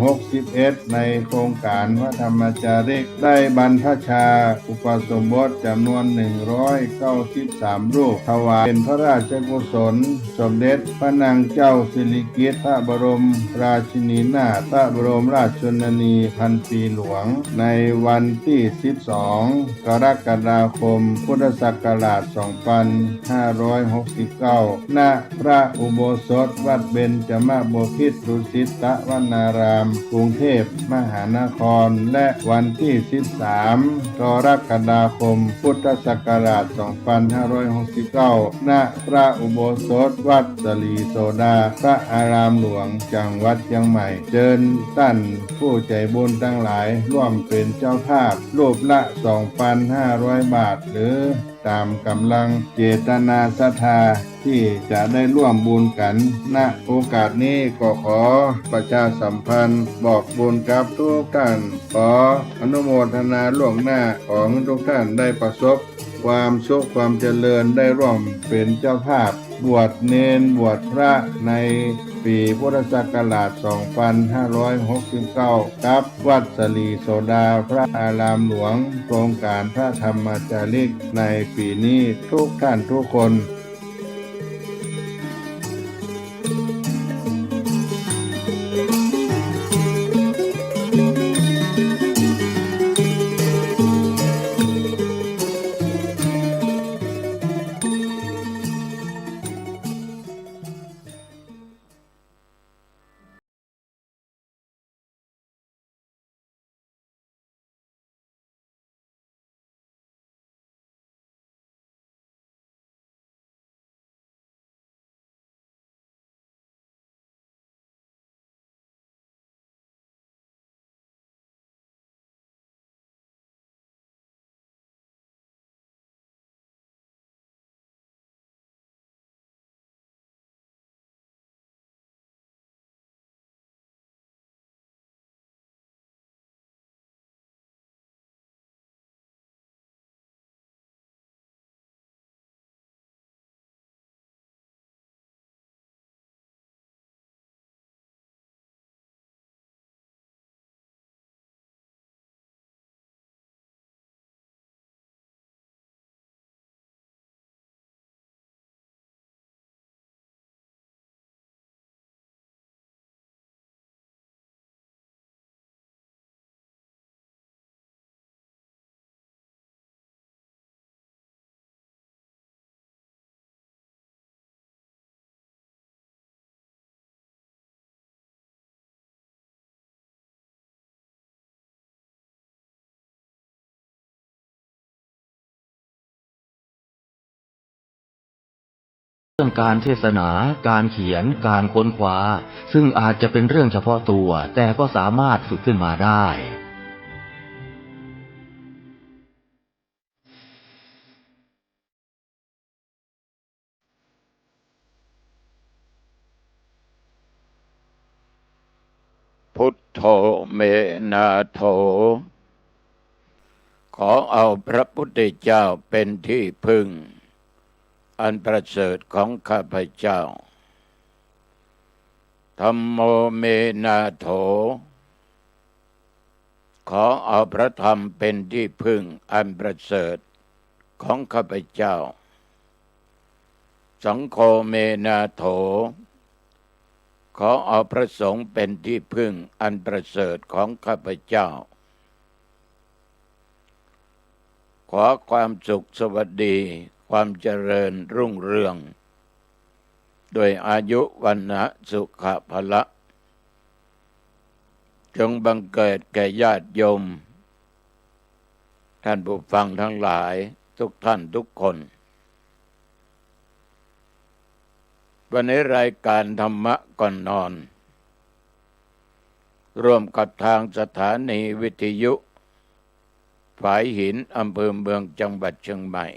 61ในโครงการพระธรรมจาริกได้บรรพชาอุปสมบทจำนวน193รูปถวายเป็นพระราชกุศลสมเด็จพระนางเจ้าสิริกิติ์พระบรมราชินีนาถพระบรมราชชนนีพันปีหลวงในวันที่12กรกฎาคมพุทธศักราช2569ณพระอุโบสถวัดเบญจมบพิตรดุสิตวนารามกรุงเทพมหานครและวันที่13กรกฎาคมพุทธศักราช2569ณพระอุโบสถวัดสลีโสดาพระอารามหลวงจังหวัดเชียงใหม่เชิญท่านผู้ใจบุญทั้งหลายร่วมเป็นเจ้าภาพรูปละ 2,500 บาทหรือตามกำลังเจตนาศรัทธาที่จะได้ร่วมบุญกันณโอกาสนี้ก็ขอประชาสัมพันธ์บอกบุญกับทุกท่านขออนุโมทนาล่วงหน้าของทุกท่านได้ประสบความสุขความเจริญได้ร่วมเป็นเจ้าภาพบวชเณรบวชพระในปีพุทธศักราช2569กับวัดสลีโสดาพระอารามหลวงโครงการพระธรรมจาริกในปีนี้ทุกท่านทุกคนเรื่องการเทศนา การเขียน การค้นคว้าซึ่งอาจจะเป็นเรื่องเฉพาะตัวแต่ก็สามารถฝึกขึ้นมาได้พุทโธเมนาโถขอเอาพระพุทธเจ้าเป็นที่พึ่งอันประเสริฐของข้าพเจ้าธัมโมเมนาโถขอเอาพระธรรมเป็นที่พึ่งอันประเสริฐของข้าพเจ้าสังโฆเมนาโถขอเอาพระสงฆ์เป็นที่พึ่งอันประเสริฐของข้าพเจ้าขอความสุขสวัสดีความเจริญรุ่งเรืองโดยอายุวันนะสุขภละจงบังเกิดแก่ญาติโยมท่านผู้ฟังทั้งหลายทุกท่านทุกคนวันนี้รายการธรรมะก่อนนอนร่วมกับทางสถานีวิทยุฝายหินอำเภอเมืองจังหวัดเชียงใหม่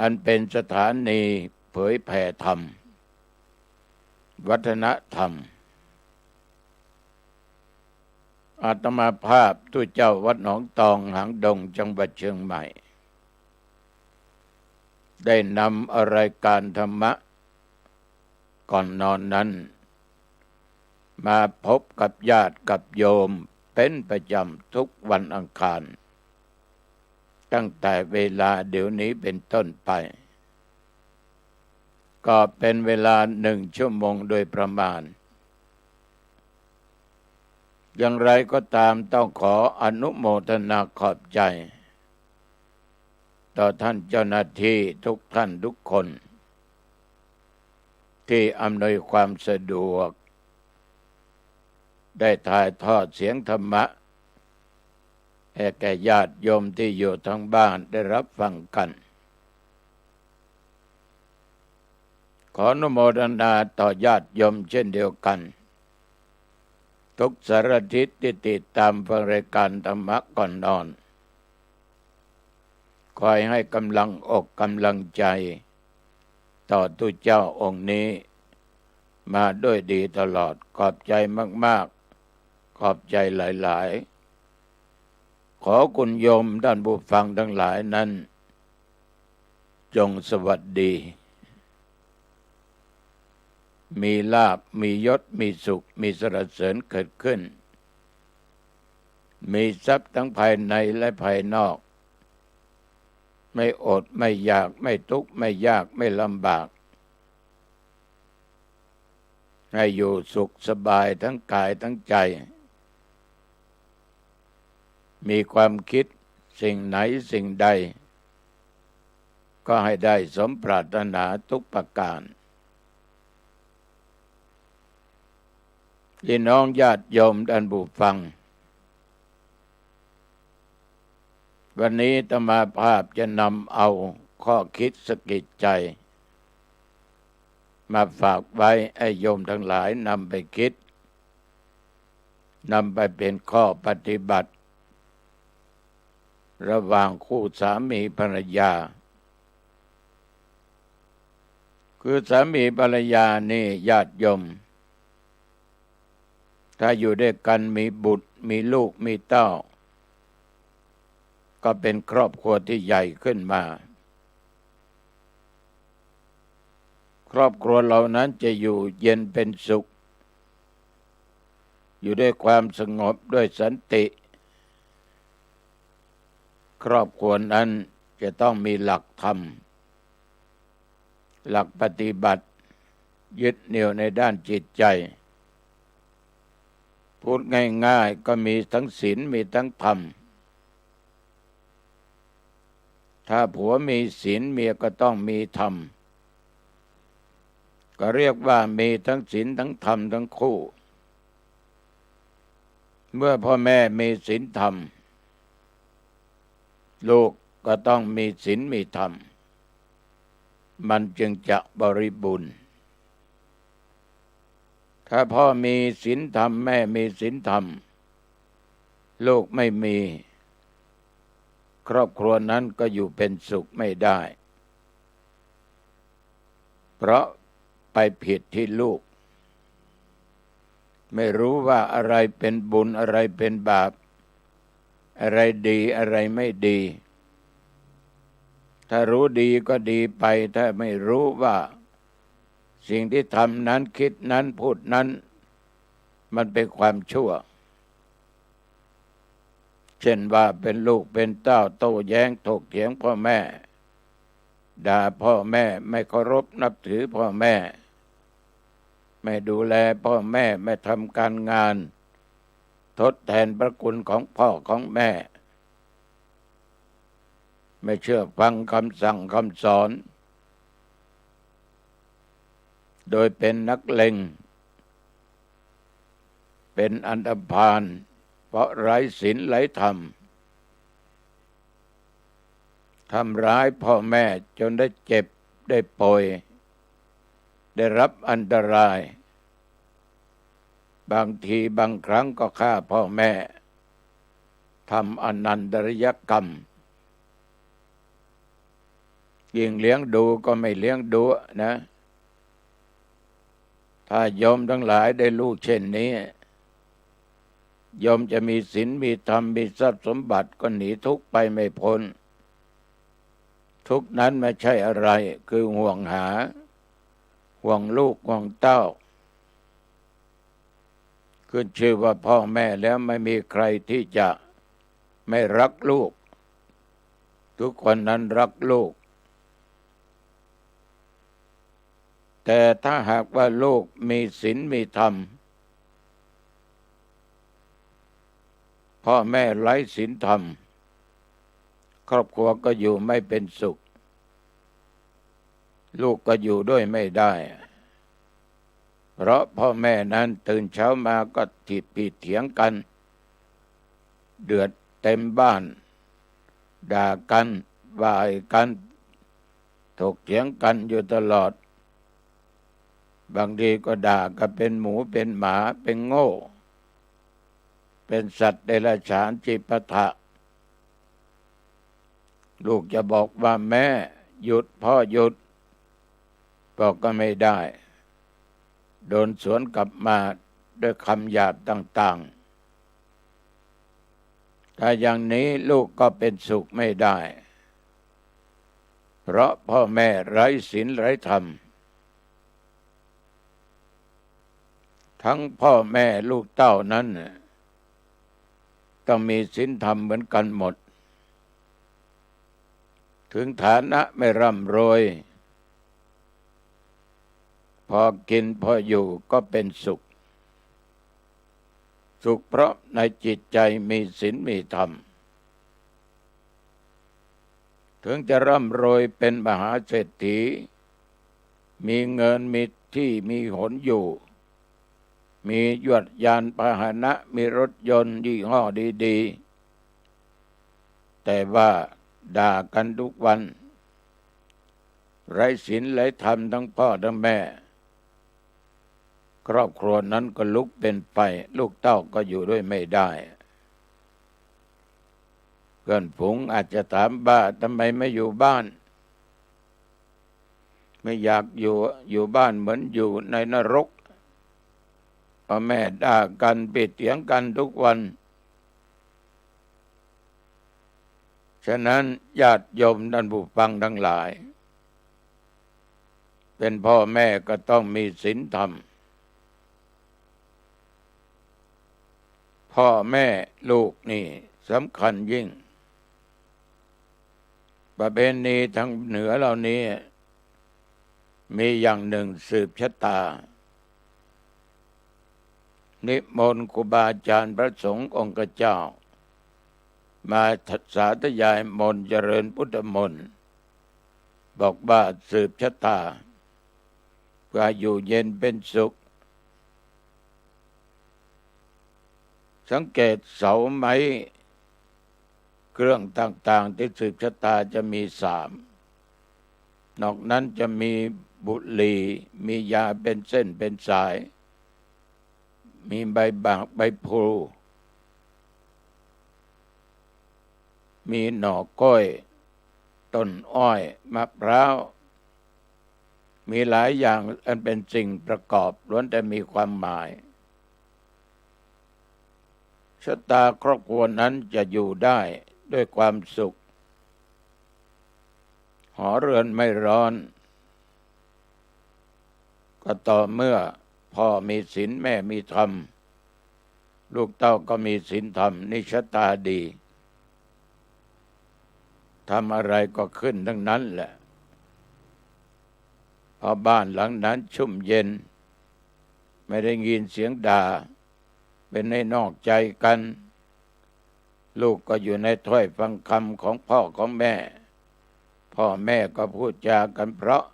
อันเป็นสถานีเผยแผ่ธรรมวัฒนธรรมอาตมาภาพตุเจ้าวัดหนองตองหางดงจังหวัดเชียงใหม่ได้นำรายการธรรมะก่อนนอนนั้น มาพบกับญาติกับโยมเป็นประจำทุกวันอังคารตั้งแต่เวลาเดี๋ยวนี้เป็นต้นไปก็เป็นเวลา1 ชั่วโมงโดยประมาณอย่างไรก็ตามต้องขออนุโมทนาขอบใจต่อท่านเจ้าหน้าที่ทุกท่านทุกคนที่อำนวยความสะดวกได้ถ่ายทอดเสียงธรรมะให้แก่ญาติโยมที่อยู่ทางบ้านได้รับฟังกันขออนุโมทนาต่อญาติโยมเช่นเดียวกันทุกสารทิศที่ติดตามฟังรายการธรรมะก่อนนอนคอยให้กำลังอกกำลังใจต่อตุเจ้าองค์นี้มาด้วยดีตลอดขอบใจมากๆขอบใจหลายๆขอคุณโยมท่านผู้ฟังทั้งหลายนั้นจงสวัสดีมีลาภมียศมีสุขมีสรรเสริญเกิดขึ้นมีทรัพย์ทั้งภายในและภายนอกไม่อดไม่อยากไม่ทุกข์ไม่ยากไม่ลำบากให้อยู่สุขสบายทั้งกายทั้งใจมีความคิดสิ่งไหนสิ่งใดก็ให้ได้สมปรารถนาทุกประการพี่น้องญาติโยมท่านผู้ฟังวันนี้อาตมาภาพจะนำเอาข้อคิดสะกิดใจมาฝากไว้ให้โยมทั้งหลายนำไปคิดนำไปเป็นข้อปฏิบัติระหว่างคู่สามีภรรยาคือสามีภรรยานี่ญาติโยมถ้าอยู่ด้วยกันมีบุตรมีลูกมีเต้าก็เป็นครอบครัวที่ใหญ่ขึ้นมาครอบครัวเหล่านั้นจะอยู่เย็นเป็นสุขอยู่ด้วยความสงบด้วยสันติครอบครัวนั้นจะต้องมีหลักธรรมหลักปฏิบัติยึดเหนี่ยวในด้านจิตใจพูดง่ายๆก็มีทั้งศีลมีทั้งธรรมถ้าผัวมีศีลเมียก็ต้องมีธรรมก็เรียกว่ามีทั้งศีลทั้งธรรมทั้งคู่เมื่อพ่อแม่มีศีลธรรมลูกก็ต้องมีศีลมีธรรมมันจึงจะบริบูรณ์ถ้าพ่อมีศีลธรรมแม่มีศีลธรรมลูกไม่มีครอบครัวนั้นก็อยู่เป็นสุขไม่ได้เพราะไปผิดที่ลูกไม่รู้ว่าอะไรเป็นบุญอะไรเป็นบาปอะไรดีอะไรไม่ดีถ้ารู้ดีก็ดีไปถ้าไม่รู้ว่าสิ่งที่ทำนั้นคิดนั้นพูดนั้นมันเป็นความชั่วเช่นว่าเป็นลูกเป็นเต้าโต้แย้งถกเถียงพ่อแม่ด่าพ่อแม่ไม่เคารพนับถือพ่อแม่ไม่ดูแลพ่อแม่ไม่ทำการงานทดแทนพระคุณของพ่อของแม่ไม่เชื่อฟังคำสั่งคำสอนโดยเป็นนักเลงเป็นอันธพาลเพราะไร้ศีลไร้ธรรมทำร้ายพ่อแม่จนได้เจ็บได้ป่วยได้รับอันตรายบางทีบางครั้งก็ฆ่าพ่อแม่ทำอนันตริยกรรมยิ่งเลี้ยงดูก็ไม่เลี้ยงดูนะถ้าโยมทั้งหลายได้รู้เช่นนี้โยมจะมีศีลมีธรรมมีทรัพย์สมบัติก็หนีทุกข์ไปไม่พ้นทุกข์นั้นไม่ใช่อะไรคือห่วงหาห่วงลูกห่วงเต้า ขึ้นชื่อว่าพ่อแม่แล้วไม่มีใครที่จะไม่รักลูกทุกคนนั้นรักลูกแต่ถ้าหากว่าลูกมีศีลมีธรรมพ่อแม่ไร้ศีลธรรมครอบครัวก็อยู่ไม่เป็นสุขลูกก็อยู่ด้วยไม่ได้เพราะพ่อแม่นั้นตื่นเช้ามาก็ถีบปีเถียงกันเดือดเต็มบ้านด่ากันว่ากันถกเถียงกันอยู่ตลอดบางทีก็ด่ากันเป็นหมูเป็นหมาเป็นโง่เป็นสัตว์เดรัจฉานจิปาถะลูกจะบอกว่าแม่หยุดพ่อหยุดบอกก็ไม่ได้โดนสวนกลับมาด้วยคำหยาบต่างๆถ้าอย่างนี้ลูกก็เป็นสุขไม่ได้เพราะพ่อแม่ไร้ศีลไร้ธรรมทั้งพ่อแม่ลูกเต้านั้นต้องมีศีลธรรมเหมือนกันหมดถึงฐานะไม่ร่ำรวยพอกินพออยู่ก็เป็นสุขเพราะในจิตใจมีศีลมีธรรมถึงจะร่ำรวยเป็นมหาเศรษฐีมีเงินมีที่มีหนอยู่มียวดยานพาหนะมีรถยนต์ยี่ห้อดีๆแต่ว่าด่ากันทุกวันไร้ศีลไร้ธรรมทั้งพ่อทั้งแม่ครอบครัวนั้นก็ลุกเป็นไฟลูกเต้าก็อยู่ด้วยไม่ได้เพื่อนฝูงอาจจะถามว่าทำไมไม่อยู่บ้านไม่อยากอยู่บ้านเหมือนอยู่ในนรกพ่อแม่ด่ากันปิดเถียงกันทุกวันฉะนั้นญาติโยมท่านผู้ฟังทั้งหลายเป็นพ่อแม่ก็ต้องมีศีลธรรมพ่อแม่ลูกนี่สำคัญยิ่งประเพณีทางเหนือเหล่านี้มีอย่างหนึ่งสืบชะตานิมนต์ครูบาอาจารย์พระสงฆ์องค์เจ้ามาสาธยายมนต์เจริญพุทธมนต์บอกว่าสืบชะตาเพื่ออยู่เย็นเป็นสุขสังเกตเสาไม้เครื่องต่างๆที่สืบชะตาจะมี3นอกนั้นจะมีบุหรี่มียาเป็นเส้นเป็นสายมีใบบากใบพลูมีหน่อก้อยต้นอ้อยมะพร้าวมีหลายอย่างอันเป็นสิ่งประกอบล้วนแต่มีความหมายชะตาครอบครัวนั้นจะอยู่ได้ด้วยความสุขหอเรือนไม่ร้อนก็ต่อเมื่อพ่อมีศีลแม่มีธรรมลูกเต้าก็มีศีลธรรมนี่ชะตาดีทำอะไรก็ขึ้นทั้งนั้นแหละพอบ้านหลังนั้นชุ่มเย็นไม่ได้ยินเสียงด่าเป็นให้นอกใจกันลูกก็อยู่ในถ้อยฟังคำของพ่อของแม่พ่อแม่ก็พูดจากันเพราะ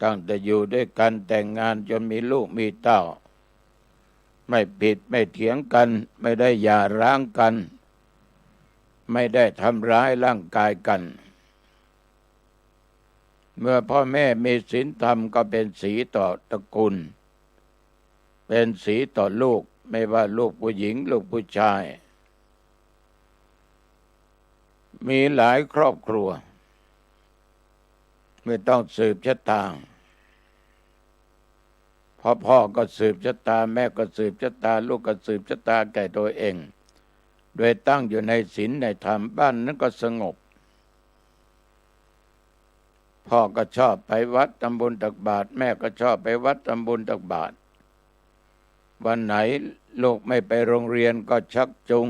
ตั้งแต่อยู่ด้วยกันแต่งงานจนมีลูกมีเต้าไม่ผิดไม่เถียงกันไม่ได้หย่าร้างกันไม่ได้ทำร้ายร่างกายกันเมื่อพ่อแม่มีศีลธรรมก็เป็นสีต่อตระกูลเป็นสีต่อลูกไม่ว่าลูกผู้หญิงลูกผู้ชายมีหลายครอบครัวไม่ต้องสืบชะตาพ่อก็สืบชะตาแม่ก็สืบชะตาลูกก็สืบชะตาแก่ตัวเองโดยตั้งอยู่ในศีลในธรรมบ้านนั้นก็สงบพ่อก็ชอบไปวัดทำบุญตักบาตรแม่ก็ชอบไปวัดทำบุญตักบาตร วันไหนลูกไม่ไปโรงเรียนก็ชักจูง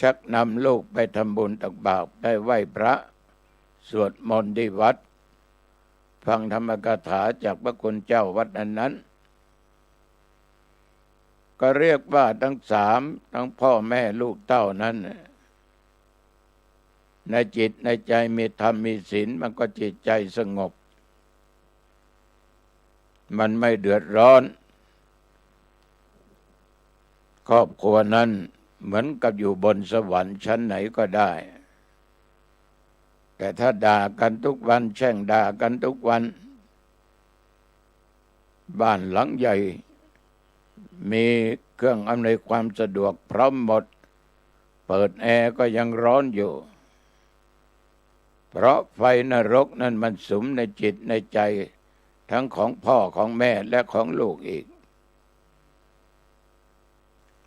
ชักนำลูกไปทำบุญตักบาตรไปไหว้พระสวดมนต์ที่วัดฟังธรรมกถาจากพระคุณเจ้าวัดนั้นก็เรียกว่าทั้งสามทั้งพ่อแม่ลูกเต้านั้นในจิตในใจมีธรรมมีศีลมันก็จิตใจสงบมันไม่เดือดร้อนครอบครัวนั้นเหมือนกับอยู่บนสวรรค์ชั้นไหนก็ได้แต่ถ้าด่ากันทุกวันแช่งด่ากันทุกวันบ้านหลังใหญ่มีเครื่องอำนวยความสะดวกพร้อมหมดเปิดแอร์ก็ยังร้อนอยู่เพราะไฟนรกนั้นมันสุมในจิตในใจทั้งของพ่อของแม่และของลูกอีก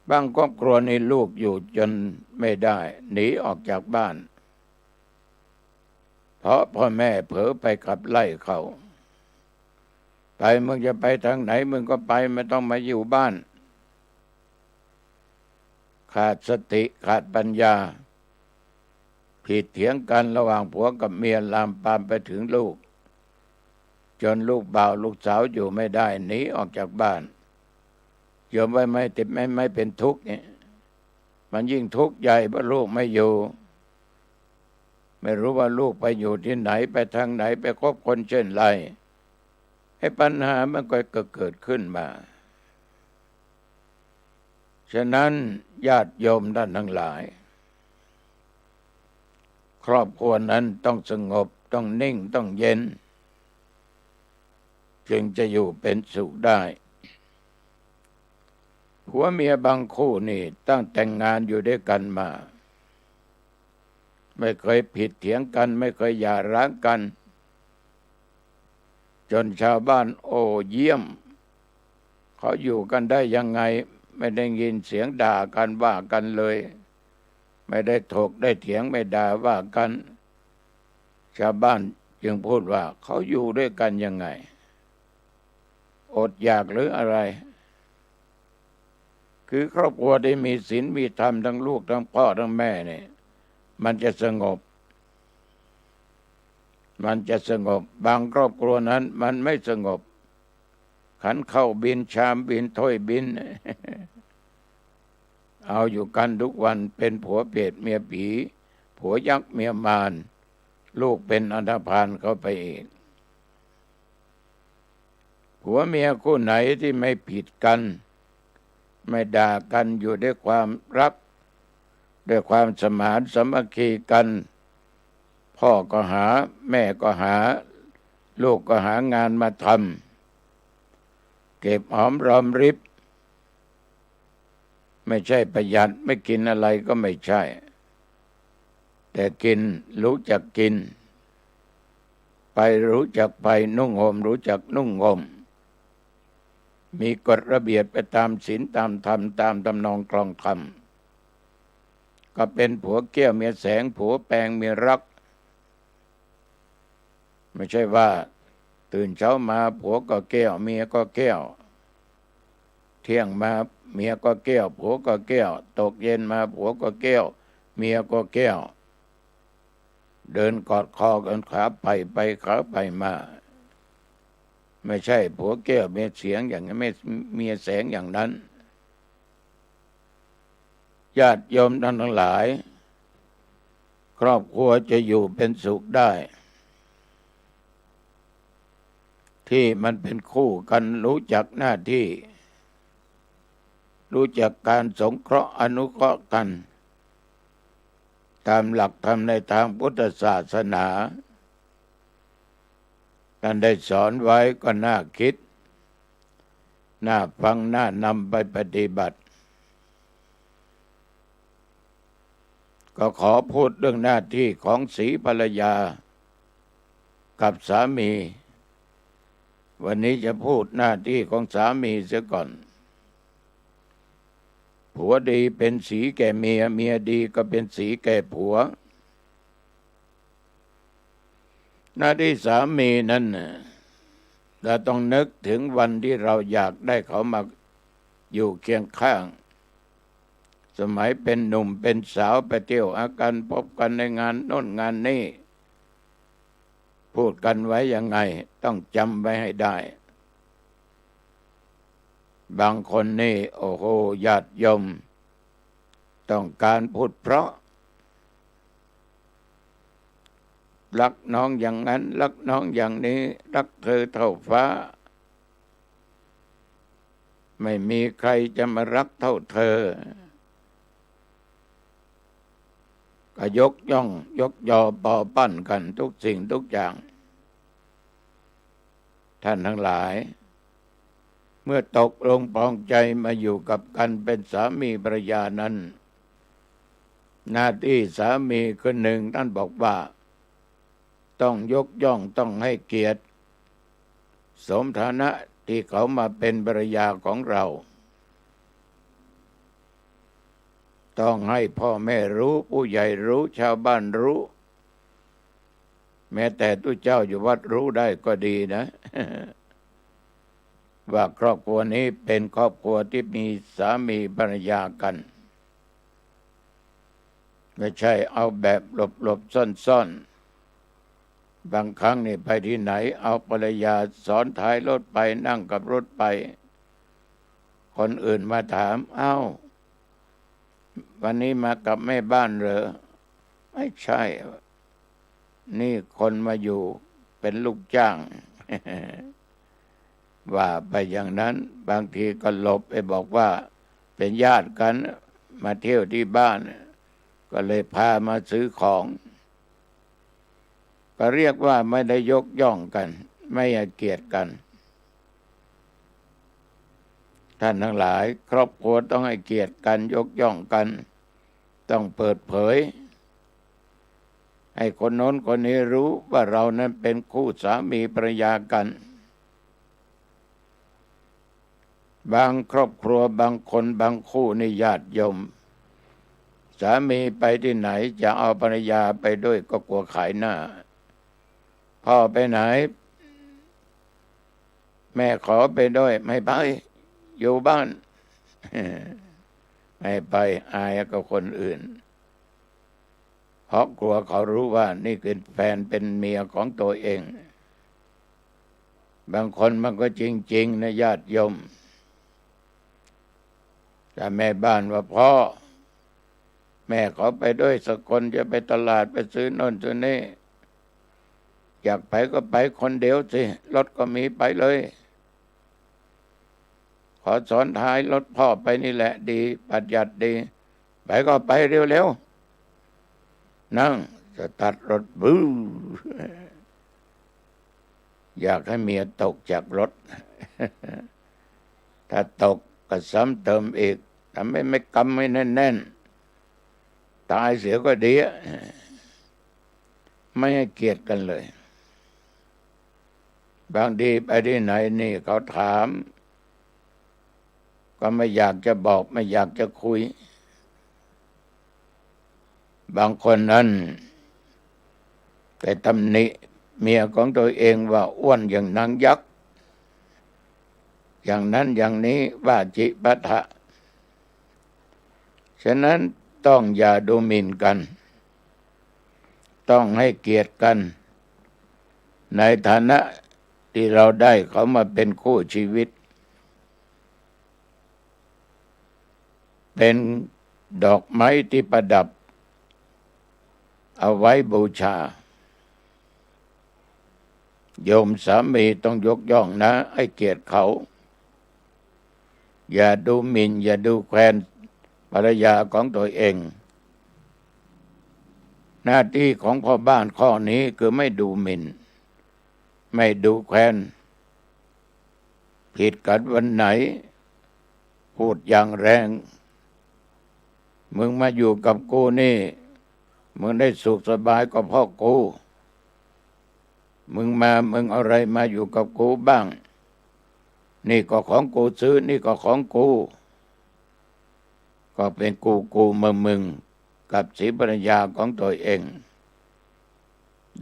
บางครอบครัวนี่ลูกอยู่จนไม่ได้หนีออกจากบ้านเพราะพ่อแม่เผลอไปขับไล่เขาไปมึงจะไปทางไหนมึงก็ไปไม่ต้องมาอยู่บ้านขาดสติขาดปัญญาผิดเถียงกันระหว่างผัวกับเมียลามปามไปถึงลูกจนลูกบ่าวลูกสาวอยู่ไม่ได้หนีออกจากบ้านโยมไว้ไม่ติดไม่เป็นทุกข์เนี่ยมันยิ่งทุกข์ใหญ่เพราะลูกไม่อยู่ไม่รู้ว่าลูกไปอยู่ที่ไหนไปทางไหนไปคบคนเช่นไรให้ปัญหามันก็เกิดขึ้นมาฉะนั้นญาติโยมท่านทั้งหลายครอบครัวนั้นต้องสงบต้องนิ่งต้องเย็นจึงจะอยู่เป็นสุขได้ผัวเมียบางคู่นี่ตั้งแต่งงานอยู่ด้วยกันมาไม่เคยผิดเถียงกันไม่เคยหย่าร้างกันจนชาวบ้านโอ้เยี่ยมเขาอยู่กันได้ยังไงไม่ได้ยินเสียงด่ากันว่ากันเลยไม่ได้ถกได้เถียงไม่ด่าว่ากันชาวบ้านจึงพูดว่าเขาอยู่ด้วยกันยังไงอดอยากหรืออะไรคือครอบครัวได้มีศีลมีธรรมทั้งลูกทั้งพ่อทั้งแม่เนี่ยมันจะสงบบางครอบครัวนั้นมันไม่สงบขันเข้าบินชามบินถ้วยบิน เอาอยู่กันทุกวันเป็นผัวเปรตเมียผีผัวยักษ์เมียมารลูกเป็นอันธพาลเข้าไปอีกผัวเมียคู่ไหนที่ไม่ผิดกันไม่ด่ากันอยู่ด้วยความรักด้วยความสมานสามัคคีกันพ่อก็หาแม่ก็หาลูกก็หางานมาทำเก็บหอมรอมริบไม่ใช่ประหยัดไม่กินอะไรก็ไม่ใช่แต่กินรู้จักกินไปรู้จักไปนุ่งห่มรู้จักนุ่งห่มมีกฎระเบียบไปตามศีลตามธรรมตามทำนองคลองธรรมก็เป็นผัวแก้วเมียแสงผัวแปลงเมียรักไม่ใช่ว่าตื่นเช้ามาผัวก็แก้วเมียก็แก้วเที่ยงมาเมียก็แก้วผัวก็แก้วตกเย็นมาผัวก็แก้วเมียก็แก้วเดินกอดคอกันขาไปขาไปมาไม่ใช่ผัวแก้วเมียเสียงอย่างนั้นไม่เมียแสงอย่างนั้นญาติโยมท่านทั้งหลายครอบครัวจะอยู่เป็นสุขได้ที่มันเป็นคู่กันรู้จักหน้าที่รู้จักการสงเคราะห์อนุเคราะห์กันตามหลักธรรมในทางพุทธศาสนาท่านได้สอนไว้ก็น่าคิดน่าฟังน่านำไปปฏิบัติก็ขอพูดเรื่องหน้าที่ของศรีภรรยากับสามีวันนี้จะพูดหน้าที่ของสามีเสียก่อนผัวดีเป็นสีแก่เมียเมียดีก็เป็นสีแก่ผัวหน้าที่สามีนั้นเราต้องนึกถึงวันที่เราอยากได้เขามา อยู่เคียงข้างสมัยเป็นหนุ่มเป็นสาวไปเที่ยวอากันพบกันในงานโน่นงานนี้พูดกันไว้ยังไงต้องจำไว้ให้ได้บางคนนี่โอ้โหญาติโยมต้องการพูดเพราะรักน้องอย่างนั้นรักน้องอย่างนี้รักเธอเท่าฟ้าไม่มีใครจะมารักเท่าเธอก็ยกย่องยกยอปอปั้นกันทุกสิ่งทุกอย่างท่านทั้งหลายเมื่อตกลงปองใจมาอยู่กับกันเป็นสามีภรรยานั้นหน้าที่สามีคือหนึ่งท่านบอกว่าต้องยกย่องต้องให้เกียรติสมฐานะที่เขามาเป็นภรรยาของเราต้องให้พ่อแม่รู้ผู้ใหญ่รู้ชาวบ้านรู้แม้แต่ตู้เจ้าอยู่วัดรู้ได้ก็ดีนะ ว่าครอบครัวนี้เป็นครอบครัวที่มีสามีภรรยากันไม่ใช่เอาแบบหลบๆซ่อนๆบางครั้งนี่ไปที่ไหนเอาภรรยาซ้อนท้ายรถไปนั่งกับรถไปคนอื่นมาถามเอ้าวันนี้มากับแม่บ้านเหรอไม่ใช่นี่คนมาอยู่เป็นลูกจ้าง ว่าไปอย่างนั้นบางทีก็หลบไปบอกว่าเป็นญาติกันมาเที่ยวที่บ้านก็เลยพามาซื้อของก็เรียกว่าไม่ได้ยกย่องกันไม่ให้เกียรติกันท่านทั้งหลายครอบครัวต้องให้เกียรติกันยกย่องกันต้องเปิดเผยให้คนโน้นคนนี้รู้ว่าเรานั้นเป็นคู่สามีภรรยากันบางครอบครัวบางคนบางคู่นี่ญาติโยมสามีไปที่ไหนจะเอาภรรยาไปด้วยก็กลัวขายหน้าพ่อไปไหนแม่ขอไปด้วยไม่ไปอยู่บ้าน ไม่ไปอายกับคนอื่นเพราะกลัวเขารู้ว่านี่คือแฟนเป็นเมียของตัวเองบางคนมันก็จริงๆนะญาติโยมแต่แม่บ้านว่าพ่อแม่ขอไปด้วยสักคนจะไปตลาดไปซื้อโน่นซื้อนี่อยากไปก็ไปคนเดียวสิรถก็มีไปเลยขอสอนท้ายรถพ่อไปนี่แหละดีประหยัดดีไปก็ไปเร็วๆนั่งจะตัดรถบู๊ อยากให้เมียตกจากรถ ถ้าตกก็ซ้ำเติมอีกทำไม่กำไม่แน่นๆตายเสียก็ดีไม่ให้เกียรติกันเลยบางทีไปที่ไหนนี่เขาถามก็ไม่อยากจะบอกไม่อยากจะคุยบางคนนั้นไปตำหนิเมียของตัวเองว่าอ้วนอย่างนางยักษ์อย่างนั้นอย่างนี้ว่าจิปะทะฉะนั้นต้องอย่าดูหมิ่นกันต้องให้เกียรติกันในฐานะที่เราได้เขามาเป็นคู่ชีวิตเป็นดอกไม้ที่ประดับเอาไว้บูชาโยมสามีต้องยกย่องนะให้เกียรติเขาอย่าดูหมิ่นอย่าดูแคลนภรรยาของตัวเองหน้าที่ของพ่อบ้านข้อนี้คือไม่ดูหมิ่นไม่ดูแคลนผิดกันวันไหนพูดอย่างแรงมึงมาอยู่กับกูนี่มึงได้สุขสบายก็เพราะกูมึงเอาอะไรมาอยู่กับกูบ้างนี่ก็ของกูซื้อนี่ก็ของกูก็เป็นกูมึงกับศรีภรรยาของตัวเอง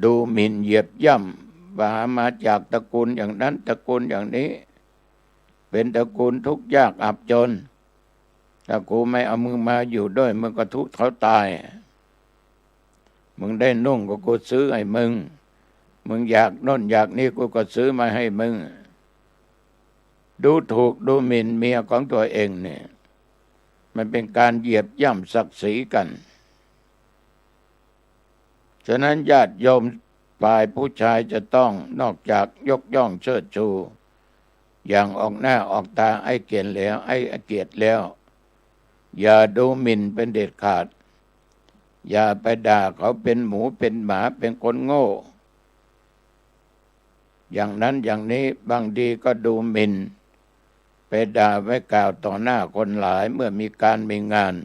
ดูหมิ่นเหยียบย่ำว่ามาจากตระกูลอย่างนั้นตระกูลอย่างนี้ เป็นตระกูลทุกข์ยากอับจนถ้ากูไม่เอามึงมาอยู่ด้วยมึงก็ทุกข์เขาตายมึงได้นุ่งก็กูซื้อให้มึงอยากโน่นอยากนี่กูก็ซื้อมาให้มึงดูถูกดูหมิ่นเมียของตัวเองเนี่ยมันเป็นการเหยียบย่ำศักดิ์ศรีกันฉะนั้นญาติโยมฝ่ายผู้ชายจะต้องนอกจากยกย่องเชิดชูอย่างออกหน้าออกตาไอ้เกียรติแล้วอย่าดูหมิ่นเป็นเด็ดขาดอย่าไปด่าเขาเป็นหมูเป็นหมาเป็นคนโง่อย่างนั้นอย่างนี้บางทีก็ดูหมิ่นไปด่าไว้กล่าวต่อหน้าคนหลายเมื่อมีการมีงาน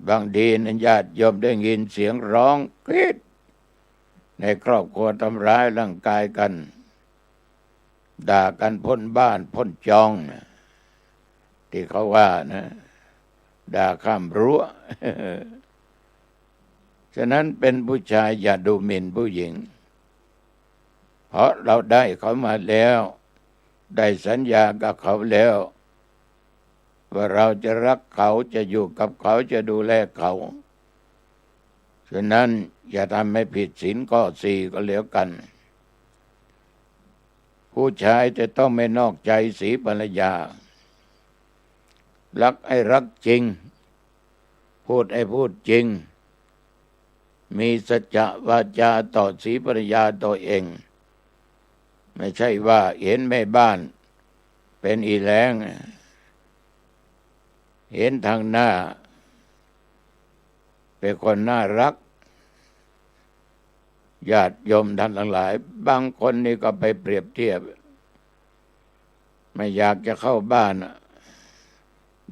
บางทีนั้นญาติโยมได้ยินเสียงร้องกรี๊ดในครอบครัวทำร้ายร่างกายกันด่ากันพ่นบ้านพ่นจองที่เขาว่านะด่าข้ามรั้ว ฉะนั้นเป็นผู้ชายอย่าดูหมิ่นผู้หญิงเพราะเราได้เขามาแล้วได้สัญญากับเขาแล้วว่าเราจะรักเขาจะอยู่กับเขาจะดูแลเขาฉะนั้นอย่าทำให้ผิดศีลข้อ 4ก็แล้วกันผู้ชายจะต้องไม่นอกใจสีภรรยารักให้รักจริงพูดให้พูดจริงมีสัจจะวาจาต่อสีภรรยาตัวเองไม่ใช่ว่าเห็นแม่บ้านเป็นอีแรงเห็นทางหน้าเป็นคนน่ารักญาติโยมท่านทั้งหลายบางคนนี่ก็ไปเปรียบเทียบไม่อยากจะเข้าบ้าน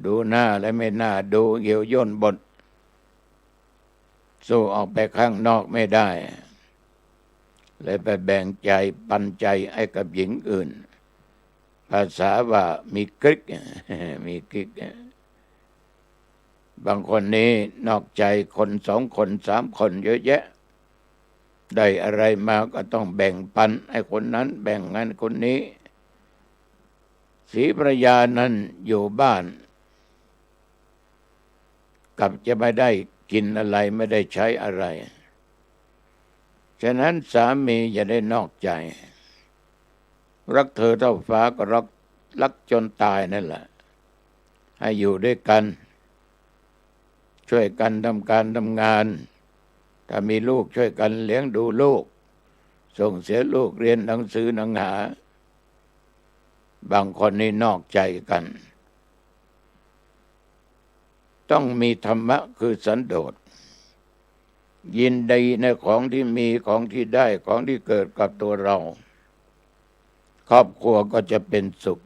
ดูหน้าและไม่น่าดูเหี่ยวย่นบดสู้ออกไปข้างนอกไม่ได้เลยไปแบ่งใจปันใจให้กับหญิงอื่นภาษาว่ามีกิ๊ก มีกิ๊กบางคนนี้นอกใจคน2 คน3 คนเยอะแยะได้อะไรมาก็ต้องแบ่งปันให้คนนั้นแบ่งงั้นคนนี้สีภรรยานั้นอยู่บ้านกับจะไม่ได้กินอะไรไม่ได้ใช้อะไรฉะนั้นสามีอย่าได้นอกใจรักเธอเท่าฟ้าก็รักจนตายนั่นแหละให้อยู่ด้วยกันช่วยกันทำการทำงานถ้ามีลูกช่วยกันเลี้ยงดูลูกส่งเสียลูกเรียนหนังสือหนังหาบางคนนี่นอกใจกันต้องมีธรรมะคือสันโดษยินดีในของที่มีของที่ได้ของที่เกิดกับตัวเราครอบครัวก็จะเป็นสุข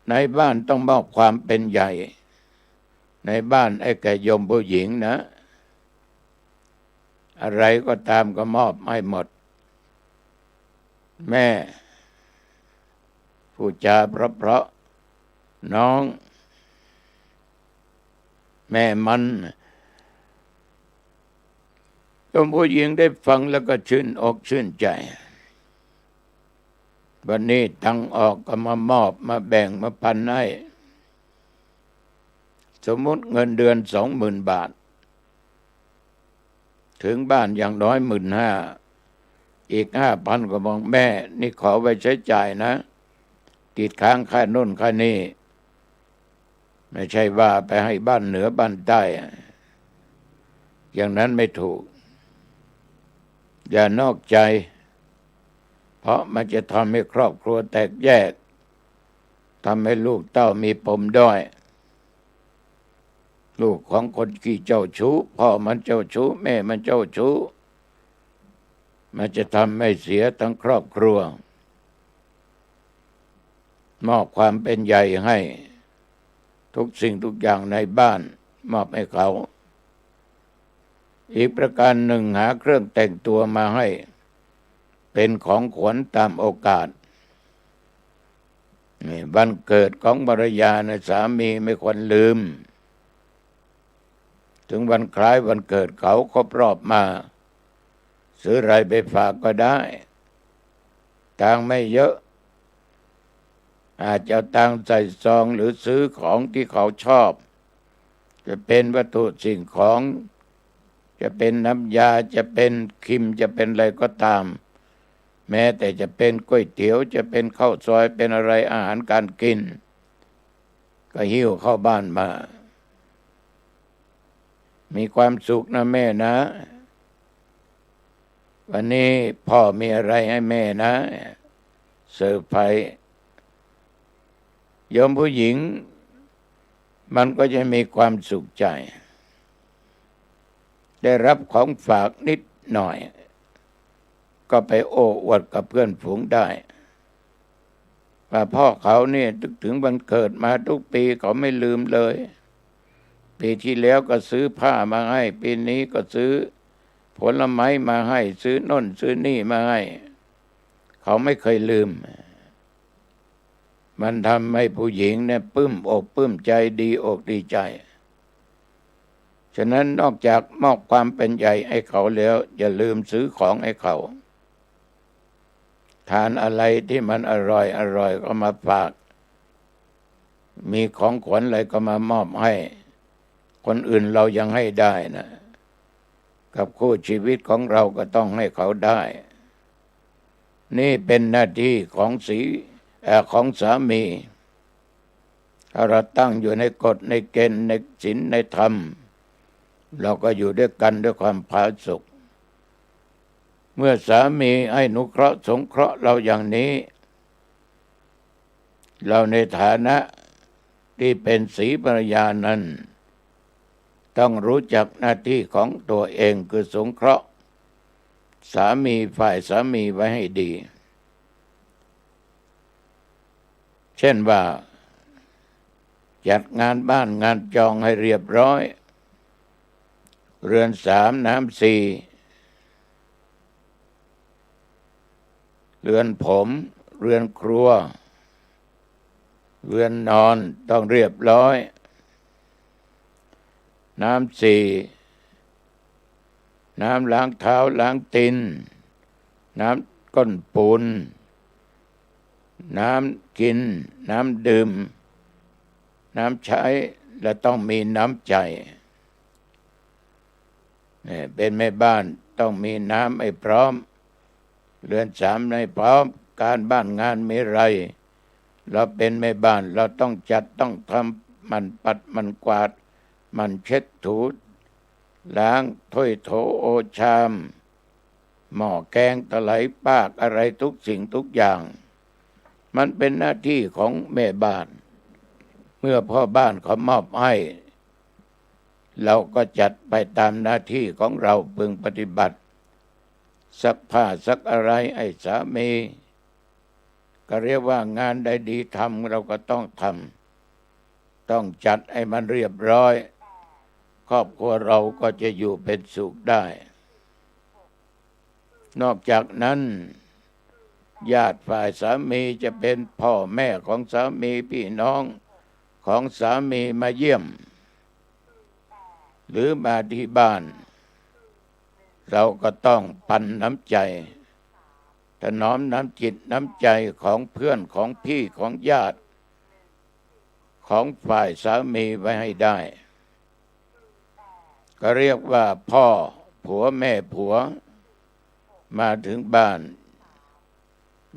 ในบ้านต้องมอบความเป็นใหญ่ในบ้านไอ้แก่โยมผู้หญิงนะอะไรก็ตามก็มอบให้หมดแม่ผู้จาเพราะๆน้องแม่มันโยมผู้หญิงได้ฟังแล้วก็ชื่นอกชื่นใจวันนี้ตังออกก็มามอบมาแบ่งมาปันให้สมมติเงินเดือน 20,000 บาทถึงบ้านอย่างน้อย 15,000อีก 5,000ก็บอกแม่นี่ขอไว้ใช้จ่ายนะติดค้างค่าโน่นค่านี่ไม่ใช่ว่าไปให้บ้านเหนือบ้านใต้อย่างนั้นไม่ถูกอย่านอกใจเพราะมันจะทำให้ครอบครัวแตกแยกทำให้ลูกเต้ามีปมด้อยลูกของคนขี้เจ้าชู้พ่อมันเจ้าชู้แม่มันเจ้าชู้มันจะทำให้เสียทั้งครอบครัวมอบความเป็นใหญ่ให้ทุกสิ่งทุกอย่างในบ้านมอบให้เขาอีกประการหนึ่งหาเครื่องแต่งตัวมาให้เป็นของขวัญตามโอกาสวันเกิดของภรรยานะสามีไม่ควรลืมถึงวันคล้ายวันเกิดเขาครบรอบมาซื้ออะไรไปฝากก็ได้ ตังค์ไม่เยอะอาจจะเอาตังค์ใส่ซองหรือซื้อของที่เขาชอบจะเป็นวัตถุสิ่งของจะเป็นน้ำยาจะเป็นครีมจะเป็นอะไรก็ตามแม้แต่จะเป็นก๋วยเตี๋ยวจะเป็นข้าวซอยเป็นอะไรอาหารการกินก็หิ้วเข้าบ้านมามีความสุขนะแม่นะวันนี้พ่อมีอะไรให้แม่นะเซอร์ไพรส์โยมผู้หญิงมันก็จะมีความสุขใจได้รับของฝากนิดหน่อยก็ไปโอ้อวดกับเพื่อนฝูงได้ว่าพ่อเขาเนี่ยถึงวันเกิดมาทุกปีเขาไม่ลืมเลยปีที่แล้วก็ซื้อผ้ามาให้ปีนี้ก็ซื้อผลไม้มาให้ซื้อโน่นซื้อนี่มาให้เขาไม่เคยลืมมันทำให้ผู้หญิงเนี่ยปลื้มอกปลื้มใจดีอกดีใจฉะนั้นนอกจากมอบความเป็นใหญ่ให้เขาแล้วอย่าลืมซื้อของให้เขาทานอะไรที่มันอร่อยก็มาฝากมีของขวัญอะไรก็มามอบให้คนอื่นเรายังให้ได้นะกับคู่ชีวิตของเราก็ต้องให้เขาได้นี่เป็นหน้าที่ของสามีถ้าเราตั้งอยู่ในกฎในเกณฑ์ในศีลในธรรมเราก็อยู่ด้วยกันด้วยความผาสุกเมื่อสามีให้อนุเคราะห์สงเคราะห์เราอย่างนี้เราในฐานะที่เป็นศรีภรรยานั้นต้องรู้จักหน้าที่ของตัวเองคือสงเคราะห์ฝ่ายสามีไว้ให้ดีเช่นว่าจัดงานบ้านงานจองให้เรียบร้อยเรือน3น้ำ4เรือนผมเรือนครัวเรือนนอนต้องเรียบร้อยน้ำ4น้ำล้างเท้าล้างตีนน้ำก้นปูนน้ำกินน้ำดื่มน้ำใช้และต้องมีน้ำใจเป็นแม่บ้านต้องมีน้ำให้พร้อมเรือน3ให้พร้อมการบ้านงานมีไรเราเป็นแม่บ้านเราต้องจัดต้องทำมันปัดมันกวาดมันเช็ดถูล้างถ้วยโถโอชามหม้อแกงตะไหลปากอะไรทุกสิ่งทุกอย่างมันเป็นหน้าที่ของแม่บ้านเมื่อพ่อบ้านเขามอบให้เราก็จัดไปตามหน้าที่ของเราพึงปฏิบัติซักผ้าซักอะไรไอ้สามีก็เรียกว่างานใดดีทำเราก็ต้องทำต้องจัดให้มันเรียบร้อยครอบครัวเราก็จะอยู่เป็นสุขได้นอกจากนั้นญาติฝ่ายสามีจะเป็นพ่อแม่ของสามีพี่น้องของสามีมาเยี่ยมหรือมาที่บ้านเราก็ต้องปันน้ำใจถนอมน้ำจิตน้ำใจของเพื่อนของพี่ของญาติของฝ่ายสามีไว้ให้ได้ก็เรียกว่าพ่อผัวแม่ผัวมาถึงบ้าน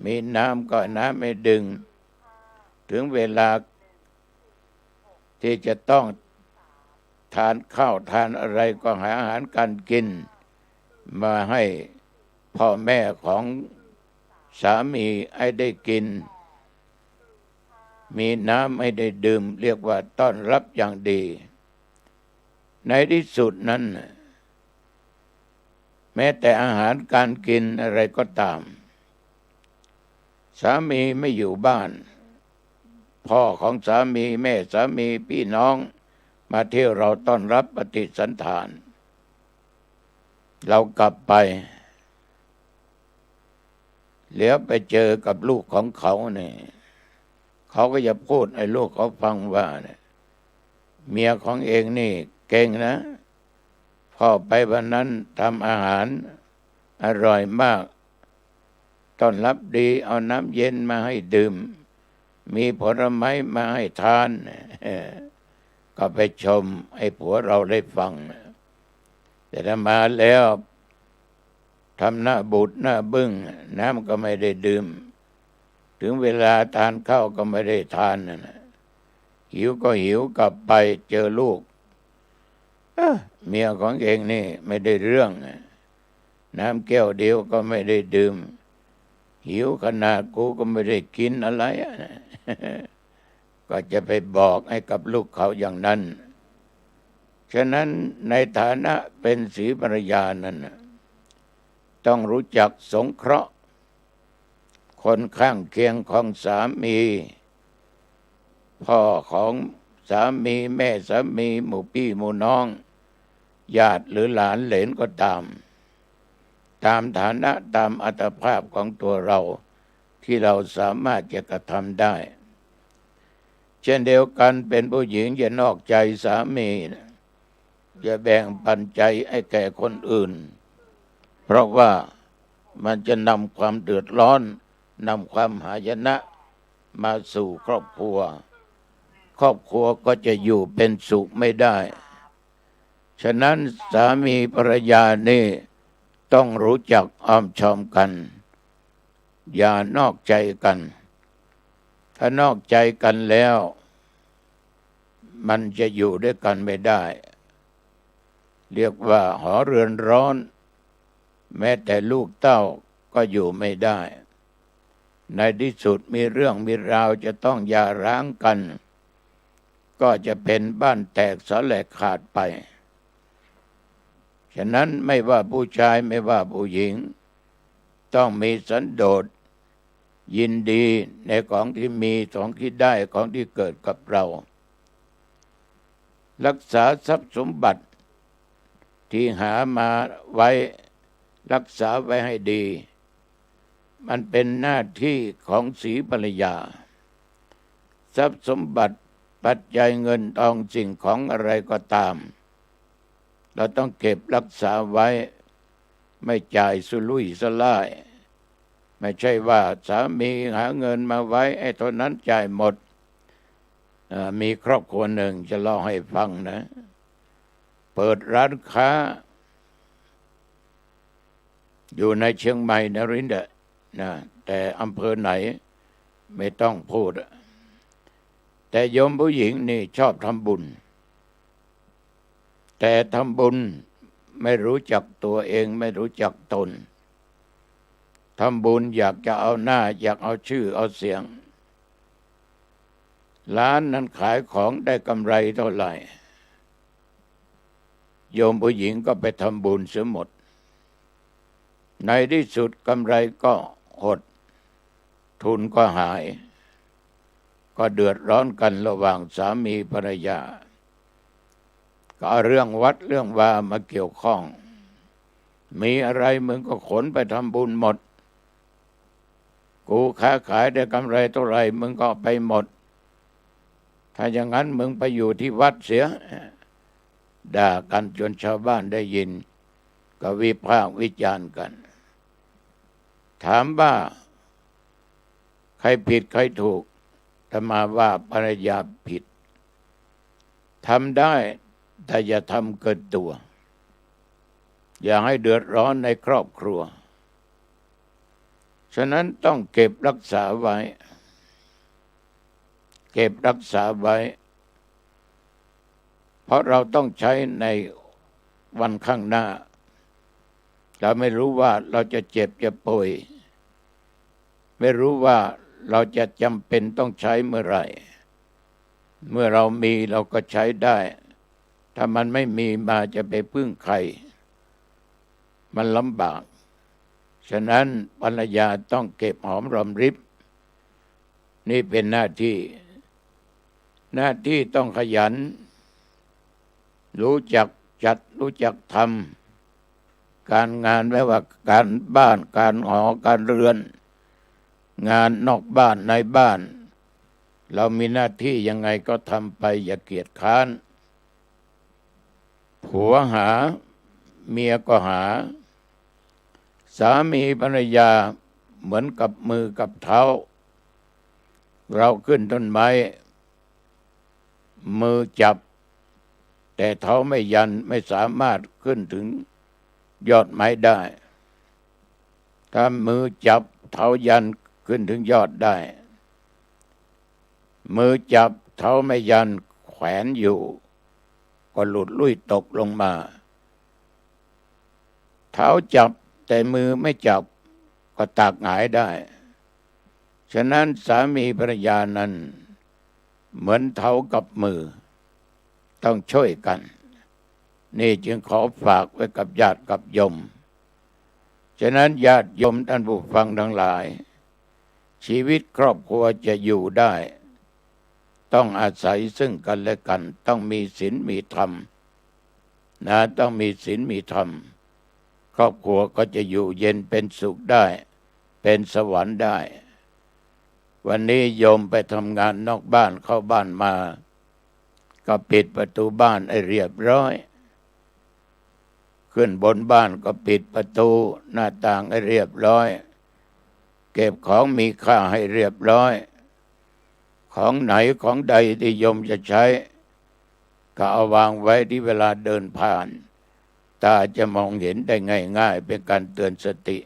มีน้ำก็น้ำไม่ดึงถึงเวลาที่จะต้องทานข้าวทานอะไรก็หาอาหารการกินมาให้พ่อแม่ของสามีให้ได้กินมีน้ำให้ได้ดื่มเรียกว่าต้อนรับอย่างดีในที่สุดนั้นแม้แต่อาหารการกินอะไรก็ตามสามีไม่อยู่บ้านพ่อของสามีแม่สามีพี่น้องมาเที่ยวเราต้อนรับปฏิสันถานเรากลับไปแล้วไปเจอกับลูกของเขาเนี่ยเขาก็จะพูดให้ลูกเขาฟังว่าเนี่ยเมียของเองนี่เก่งนะพ่อไปวันนั้นทำอาหารอร่อยมาก ต้อนรับดีเอาน้ำเย็นมาให้ดื่มมีผลไม้มาให้ทานก็ไปชมให้ผัวเราได้ฟังแต่ถ้ามาแล้วทำหน้าบูดหน้าบึ้งน้ำก็ไม่ได้ดื่มถึงเวลาทานข้าวก็ไม่ได้ทานนะหิวก็หิวกลับไปเจอลูกเมียของเองนี่ไม่ได้เรื่องน้ำแก้วเดียวก็ไม่ได้ดื่มหิวขนาดกูก็ไม่ได้กินอะไรก็จะไปบอกให้กับลูกเขาอย่างนั้นฉะนั้นในฐานะเป็นศรีภรรยานั้นต้องรู้จักสงเคราะห์คนข้างเคียงของสามีพ่อของสามีแม่สามีหมู่พี่หมู่น้องญาติหรือหลานเหลนก็ตามฐานะตามอัตภาพของตัวเราที่เราสามารถจะกระทำได้เช่นเดียวกันเป็นผู้หญิงอย่านอกใจสามีอย่าแบ่งปันใจให้แก่คนอื่นเพราะว่ามันจะนำความเดือดร้อนนำความหายนะมาสู่ครอบครัวก็จะอยู่เป็นสุขไม่ได้ฉะนั้นสามีภรรยานี่ต้องรู้จักอ้อมชอมกันอย่านอกใจกันถ้านอกใจกันแล้วมันจะอยู่ด้วยกันไม่ได้เรียกว่าหอเรือนร้อนแม้แต่ลูกเต้าก็อยู่ไม่ได้ในที่สุดมีเรื่องมีราวจะต้องหย่าร้างกันก็จะเป็นบ้านแตกสลายขาดไปฉะนั้นไม่ว่าผู้ชายไม่ว่าผู้หญิงต้องมีสันโดษยินดีในของที่มีของที่ได้ของที่เกิดกับเรารักษาทรัพย์สมบัติที่หามาไว้รักษาไว้ให้ดีมันเป็นหน้าที่ของศรีภรรยาทรัพย์สมบัติปัจจัยเงินทองสิ่งของอะไรก็ตามเราต้องเก็บรักษาไว้ไม่จ่ายสุรุ่ยสุร่ายไม่ใช่ว่าสามีหาเงินมาไว้ไอ้เท่านั้นจ่ายหมดมีครอบครัวหนึ่งจะเล่าให้ฟังนะเปิดร้านค้าอยู่ในเชียงใหม่นรินทร์นะแต่อำเภอไหนไม่ต้องพูดแต่โยมผู้หญิงนี่ชอบทำบุญแต่ทำบุญไม่รู้จักตัวเองไม่รู้จักตนทำบุญอยากจะเอาหน้าอยากเอาชื่อเอาเสียงร้านนั้นขายของได้กำไรเท่าไหร่โยมผู้หญิงก็ไปทำบุญเสียหมดในที่สุดกำไรก็หดทุนก็หายก็เดือดร้อนกันระหว่างสามีภรรยาก็เอาเรื่องวัดเรื่องวามาเกี่ยวข้องมีอะไรมึงก็ขนไปทำบุญหมดกูค้าขายได้กำไรเท่าไหร่มึงก็ไปหมดถ้าอย่างนั้นมึงไปอยู่ที่วัดเสียด่ากันจนชาวบ้านได้ยินก็วิพากษ์วิจารณ์กันถามว่าใครผิดใครถูกแต่มาว่าภรรยาผิดทำได้แต่อย่าทำเกินตัวอย่าให้เดือดร้อนในครอบครัวฉะนั้นต้องเก็บรักษาไว้เก็บรักษาไว้เพราะเราต้องใช้ในวันข้างหน้าเราไม่รู้ว่าเราจะเจ็บจะป่วยไม่รู้ว่าเราจะจำเป็นต้องใช้เมื่อไหร่เมื่อเรามีเราก็ใช้ได้ถ้ามันไม่มีมาจะไปพึ่งใครมันลำบากฉะนั้นภรรยาต้องเก็บหอมรอมริบนี่เป็นหน้าที่ต้องขยันรู้จักจัดรู้จักทำการงานไม่ว่าการบ้านการหอการเรือนงานนอกบ้านในบ้านเรามีหน้าที่ยังไงก็ทำไปอย่าเกียจค้านผัวหาเมียก็หาสามีภรรยา เหมือนกับมือกับเท้าเราขึ้นต้นไม้มือจับแต่เท้าไม่ยันไม่สามารถขึ้นถึงยอดไม้ได้ถ้ามือจับเท้ายันขึ้นถึงยอดได้มือจับเท้าไม่ยันแขวนอยู่ก็หลุดลุ่ยตกลงมาเท้าจับแต่มือไม่จับก็ตากหงายได้ฉะนั้นสามีภรรยานั้นเหมือนเท้ากับมือต้องช่วยกันนี่จึงขอฝากไว้กับญาติกับโยมฉะนั้นญาติโยมท่านผู้ฟังทั้งหลายชีวิตครอบครัวจะอยู่ได้ต้องอาศัยซึ่งกันและกันต้องมีศีลมีธรรมต้องมีศีลมีธรรมครอบครัวก็จะอยู่เย็นเป็นสุขได้เป็นสวรรค์ได้วันนี้โยมไปทำงานนอกบ้านเข้าบ้านมาก็ปิดประตูบ้านให้เรียบร้อยขึ้นบนบ้านก็ปิดประตูหน้าต่างให้เรียบร้อยเก็บของมีค่าให้เรียบร้อยของไหนของใดที่โยมจะใช้ก็เอาวางไว้ที่เวลาเดินผ่านตาจะมองเห็นได้ง่ายๆเป็นการเตือนสติ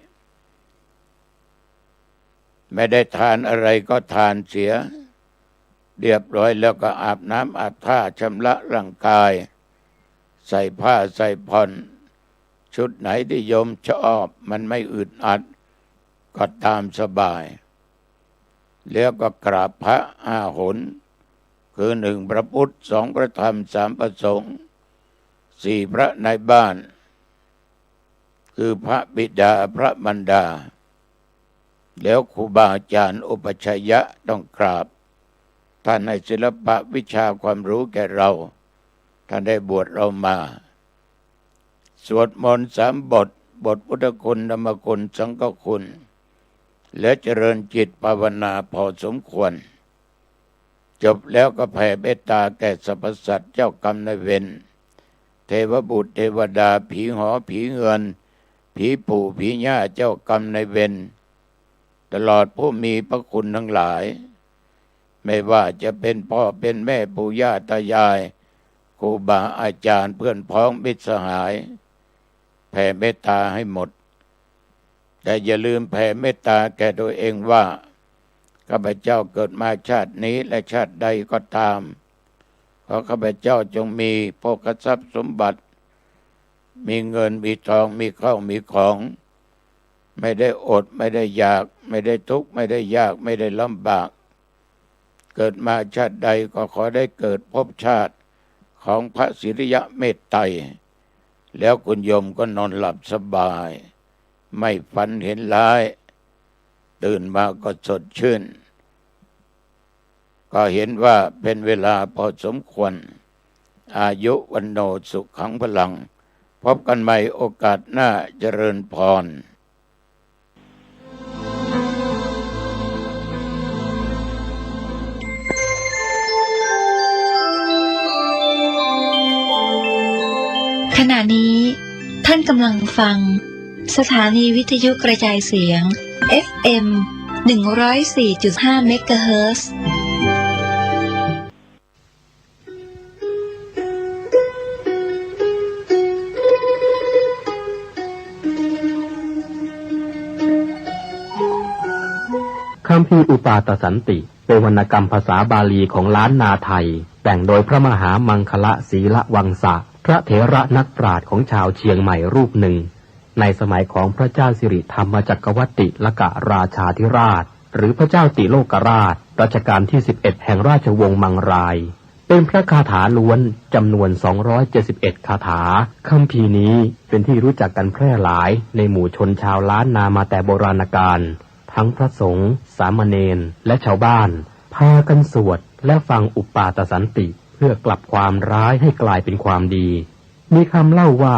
ไม่ได้ทานอะไรก็ทานเสียเรียบร้อยแล้วก็อาบน้ำอาบท่าชำระร่างกายใส่ผ้าใส่ผ่อนชุดไหนที่โยมชอบมันไม่อึดอัดก็ตามสบายแล้วก็กราบพระ5 หนคือ1พระพุทธ2พระธรรม3พระสงฆ์4พระในบ้านคือพระบิดาพระมารดาแล้วครูบาอาจารย์อุปัชฌายะต้องกราบท่านให้ศิลปะวิชาความรู้แก่เราท่านได้บวชเรามาสวดมนต์3 บทพุทธคุณธรรมคุณสังฆคุณและเจริญจิตภาวนาพอสมควรจบแล้วก็แผ่เมตตาแก่สรรพสัตว์เจ้ากรรมนายเวรเทวบุตรเทวดาผีหอผีเงินผีปู่ผีย่าเจ้ากรรมนายเวรตลอดผู้มีพระคุณทั้งหลายไม่ว่าจะเป็นพ่อเป็นแม่ปู่ย่าตายายครูบาอาจารย์เพื่อนพ้องมิตรสหายแผ่เมตตาให้หมดแต่อย่าลืมแผ่เมตตาแก่ตัวเองว่าข้าพเจ้าเกิดมาชาตินี้และชาติใดก็ตามขอข้าพเจ้าจงมีโภคทรัพย์สมบัติมีเงินมีทองมีข้าวมีของไม่ได้อดไม่ได้อยากไม่ได้ทุกข์ไม่ได้ยากไม่ได้ลำบากเกิดมาชาติใดก็ขอได้เกิดภพชาติของพระศิริยะเมตไตรแล้วคุณโยมก็นอนหลับสบายไม่ฝันเห็นร้ายตื่นมาก็สดชื่นก็เห็นว่าเป็นเวลาพอสมควรอายุวันโนสุขังพลังพบกันใหม่โอกาสหน้าเจริญพรขณะนี้ท่านกำลังฟังสถานีวิทยุกระจายเสียง FM 104.5 เมกะเฮิรตซ์คัมภีร์อุปาทสันติเป็นวรรณกรรมภาษาบาลีของล้านนาไทยแต่งโดยพระมหามังคละศรีละวังสะพระเถระนักปราชญ์ของชาวเชียงใหม่รูปหนึ่งในสมัยของพระเจ้าสิริธรรมจักรวรรดิลกราชาธิราชหรือพระเจ้าติโลกราชรัชกาลที่11แห่งราชวงศ์มังรายเป็นพระคาถาล้วนจำนวน271คาถาคัมภีร์นี้เป็นที่รู้จักกันแพร่หลายในหมู่ชนชาวล้านนามาแต่โบราณกาลทั้งพระสงฆ์สามเณรและชาวบ้านพากันสวดและฟังอุปาทสันติเพื่อกลับความร้ายให้กลายเป็นความดีมีคำเล่าว่า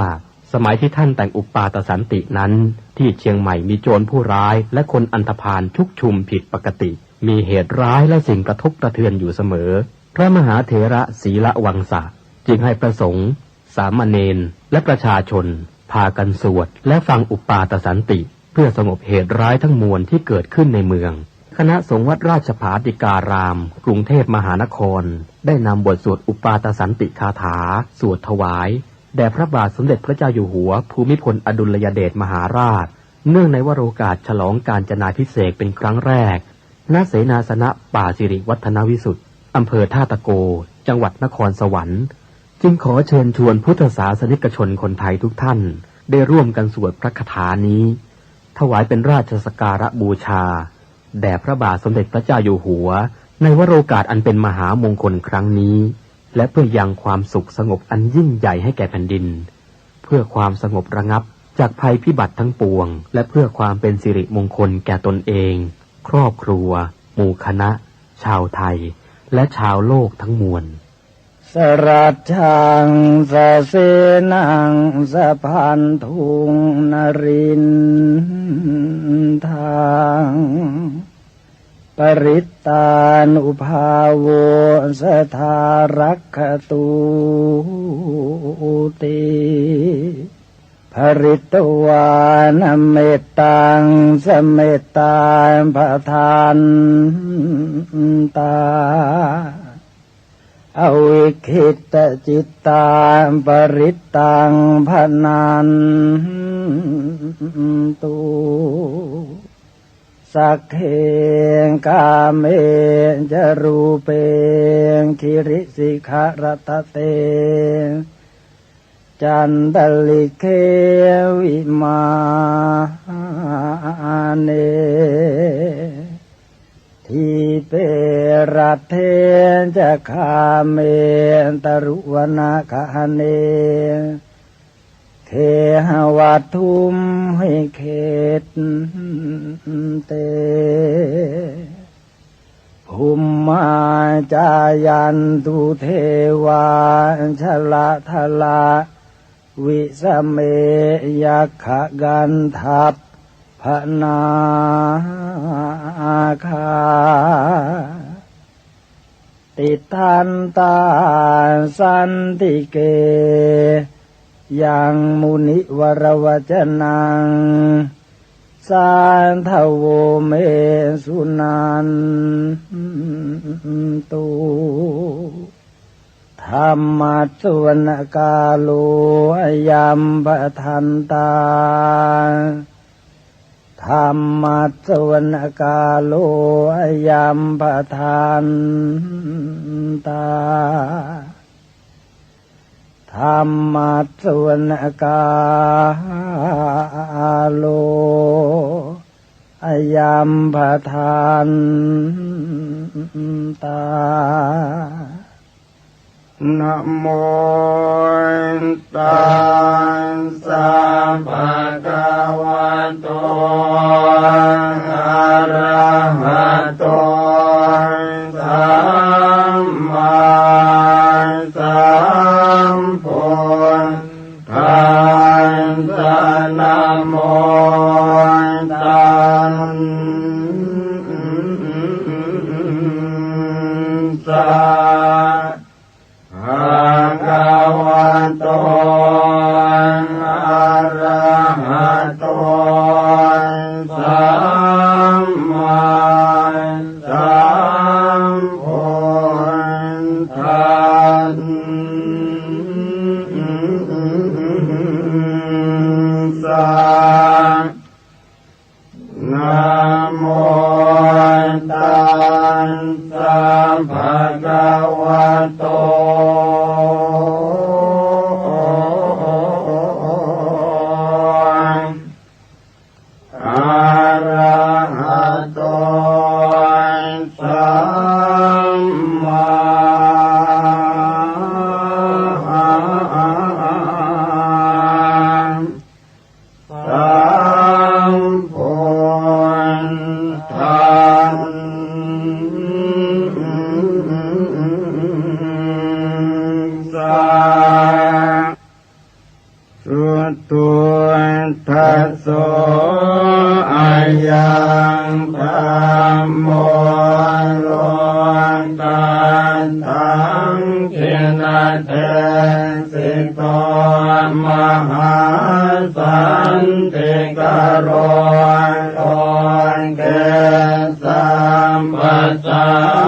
สมัยที่ท่านแต่งอุปาทสันตินั้นที่เชียงใหม่มีโจรผู้ร้ายและคนอันธพาลชุกชุมผิดปกติมีเหตุร้ายและสิ่งกระทบกระเทือนอยู่เสมอพระมหาเถระศรีละวังสะจึงให้พระสงฆ์สามเณรและประชาชนพากันสวดและฟังอุปาทสันติ เพื่อสงบเหตุร้ายทั้งมวลที่เกิดขึ้นในเมืองคณะสงฆ์วัดราชภาติการามกรุงเทพมหานครได้นำบทสวดอุปาทสันติคาถาสวดถวายแด่พระบาทสมเด็จพระเจ้าอยู่หัวภูมิพลอดุลยเดชมหาราชเนื่องในวโรกาสฉลองกาญจนาภิเษกเป็นครั้งแรกณเสนาสนะป่าสิริวัฒนวิสุทธิ์อำเภอท่าตะโกจังหวัดนครสวรรค์จึงขอเชิญชวนพุทธศาสนิกชนคนไทยทุกท่านได้ร่วมกันสวดพระคาถานี้ถวายเป็นราชสักการะบูชาแด่พระบาทสมเด็จพระเจ้าอยู่หัวในวโรกาสอันเป็นมหามงคลครั้งนี้และเพื่อยังความสุขสงบอันยิ่งใหญ่ให้แก่แผ่นดินเพื่อความสงบระงับจากภัยพิบัติทั้งปวงและเพื่อความเป็นสิริมงคลแก่ตนเองครอบครัวหมู่คณะชาวไทยและชาวโลกทั้งมวลสรัจฉังสะเสนังสะพันธุงนรินทางปริตตานุภาโวสทารักขตุติภริตวานเมตตังสเมตตาปทานตาอวิคิตจิตตาปริตตังพนันตุสักเขกาเมจรูเปคิริสิขารตเตจันตลิเควิมาเนทีเปรัตเทจะคาเมตรุวนาคาเนเคหวัตทุมให้เขตเตภูมิมาจายันตุเทวาชละทละวิสเมยัคขกันทัพพนาคาติทันตาสันติเกยังมุนิวรวจนังสานทโวเมสุนันตุธรรมัสสวนกาโลยัมปทันตาธรรมัสสวนกาโลยัมปทันตาธรรมัสสวนกาโลยัมปทันตานะโมตัสสะภะคะวะโตอะระหะโตสัมมาสัมพุทธัสสะนะโมตัสสะภะคะวะโตอะระหะโตสัมมาสัมพุทธัสสะนะโมตัสสะภะคะวะโตอะระหะโตสัมมาสัมพุทธัส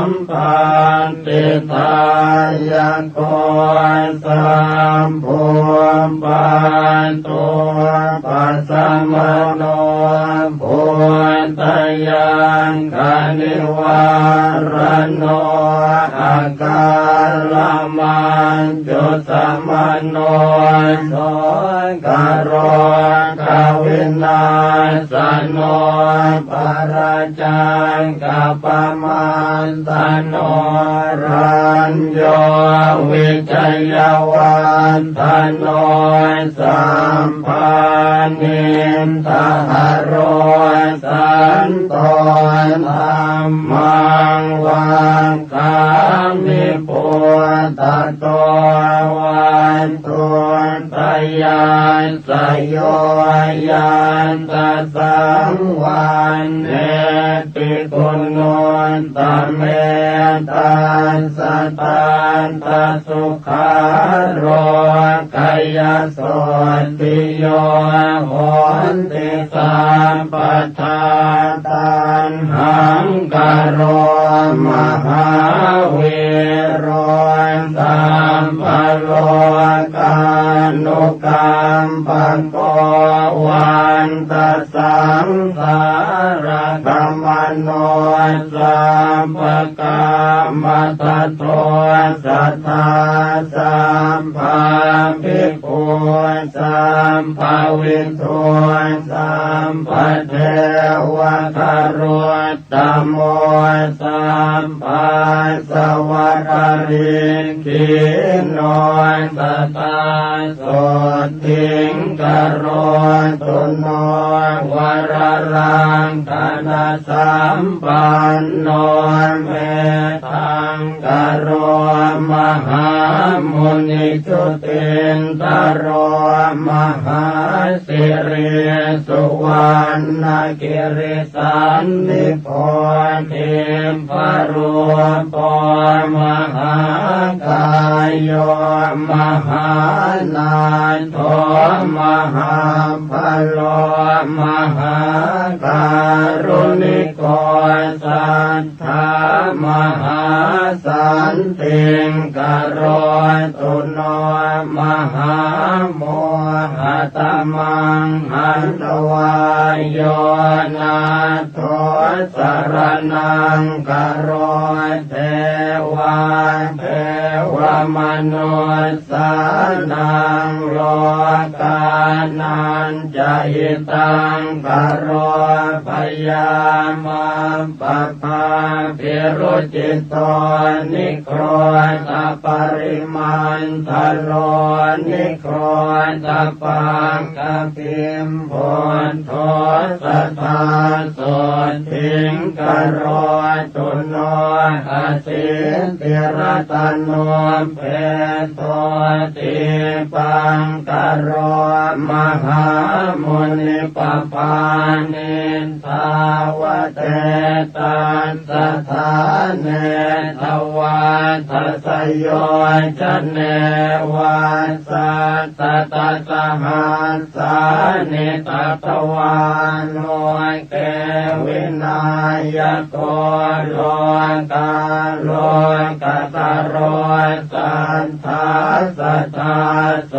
มปันติทายะโกสัมภูปันตุปัสสมโนปุตตยังกนิวารโนอาการมันจุสมโนโสกโรกวินาสโนปราจังกัปมันตโนรัญโยวิจยวันตโนสัมปันนิทหโรสันโตธัมมังวังคามิปุตตะโตวันตุตยานสโยยันตสังวันเนติกุณุนตเมตันสตันตสุขาโรกายโสติโยโหติสัมปทาตันหังกโรมหาวิโรสัมภโลกานุกรรมปังโกวันตสังสารกรรมโนสัมปกรรมตัตโตสัทธาสัมภาภิกขุสัมภาวินโทสัมปเทวะคารตตโมสัมภาสวัตริกิโนตตาโสติงกโรตุโนวรรังธนาสัมปันโนเมตังกโรมหามุนิจุตินตโรมหาสิริสุวรรณกิริสันนิโพธิพรุปมหากายโยมหานาโทมหาพโลมหาการุณิโกสัทธามหาสันติงกโรตุโนมหาโมหตมังหันตวายโยนาโทสรนังกโรเทวาเทวมนุสสานังโลกานันจะหิตังกโรพยามาปภาภิรุจิตโตนิโครตปริมันทโลนิโครตปังกปิมโพนโทสัทธาโสทิงกโรตุโนอาสิติรตโนเพโตติปังกโรมหามุนิปปานิทาวเตตันสถาเนทวาทัสโยจันเนวาสัตตตสหัสสานิตตวานโนเกวินายโกโลกาโลกตโรสันทาสัทธาโส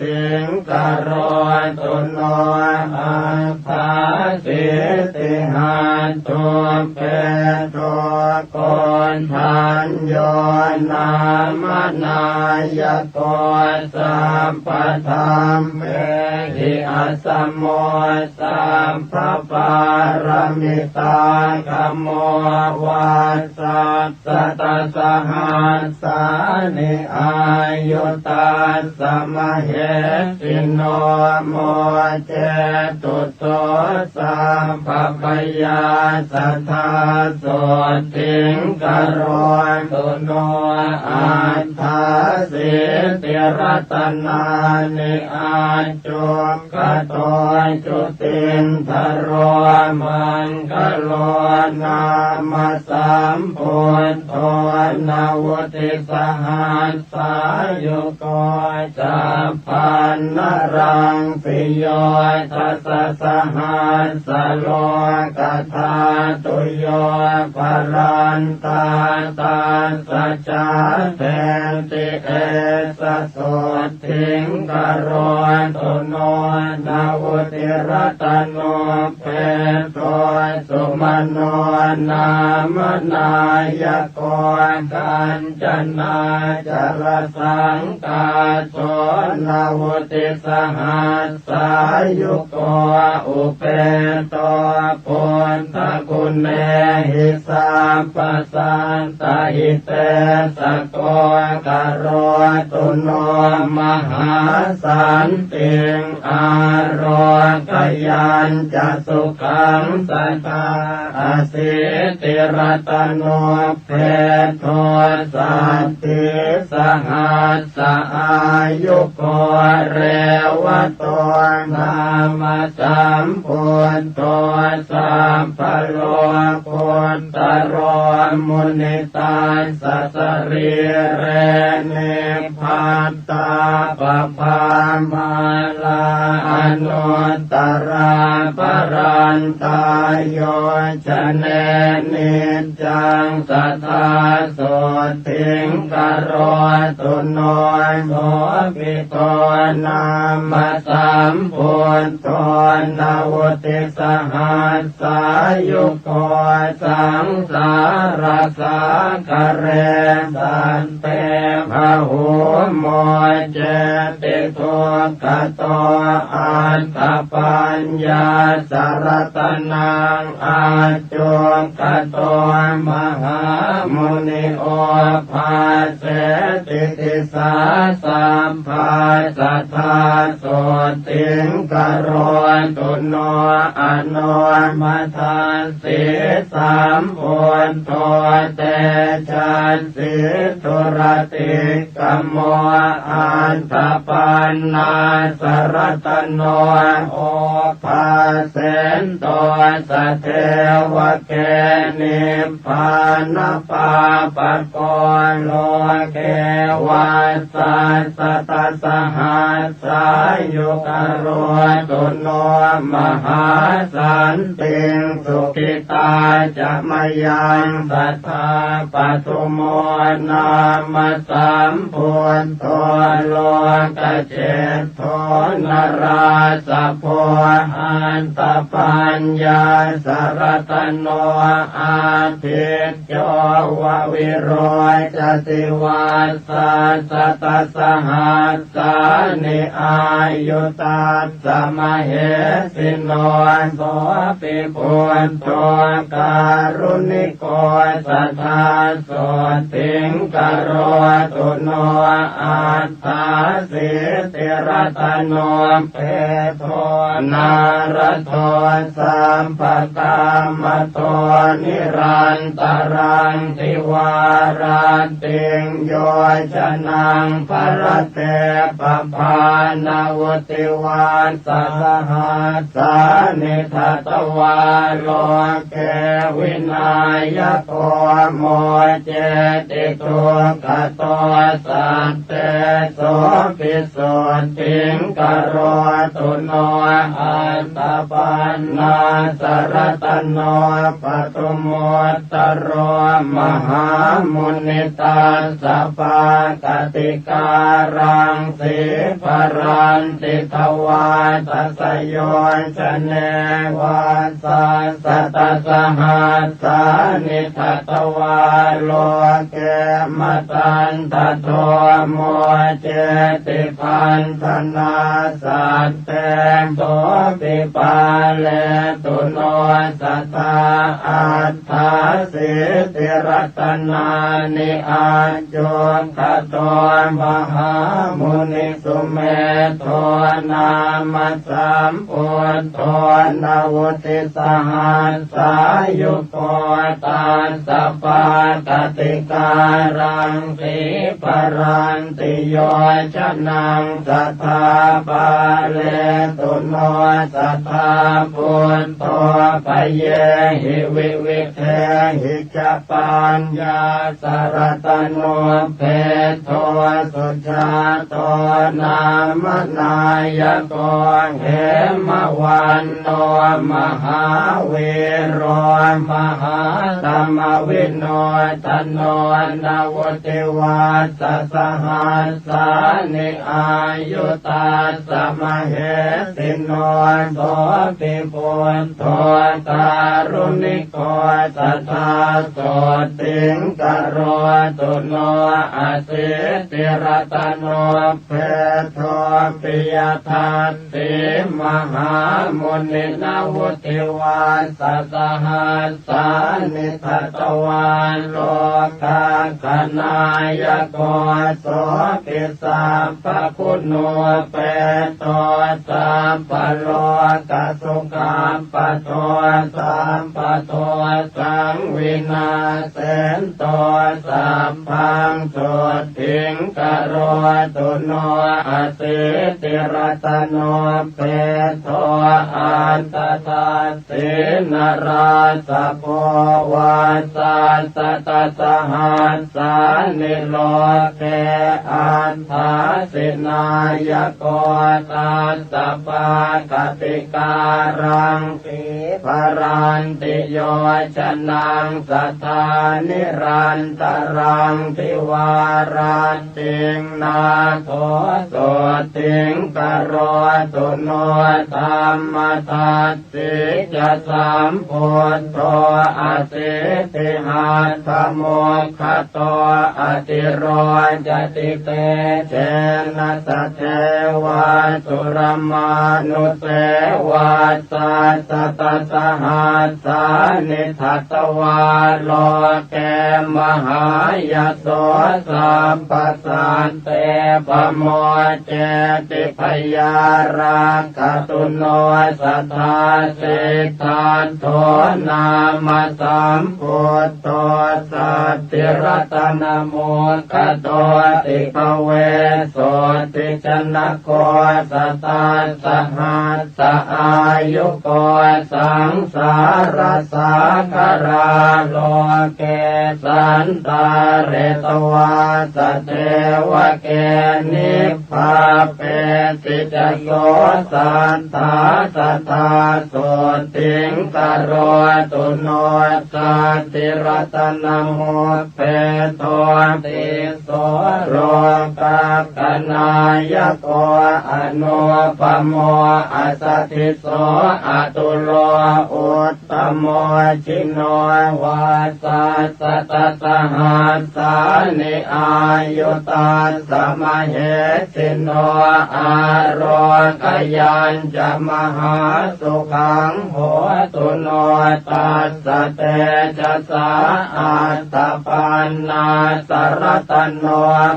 ติงกโรตุโนอัฏฐาสิติหันตุเปโตโกนทันโยนามนายโกสัมปธรรมเมหิอัสสมโมสัมภปารมิตาคัมโมวัสสัตตตสหัสสานิอายุตัสสมเหสิโนโมเจตุโสสัมภปยาสัทธาโสติงก โรตุโนอัฏฐาสิติรัตนานิอาจุกโตจุตินทโรมันกโลนามาสัมพุทโธนาวุติสหัสสายุโกจัปพันนรังปิโยทัสสะหัสสะโลกธาตุโยภรันตาตาสัจจาเทติเอสะโสทิงกโรตุโนนาวุติรัตโนเปโตสุมโนนามนายโกกัญจนาจรสังกาโสนาวุติสหัสสายุโกอุเปโตปุณฑกุณเนหิสัพพสันตหิเตสะโกกโรตุโนมหาสันติงอารกยัญจะสุขังสัตตาอสิติรัตโนเพโทสัตติสหัสสะอายุโกเรวโตนามาสัมพุทโธสัมภโลกุณตโรมุนิตาสัสริเรเนพัตตาปภามาลาอนุตตราปรันตายโยชเนนิจังสัทธาโสทิงกโรตุโนโสปิโตนามาสัมพุทโธนาวุติสหัสสายุโกสังสารสังกเรสันเตภะหุโมเจติทุกขโตอัตถปัญญาสารตนังอาจุกโตมหามุนิโอภาเสติติสาสัมภาสัทธาโสติงกโรตุโนอโนมัทานสิสามพุทโธเตชันสิทุรติกัมโมอันตปันนาสรตโนโอภาเสนโตสเทวเกนิพพานปาปะโกโลเกวัสสัสตสหัสสายุกโรตุโนมหาสันติงสุขิตาจะมยังสัทธาปทุโมนามาสัมพุทโธโลกเจตโธนราสะโพอันตปัญญาสารตโนอาทิตโยววิโรจติวาสัสตสหัสสานิอายุตัสสะมเหสิโนโสปิพุทโธการุณิโกสัทธาโสติงกโรตุโนอัฏฐาสิติรัตโนเพโทนารโทสัมปตามโตนิรันตรังติวาราติงโยชนังภรเตปภานาวุติวาสสหัสสานิทัตวาโลเกวินายโกโมเจติทุกขโตสัตเตโสปิโสติงกโรตุโนอัตตปันนาสรตโนปทุโมตโรมหามุนิตาสัพพกติการังสิภรันติทวาทัสโยชเนวัสสัสตสหัสสานิทัตวาโลเกมตันตโทโมเจติพันธนาสัตเตโสปิปาเลตุโนสัตตาอัฏฐาสิติรัตนานิอาจุกโตมหามุนิสุเมโทนามาสัมพุทโธนาวุติสหัสสายุโกตัสสะ ปากติการังสีปรันติโยชนังสัทธาปาเลตุโนสัทธาพุทโธปเยหิวิวิเทหิจปัญญาสรตโนเพโทสุชาโตนามนายโกเหมวันโนมหาเวโรมหาธรรมวิโนทโนนาวติวัสสหัสสานิอายุตาสมเหติโนโสติปุณโทการุณิโกสัทธาโสติงกโรตุโนอาสิติรตโนเพโทปิยทัสสิมหามุนินาวุติวาสสหัสสานิทัตวานโลกาคณายโกโสติสัพพคุณโนเปโตสัพพโลกสุขัมปโตสัมปโตสังวินาเสนโตสัพพังสุทิงกโรตุโนอาสิติรตโนเปโตอันตตาสินราสโพวาสัสตสหัสสานิโลเกอันทาสินายโกตัสสะปากติการังสีปรันติโยชนังสัทธานิรันตรังทิวารันติงนาโถโสติงกโรตุโนธรรมทัสสิจะสัมพุทโธอสิติหัตถโมคขโตอติโรจติเตเจนะสะเทวะสุรมานุเสวะสัสตสหัสสานิทัตวาโลเกมหายโสสัมปสันเตปโมเจติพยาราคตุโนสัทธาสิทธาโทนามสัมพุทโธสัตติรัตนโมคโตติภเวโสติชนะโกสัตตาสหัสสะอายุโกสังสารสาคาราโลเกสันตาเรตวาสเทวเกนิพพาเปติจโสสันตาสัทธาโสติงกโรตุโนสัตติรัตนโมเปโตติโสโรกาคณายโกอนุปโมอัสสทิโสอตุโลอุตตโมชิโนวาสัสตสหัสสานิอายุตาสมเหสิโนอาโรกยัญจะมหาสุขังโหตุโนตัสสะเตจะสาอัตตปันนาสรตโน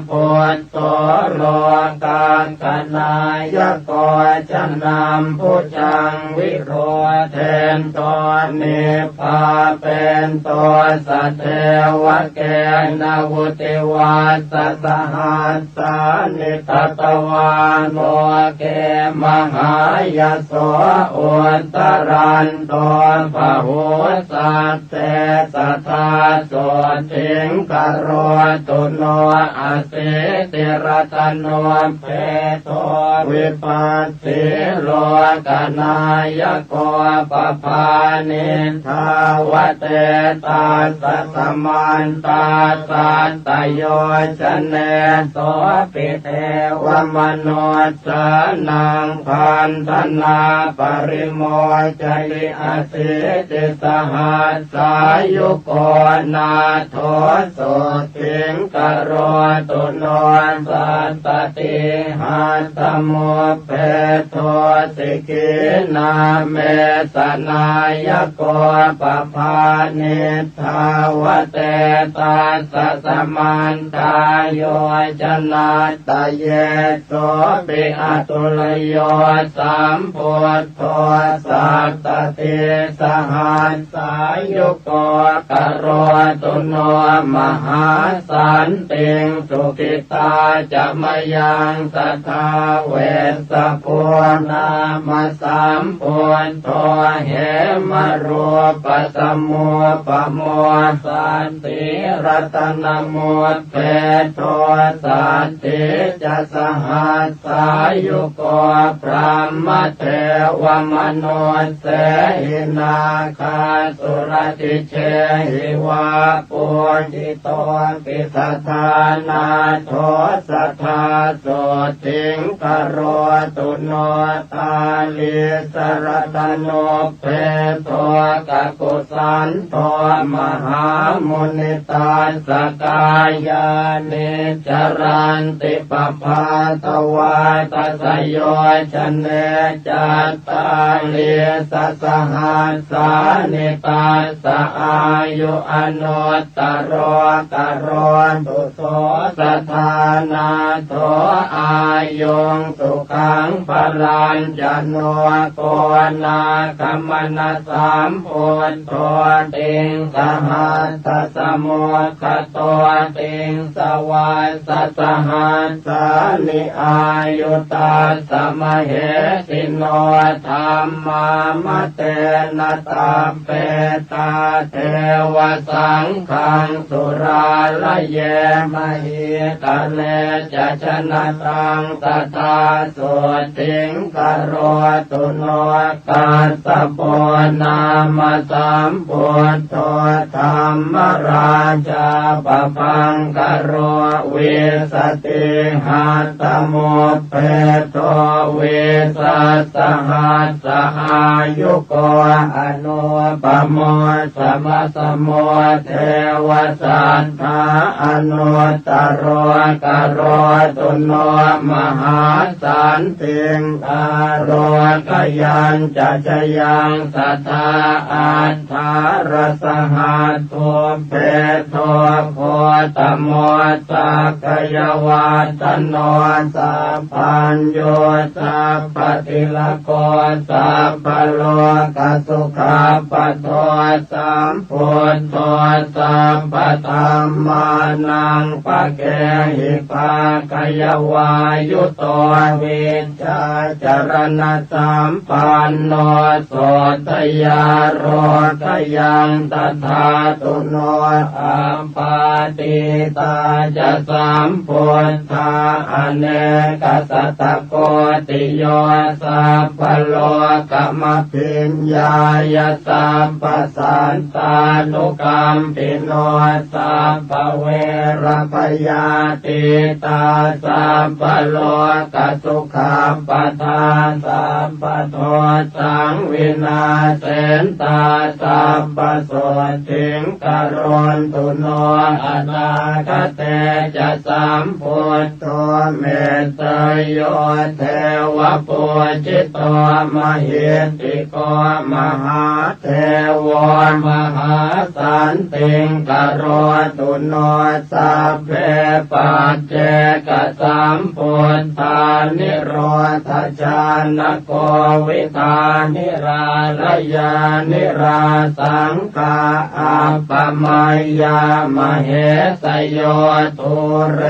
พุทโตโลกาคณายโกจะนำพุจังวิโรเทนโตนิพพาเป็นโตสัทเทวเกนาวุติวัสสหัสสานิทัตวาโลเกมหายโสอุตตรันโตภหุสัตเตสัทธาโสติงกโรตุโนอาสิติรตโนเพโตวิปัสสิโลกนายโกปภานิทาวเตตาสัสมันตาสัตตโยชเนโสปิเทวมโนสนังพันธนาปริโมจลิอสิติสหัสสายุโกนาโทโสติงกโรตุโนสัตตติหัตถโมเพโทสิกินาเมสนายโกปภานิทาวเตตาสัสมันตาโยชนาตเยโสปิอตุลโยสัมพุทโธสัตติสหัสสายุโกก โรตุโนมหาสันติงสุขิตาจะมยังสัทธาเวสะโพนามาสามโพนโตเหมรูปสมุปโมสันติรัตนโมเปโตสันติจะสหัสสายุโกพระมเทวมโนเสหินาคาสุรติเชหิวาปุจิโตปิสัทธานาโทสัทธาโสติงกโรตุโนตาลิสรตโนเพโตกกุสันโตมหามุนิตาสกายานิจรันติปภาตวาตัสโยชเนจัตตาลิสสหัสสานิตาสอายุอนุตตรโรกโรตุโสสัทธานาโทอายุงสุขังพลัญจโนโกนาคมนาสามโพนโตติงสหัสสมุขโตติงสวาสหัสสานิอายุตาสมเหสิโนธรรมามเตนะตาเปตาเทวสังฆังสุราลเยมหิตะเลจะชนะตังตถาโสติงกโรตุโนกัสสะโปนามาสามโพนโตธรรมราชาปปังกโรเวสติหัตถโมเพโตเวสัสหัสสอายุโกอนุปโมสมสโมเทวสัทธาอนุตตรโรกโรตุโนมหาสันติงอโรกยัญจะชยังสัทธาอัฏฐารสหัสโทเพโทโคตโมสักกยวาตโนสัพพัญโยสัพพติลโกสัพพโลกสุขาปโทสัมพุทโธสัพพธรรมานังปะเกหิภากยวายุโตวิชชาจรณะสัมปันโนโสตยาโรกยังตถาตุโนอัมปาติตาจะสัมพุทธาอเนกสัตตโกติโยสัพพโลกมพิญญายสัพพสันตานุกรรมปิโนสัพพเวรพยาติตาสัพพโลกสุขาปทานสัพพโทสังวินาเสนตาสัพพโสติงกโรนตุโนอนาคเตจะสัมพุทโธเมตตโยเทวปุจิตโตมหิติโกมหาเทวมหาสันติงกโรตุโนสัพเพปัจเจกสัมพุทธานิโรธชานโกวิธานิราลยานิราสังฆาอัปปมัยยามเหสโยทุเร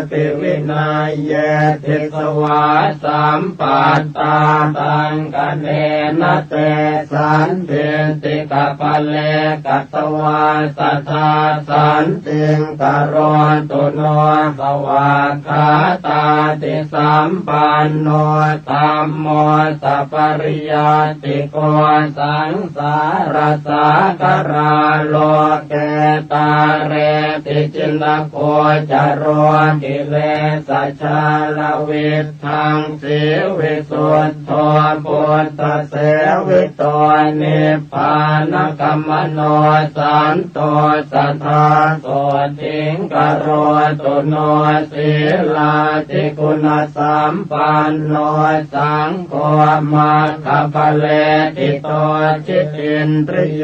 ปิวินัยเยทิสวาสัมปัตตาตังกเนนะเตสันเทติกะปะเลกัตวาสัทธาสันติงกโรตุโนสวากขาตาติสัมปันโนธัมโมสัพปริยาติโกสังสารสากราโลเกตาเรติจินโกจโรกิเลสชาลวิทังสิวิสุทโธปุตตะเสวิโตนิพพานกัมมโนสันโตสัทธาโสติงกโรตุโนศีลาติคุณสัมปันโนสังโฆมัคคะปะเลติโตจิตตินทริโย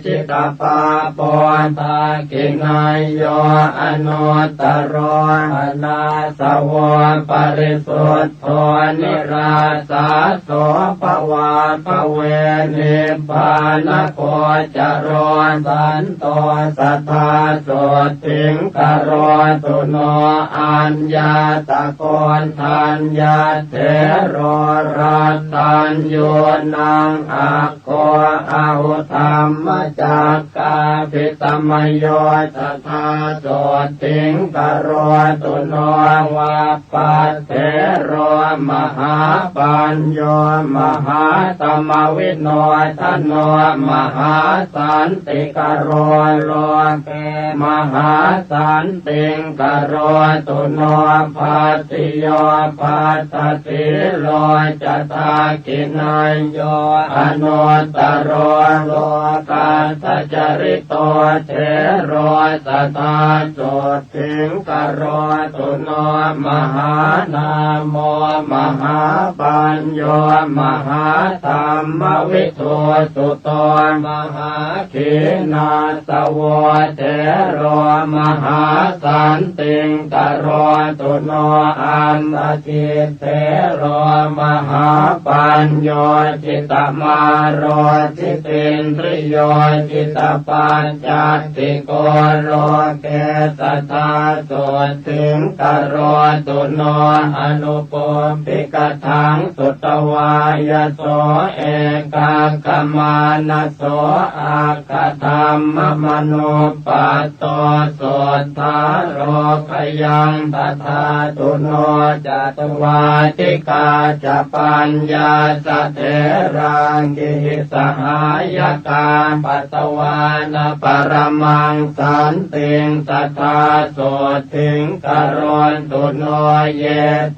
จิตตปาปอนตากินัยโยอนุตตรโรอนาสวะปริสุทธโธนิราสาโสภวาภเวนิพพานโคจโรส สันโตสัทธาโสติงกโรตุโนอัญญาตะโกนทัญญาเถโรรัตตัญโยนังอะโกอาหุธรรมจักกาภิตมโยสัทธาโสติงกโรตุโนวาปัสเถโรมหาปัญโยมหาตมวิโนทโนมหาสันติกโรโลเกมหาสันติงกโรตุโนภัสติโยภัสติโลจตากินัยโยอนุตตโรโลกาสจริโตเถโรสัทธาโสติงกโรตุโนมหานามโมมหาปัญโยมหาธรรมวิโทสุโตมหาขีนาสวเถโรมหาสันติงกโรตุโนอันตจิตเถโรมหาปัญโยจิตมาโรจิตินทริโยจิตปัญจติโกโลเกสัทธาโสติงกโรตุโนอนุปปิกทังสุตวายโสเอกากมานะโสอาคธรรมมโนปัตโตโสทาโรคยังตถาตุโนจัตวาติกาจปัญญาสเถรังกิสหายกาปัตตวานะปรมังสันติงสัทธาโสติงกโรตุโนเย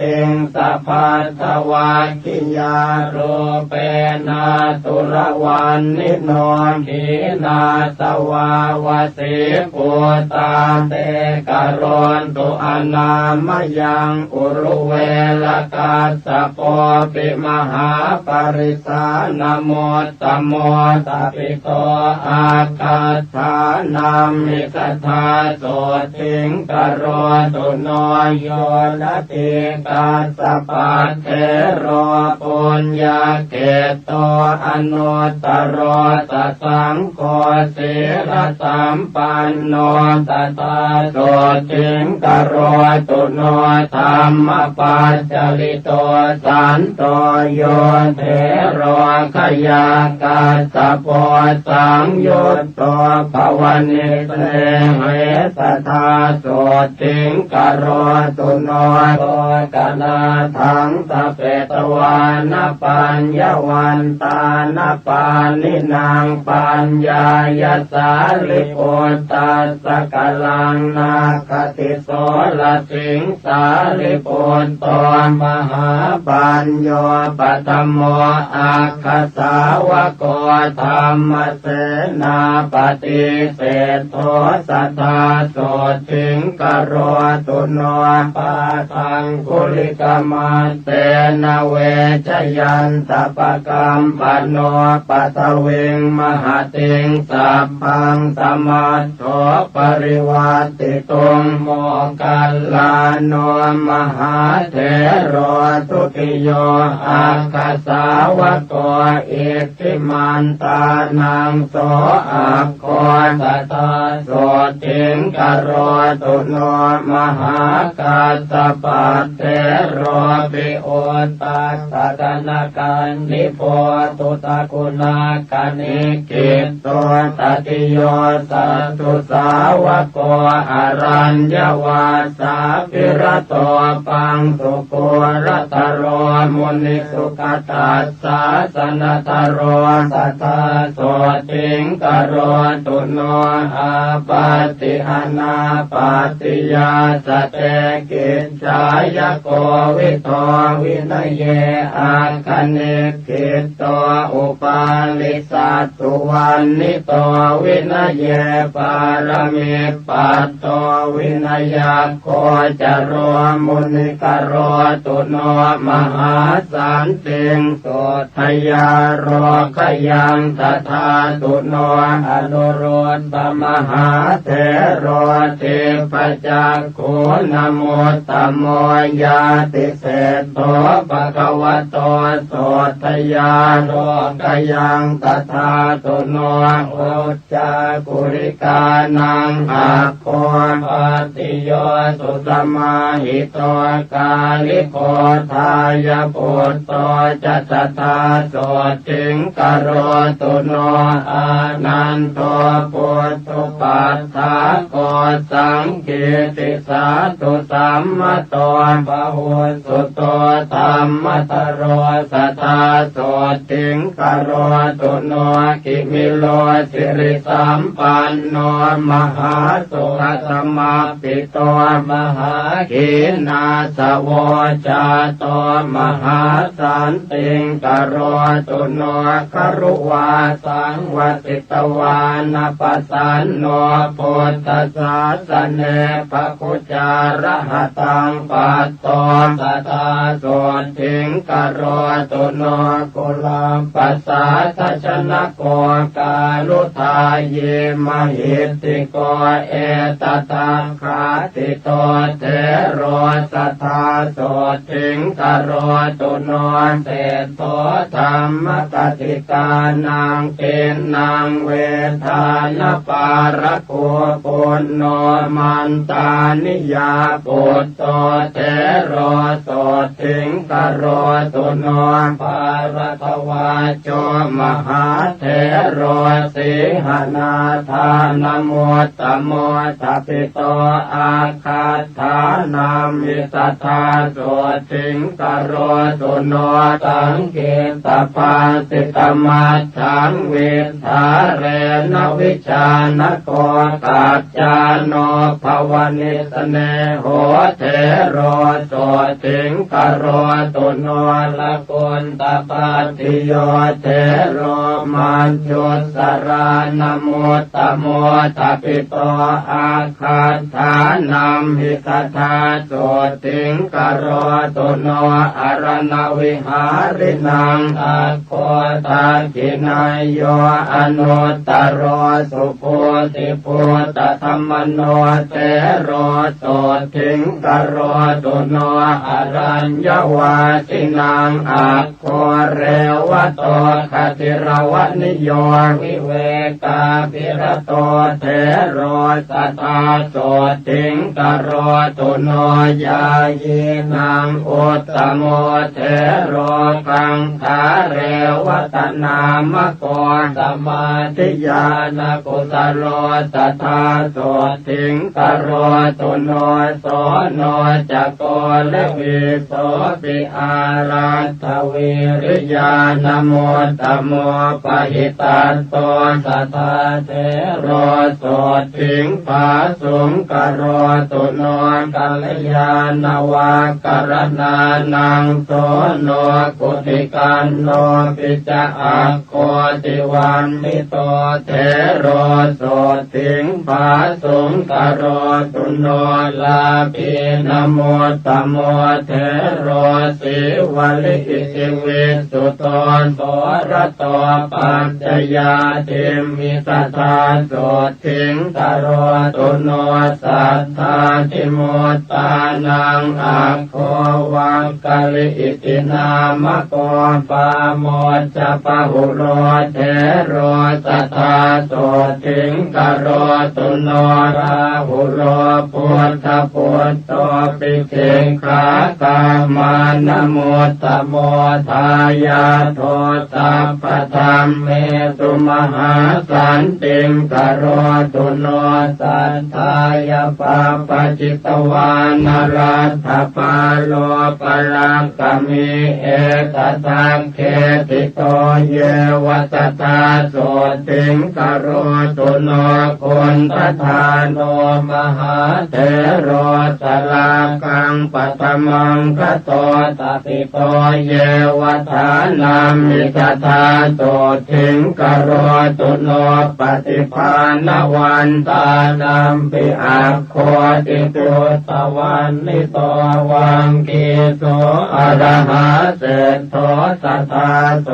ติงสัพพัทธวาคิยาโรเปนะตุระวันนิโนขีนาสวาวสิปุตาเตกโรตุอนามยังอุรุเวลกาสโปปิมหาปริสานโมตโมตปิโตอาคาธานามิกถาโสติงกโรตุโนโยนะติกาสปัตเถโรปุญญาเกโตอนุตตโรตสังโฆสีลสัมปันโนตถาโสติงกโรตุโนธรรมปัจจลิโตสันโตโยเถโรขยากาสโพสังยุตโตภวนิเตเหสัทธาโสติงกโรตุโนโตกนาทังสเปตวานปัญญวันตานปานินางปัญญายสาลิโกตัสสะกลังนาคติโสลสิงสาลิโกตมหาปัญโยปัตโมอาคสาวโกธรรมเสนาปฏิเสโทสัทธาโสติงกโรตุโนปาทังกุลิกมาเตนะเวชยันตปกรรมปโนปัตเวงมหาติงสัพพังสมัตโถปริวัติตุงโมกัลลาโนมหาเถโรทุติโยอาคาสาวโกอิทธิมันตานังโสอาโคสัทธาโสติงกโรตุโนมหากาสปัตเถโรปิโอตัสสะกนาการนิโพตุตะกุณากานิกิตโตตติโยสัตตุสาวโกอรัญญวาสาภิรโตปังสุโกรตโรมุนิสุขตัสสะสนัตโรสัทธาโสติงกโรตุโนอาปาติหนาปาติยาสเตกิจจายโกวิโตวินเยอาคเนกิตโตอุปาลิสัตตุวันนิโตวินเยปารมิปัตโตวินยโกจโรมุนิกโรตุโนมหาสันติงโสทยาโรขยังตถาตุโนอนุโรธมหาเถโรเทปจักขุนโมตโมยาติเสโตภควโตโสทยาโรขยังตถาตุโนโอ จจากุริกานังอาโคปติโยสุตมาหิโตกาลิโกทายาปุตโตจัตตาโสจิงกโรตุโนอานันโตปุตตุปัฏฐาโกสังกิติสาตุสัมมโตปะหุสุโตธัมมตโรสัทธาโสจิงกโรตุโนกิมิโลสิริสัมปันโนมหาสุขสมาปิโตมหาขีนาสโวจาโตมหาสันติงกโรตุโนครุวาสังวติตวานาปัสสันโนพุทธศาสเนภคุจารหตังปัตโตสัทธาโสทิงกโรตุโนกุลาปัสสาทชนะโกกาลุทาเยมหิติโกเอตตังคาติโตเทโรสัทธาโสทิงกโรตุโนเตโตธรรมกติกานังเกณังเวทานปารโกปุณโนมันตานิยาปุตโตเทโรโสทิงกโรตุโนปารตวาโจมหาเทโรสิหนาทานโมตโมทัปิโตอาคาธานามิสัทธาโสทิงกโรตุโนตังเกตปาสิตมัจฉังวิทาเรนวิชานโกกัจจาโนภวนิสเนโหเทโรโสทิงกโรตุโนละกุณตปัตติโยเทโรมันจุสรานโมตโมทัปิโตอาคาธานัมหิตถาโสทิงกโรตุโนอรณวิหารินังอาโคทาคินายโยอนุตตโรสุโพธิพุทธธรรมโนเตโรโสทิงกโรตุโนอรัญญวาสินังอาโคเรวโตคติรวนิโยวิเวกาภิรโตเทโรสัทธาโสทิงกโรตุโนยายีนังอุตตโมเทโรกังขาเรวตนามโกสมาธิญาณกุสโลสัทธาโสทิงกโรตุโนโสโนจักโกเลวิโสปิอารัตถวิริยานโมตโมปหิตัสโตสัทธาเทโรโสทิงภาสุงกโรตุโนกัลยาณวากรณานังโสโนกุติกันโนปิจอัคโคติวันนิโตเทโรโสทิงภาสุงกโรตุโนลาภินโมตโมเทโรสิวลิอิสิวิสุโตโสรโตปัจจยาติมิสัทธาโสทิงกโรตุโนสัทธาติโมตานังอาโควังกะลิอิตินามโกปาโมจะปะหุโรเทโรสัทธาโสทิงกโรตุโนราหุโรปุถทะปุตโตปิเขขากามานโมตโมทายาโทสัพพธรรมเมตุมหาสันติงกโรตุโนสัทธายาปาปจิตวานารัตถปาโลปรังกมิเอตทังเขติโตเยวัตตาโสติงกโรตุโนคุณตถาโนมหาเถโรสลากังปัตมังคโตตติโตเยวัฏานามิทัทธาโสทิงกโรตุโนปฏิภาณวันตานัมปิอาโคติตุตวันนิโตวังกีโสอรหะเศธโธสัทธาโส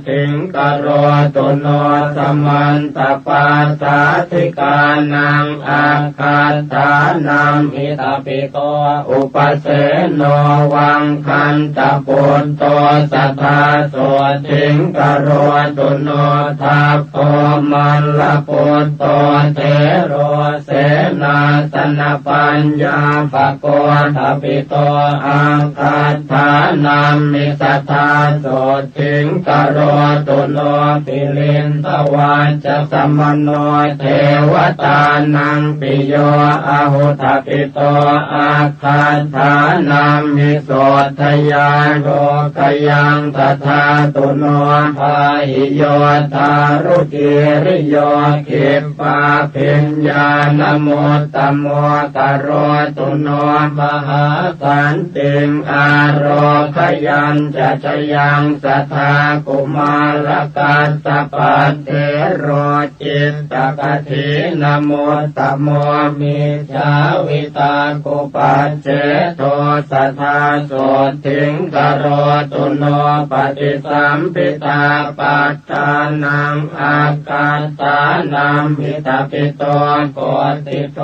ทิงกโรตุโนสมันตปาสาธิกานังอาคาธานัมหิตปิโตอุปเสโนวังคันตปุตโตสัทธาโสทิงกโรตุโนทัพโพ มันละปุตโตเถโรเสนาสนปัญญาภโกทปิโตอังคัฏฐานามิสัทธาโสทิงกโรตุโนปิลินทวัจจะสมโนเทวตานังปิโยอาหุทปิโตอาคัฏฐานามิโสทยาโรกยังตถาตุโนภาหิโยตารุกิริโยขิปปาปิญญาณโมตโมตโรตุโนมหาสันติงอาโรคยัญจะชยังสัทธากุมารกัสสปะเทโรจิตตกถินโมตโมมิจาวิตากุปัจเจโทสัทธาโสทิงกโรตุโนปฏิสัมปิตาปัฏฐานังอาคัฏฐานัมมิตาปิโตโกติโต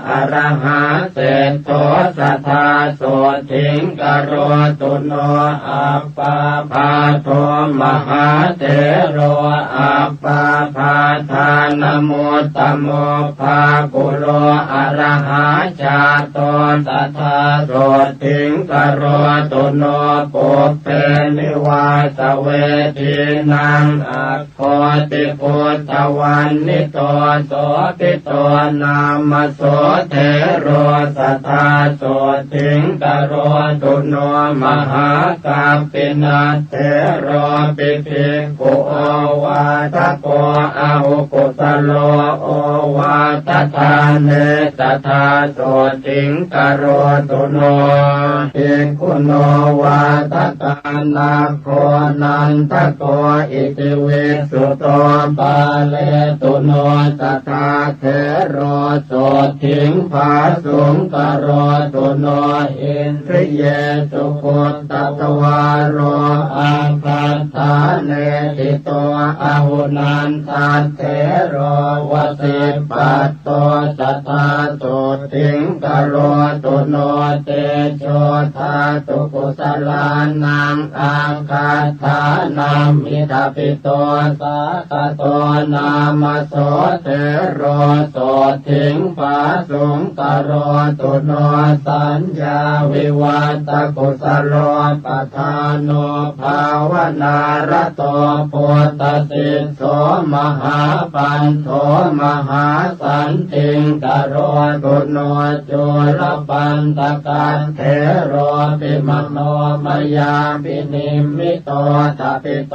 อะระหะเศธโธสัทธาโสทิงกโรตุโนอัปปาภาโทมหาเถโรอัปปาภาทานโมตโมภากุโลอะระหะจาโตสัทธาโสทิงกโรตุโนปุพเพนิวาสเวทีนังอัคโคติพุทธวันนิโตโสปิโตนามโสเถโรสัทธาโสทิงกโรตุโนมหากัปปินาเถโรปิภิกขุโอวาทโกอาหุกุสโลโอวาททานเนสัทธาโสทิงกโรตุโนภิกขุโนวาทตานาโคนันทโกอิติวิสุโตปาเลตุโนสัทธาเถโรโสทิงภาสุงกโรตุโนอินทริเยสุขุตตตวารโรอาคัฏฐาเนติโตอาหุนันทัตเถโรวสิปัตโตสัทธาโสทิงกโรตุโนเตโชธาตุกุสลานังอาคัฏฐานามิตาปิโตสาคโตนามโสเถโรโสทิงภาสุงกโรตุโนสัญญาวิวัตกุสโลปทานโนภาวนารโตโพธสิโสมหาปันโทมหาสันติงกโรตุโนจุลปันตกันเถโรปิมโนมยาปินิมิโตทปิโต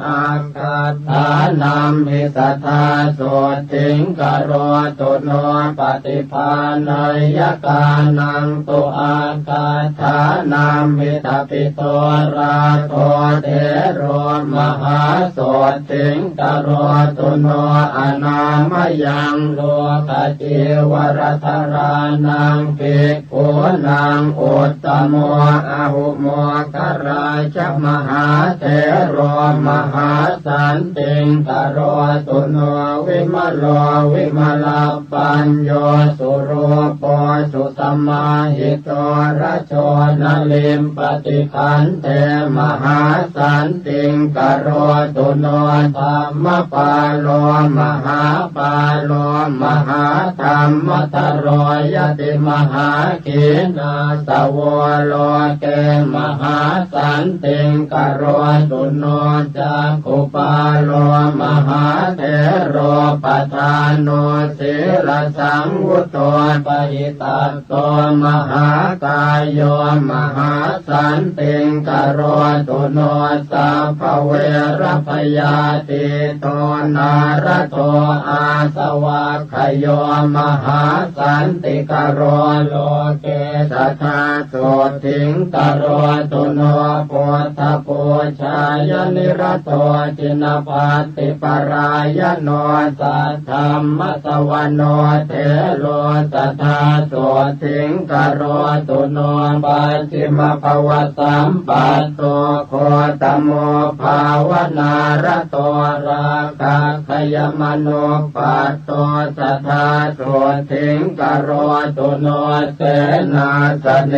อาคัฏฐานามิสัทธาโสทิงกโรตุโนปฏิภาณยกานังตุอาคัฏฐานามิตปิโตราโทเถโรมหาโสทิงกโรตุโนอนามยังโลกจิวรธารานังภิกขุนังอุตตโมอาหุโมกราชมหาเถโรมหาสันติงกโรตุโนวิมโลวิมลปัญโยสุโรปสุสมาหิโตระโชนลิมปฏิคันเตมหาสันติงกโรตุโนธรรมปาโลมหาปาโลมหาธรรมตโรยติมหาขีนาสวโลเกมหาสันติงกโรตุโนจักขุปาโลมหาเถโรปทานโนศีลสังวุตโตปหิตัสโตมหากายโยมหาสันติงกโรตุโนสัพพเวรพยาติโตนารโตอาสวะขโยมหาสันติกโรโลเกสัทธาโสทิงกโรตุโนโพธปูชายนิรโตจินภัตติปรายโนสัทธรรมสวโนเถโรสัทธาโสทิงกโรตุโนปัจฉิมภวสัมปัตโตโคตโมภาวนารโตราคะขยมโนปัตโตสัทธาโสทิงกโรตุโนเสนาสเน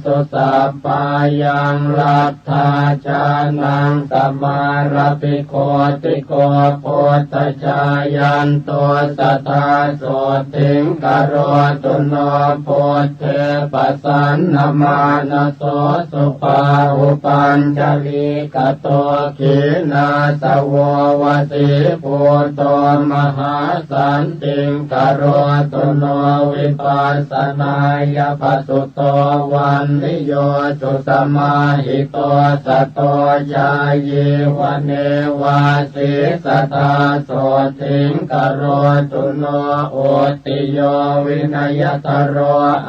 สุสัพพายังลัทธาจานังสมารปิโคติโกโพ ตจายันตัวสัทธาโสติงกโรตุโนโพเทปัสสันนมานโสสุปาอุปัญจลีกโตขีนาสววติปุโตมหาสันติงกโรตุโนวิปัสสนายปัสสุโตวันนิโยจุสมาหิโตสัตโตยาเยวเนวาสิสัทธาโสติงกโรตุโนโอติโยวินัยตโร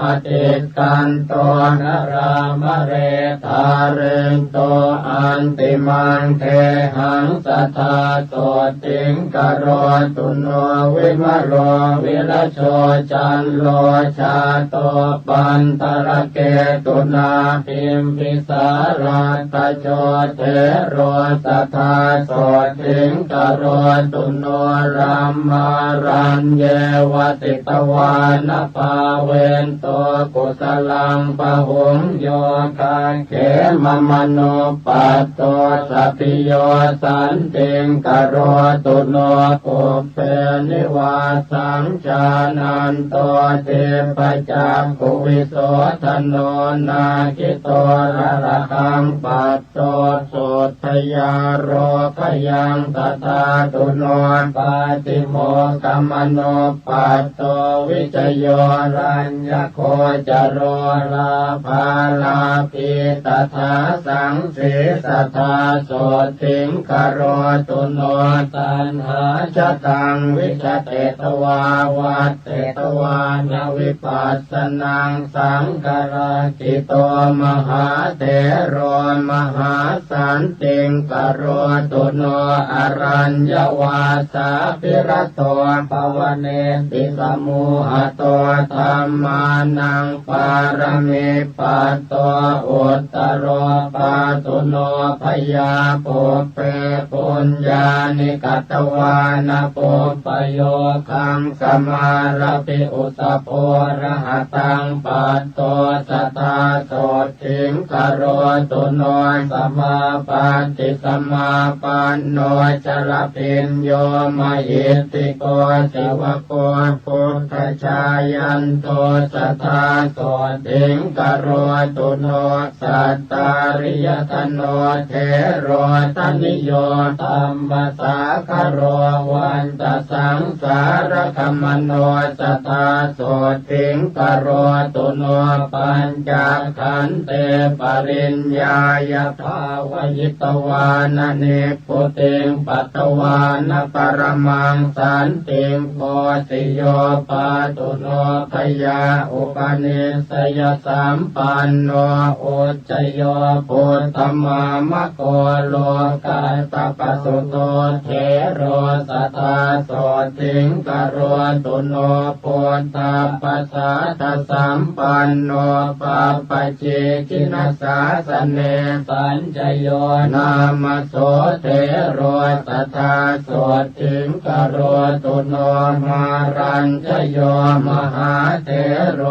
อติกันโตนรามเรธาเรนโตอันติมันเทหังสัทธาโสติงกโรตุโนวิมโรวิรโชจันโลชาโตปันตระเกตุนาพิมพิสาราตโชเทโรสัทธาโสติงกโรตุโนรัมมารัญเยวติตวานภาเวนโตกุสลังปะหุงโยคาเขมมโนปัตโตสัพพิโยสันติงกโรตุโนปุเพนิวาสังจานันโตเทปจักขุวิโสทโนนาคิโตระระหังปัตโตโสทยาโรคยังตถาตุโนปาติโมกขมโนปัตโตวิจโยรัญญโคจโรลาภาลาภิตถาสังสีสัทธาโสติงกโรตุโนตัณหาชตังวิชเตตวาวัตเตตวานวิปัสสนังสังกราคิโตมหาเถโรมหาสันติงกโรตุโนอรัญญวาสาภิรโตภวเนติสมุหโตธัมมานังปารมิปัตโตอุตตโรปาตุโนพยาปุเปปุญญานิกัตวานปุปโยคังสมารปิอุสโพระหตังปัตโตสัทธาโสติงกโรตุโนสมาปันติสมาปันโนจรพิญโยมหิติโกสิวโกพุทธชายันโตสัทธาโสติงกโรตุโนสัตตาริยธโนเทโรตนิโยธัมมสาคโรวันตสังสารคมโนสัทธาโสติงกโรตุโนปัญจขันเตปริญญายภาวยิตวานเนปุติงปัตตวานปรมังสันติงโพธิโยปาตุโนพยาอุปนิสยสัมปันโนอุจจโยปุตตมามะโกโลกาตปสุโตเทโรสัทธาโสติงกโรตุโนปุตตาปัสสะทสัมปันโนปาปเจกินัสสาสเนสัญจโยนามโสเทโรสัทธาโสติงกโรตุโนมารัญจโยมหาเถโร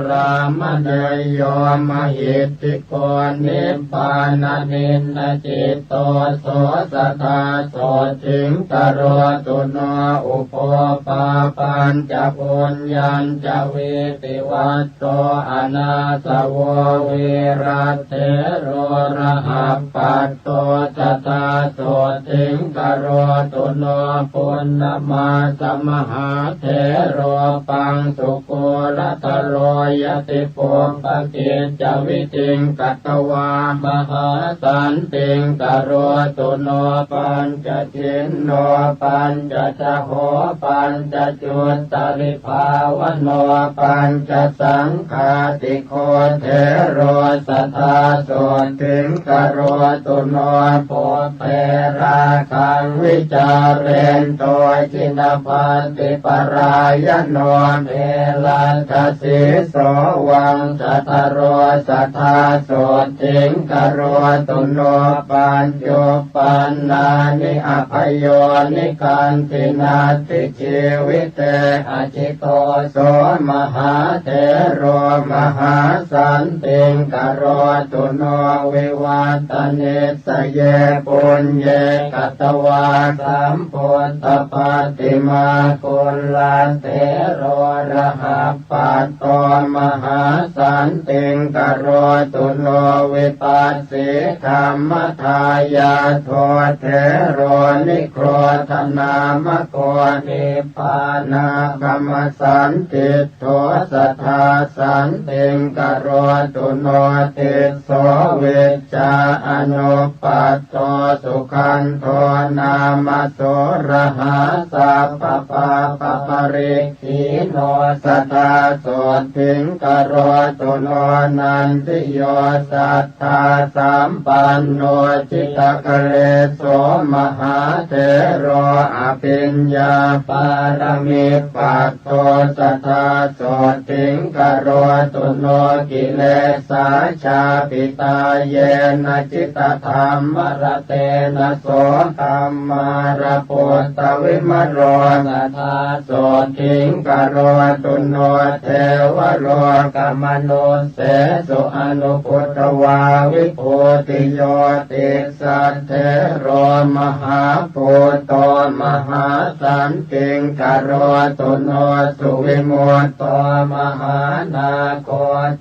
รามเนโยมหิตติโกนิพพานานินจิตโตโสสัทธาโสติงกโรตุโนอุปปาปัญจปุญญัญจเวติวัตโตอนาสวเวรัตเถโรระหัปปัตโตสัทธาโสติงกโรตุโนปุณณมาสมหาเถโรปังสุโกรัตโรยติปุปกิจจวิติงกัตตวามหาสันติงกโรตุโนปัญจทินโนปัญจจโหปัญจจุตตริภาวโนปัญจสังฆาติโคเถโรสัทธาโสติงกโรตุโนโพเปราคังวิจาเรนโตจินปันติปรายโนเมลันทสิโสวังสัทธโรสัทธาโสติงกโรตุโนปัญโยปันนานิอภโยนิการตินาติชีวิเตอจิโตโสมหาเถโรมหาสันติงกโรตุโนวิวัตเนสเยปุญเยกัตตวาสัม มพุทธปฏิมากุลเถโรระหะปัตโตมหาสันติงกโรตุโลวิปัสสิธรรมทายาโทเถโรนิโครธนามโกนิปานากรรมสันติโทสัทธาสันติงกโรตุโนติโสเวจาอนุปัตโตสุขันโทนามโสระหะสัพพปะปะปริขีโนสัทธาโสติงกโรตุโนนันติโยสัทธาสัมปันโนจิตกะเลโสมหาเถโรอภิญญาปารมิปัตโตสัทธาโสติงกโรตุโนกิเลสาชาปิตาเยนะจิตธรรมรเตนะโสธัมมาระปุตตวิมโรสัทธาโสติงกโรตุโนเทวโรกัมมโนเสสุอนุพุทธวาวิโพติโยติสัทเทโรมหาปุตโตมหาสันติงกโรตุโนสุวิมุตโตมหานาโก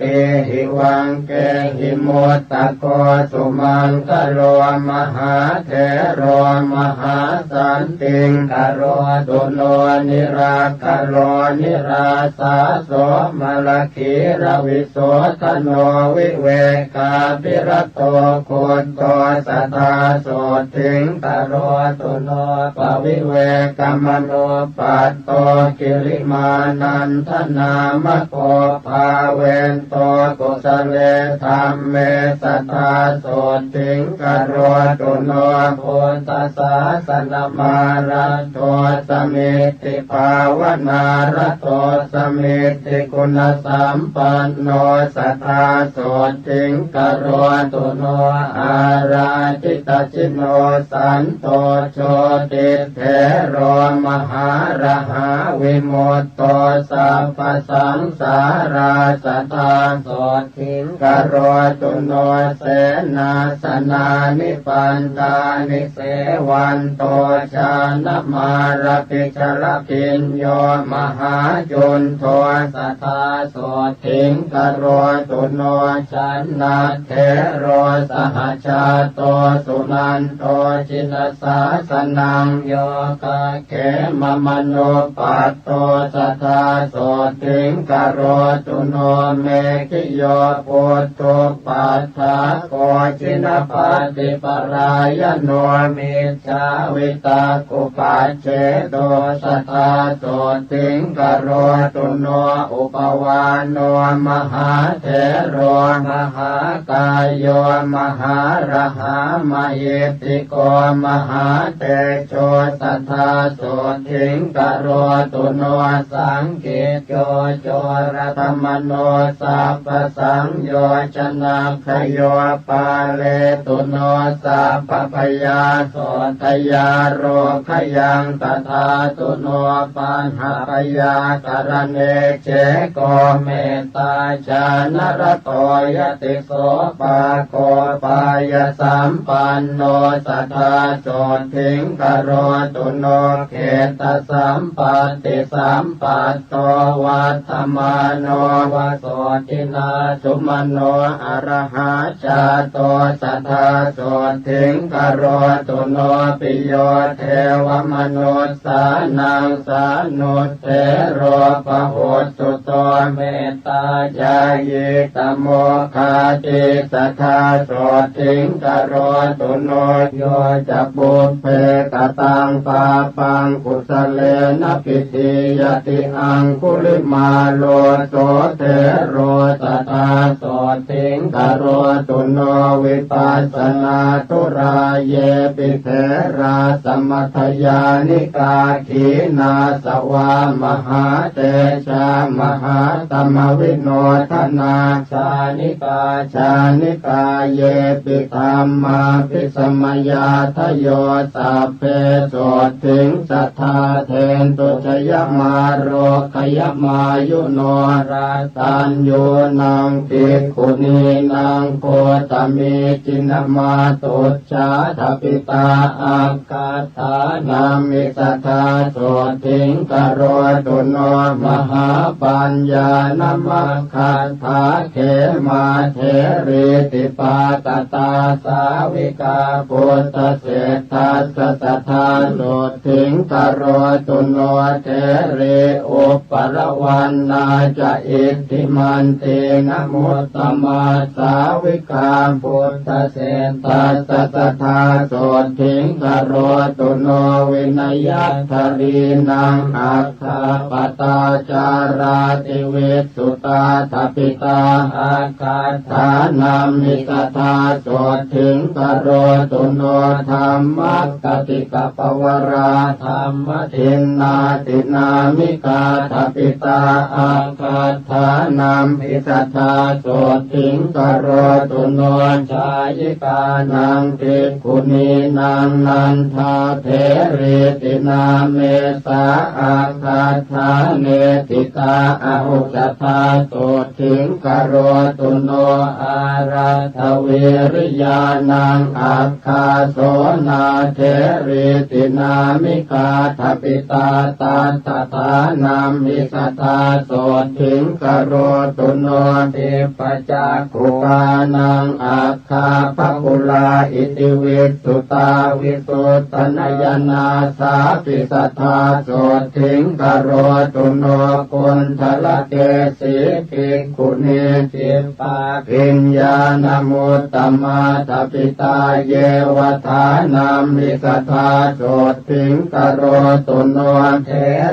ติหิวังเกหิมุตตะโกสุมังกโรมหาเถโรมหาสันติงกโรตุโนนิราคโรนิราสาโสมลคีระวิโสทโนวิเวกาปิรโตโคตโตสัทธาโสติงกโรตุโนปวิเวกมโนปัตโตกิริมานันทนามโคภาเวนโตกุสเลธรรมเมสัทธาโสติงกโรตุโนโพธสาสนมารัตโตสมิติภาวนารัตโตสมิติคุณสัมปันโนสัทธาโสติงกโรตุโนอาราจิตจิโนสันโตโชติเถโรมหาระหาวิมุตโตสัพพสังสาราสัทธาโสติงกโรตุโนเสนาสนานิปันตานิเสวันโตชานมาระปิชรพิญโยมหาจุนโทสัทธาโสติงกโรตุโนชันนาเถโรสหชาโตสุนันโตจินสาสนังโยกะเขมมโนปัตโตสัทธาโสติงกโรตุโนเมขิโยปุตโตปัฏฐาโกจินปฏิปรายโนมิจฉาวิตากุปัจเจโตสัทธาโสติงกโรตุโนอุปวานโนมหาเถโรมหากายโยมหาระหามหิติโกมหาเตโชสัทธาโสติงกโรตุโนสังเกตโยโจรธรรมโนสัพพสังโยชนะขโยปาเลตุโนสัพพยาโสทยาโรขยังตถาตุโนปัญหาปยากรเนเจโกเมตตาชานรโตยติโสปาโกปายสัมปันโนสัทธาโสติงกโรตุโนเขตสัมปัตติสัมปัตโตวัฏมาโนวโสตินาสุมโนอรหาชาโตสัทธาโสติงกโรตุโนปิโยเทวมนุสสานังสานุเทโรปโหตุโตเมตตาญายิตโมคาติสัทธาโสติงกโรตุโนโยจะบุพเพกตังปาปังกุสเลนะปิติยติอังคุลิมาโลโสเทโรสัทธาโสติงกโรตุโนวิปัสสนาตุราเยปิเถราสมัทยานิกาขีนาสวามหาเตชามหาตมวิโนทนาชานิกาชานิกาเยปิธรรมาปิสมยาทโยสัพเพโสติงสัทธาเทนตุชยมาโรคยมายุโนราตัญโยนังภิกขุนีนังโคตมิจินมาตุจาทปิตาอาการ ฐานามิสัทธาโสทิงกโรตุโนมหาปัญญานมัคคันธาเขมาเถรีติปาตตาสาวิกาพุทธเศรษฐาสัทธาโสทิงกโรตุโนเถรีอุปรวันนาจะอิทธิมันเตนะโมตตมาสาวิกาพุทธเศรษฐาสัทธาโสทิงกโรตุโนวินยัตถรีนังอัคคาปตาจาราติเวสุตาทปิตาอาคาฐานามิสัทธาโสทิงกโรตุโนธรรมกติกปวราธรรมทินนาตินามิกาทปิตาอาคาฐานามิสัทธาโสทิงกโรตุโนชายิกานังภิกขุนีนังนันทาเถรีตินาเมสาอาคาฐาเนติตาอาหุจธาโสทิงกโรตุโนอาราธเวริยานังอาคาโสนาเถรีตินามิกาทปิตาตาตถานามิสัทธาโสทิงกโรตุโนเทปจักขุปานังอาคาภคุลาอิติวิสุตาวิสุตตนยนาสาปิสัทธาโสทิงกโรตุโนกุณฑลเกสีภิกขุนีจิปปาปิญญาณมุตตมาทปิตาเยวทานามิสัทธาโสทิงกโรตุโนเถ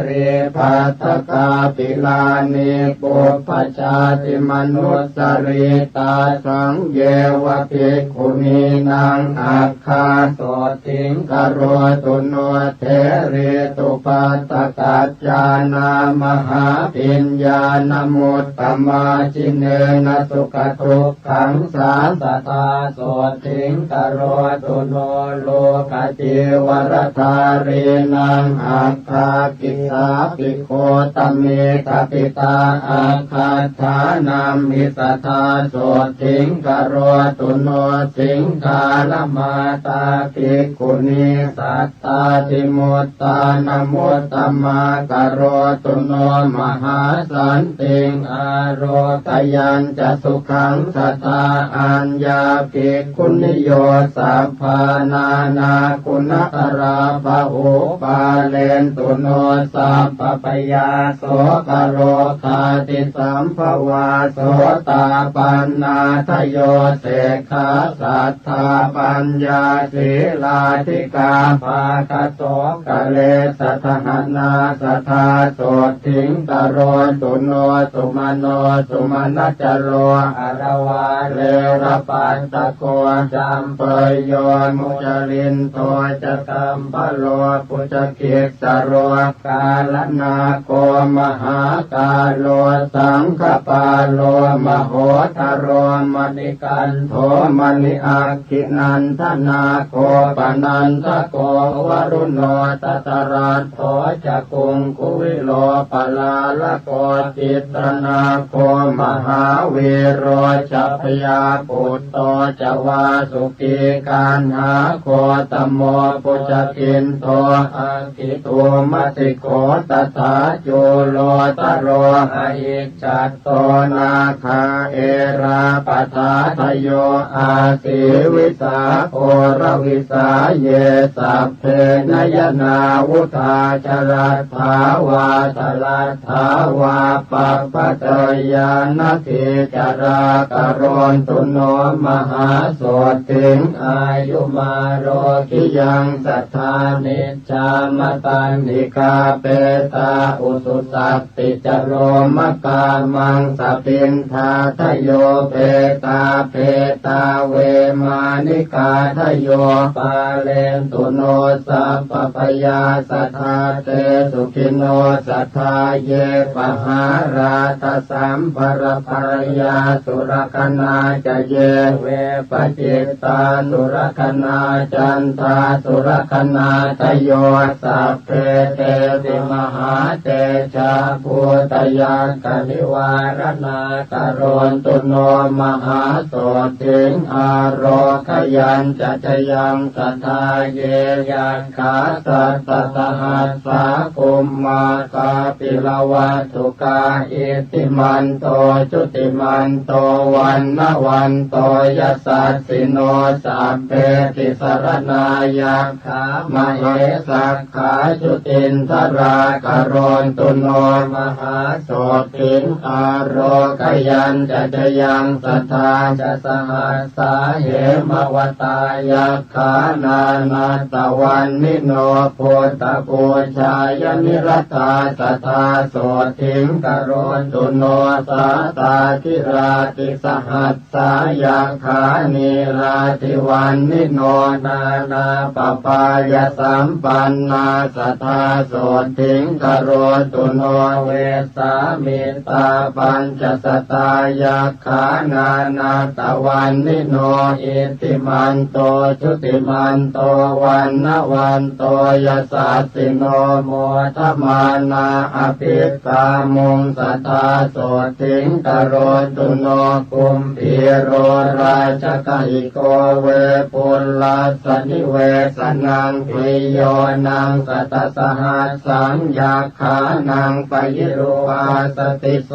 รีภัตตกาปิลานิปุปปชาติมนุสสริตาสังเยวภิกขุนีนังอัคคาโสทิงกโรตุโนเถรีตุปัตตกัจจานามหาปิญญาณมุตตมาจิเนนะสุขทุกขังสาสตาโสทิงกโรตุโนโลกจิวรธารีนังอัคคากิสาปิโคตเมตปิตาอาคาฐานามิสัทธาโสทิงกโรตุโนสิงคาลมาตาภิกขุนีสัตตาติมุตตานมุตตมากโรตุโนมหาสันติงอโรตยัญจะสุขังสัทธาอัญญาภิกขุนิโยสัพพานานาคุณตราภะโอปาเลนตุโนสัพพปยาโสกโรคาติสัมภวาโสตาปันนาทโยเสขาสัทธาปัญญาศีลาธิกาภาคโสกะเลสัทหนาสัทธาโสทิงกโรตุโนสุมาโนสุมาณจโรอรวาเรระปันตะโกจัมเปยโยมุจลินโทจะกัมปโลปุจกิสโรกาลนาโกมหากาโลสังฆปาโลมโหทโรมณิกันโทมณิอาคินันทนาโกปนันทโกวรุโนตตรัสโทจะกุงกุวิโลปลาละโกจิตรนาโกมหาเวโรจัพยาปุตโตจะวาสุกีการหาโคตโมปุจกินโตอังคิโตมัติโกตถาโจโลตโรหะอิจัตโตนาคาเอราปทาทโยอาสิวิสาโอรวิสาเยสัพเพนยนาวุธาจรัตถาวาตลัตถาวาปัปปะเตยานทิจารากรณตุโนมหาโสติงอายุมาโรกิยังสัทธานิจจามตันนิกาเปตาอุสุสัตติจโรมกามังสปินทาทโยเปตาเปตาเวมานิกาทโยปาเลนตุโนสัพพปยาสัทธาเตสุขิโนสัทธาเยปหาราตสัมภรภรยาสุรคนาจะเยเวปจิตตาสุรคนาจันทาสุรคนาทโยสัพเพเตติมหาเตชะภูตยากนิวารณากรณตุโนมหาโสติงอโรคยัญจะยังสัทธาเย ยัคขาสัตตสหัสสากุมมากาปิลวัตถุกาอิติมันโตจุติมันโตวันนวันโตยัสสัสสิโนสัพเพติสรณายัคขามเหสักขาจุตินทรากรณตุโนมหาโสตินอารกยันจะยังสัทธาจะสหัสสาเหมวตายัคขานานาตวันนิโนโพตปูชายนิรัตตาสัทธาโสติงกรณตุโนสาตาธิราติสหัสสายัคขานิราติวันนิโนนานาปปายสัมปันนาสัทธาโสติงกรณตุโนเวสามิตาปัญจสตายัคขานานาตวันนิโนอิติมันโตชุติมันโตวันนวันโตยัสสัสสิโนโมทมานาอภิกามุงสัทธาโสติงกรณตุโนกุมพีโรราชกหิโกเวปุลลาสนิเวสนังปิโยนังสัตตสหัสสังยัคขานังปยิโรอาสติโส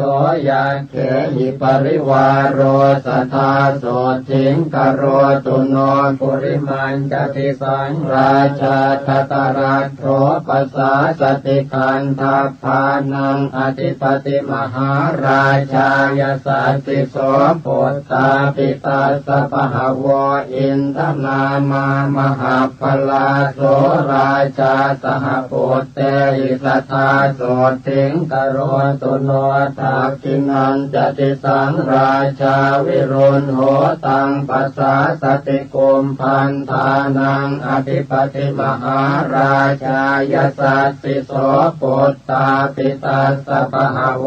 ยัคเขหิปริวารโรสัทธาโสติงกรณตุโนปุริมันจติสังราชาทัตรัตโถปัสสาสติคันทัพพานังอธิปติมหาราชายสัสสิโสโพตาปิตาสปหาวอินทนามามหาพลาโสราชาสหโพเตอิสัทธาโสติงกรณตุโนทักขินันจติสังราชาวิรุณโหตังปัสสาสติกุมพันธานังอธิปติมหาราชายสัสสิโสโพตาปิตาสปหาว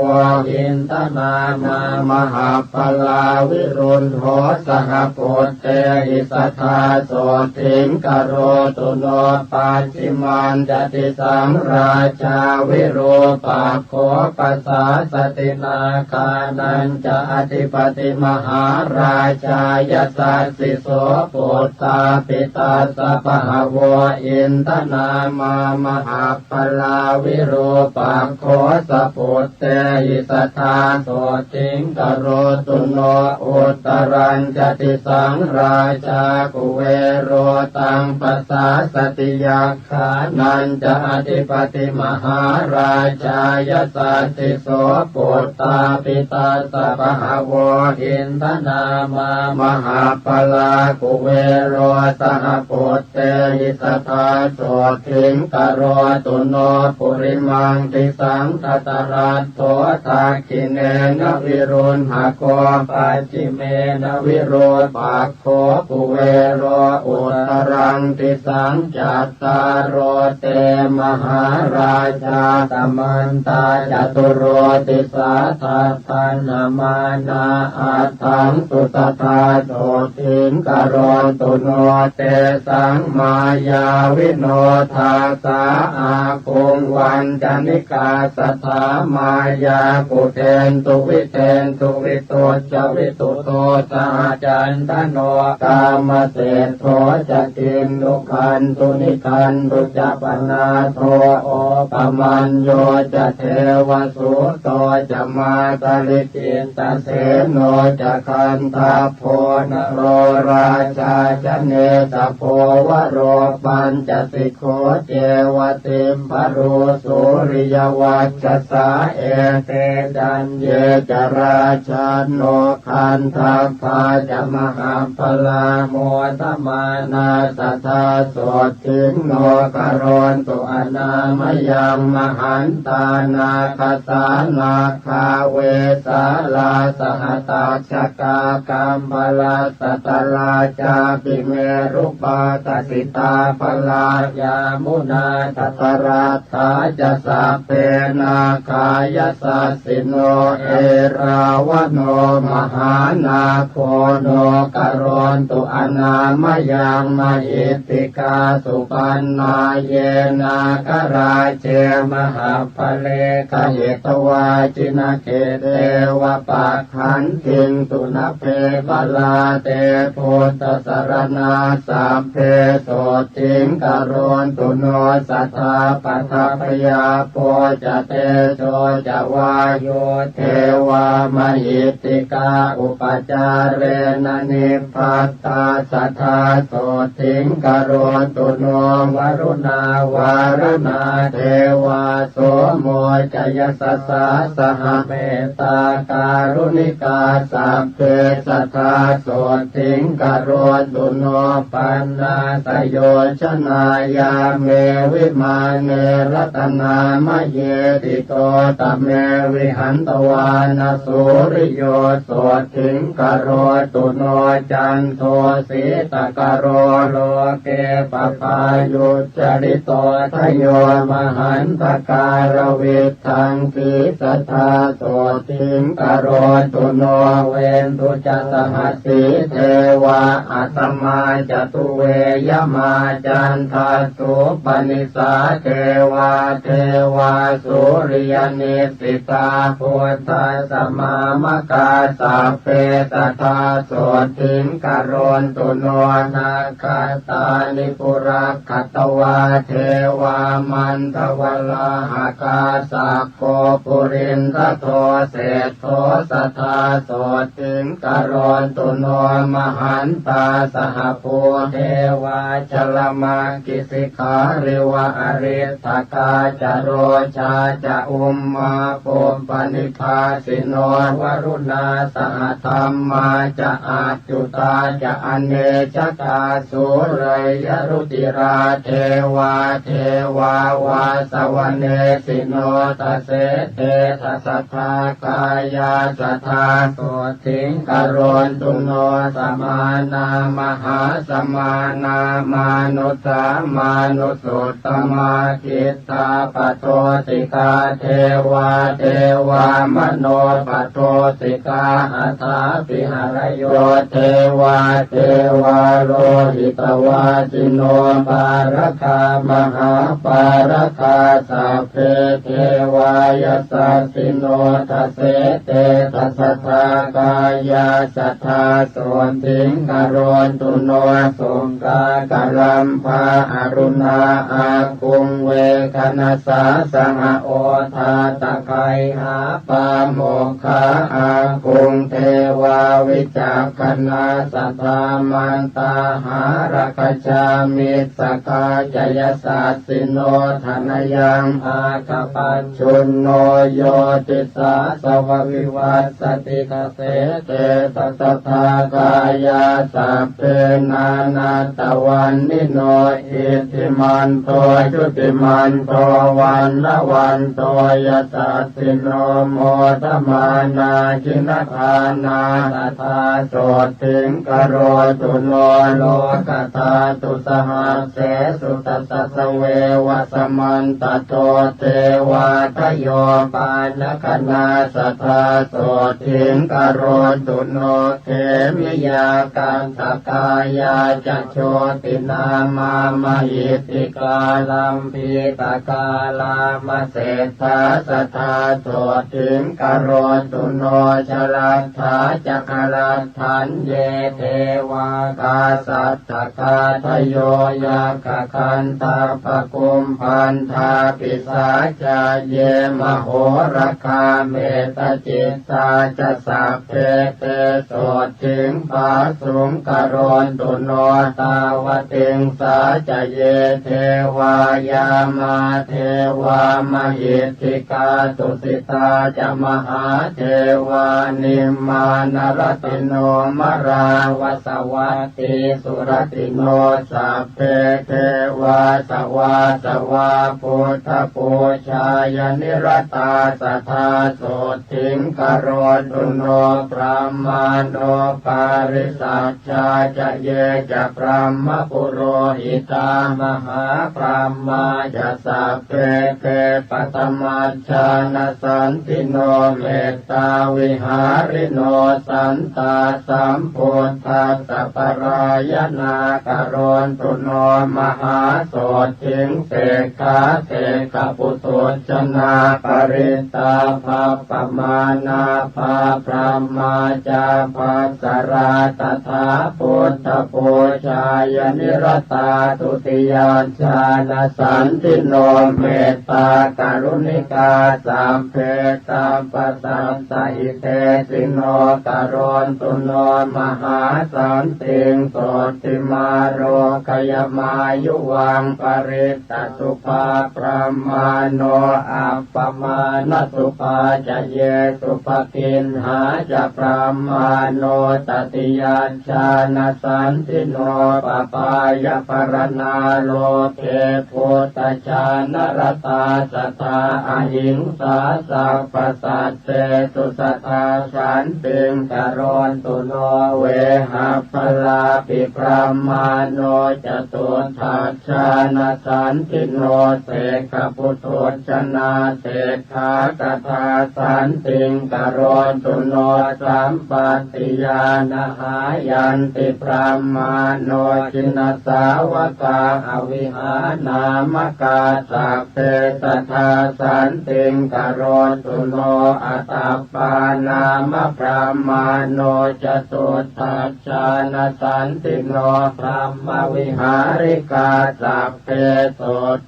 อินทนามามหาพลาวิรุณโหสหโพเตอิสัทธาโสติงกรณตุโนปัจฉิมันจติสังราชาวิโรปาโคปัสสาสตินาคานันจะอธิปติมหาราชายสัสสิโสโพตาปิตาสปหาวอินทนามามหาพลาวิโรปาโคสโพเตอิสัทธาโสติงกรณตุโนอุตรัญจติสังราชากุเวโรตังปัสสาสติยัคขานันจะอธิปติมหาราชายสัสสิโสโพตาปิตาสปหาวอินทนามามหาพลากุเวโรสหโพเตอิสัทธาโสติงกรณตุโนปุริมังติสังทัตรัตโถทักขิเนนวิรุณหโกปัจฉิเมนวิโรปาโคปุเวโรอุตรังติสังจัตตารโรเตมหาราชาตมันตาจตุโรติสาทัตถนามานาอัตถังสุตตาโสติงกรณตุโนเตสังมายาวิโนทาสาอาคงวันจันิกาสัทธามายากุเทนตุวิเทนตุวิโตจวิตุโตสหจันทโนกามเศษโทจะกินนุคันตุนิคันตุจะปนาโทโอปมันโยจะเทวสุโตจะมาตลิจินตเสโนจะคันทาโพนโรราชาจะเนตโพวโรปัญจสิกโขเจวติมปรุสุริยวัจสาเอเตจันเยจราชาโนคันทัพพาจะมหาพลาโมทมานาสัทธาโสติงโนกรณตุอนามยังมหันตานาคสานาคาเวสาลาสหตาชกากัมพลาสัตตราชาปิเมรุปาตสิตาพลายามุนาตัตราธาจะสัพเพนาคายสัสสิโนเอราวโนมหานาโคโนกรณตุอนามยังมหิติกาสุปันนาเยนากราเจมหาภเลกเหตวาจินาเกเตวะปะขันติงตุนเพบาลาเตโพตสรณาสัพเพโส ถิงกโรนตุโนสัทธาปัทพยาโพจะเตโชจะวาโยเทวามหิติกาอุปจาเรนนิพพัตตาสัทธาโสถิงกโรนตุโนวรุณาวารณาเทวาโสโมจยสัสสะสหเมตตาการุณิกาสัพเพสัทธาโสถิงกโรนตุโนปันนาสโยชนายาเมวิมาเนรัตนามะเยติโตตะเมวิหันตวานาสุริโยโสถิงกโรตุโนจันโทสีตกโรโลเกปปายุจริโตทโยมหันตการวิทังกิสัทธาโสถิงกโรตุโนเวนตุจัสหัสสีเทวาอัตมาจตุเวยมาจันทาสุปนิสาเทวาสุริยนิสิตาพุทธสมามกาสัพเพสัทธาโสถิงกโรนตุโนนาคาตานิปุระคัตวาเทวามันทวลาหากาสักโกปุรินทโทเศธโทสัทธาโสถิงกโรนตุโนมหันตาสหภูเทวาชลมากิสิขาริวะอริทกาจโรชาจะอุมมาปุปนิพาสิโนวรุณาสหธรรมาจะอาจุตาจะอเนชกาสุเรยรุติราเทวาวาสวเนสิโนตเสเตทัสสะกายาสัทธาโสถิงกโรนตุโนสมานามหาสมานามานุสามานุสุตตมาคิตตาปโทติกาเทวามโนปโทติกาอัฏฐาปิหรโยเทวาโลหิตวาจิโนปารคามหาปารคาสัพเพเทวายสัสสิโนทัสเสเตทัสสะกายาสัทธาโสถิงกโรนตุโนสุกากรัมภาอรุณาอาคุงเวคณสาสหโอทาตะไคหาปาโมคาอาคุงเทวาวิจักขณาสัทธามันตาหารคชามิสกาจยสัสสิโนธนยังอาคปัญชุนโนโยติสาสววิวัสสติกเสเตตัสสะกายาสัพเพนานาตวันนิโนอิติมันโตชุติมันโตวันละวันโตยสัสสิโนโมทมานาจินทานาสัทธาโสถิงกโรตุโนโลกตาตุสหัสเสสุตตัสเววสมันตโตเทวาทโยปานคณาสัทธาโสถิงกโรตุโนเขมิยากันตกายาจะโชตินามามหิติกาลัมพีตกาลามเศรษฐาสัทธาโสถิงกโรตุโนชลัทธาจักรัตถันเยเทวากาสัทธกาทโยยากคันตาปกุมพันธาปิสาจาเยมโหรคาเมตจิตตาจะสัพเพเตโสถิงปาสุงกโรนตุโนตาวติงสาจเยเทวายามาเทวามหิติกาตุสิตาจะมหาเทวานิมานรติโนมราวสวัตติสุรติโนสัพเพเทวาสวาพุทธปูชายนิรตาสัทธาโสถิงกโรตุโนพระมาโนปาริสัชชาจะเยจะพระมปุโรหิตามหาพระมาจะสัพเพเทปตมัชฌานสันติโนเมตตาวิหาริโนสันตาสัมพุทธัสสะปรายนากโรนตุโนมหาโสถิงเสขาเสขปุตุชนาปริตาภาปมานาภาพระมาจาภาสราตถาพุทธปูชายนิ รตาตุติยาชานะสันติโนเมตตากรุณิกาสัมเพตาปะสัมสหิเตสิโนกรณตุโนมหาสันติงโสติมาโรคยมายุวังปริตตสุภาปรามาโนอัปปมาณสุภาจะเยสุภกินหาจะปรามาโนตติยาชานะสันติโนปปายปรณาโลเกโพตชานรตาสัทธาอหิงสาสัพพสัตเตสุสัทธาสันติงกรณตุโนเวหะพลาปิปรามาโนจตุทัชชานสันติโนเสกพุทโธชนะเสขากถาสันติงกรณตุโนสัมปติญาณหายันติปรามาโนจินสาวกาอวิหานามกาสัพเพสัทธาสันติงกรณตุโนอัตตปานามปรามาโนจตุทัชชานสันติโนพรหมวิหาริกาสัพเพโส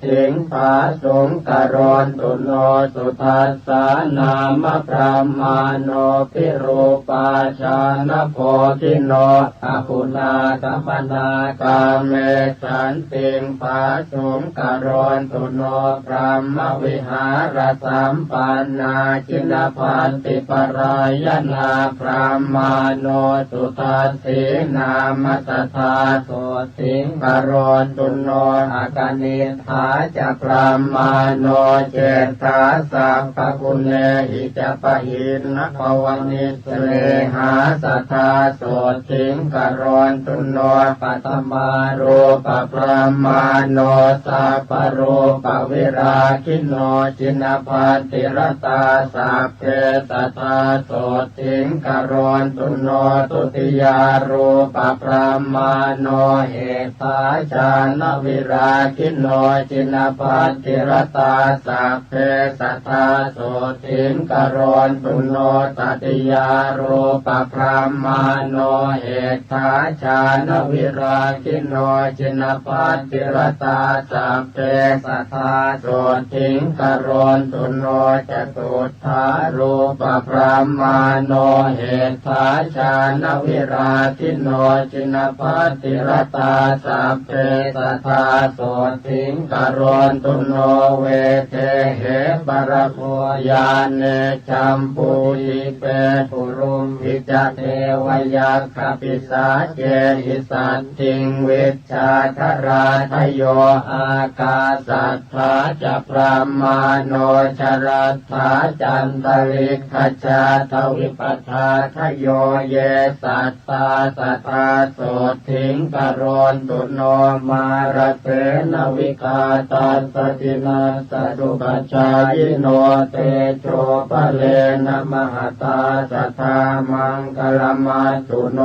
ติงภาสุงกรณตุโนสุทัสสานามปรามาโนปิรูปาชานโพธิโนอปุนากัมปนากาเมสันติงภาสุงกรณตุโนพรหมวิหารสัมปันนาจินพันติปรายนาพรามาโนสุทัสสีนามสัทธาโสติงกรณตุโนอากานิฐาจะพรามาโนเจตาสัพพกุเนหิจปะหินภวนิสเลหาสัทธาโสติงกรณตุโนปัตมารูปพรามาโนสัพพรูปวิราคิโนจินพันติรตาสัพเพสัทธาโสติงกรณตุโนตุติยารูปพรามาโนเหตาชานวิราคิโนจินพันติรตาสัพเพสัทธาโสติงกรณตุโนตติยารูปพรามาโนเหตาชานวิราคิโนจินพันติรตาสัพเพสัทธาโสติงกรณตุโนจตุทารูปพรามาโนเหตาชานวิราคิโนจินพันติรตาสัพเพสัทธาโสติงกรณตุโนเวเทเหปรโคยานเนจัมปุหิเปปุรุมพิจเทวยัคขปิสาเจหิสัตติงวิชาคราทโยอากาสัทธาจะพรามาโนชรัตถาจันตลิกขจาทวิปัฏฐาทโยเยสัตตาสัทธาโสทิงกรณตุโนมารเสนวิกาตัสสตินาสดุปัจจายโนเตโชปะเลนะมหตาสัทธามังคลมัสสุโน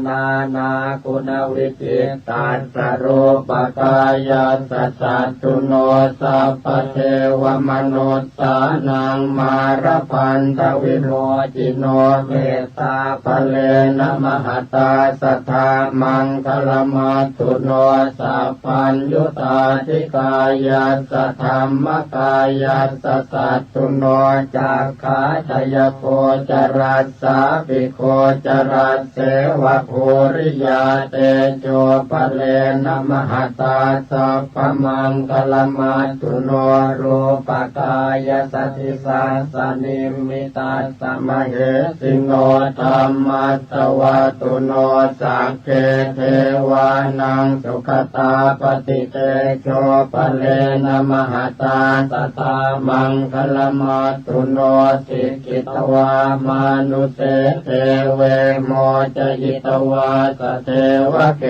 นานาคุณวิจิตตัสสะรูปกายาสัสสะตุโนสัพพเทวมนุสสานังมารพันธวิโรจิโนเมตตาภเลนะมหตาสัทธามังคลมัสสุโนสัพพัญญุตาธิกายาสัทธรรมกายาสัสสะตุโนจักขาทยโคจรัสสาปิโคจรัสเสวะโภริยาเตโจปะเลนะมหตาสัพพมังคลมัสสุโนรูปกายสัทธิสาสนิมิตาสมเหสิโนธรรมัสสวะตุโนสักเกเทวานังสุขตาปฏิเตโชปะเลนะมหตาสัทธามังคลมัสสุโนสิกิตวามานุเสเทเวโมจยิตวาสเทวะเก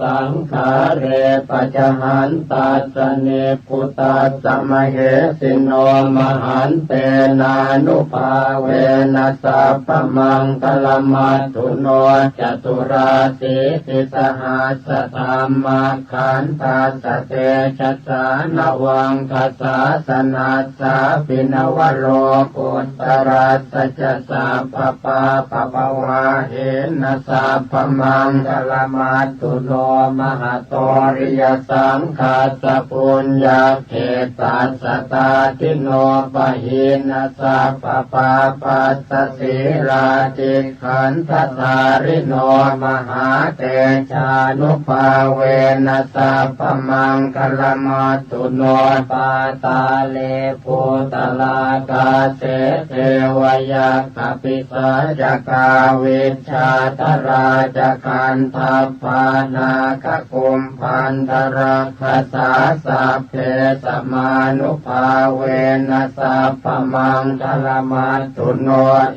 สังขาเรปัจหันตัสสเนปุตตัสสมเหสิโนมหันเตนานุภาเวนัสสัพพมังคลมัสสุโนจตุราสีติสหัสสธรรมขันธัสสะเตชัสสานวังคัสสะสนัสสะปินวโรปุตตรัสสะจะสัพพปาปะปะวาเหนะสัพพมังคลมัสสุโนม มหาโตริยสังฆาสปุญญาเขตัสสตาทิโนปะหินาสัพพปาปัสสสิราติขันธสาริโนมหาเตชานุภาเวนัสสัพพมังคลมัตตุโนปาตาเลภูตลากาเสเทวยากปิสาจกาวิชชาตราจกันทัพพานาคกุมพันธรักขสาสัพเพสมานุภาเวนัสสัพพมังคลมัตตุโน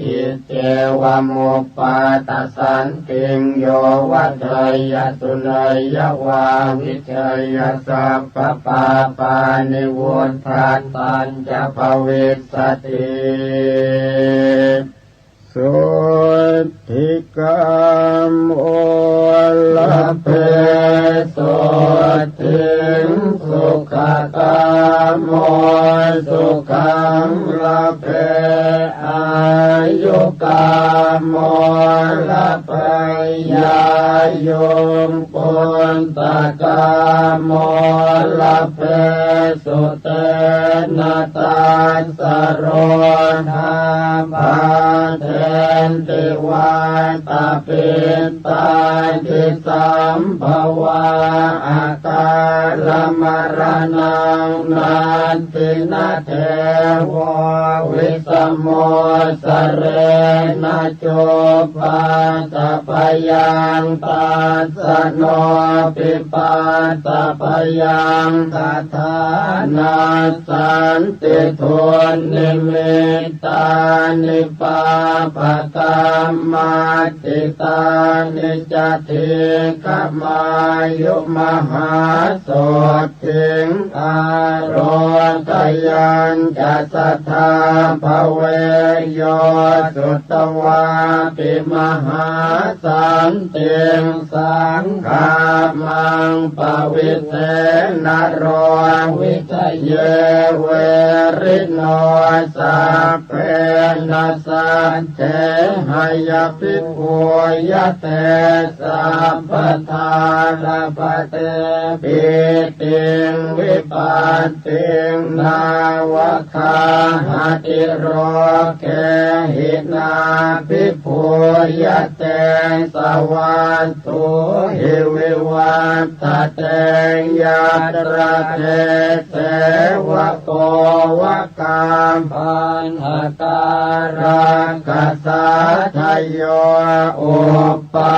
อิเจวะมุปปาตสันติงโยวัฏยตุเนยวาวิเชยสัพพปาปานิวุฒันตัญจะภวิสสติสุทิกามโอลเพสุทิงสุขกามโอสุขังละเพอายุกามโอละเพยายมปุนตกามโอละเพสุเตนะตัสสะโรธาภาเทนติวาตาปิตาทิสัมภวะอาการมรณังนันตินาเทววิสมโมสเรนะโจปาตปยังตัสสะโนปิปาตปยังตถานาสันติทุนนิมิตตานิปาปะกรรมาติตานิจติกมายุมหาโสติงอารทยัญจะสัทธาภเวโยสุตวาปิมหาสันติงสังฆามังปวิเทนโรวิทะเยเวริโนสัพเพนัสสัจเจหายภิกขุยะเตสัพพทานาปเตปิติงวิปัสสิงนาวคาหติโรเกหินาภิกขุยะเตสวัสตุหิวิวัตเตยัตระเทเสวะโกวะกามปัญหาการังกัสสะทโยอุปปา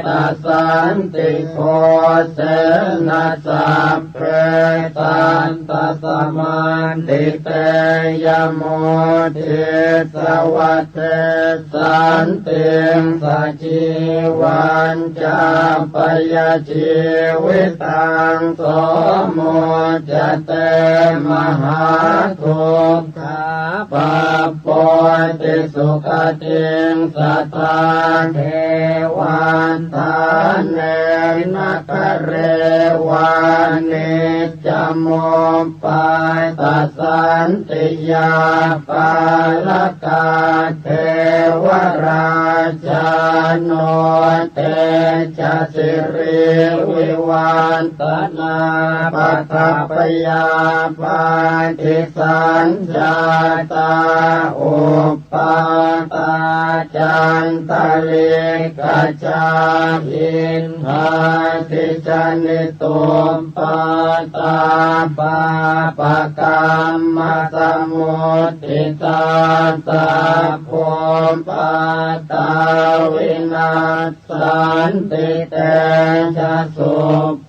ตสันติโกเสนะสัพเพตันตสมันติเตยโมทิสวัตเตสันติงสัจจิวันจาปยชีวิตังโสโมจเตมหาทุกขาปปติสุขติงสัทธาเทวันทานเนนักเรวานิจโมปาตสันติยาปาลกาเทวราชาโนเตชะสิริวิวันตนาปัตตปยาปาติสัญญาตาอุปปาตาจันตะเลกะจาอินหาติจานิตุมปาตาปาปะกรรมสมุทิตาตาภูมปาตาวินาสันติเตชะสุ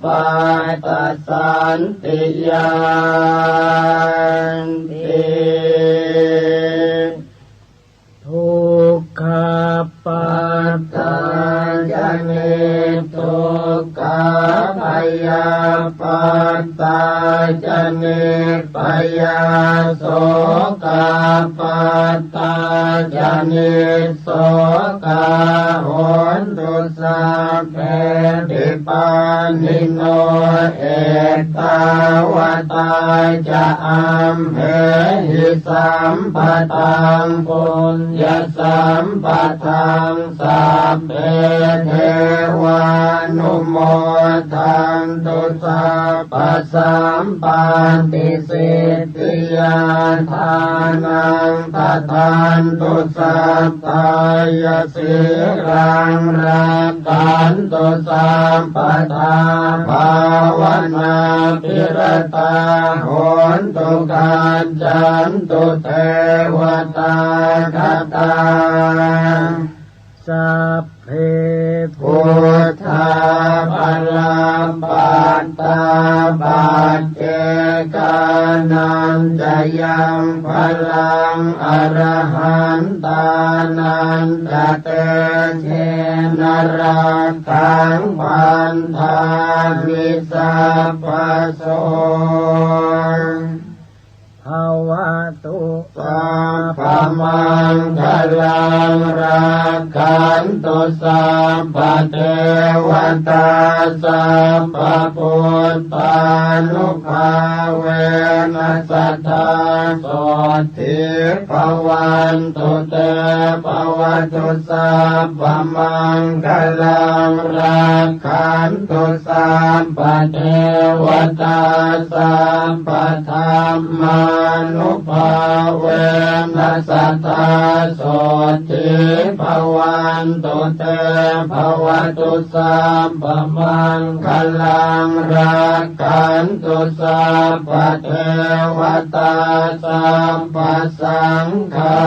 ปาตสันติยานติทุกขปัตตาจเนทุกขพยาปัตตาจเนพยาโสกปัตตาจเนโสกโหนตุสัพเพติปานิโนเอตาวตาจะอัมเหหิสัมปตังปุญญสัมปทังสัพเพเทวานุ โมทันตุสัพพสัมปันติสิทธิยาทานังทัฏฐานตุสัพพายสิรังรักขันตุสัพพทาภาวนาภิรตาโหนตุกัจจันตุเทวตาคตาสัพเพพุทธาภลัมปัตตาปัจเจกานันจะยังพลังอรหันตานันจะเตเชนรักขังพันธามิสัพพโสภวตุสัพพมังคลังรักขันตุสัพพเทวตาสัพพพุทธานุภาเวนัสสทาโสทิภวันตุเตภวตุสัพพมังคลังรักขันตุสัพพเทวตาสัพพธรรมานุภาเวนัสสทาโสทิภวันตุเตภวตุสัพพมังคลังรักขันตุสัพพเทวตาสัพพสังฆา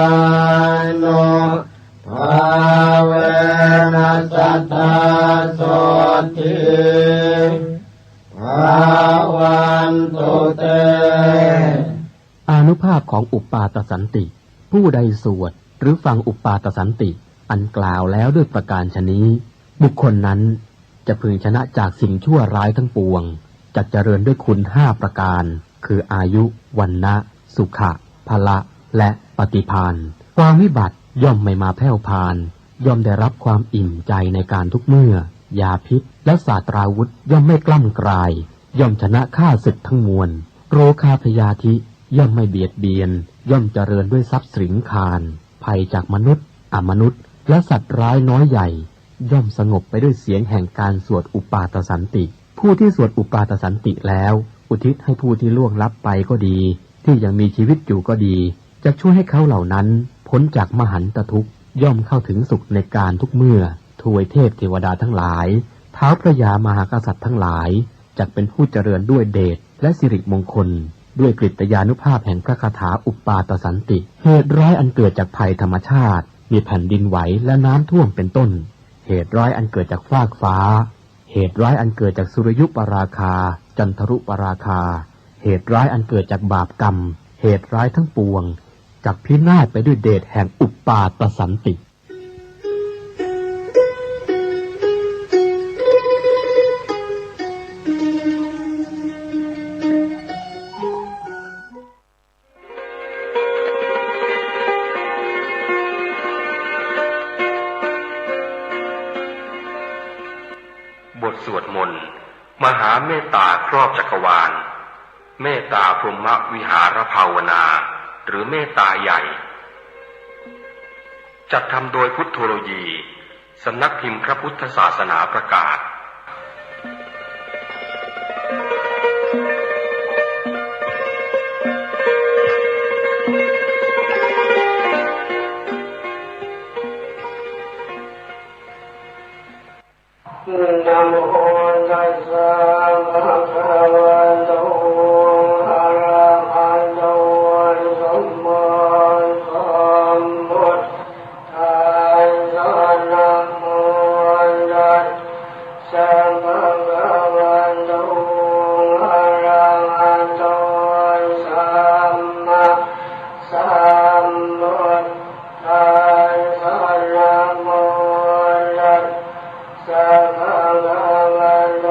นุภาเวนัสสทาโสทิภวันตุเตอานุภาพของอุปาทสันติผู้ใดสวดหรือฟังอุปาทสันติอันกล่าวแล้วด้วยประการฉนี้บุคคลนั้นจะพึงชนะจากสิ่งชั่วร้ายทั้งปวงจะเจริญด้วยคุณ5ประการคืออายุวรรณะสุขะพละและปฏิภาณความวิบัติย่อมไม่มาแผ่วพานย่อมได้รับความอิ่มใจในการทุกเมื่อยาพิษและศาสตราวุธย่อมไม่กล้ำกลายย่อมชนะข้าศึกทั้งมวลโรคาพยาธิย่อมไม่เบียดเบียนย่อมเจริญด้วยทรัพย์สินคารภัยจากมนุษย์อมนุษย์และสัตว์ร้ายน้อยใหญ่ย่อมสงบไปด้วยเสียงแห่งการสวดอุปาทสันติผู้ที่สวดอุปาทสันติแล้วอุทิศให้ผู้ที่ล่วงลับไปก็ดีที่ยังมีชีวิตอยู่ก็ดีจะช่วยให้เขาเหล่านั้นพ้นจากมหันตทุกข์ย่อมเข้าถึงสุขในการทุกเมื่อทวยเทพเทวดาทั้งหลายท้าวพระยามหากษัตริย์ทั้งหลายจักเป็นผู้เจริญด้วยเดชและสิริมงคลด้วยกฤตยานุภาพแห่งพระคาถาอุปาทสันติเหตุร้ายอันเกิดจากภัยธรรมชาติมีแผ่นดินไหวและน้ำท่วมเป็นต้นเหตุร้ายอันเกิดจากฟากฟ้าเหตุร้ายอันเกิดจากสุริยุปราคาจันทรุปราคาเหตุร้ายอันเกิดจากบาปกรรมเหตุร้ายทั้งปวงจักพินาศไปด้วยเดชแห่งอุปาทสันติ บทสวดมนต์มหาเมตตาครอบจักรวาลเมตตาพรหมวิหารภาวนาหรือเมตตาใหญ่จัดทำโดยพุทโธโลยีสำนักพิมพ์พระพุทธศาสนาประกาศนะโมตัสสะภะคะวะโตอะระหะโตสัมมาสัมพุทธัสสะนะโมตัสสะภะคะวะโตอะระหะโตสัมมาสัมพุทธัสสะนะโมตัสสะภะคะวะโต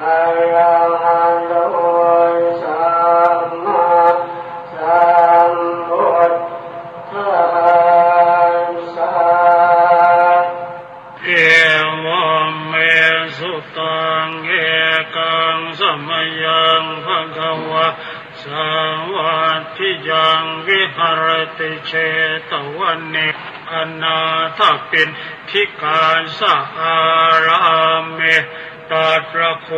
อะระหะโตสัมมาสัมพุทธัสสะเอวเมสุตังเอกังสมยังภะคะวะสวัสดิยังวิหารติเชตวันเนอนาถปิณฑ ธิกาสหารามเมตัตระโค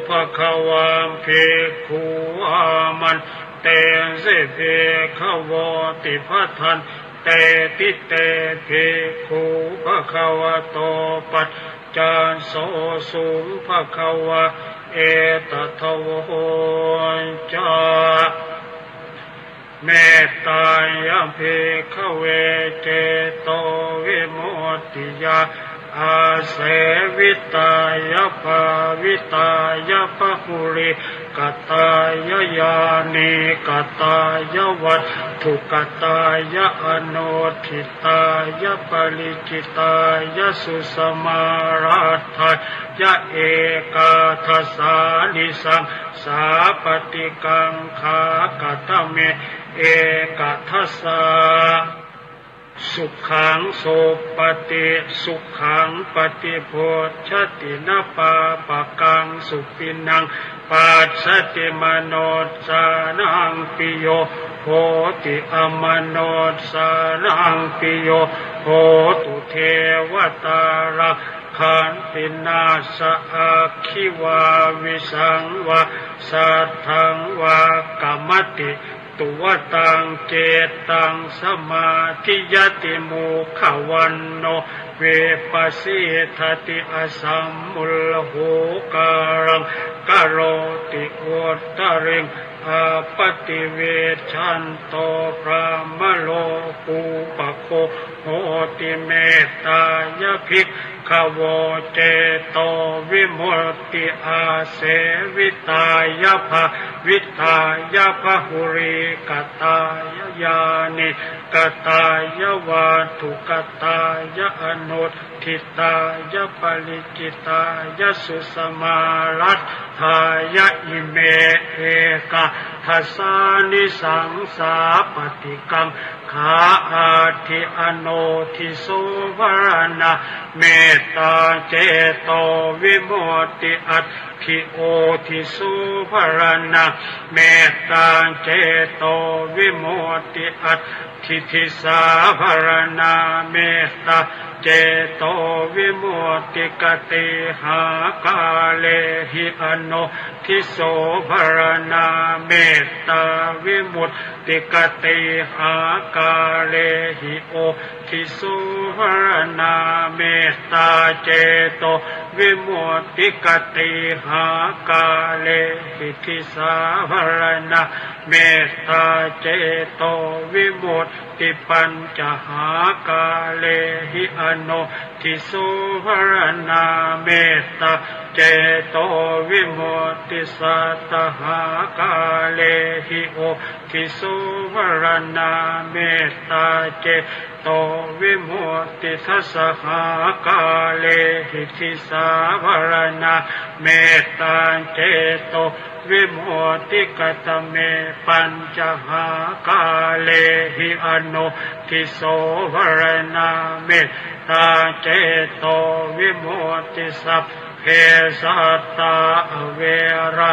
ภควาภิกขุอามันเตสิเภควติภัทธันเตติเตภิกขุภควโตปัจจานโสสุภควะเอตทวจาเมตตายะภิกขเวเจโตวิมุตติยาอาเสวิตายะภาวิตายะพหุริกตายะยานิกตายะวัตถุกตายะอโนทิตายะปริจิตายะสุสมาราธายะเอกาทัสสานิสังสาปฏิกังขากตเมเอกทัสสาสุขังโสปฏิสุขังปฏิโพชตินาปาปะกังสุปินังปัสสติมโนสานังปิโยโหติอมโนสานังปิโยโหตุเทวตาราขันตินาสอาคิวาวิสังวาสัทธังวากรรมติตุวตังเจตังสมาธิยติโมขวันโนเวปัสสิทติอสัมมุลโหการังกโรติโอตริงอาปติเวชันโตพระมโลกุปโคโหติเมตตายะภิกขโวเจโตวิมุตติอาเสวิตายะภาวิตายะพหุริกตายะยานิกตายะวัตถุกตายะอนุทิตายะปริจิตายะสุสมารัตถายะอิเมเอกาทัสสานิสังสาปฏิกังขาอาทิอโนทิโสภรณะเมตตาเจโตวิมุตติอัตถิโอทิโสภรณะเมตตาเจโตวิมุตติอัตถิทิสาภรณะเมตตาเจโตวิมุตติกติหากาเลหิอโนทิโสภรณะเมตตาวิมุตติกติหากาเลหิโอทิโสภรณะเมตตาเจโตวิมุตติกติหากาเลหิทิสาภรณะเมตตาเจโตวิมุตติปัญจหากาเลหิอโนทิโสภรณะเมตตาเจโตวิมุตติสัตตหากาเลหิโอทิโสภรณะเมตตาเจโตวิมุตติทัสสหากาเลหิทิสาภรณะเมตตาเจโตวิมุตติกตเมปัญจหากาเลหิอโนทิโสภรณะเมตตาเจโตวิมุตติสัพเพสัตตาเวระ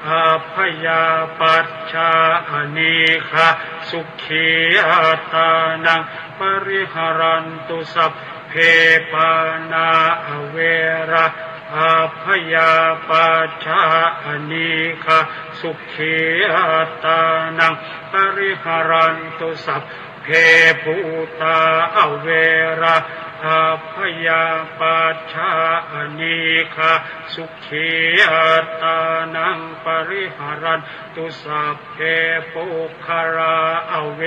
อาภยาปัจฉาอนีฆะสุขีอัตตานังปริหารันตุสัพเพปานาเวระอาภยาปัจฉาอนีฆะสุขีอัตตานังปริหารันตุสัพเพภูตาเวระอาภยาปัจฉาอนีฆะสุขีอัตตานังปริหารันตุสัพเพปุคาราเว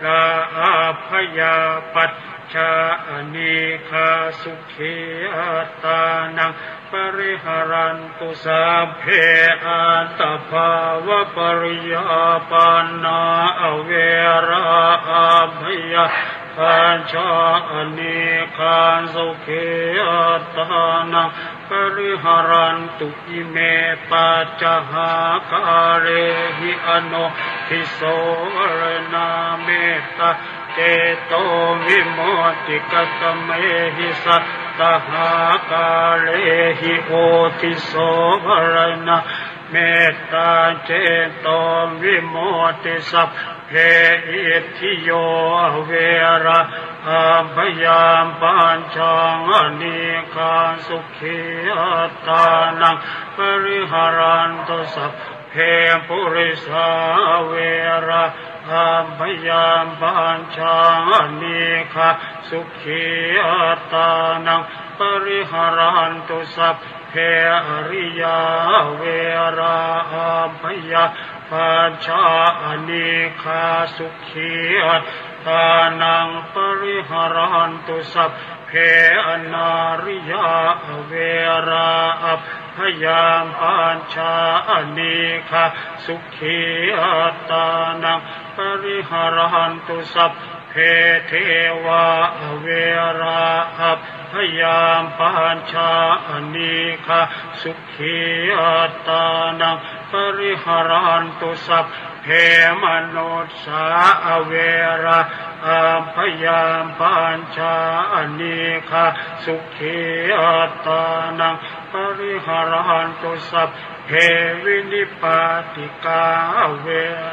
ราอาภยาปัจฉาอนีฆะสุขีอัตตานังปริหารันตุสัพเพอัตตภาวะปริยาปันนาเวราอาภยาปัญชาอนีฆะสุขีอัตตานังปริหารันตุอิเมปัจจหากาเลหิอโนทิโสภรณะเมตตาเจโตวิมุตติกตเมหิสัตตหากาเลหิโอทิโสภรณะเมตตาเจโตวิมุตติสัพเพอิทธิโยเวระอ อาพยามปัญชังอเนกาสุขีอัตตานังปริหารันตุสัพเพปุริสาเวระอาพยามปัญชังอเนกาสุขีอัตตานังปริหารันตุสัพเพอริยาเวระอาพยาปัญชาอเนกาสุขีอัตตานังปริหารันตุสัพเพอนาริยาเวระอัพพยามปัญชาอเนกาสุขีอัตตานังปริหารันตุสัพเพเทวาเวระอัพพยามปัญชาอเนกาสุขีอัตตานังปริหารันตุสัพเพมนุสสาเวระอัพพยามปัญชาอเนกาสุขีอัตตานังปริหารันตุสัพเพวินิปาติกาเว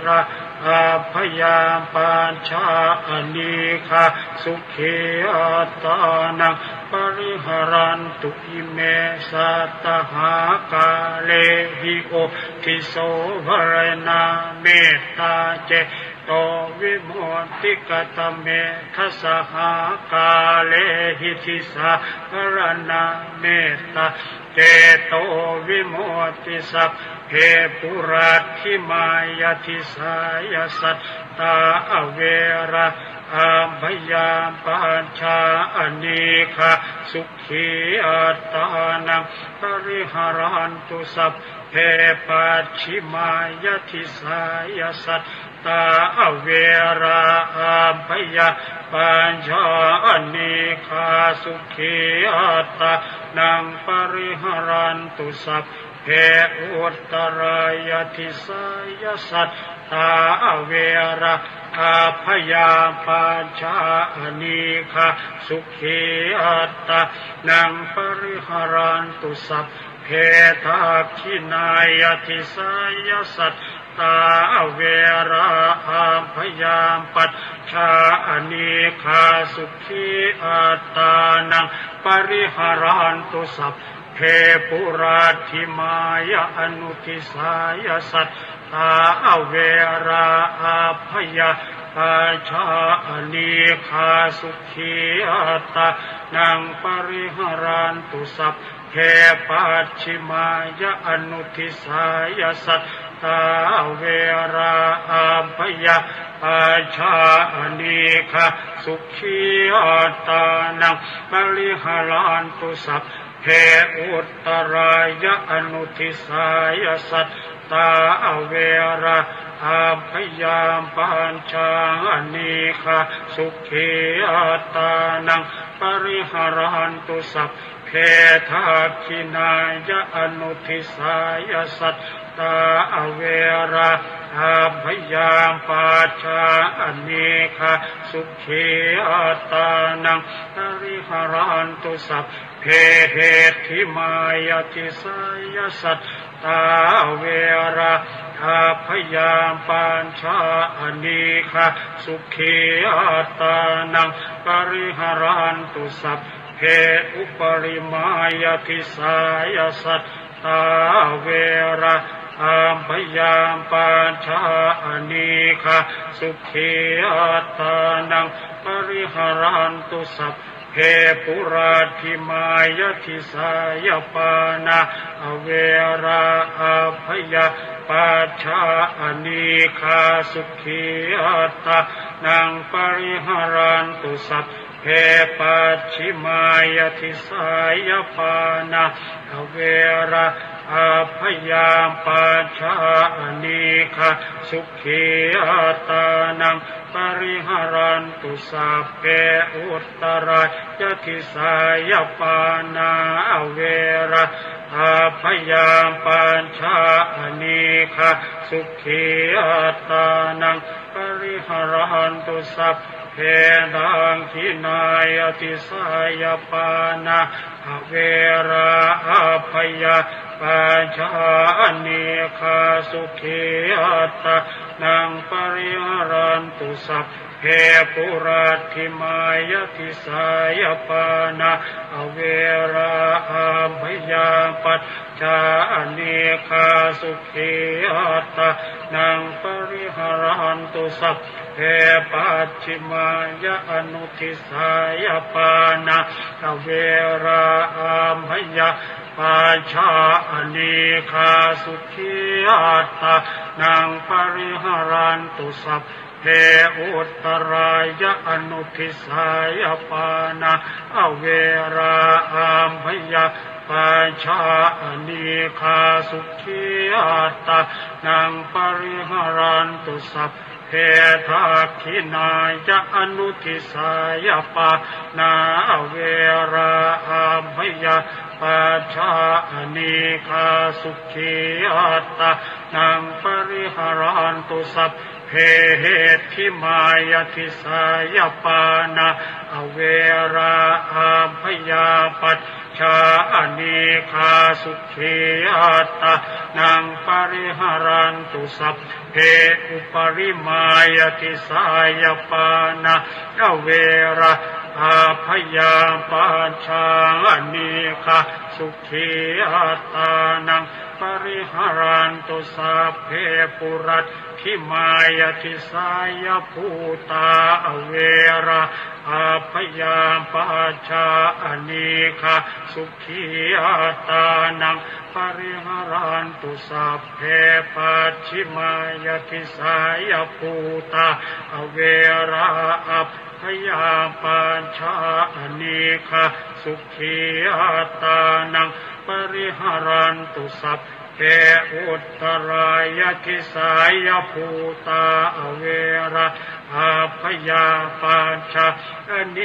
ระอัพพยามปัญชาอเนกาสุขีอัตตานังปริหารันตุอิเมสัตตหากาเลหิโอทิโสภรนาเมตตาเจโตวิมุตติกตเมทัสหากาเลหิทิสาภรนาเมตตาเจโตวิมุตติสัพเพปุราธิมายทิสายสัตตาเวระอาพยามปัญชาอเนกาสุขีอัตตานังปริหารันตุสัพเพปัจฉิมายทิสายสัตตาเวระอาพยาปัญชาอเนกาสุขีอัตตานังปริหารันตุสัพเพอุตตรายทิสายสัตตาเวระอาพยาปัญชาอเนกาสุขีอัตตานังปริหารันตุสัพเพทักขินายทิสายสัตตาเวระอาพยามปัญชาอเนกาสุขีอัตตานังปริหารันตุสัพเพปุราธิมายอนุทิสายสัตตาเวระอาพยาปัญชาอเนกาสุขีอัตตานังปริหารันตุสัพเพปัจฉิมายอนุทิสายสัตตาเวระอาพยาปัญชาอเนกาสุขีอัตตานังปริหารันตุสัพเพอุตตรายอนุทิสายสัตตาเวระอาพยามปัญชาอเนกาสุขีอัตตานังปริหารันตุสัพเพทักขินายอนุทิสายสัตตาเวระอาพยามปัญชาอเนกาสุขีอัตตานังปริหารันตุสัพเพเหติมายทิสายสัตตาเวระอาพยามปัญชาอเนกาสุขีอัตตานังปริหารันตุสัพเพอุปริมายทิสายสัตตาเวระอาพยามปัญชาอเนกาสุขีอัตตานังปริหารันตุสัพเพปุราธิมายทิสายปานาเวระอาพยาปัญชาอเนกาสุขีอัตตานังปริหารันตุสัพเพปัจฉิมายทิสายปานาเวระอาพยามปัญชาอเนกาสุขีอัตตานังปริหารันตุสัพเพอุตตรายทิสายปานาเวระอาพยามปัญชาอเนกาสุขีอัตตานังปริหารันตุสัพเพดังขินายทิสายปานาเวระอาพยาปัญชาอเนกาสุขีอัตตานังปริหารันตุสัพเพ เพปุราธิมายติสายปานาอเวราอาภยาปัจจาเนคาสุขีอัตตานังปริหารันตุสัพเพปัจฉิมายะอนุทิสายปานาอเวราอาภยาปัจจาเนคาสุขีอัตตานังปริหารันตุสัพเพอุตตรายะอนุทิสายปานาอเวราอาภยาปัจจาเนคาสุขีอัตตานังปริหารันตุสัพเพทักขินายะอนุทิสายปานาอเวราอาภยาปัจจาเนคาสุขีอัตตานังปริหารันตุสัพเพทิมายติสายปานาอเวราอาภยาปัจจาเนคาสุขีอัตตานังปริหารันตุสัพเพอุปริมายติสายปานาอเวราอาภยาปัจจาเนคาสุขีอัตตานังปริหารันตุสัพเพปุรัตถิมายติสายภูตาอเวราอาภยาปัจจาเนคาสุขีอัตตานังปริหารันตุสัพเพปัจฉิมายติสายภูตาอเวราอาภยาปัจจาเนคาสุขีอัตตานังปริหารันตุสัพเพอุตตรายติสายภูตาอเวราอาภยาปัจจาเน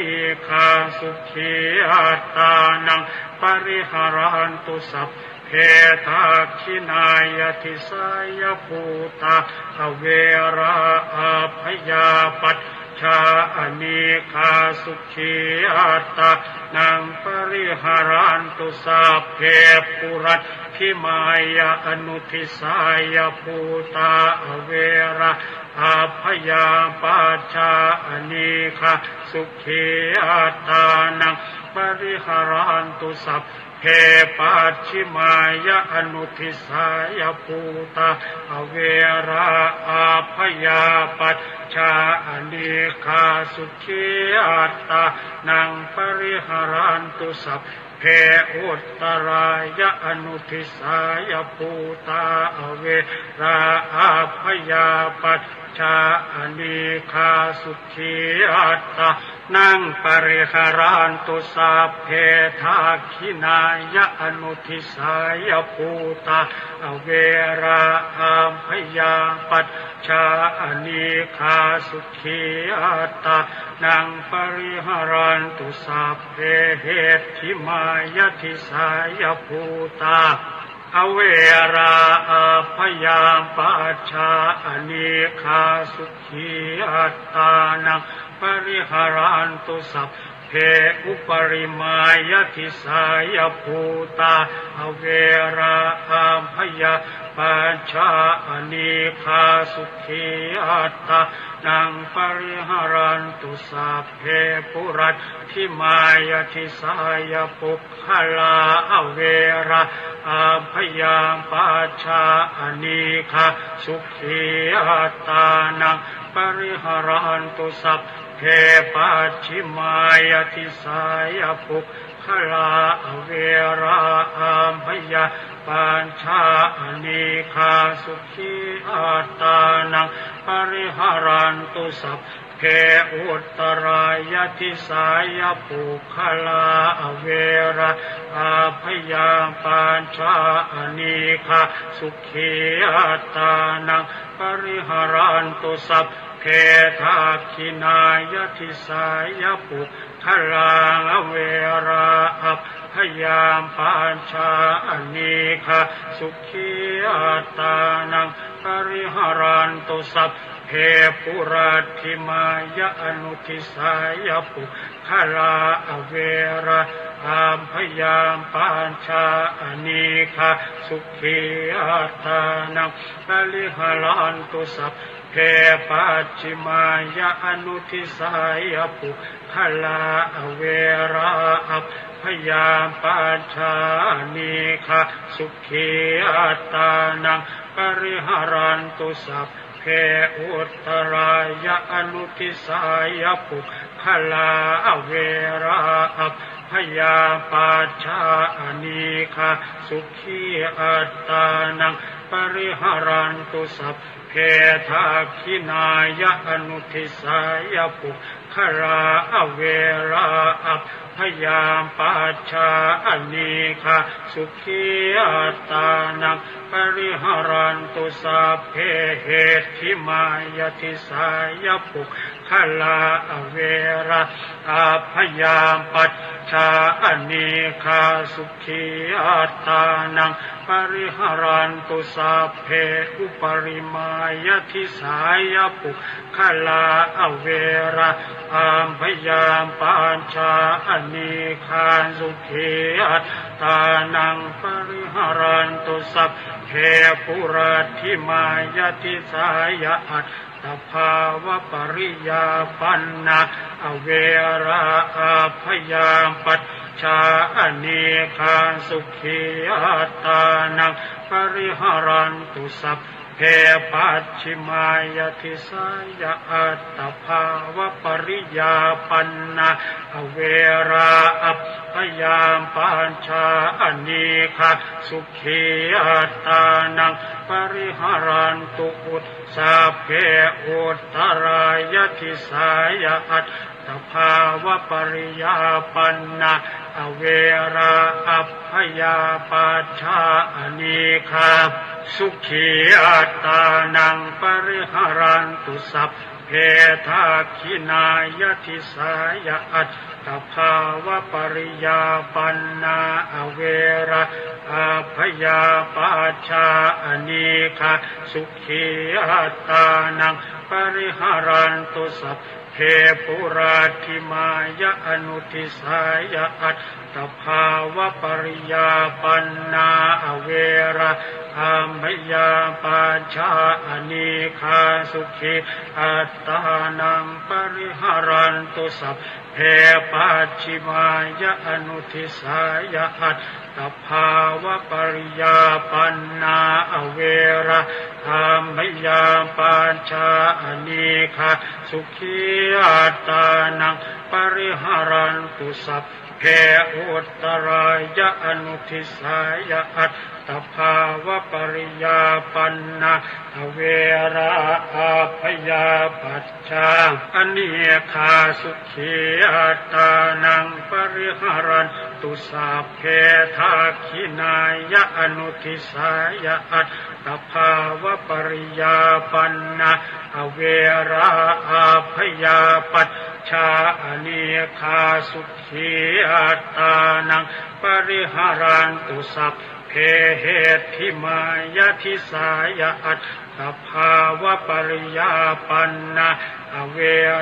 คาสุขีอัตตานังปริหารันตุสัพเพทักขินายติสายภูตาอเวราอาภยาปัจจาเนคาสุขีอัตตานังปริหารันตุสัพเพปุรัตถิมายะอนุทิสายภูตาอเวราอาภยาปัจจาเนคาสุขีอัตตานังปริหารันตุสัพเพปัจฉิมายะอนุทิสายภูตาอเวราอาภยาปัจจาเนคาสุขีอัตตานังปริหารันตุสัพเพอุตตรายะอนุทิสายภูตาอเวราอาภยาปัจจาเนคาสุขีอัตตานังปริหารันตุสัพเพทักขินายะอนุทิสายภูตาอเวราอาภยาปัจจาเนคาสุขีอัตตานังปริหารันตุสัพเพทิมายติสายภูตาอเวราอาภยาปัจจาเนคาสุขีอัตตานังปริหารันตุสัพเพอุปริมายติสายภูตาอเวราอาภยาปัจจาเนคาสุขีอัตตานังปริหารันตุสัพเพปุรัตถิมายติสายปุคลาอเวราอาภยาปัจจาเนคาสุขีอัตตานังปริหารันตุสัพเพปัจฉิมายติสายปุคลาอเวราอาภยาปัจจาเนคาสุขีอัตตานังปริหารันตุสัพเพอุตตรายติสายปุคลาอเวราอาภยาปัจจาเนคาสุขีอัตตานังปริหารันตุสัพเพทักขินายติสายปุคลาอเวราอาภยาปัจจาเนคาสุขีอัตตานังปริหารันตุสัพเพปุรัตถิมายะอนุทิสายปุคลาอเวรา อามพยามปัญชาอนีคาสุขีอัตตานังปริหารันตุสัพเพปัจฉิมายะอนุทิสายปุคลาอเวราอัพพยามปัญชาอนีคาสุขีอัตตานังปริหารันตุสัพเพอุตตรายะอนุทิสายปุคลาอเวราอัพพยาปัจฉาอนีคาสุขีอัตตานังปริหารันตุสัพเพทักขินายะอนุทิสายปุคลาอเวราอัพพยาปัจฉาอนีคาสุขีอัตตานังปริหารันตุสัพเพเหติมายติสายปุคลาอเวราอัพพยาปัจฉาอนีคาสุขีอัตตานังปริหารันตุสัพเพอุปริมายติสายปุคลาอเวราอัพพยาปัญชาอนีคาสุขีอัตตานังปริหารันตุสัพเพปุราธิมายติสายอัตตภาวะปริยาปันนาอเวราอัพพยาปัจฉาอนีคาสุขีอัตตานังปริหารันตุสัพเพปัจฉิมายติสายอัตตภาวะปริยาปันนาอเวราอัพพยาปัญชาอนีคาสุขีอัตตานังปริหารันตุอุตสัพเพอุตตรายติสายอัตตภาวะปริยาปันนาอเวราอัพพยาปัจฉาอนีคาสุขีอัตตานังปริหารันตุสัพเพทักขินายติสายอัตตภาวะปริยาปันนาอเวราอัพพยาปัจฉาอนีคาสุขีอัตตานังปริหารันตุสัพเพปุราธิมายะอนุทิสายอัตตภาวะปริยาปันนาอเวราอัพพยาปัจฉาอนีคาสุขีอัตตานังปริหารันตุสัพเพปัจฉิมายะอนุทิสายอัตตภาวะปริยาปันนาอเวราอัพพยาปัจฉาอนีคาสุขีอัตตานังปริหารันตุสัพเพอุตตรายะอนุทิสายอัตตภาวะปริยาปันนาอเวราอัพพยาปัจฉาอนีคาสุขีอัตตานังปริหารันตุสัพเพทักขินายะอนุทิสายอัตตภาวะปริยาปันนาอเวราอัพพยาปัจฉาอนีคาสุขีอัตตานังปริหารันตุสัพเพเหติมายติสายอัตตภาวะปริยาปันนาอเว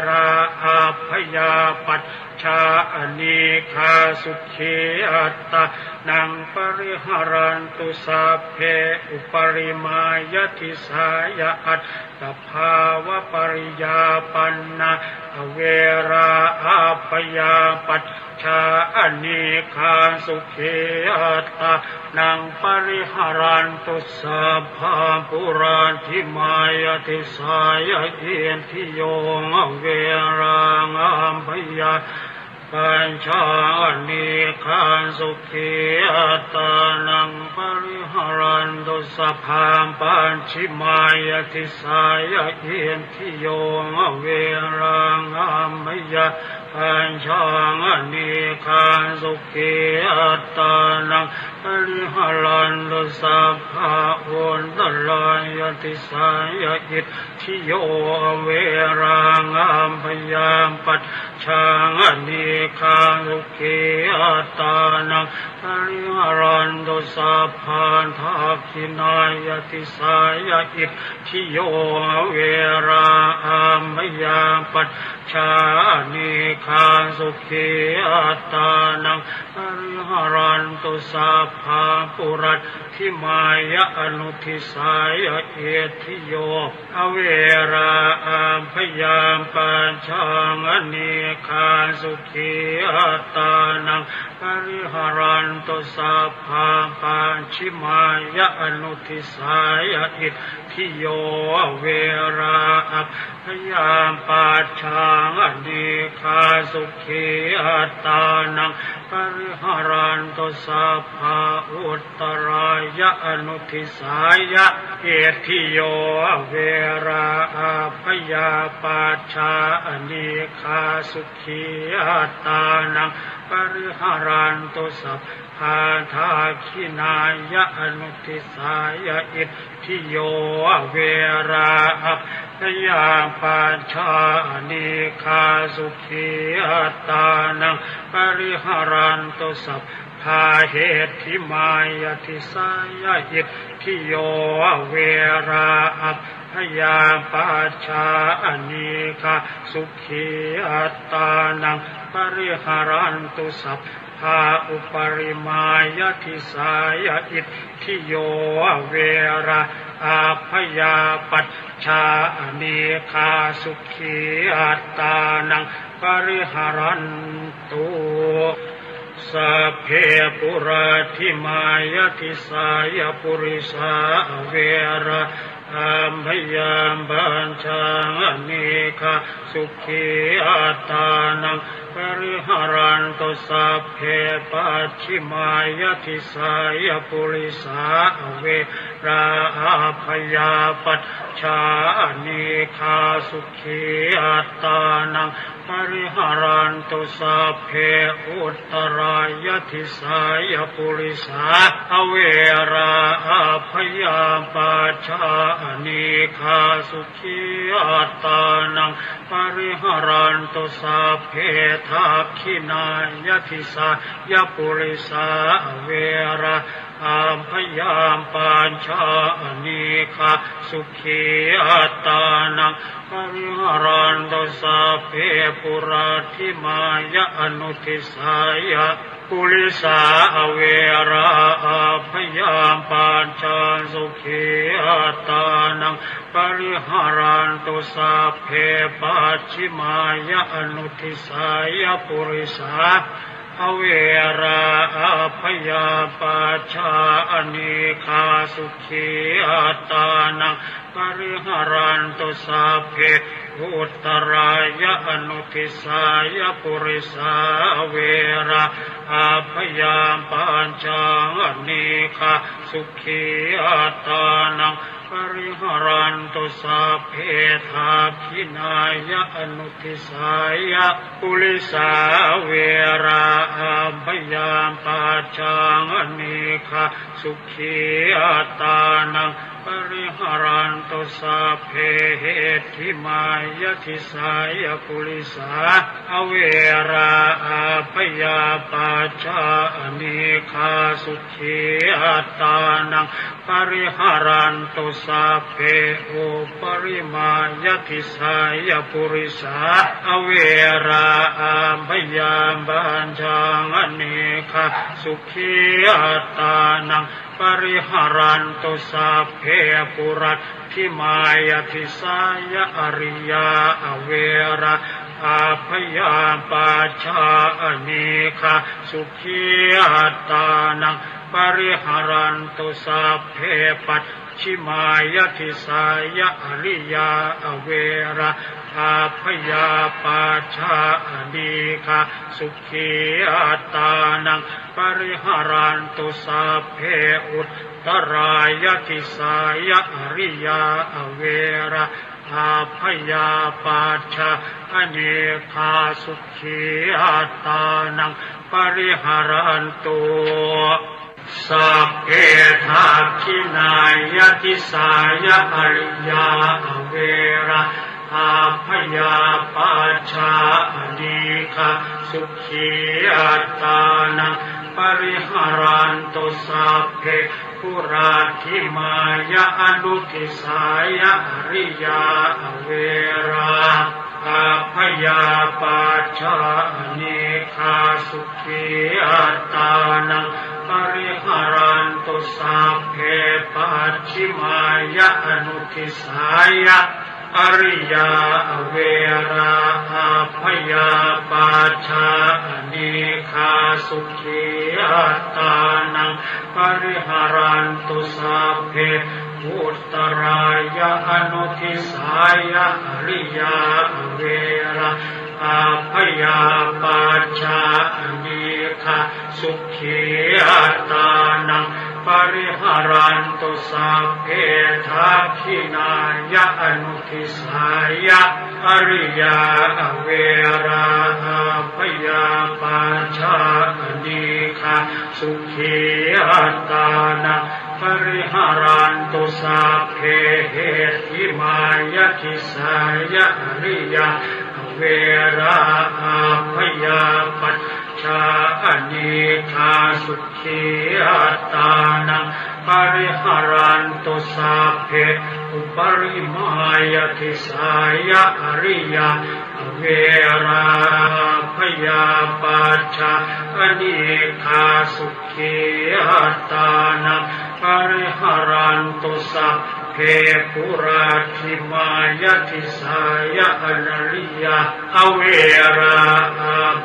ราอัพพยาปัจฉาอนีคาสุขีอัตตานังปริหารันตุสัพเพอุปริมายติสายอัตตภาวะปริยาปันนาอเวราอัพพยาปัจฉาอนีคาสุขีอัตตานังปริหารันตุสัพพะปุราธิมายติสายเอียนทิโยงเวรังอัมพยาปัญชาอนีคาสุขีอัตตานังปริหารันตุสัพพะปัญฉิมายติสายเอียนทิโยงเวรังอัมพยาปัญชาอนีคาสุขีอัตตานังปริหารันตุสัพพะอุตตรายติสายอิทธิโยเวรังอัมพยาปัจฉาอนีคาสุขีอัตตานังปริหารันตุสัพพะทักขินายติสายอิทธิโยเวรังอัมพยาปัจฉาอนีคาสุขีอัตตานังป หารันตุสัพพะปุรัตถิมายะอนุทิสายะเอทิโยอเวราอัมพยามปัญชังอเนคาสุขีอัตตานังปริหารันตุสัพพะปัญชิมายะอนุทิสายะอิทธิโยอเวราอัมพยามปัญชังอเนคาสุขีอัตตานังปริหารันตุสัพพะอุตตรายะอนุทิสายะเอทิโยเวราอัพพยาปัจฉาอเนคาสุขีอัตตานังปริหารันตุสัพพะทาคินายะอนุทิสายะอิทธิโยเวราอัพพยาปัจฉาอเนคาสุขีอัตตานังปริหารันตุสัพพะเหติมายติสายะอิทธิโยเวราอัพพยาปัจฉาอเนคาสุขีอัตตานังปริหารันตุสัพพะอุปริมายติสายะอิทธิโยเวราอัพพยาปัจฉาอเนคาสุขีอัตตานังปริหารันตุสัพเพปุราธิมายติสายะปุริสาเวราอัมพยามปัญชังอเนคาสุขีอัตตานังปริหารันตุสัพเพปัจฉิมายติสายะปุริสาเวราอัพพยาปัจฉาอเนคาสุขีอัตตานังปริหารันตุสัพเพอุตตรายติสายะปุริสาเวราอัพพยาปัจฉาอเนคาสุขีอัตตานังปริหารันตุสัพเพทักขินายติสายะปุริสาเวราอัมพยามปัญชาอเนคาสุขีอัตตานังปริหารันตุสัพเพปุราธิมายะอนุทิสายะปุริสาเวราอัพพยามปัญชาสุขีอัตตานังปริหารันตุสัพเพปัจฉิมายะอนุทิสายะปุริสาเวราอัพพยาปัจฉาอเนคาสุขีอัตตานังปริหารันตุสัพเพอุตตรายะอนุทิสายะปุริสาเวราอัพพยาปัญชังอเนคาสุขีอัตตานังปริหารันตุสัพเพทักขินายะอนุทิสายะปุริสาเวราอัพพยาปัจชังอเนคาสุขีอัตตานังปริหารันตุสัพเพเหติมายติสายะปุริสาเวราอัพพยาปัจฉาอเนคาสุขีอัตตานังปริหารันตุสัพเพอุปริมายติสายะปุริสาเวราอัพพยาปัญชังอเนคาสุขีอัตตานังปริหารันตุสัพเพปุรัตถิมายติสายะอริยาเวราอัพพยาปัจฉาอเนคาสุขีอัตตานังปริหารันตุสัพเพปัจฉิมายติสายะอริยาเวราอัพพยาปัจฉาอเนคาสุขีอัตตานังปริหารันตุสัพเพอุตตรายติสายะอริยาเวราอัพพยาปัจฉาอเนคาสุขีอัตตานังปริหารันตุสัพเพทักขินายติสายะอริยาเวราอัพพยาปัจฉาอเนคาสุขีอัตตานังปริหารันตุสัพเพปุราธิมายะอนุทิสายะอริยาเวราอัพพยาปัจฉาอเนค คาสุขีอัตตานังปริหารันตุสัพเพปัจฉิมายะอนุทิสายะอริยาเวราอาภยาปัจฉานิคาสุขีอัตตานังปริหารันตุสัพเพพุทธรายะอนุทิสายะอริยาเวราอาภยาปัจฉานิคาสุขีอัตตานังปริหารันตุสัพเพทักขินายะอนุทิสายะอริยาเวราอาภยาปัจฉานิคาสุขีอัตตานังปริหารันตุสัพเพเหติมายะทิสายะอริยาเวราอาภยาปัจฉานิคาสุขีอัตตานังปริหารันตุสัพเพอุปริมายะทิสายะอริยาเวราภยาปัจฉานิคาสุขีอัตตานังปริหารันตุสัพเพปุราธิมายะทิสายะอริยาเวรา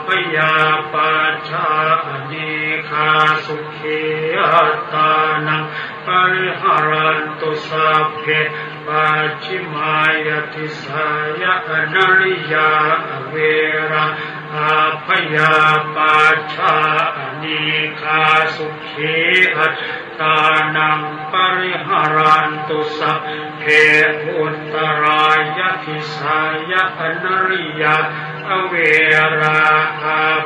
ภยาปัจฉานิคาสุขีอัตตานังปริหารันตุสัพเพปัจฉิมายะทิสายะอริยาเวราภยาปัจฉานิคาสุขีอัตตานังปริหารันตุสัพเพพุทธรายะทิสายะอริยาเวรา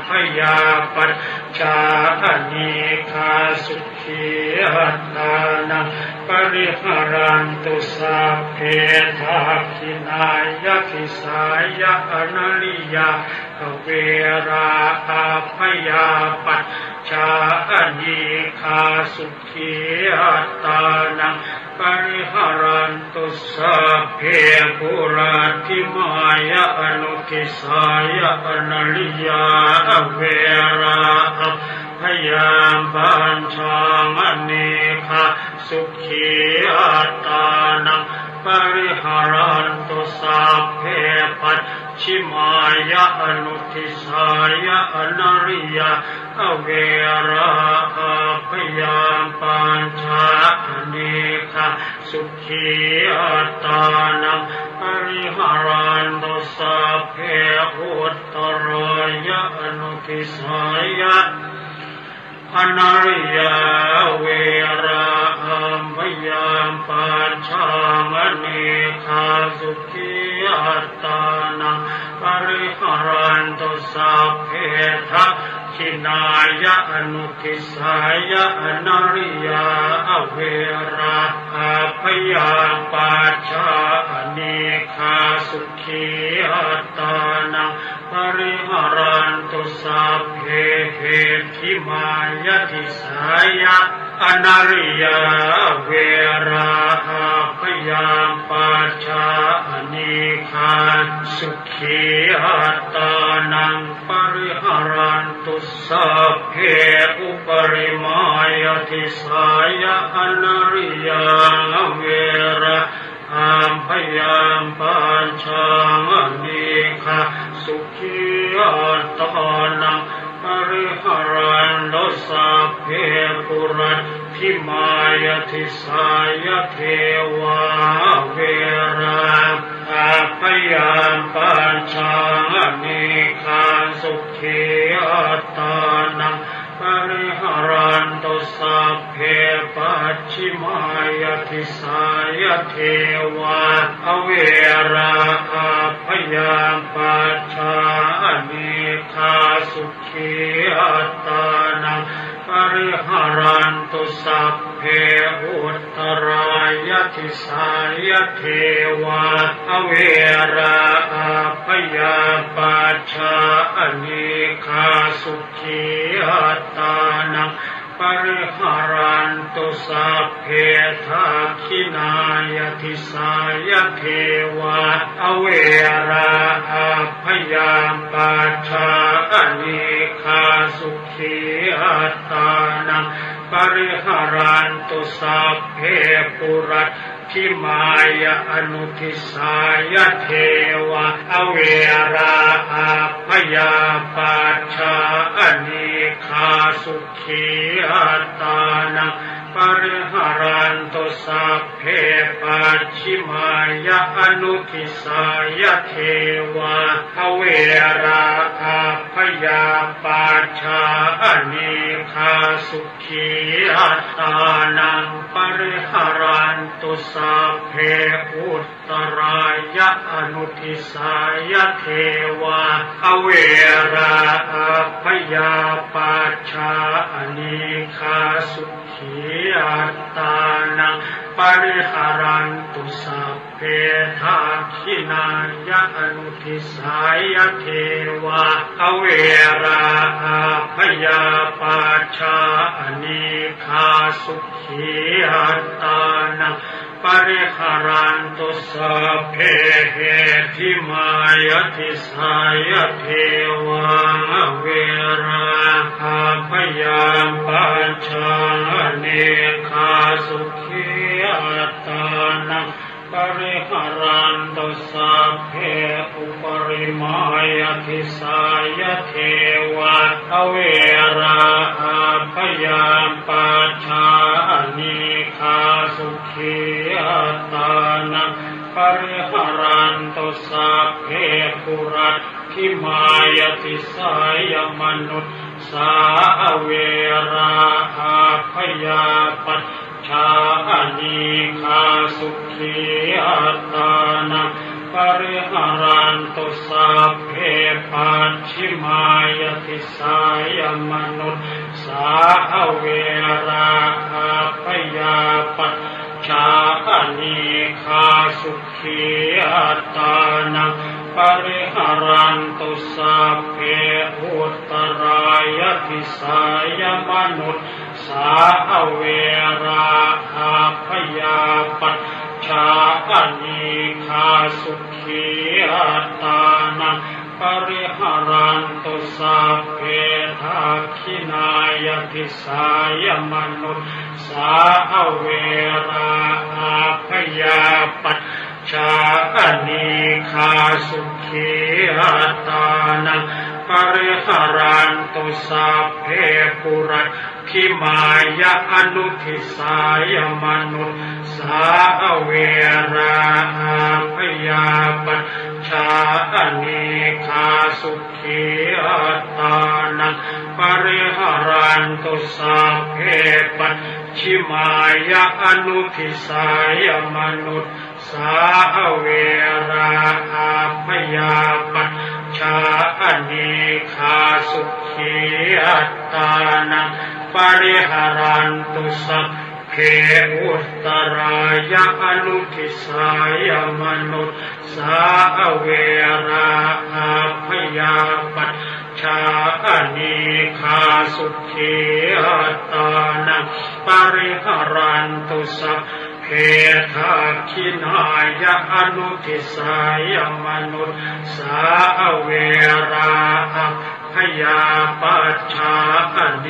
ภยาปัจฉานิคาสุขีอัตตานังปริหารันตุสัพเพทักขินายะทิสายะอริยาเวราภยาปัจฉานิคาสุขีอัตตานังปริหารันตุสัพเพปุราธิมายะอนุทิสายะอริยาเวราภยาปัญชามนิคาสุขีอัตตานังปริหารันตุสัพเพปัจฉิมายะอนุทิสายะอริยาเวราภยาปัญชานิคาสุขีอัตตานังปริหารันตุสัพเพอุตตรายะอนุทิสายะอริยาเวราภยาปัญชามนิคาสุขีอัตตานังปริหารันตุสัพเพทักขินายะอนุทิสายะอริยาเวราภยาปัจฉานิคาสุขีอัตตานังปริหารันตุสัพเพเหติมายะทิสายะอริยาเวราภยาปัจฉานิคาสุขีอัตตานังปริหารันตุสัพเพอุปริมายะทิสายะอริยาเวราภยาปัญชานิคาสุขีอัตตานังปริหารันตุสัพเพปุราธิมายะทิสายะเทวาเวราภยาปัญชานิคาสุขีอัตตานังปริหารันตุสัพเพปัจฉิมายะทิสายะเทวาเวราภยาปัจฉานิคาสุขีอัตตานังปริหารันตุสัพเพอุตตรายะทิสายะเทวาเวราภยาปัจฉานิคาสุขีอัตตานังป ปริหารันตุสัพเพทักขินายทิสายเทวะอเวราอัพพยามปัจฉาอเนคาสุขีอัตตานังปริหารันตุสัพเพปุรัตทิมายะอนุทิสายเทวะอเวราอัพพยาปัจฉาอเนคาสุขีอัตตานังปริหารันตุสัพเพปัจฉิมายะอนุทิสายเทวะอเวราอัพพยาปัจฉาอเนคาสุขีอัตตานังปริหารันตุสัพเพอุตตรายะอนุทิสายเทวะอเวราอัพพยาปัจฉาอเนคาสุขีอัตตานังปริหารันตุสัพเพทักขินายะอนุทิสายเทวะอเวราอัพพยาปัจฉาอเนคาสุขีอัตตานังปริหารันตุสัพเพเหติมายทิสายเทวะอเวราอัพพยาปัจฉาอเนคาสุขีอัตตานังปริหารันตุสัพเพอุปริมายทิสายเทวะอเวราอัพพยาปัจฉาอเนคาสุขีอัตตานังปริหารันตุสัพเพปุรัตถิมายทิสายมนุษสาอเวราอัพพยาปัจฉาอเนคาสุขีอัตตานังปริหารันตุสัพเพปัจฉิมายทิสายมนุษสาอเวราอัพพยาปัจฉาอเนคาสุขีอัตตานังปริหารันตุสัพเพอุตตรายทิสายมนุษสาอเวราอัพพยาปัจฉาอเนคาสุขีอัตตานังปริหารันตุสัพเพทักขินายทิสายมนุษสาอเวราอัพพยาปัจฉาอเนคาสุขีอัตตานังปริหารันตุสัพเพปุรัตถิมายะอนุทิสายมนุษสาอเวราอัพพยาปัจฉาอเนคาสุขีอัตตานังปริหารันตุสัพเพปัจฉิมายะอนุทิสายมนุษสาอเวราอัพพยาปัจฉาอเนคาสุขีอัตตานังปริหารันตุสัพเพอุตตรายะอนุทิสายมนุษสาอเวราอัพพยาปัจฉาอเนคาสุขีอัตตานังปริหารันตุสัพเพทักขินายะอนุทิสายมนุษสาอเวราอัพพยาปัจฉาอเน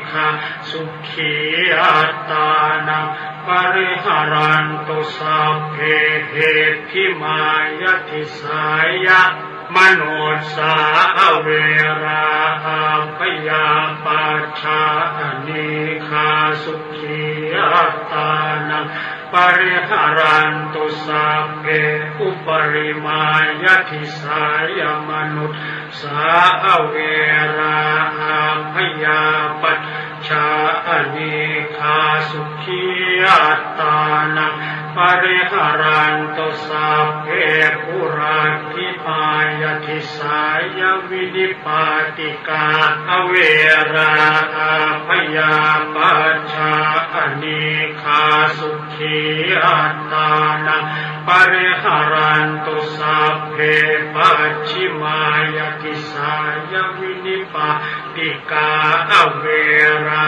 คาสุขีอัตตานังปริหารันตุสัพเพเหติมายทิสายมนุษสาอเวราอัพพยาปัจฉาอเนคาสุขีอัตตานังปริหารันตุสัพเพอุปริมายทิสายมนุษสาอเวราอัพพยาปัจฉาอเนคา สุขีอัตตานังปริหารันตุสัพเพปุราธิปายทิสายวินิปาติกาอเวราอาพยาปัจฉาอนิคาสุขีอัตตานังปริหารันตุสัพเพปัจฉิมายทิสายวินิปาติกาอเวรา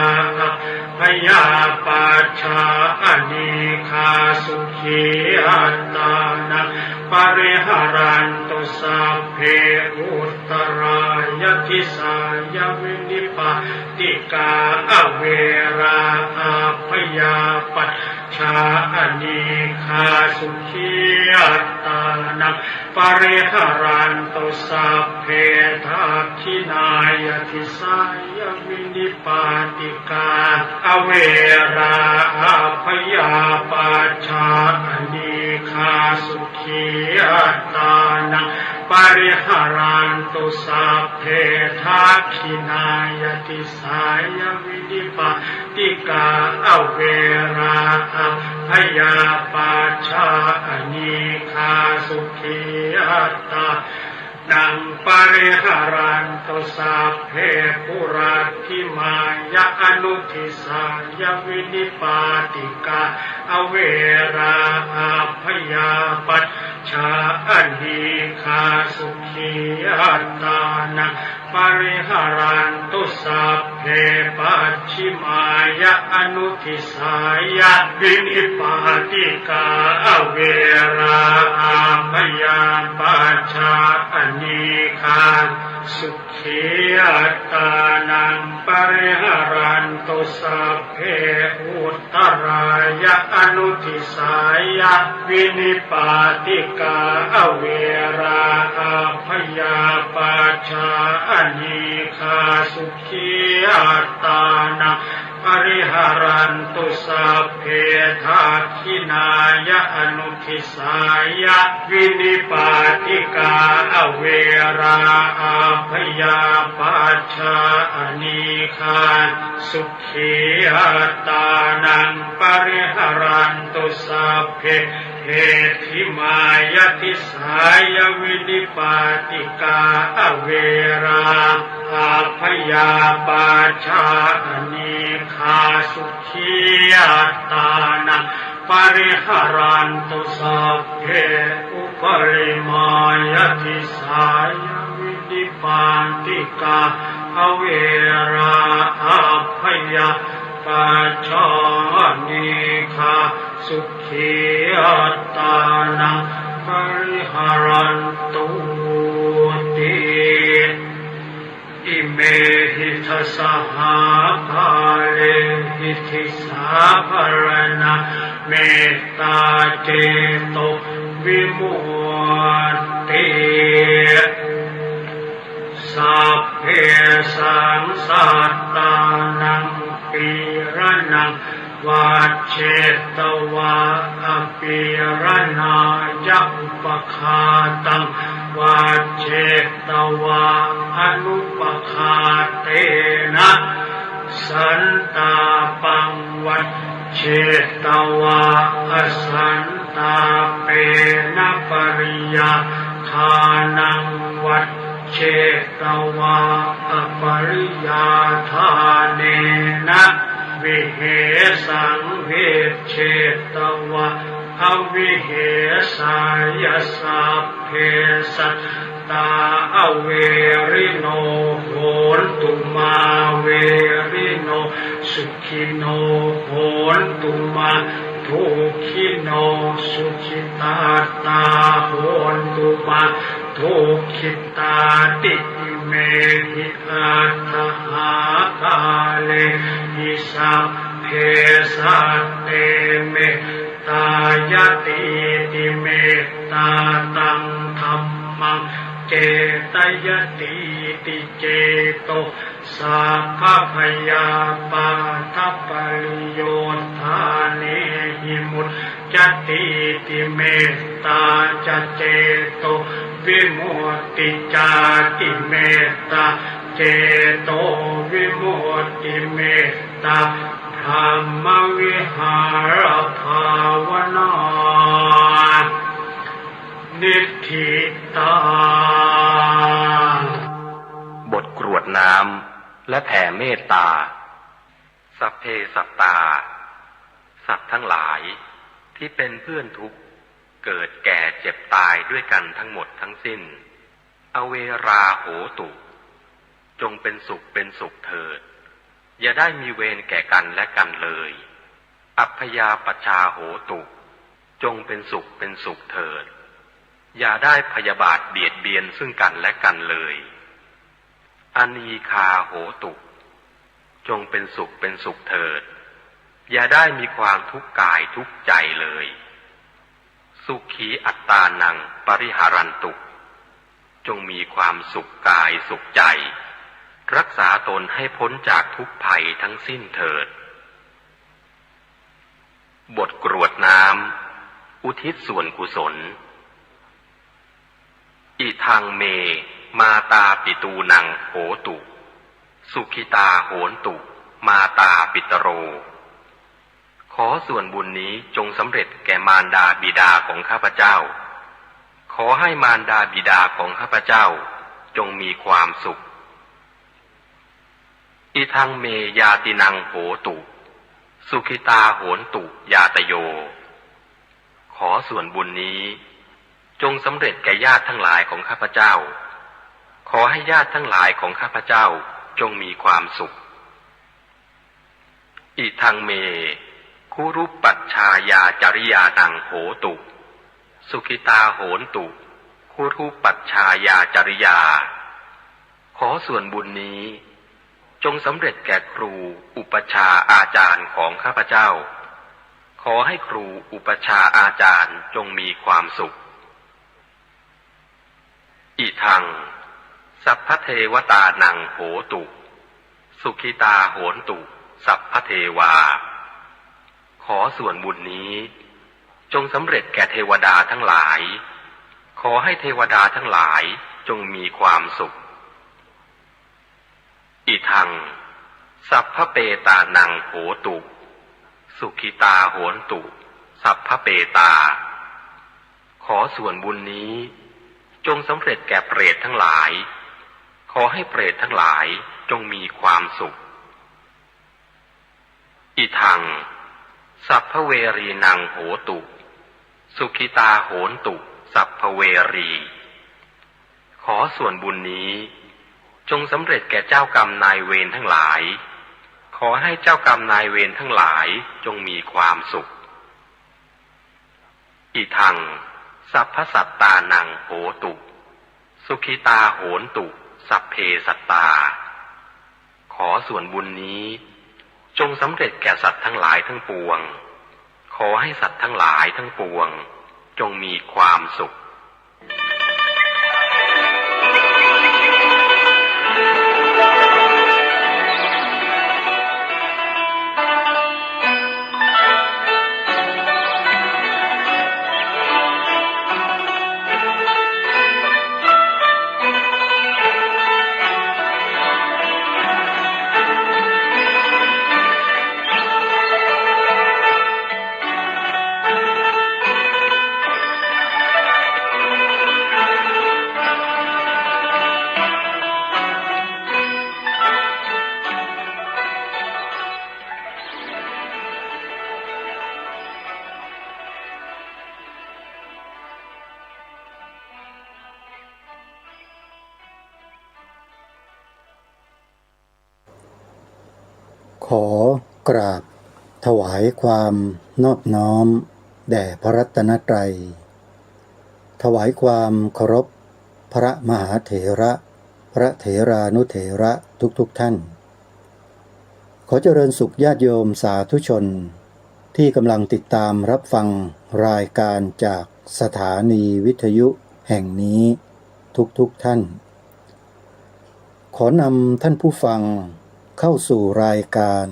พยาปัจฉาอนิคาสุขีอัตตานังปริหารันตุสัพเพอุตตรายทิสายวินิปาติกาอเวราพยาปัจฉาอนิคาสุขีอัตตานังปริหารันตุสัพเพทักขินายทิสายวินิปาติกาอเวราพยาปัจฉาอนิคาสุขีอัตตานังปริหารันตุสัพเพทักขินายทิสายวินิปาติกาอเวราพยาปัจฉาอนิคาสุขีอัตตานังปริหารันตุสัพเพปุราธิมายะอนุทิสายวินิปาติกาอเวราพยาปัจฉาอนิคาสุขีอัตตานังปริหารันตุสัพเพปัจฉิมายะอนุทิสายวินิปาติกาอเวราพยาปัจฉาอนิคาสุขีอัตตานังปริหารันตุสัพเพอุตตรายะอนุทิสายวินิปาติกาอเวราพยาปัจฉาอนิคาสุขีอัตตานังปริหารันตุสัพเพทักขินายะอนุทิสายวินิปาติกาอเวราพยาปัจฉาอนิคาสุขีอัตตานังปริหารันตุสัพเพเหทิมายทิสายวินิปาติกาอเวราพยาปัจฉาอนิคาสุขีอัตตานังปริหารันตุสัพเพอุปริมายทิสายวินิปาติกาอเวราพยาปัจฉาอนิคาสุขีอัตตานังปริหารันตุติอิเมหิทัสสะหาภาเลหิทิสาภรณะเมตตาเจโตวิมุตติสัพเพสังสัตตานังปีระนังวัจเจตวะอภิรณายัปปคาตังวัจเจตวะอนุปคาเตนะสันตาปังวัจเจตวะอสันตาเปนะปริยาทานังวัจเจตวะอปริยาทาเนนะวิเหสังเวชเชตวะอวิเหสายสัพเพสัตตาอเวริโนโหนตุมาเวริโนสุขิโนโหนตุมาทุกขิโนสุขิตาตาโหนตุมาทุกขิตาติเมหิอัตถาคาเลหิสัพเพสัตเตเมตายติติเมตตาตังธัมมังเจตยติติเจโตสัพพพยาปาทัปปริโยธาเนหิมุตจติติเมตตาจเจโตวิมุตติจาติเมตตาเจโตวิมุตติเมตตาธรรมวิ หารภาวนานิธิตาบทกรวดน้ำและแผ่เมตตาสัพเพสัตตาสัตว์ทั้งหลายที่เป็นเพื่อนทุกข์เกิดแก่เจ็บตายด้วยกันทั้งหมดทั้งสิ้นอเวราโหตุจงเป็นสุขเป็นสุขเถิดอย่าได้มีเวรแก่กันและกันเลยอัพยาปชาโหตุจงเป็นสุขเป็นสุขเถิดอย่าได้พยาบาทเบียดเบียนซึ่งกันและกันเลยอนีคาโหตุจงเป็นสุขเป็นสุขเถิดอย่าได้มีความทุกข์กายทุกข์ใจเลยสุขีอัตตานังปริหารันตุจงมีความสุขกายสุขใจรักษาตนให้พ้นจากทุกภัยทั้งสิ้นเถิดบทกรวดน้ำอุทิศส่วนกุศลอิทังเมมาตาปิตูนังโหตุสุขิตาโหนตุมาตาปิตโรขอส่วนบุญนี้จงสำเร็จแก่มารดาบิดาของข้าพเจ้าขอให้มารดาบิดาของข้าพเจ้าจงมีความสุขอิทังเมยาตินังโหตุสุขิตาโหนตุยาตโยขอส่วนบุญนี้จงสำเร็จแก่ญาติทั้งหลายของข้าพเจ้าขอให้ญาติทั้งหลายของข้าพเจ้าจงมีความสุขอิทังเมคุรุปปัชชายาจริยานังโหตุสุขิตาโหนตุคุรุปปัชชายาจริยาขอส่วนบุญนี้จงสำเร็จแก่ครูอุปชาอาจารย์ของข้าพเจ้าขอให้ครูอุปชาอาจารย์จงมีความสุขอิทังสัพพเทวตานังโหตุสุขิตาโหนตุสัพพเทวาขอส่วนบุญนี้จงสำเร็จแก่เทวดาทั้งหลายขอให้เทวดาทั้งหลายจงมีความสุขอิทังสัพพเปตานังโหตุสุขิตาโหนตุสัพพเปตาขอส่วนบุญนี้จงสำเร็จแก่เปรตทั้งหลายขอให้เปรตทั้งหลายจงมีความสุขอิทังสัพพเวรีนังโหตุสุขิตาโหนตุสัพพเวรีขอส่วนบุญนี้จงสำเร็จแก่เจ้ากรรมนายเวรทั้งหลายขอให้เจ้ากรรมนายเวรทั้งหลายจงมีความสุขอิทังสัพพสัตตานังโหตุสุขิตาโหนตุสัพเพสัตตาขอส่วนบุญนี้จงสำเร็จแก่สัตว์ทั้งหลายทั้งปวงขอให้สัตว์ทั้งหลายทั้งปวงจงมีความสุขขอกราบถวายความนอบน้อมแด่พระรัตนตรัยถวายความเคารพพระมหาเถระพระเถรานุเถระทุกท่านขอเจริญสุขญาติโยมสาธุชนที่กำลังติดตามรับฟังรายการจากสถานีวิทยุแห่งนี้ทุกท่านขอนำท่านผู้ฟังเข้าสู่รายการ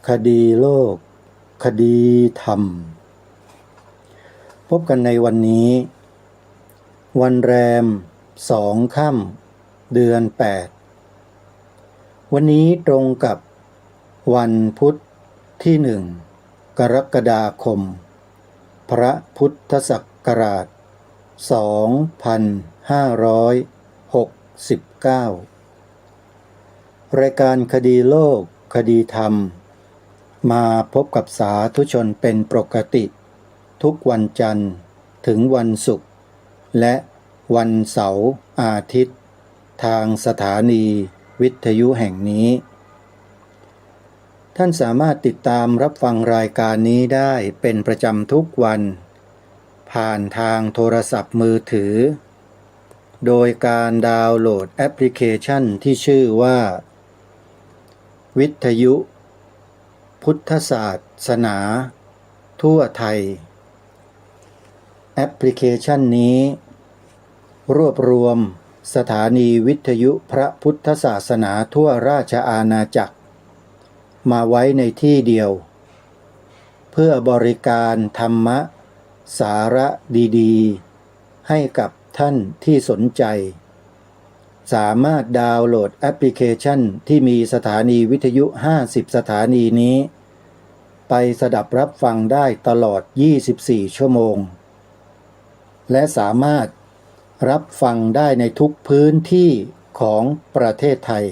คดีโลกคดีธรรมพบกันในวันนี้วันแรม2 ค่ำเดือน 8วันนี้ตรงกับวันพุธที่ กรกฎาคมพระพุทธศักราช2569รายการคดีโลกคดีธรรมมาพบกับสาธุชนเป็นปกติทุกวันจันทร์ถึงวันศุกร์และวันเสาร์อาทิตย์ทางสถานีวิทยุแห่งนี้ท่านสามารถติดตามรับฟังรายการนี้ได้เป็นประจำทุกวันผ่านทางโทรศัพท์มือถือโดยการดาวน์โหลดแอปพลิเคชันที่ชื่อว่าวิทยุพุทธศาสนาทั่วไทยแอปพลิเคชันนี้รวบรวมสถานีวิทยุพระพุทธศาสนาทั่วราชอาณาจักรมาไว้ในที่เดียวเพื่อบริการธรรมะสาระดีๆให้กับท่านที่สนใจสามารถดาวน์โหลดแอปพลิเคชันที่มีสถานีวิทยุ50สถานีนี้ไปสดับรับฟังได้ตลอด24ชั่วโมงและสามารถรับฟังได้ในทุกพื้นที่ของประเทศไทย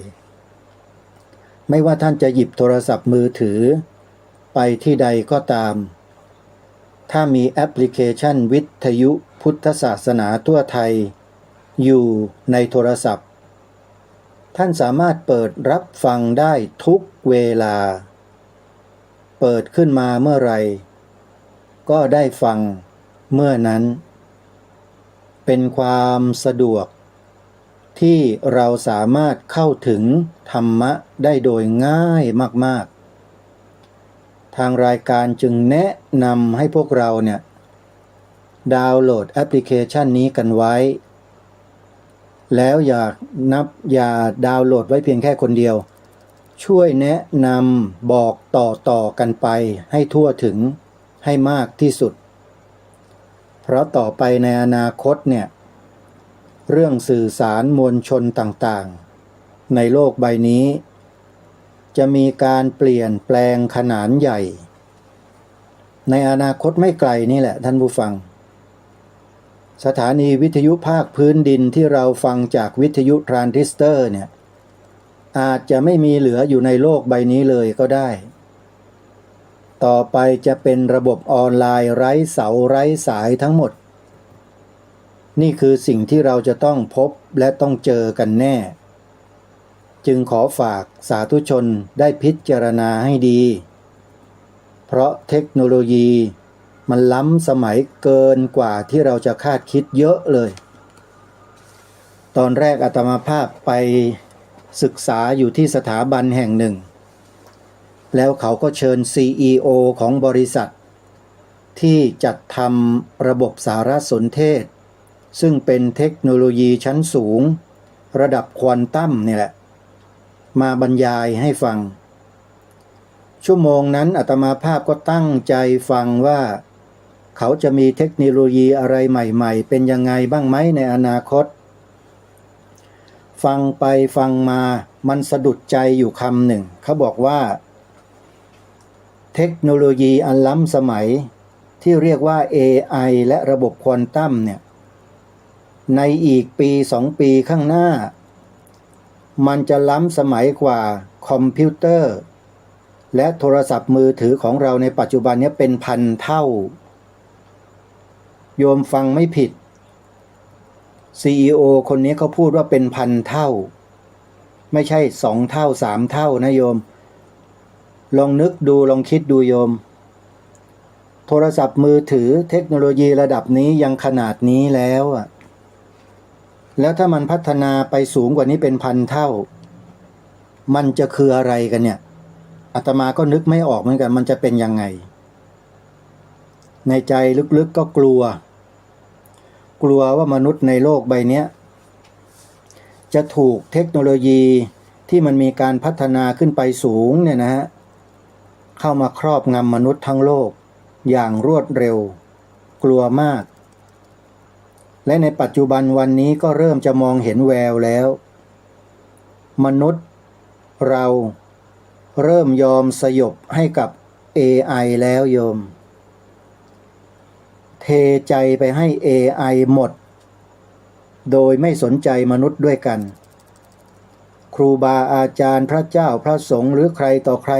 ไม่ว่าท่านจะหยิบโทรศัพท์มือถือไปที่ใดก็ตามถ้ามีแอปพลิเคชันวิทยุพุทธศาสนาทั่วไทยอยู่ในโทรศัพท์ท่านสามารถเปิดรับฟังได้ทุกเวลาเปิดขึ้นมาเมื่อไรก็ได้ฟังเมื่อนั้นเป็นความสะดวกที่เราสามารถเข้าถึงธรรมะได้โดยง่ายมากๆทางรายการจึงแนะนำให้พวกเราเนี่ยดาวน์โหลดแอปพลิเคชันนี้กันไว้แล้วอย่าดาวน์โหลดไว้เพียงแค่คนเดียวช่วยแนะนำบอกต่อกันไปให้ทั่วถึงให้มากที่สุดเพราะต่อไปในอนาคตเนี่ยเรื่องสื่อสารมวลชนต่างๆในโลกใบนี้จะมีการเปลี่ยนแปลงขนาดใหญ่ในอนาคตไม่ไกลนี่แหละท่านผู้ฟังสถานีวิทยุภาคพื้นดินที่เราฟังจากวิทยุทรานซิสเตอร์เนี่ยอาจจะไม่มีเหลืออยู่ในโลกใบนี้เลยก็ได้ต่อไปจะเป็นระบบออนไลน์ไร้เสาไร้สายทั้งหมดนี่คือสิ่งที่เราจะต้องพบและต้องเจอกันแน่จึงขอฝากสาธุชนได้พิจารณาให้ดีเพราะเทคโนโลยีมันล้ำสมัยเกินกว่าที่เราจะคาดคิดเยอะเลยตอนแรกอาตมาภาพไปศึกษาอยู่ที่สถาบันแห่งหนึ่งแล้วเขาก็เชิญ CEO ของบริษัทที่จัดทำระบบสารสนเทศซึ่งเป็นเทคโนโลยีชั้นสูงระดับควอนตัมนี่แหละมาบรรยายให้ฟังชั่วโมงนั้นอาตมาภาพก็ตั้งใจฟังว่าเขาจะมีเทคโนโลยีอะไรใหม่ๆเป็นยังไงบ้างไหมในอนาคตฟังไปฟังมามันสะดุดใจอยู่คำหนึ่งเขาบอกว่าเทคโนโลยีอันล้ำสมัยที่เรียกว่า AI และระบบควอนตัมเนี่ยในอีกปี2 ปีข้างหน้ามันจะล้ำสมัยกว่าคอมพิวเตอร์และโทรศัพท์มือถือของเราในปัจจุบันนี้เป็นพันเท่าโยมฟังไม่ผิด CEO คนนี้เขาพูดว่าเป็นพันเท่าไม่ใช่2 เท่า3 เท่านะโยมลองนึกดูลองคิดดูโยมโทรศัพท์มือถือเทคโนโลยีระดับนี้ยังขนาดนี้แล้วแล้วถ้ามันพัฒนาไปสูงกว่านี้เป็นพันเท่ามันจะคืออะไรกันเนี่ยอาตมาก็นึกไม่ออกเหมือนกันมันจะเป็นยังไงในใจลึกๆก็กลัวว่ามนุษย์ในโลกใบนี้จะถูกเทคโนโลยีที่มันมีการพัฒนาขึ้นไปสูงเนี่ยนะฮะเข้ามาครอบงำมนุษย์ทั้งโลกอย่างรวดเร็วกลัวมากและในปัจจุบันวันนี้ก็เริ่มจะมองเห็นแววแล้วมนุษย์เราเริ่มยอมสยบให้กับ AI แล้วโยมเทใจไปให้ AI หมดโดยไม่สนใจมนุษย์ด้วยกันครูบาอาจารย์พระเจ้าพระสงฆ์หรือใครต่อใคร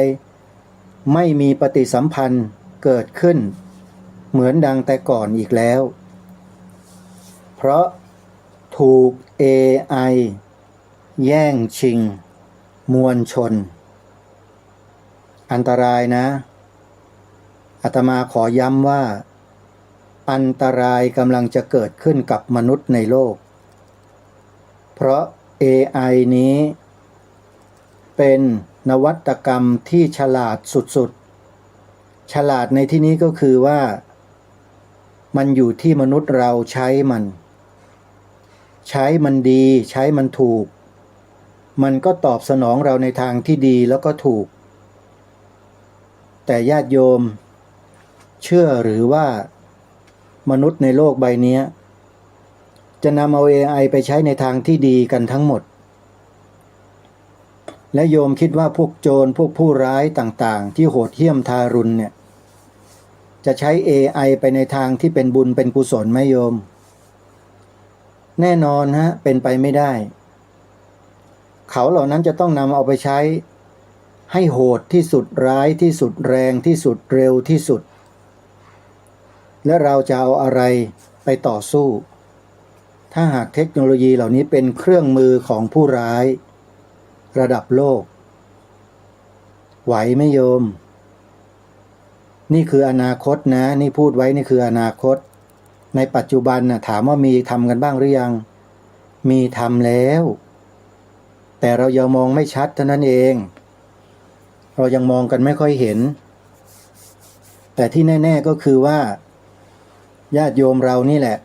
ไม่มีปฏิสัมพันธ์เกิดขึ้นเหมือนดังแต่ก่อนอีกแล้วเพราะถูก AI แย่งชิงมวลชนอันตรายนะอาตมาขอย้ำว่าอันตรายกำลังจะเกิดขึ้นกับมนุษย์ในโลกเพราะ AI นี้เป็นนวัตกรรมที่ฉลาดสุดๆฉลาดในที่นี้ก็คือว่ามันอยู่ที่มนุษย์เราใช้มันดีใช้มันถูกมันก็ตอบสนองเราในทางที่ดีแล้วก็ถูกแต่ญาติโยมเชื่อหรือว่ามนุษย์ในโลกใบนี้จะนำเอา AI ไปใช้ในทางที่ดีกันทั้งหมดและโยมคิดว่าพวกโจรพวกผู้ร้ายต่างๆที่โหดเหี้ยมทารุณเนี่ยจะใช้ AI ไปในทางที่เป็นบุญเป็นกุศลไหมโยมแน่นอนเป็นไปไม่ได้เขาเหล่านั้นจะต้องนำเอาไปใช้ให้โหดที่สุดร้ายที่สุดแรงที่สุดเร็วที่สุดและเราจะเอาอะไรไปต่อสู้ถ้าหากเทคโนโลยีเหล่านี้เป็นเครื่องมือของผู้ร้ายระดับโลกไหวไหมโยมนี่คืออนาคตนะนี่พูดไว้นี่คืออนาคตในปัจจุบันถามว่ามีทำกันบ้างหรือยังมีทำแล้วแต่เรายังมองไม่ชัดเท่านั้นเองเรายังมองกันไม่ค่อยเห็นแต่ที่แน่ๆก็คือว่าญาติโยมเรานี่แหละ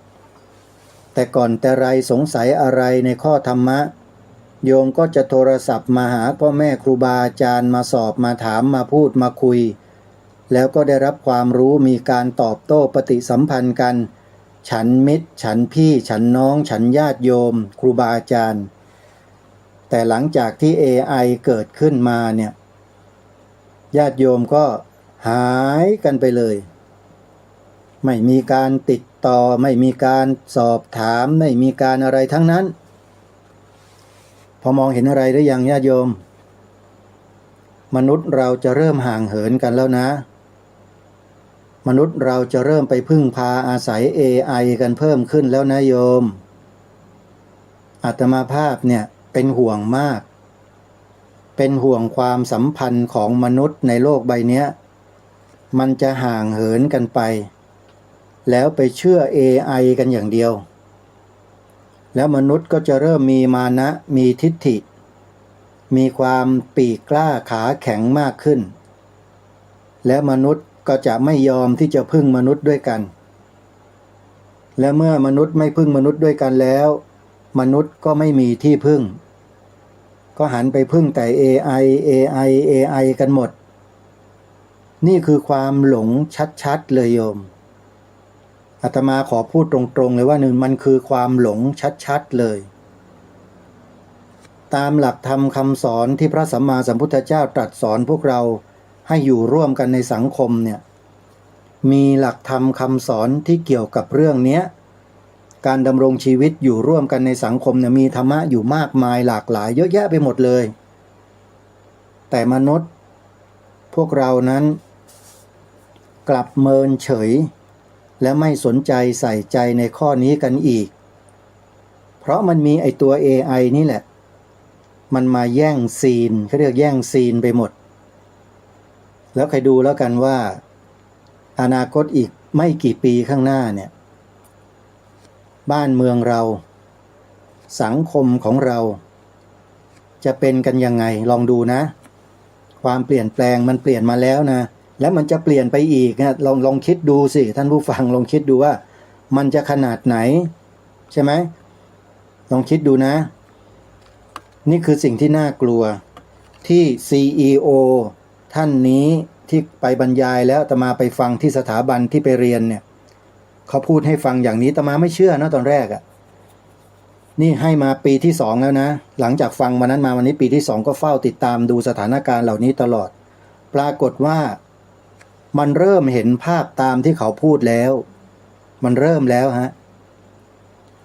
แต่ก่อนแต่ไรสงสัยอะไรในข้อธรรมะโยมก็จะโทรศัพท์มาหาพ่อแม่ครูบาอาจารย์มาสอบมาถามมาพูดมาคุยแล้วก็ได้รับความรู้มีการตอบโต้ปฏิสัมพันธ์กันฉันมิตรฉันพี่ฉันน้องฉันญาติโยมครูบาอาจารย์แต่หลังจากที่ AI เกิดขึ้นมาเนี่ยญาติโยมก็หายกันไปเลยไม่มีการติดต่อไม่มีการสอบถามไม่มีการอะไรทั้งนั้นพอมองเห็นอะไรหรือยังญาติโยมมนุษย์เราจะเริ่มห่างเหินกันแล้วนะมนุษย์เราจะเริ่มไปพึ่งพาอาศัย AI กันเพิ่มขึ้นแล้วนะโยมอาตมาภาพเนี่ยเป็นห่วงมากเป็นห่วงความสัมพันธ์ของมนุษย์ในโลกใบนี้มันจะห่างเหินกันไปแล้วไปเชื่อ AI กันอย่างเดียวแล้วมนุษย์ก็จะเริ่มมีมานะมีทิฏฐิมีความปีกกล้าขาแข็งมากขึ้นและมนุษย์ก็จะไม่ยอมที่จะพึ่งมนุษย์ด้วยกันและเมื่อมนุษย์ไม่พึ่งมนุษย์ด้วยกันแล้วมนุษย์ก็ไม่มีที่พึ่งก็หันไปพึ่งแต่ AI กันหมดนี่คือความหลงชัดๆเลยโยมอาตมาขอพูดตรงๆเลยว่ามันคือความหลงชัดๆเลยตามหลักธรรมคำสอนที่พระสัมมาสัมพุทธเจ้าตรัสสอนพวกเราให้อยู่ร่วมกันในสังคมเนี่ยมีหลักธรรมคำสอนที่เกี่ยวกับเรื่องนี้การดำรงชีวิตอยู่ร่วมกันในสังคมเนี่ยมีธรรมะอยู่มากมายหลากหลายเยอะแยะไปหมดเลยแต่มนุษย์พวกเรานั้นกลับเมินเฉยและไม่สนใจใส่ใจในข้อนี้กันอีกเพราะมันมีไอตัว AI นี่แหละมันมาแย่งซีนเขาเรียกแย่งซีนไปหมดแล้วใครดูแล้วกันว่าอนาคตอีกไม่กี่ปีข้างหน้าเนี่ยบ้านเมืองเราสังคมของเราจะเป็นกันยังไงลองดูนะความเปลี่ยนแปลงมันเปลี่ยนมาแล้วนะแล้วมันจะเปลี่ยนไปอีกนะลองคิดดูสิท่านผู้ฟังลองคิดดูว่ามันจะขนาดไหนใช่ไหมลองคิดดูนะนี่คือสิ่งที่น่ากลัวที่ CEO ท่านนี้ที่ไปบรรยายแล้วอาตมาไปฟังที่สถาบันที่ไปเรียนเนี่ยเขาพูดให้ฟังอย่างนี้อาตมาไม่เชื่อนะตอนแรกนี่ให้มาปีที่2แล้วนะหลังจากฟังวันนั้นมาวันนี้ปีที่2ก็เฝ้าติดตามดูสถานการณ์เหล่านี้ตลอดปรากฏว่า มันเริ่มเห็นภาพตามที่เขาพูดแล้ว มันเริ่มแล้วฮะ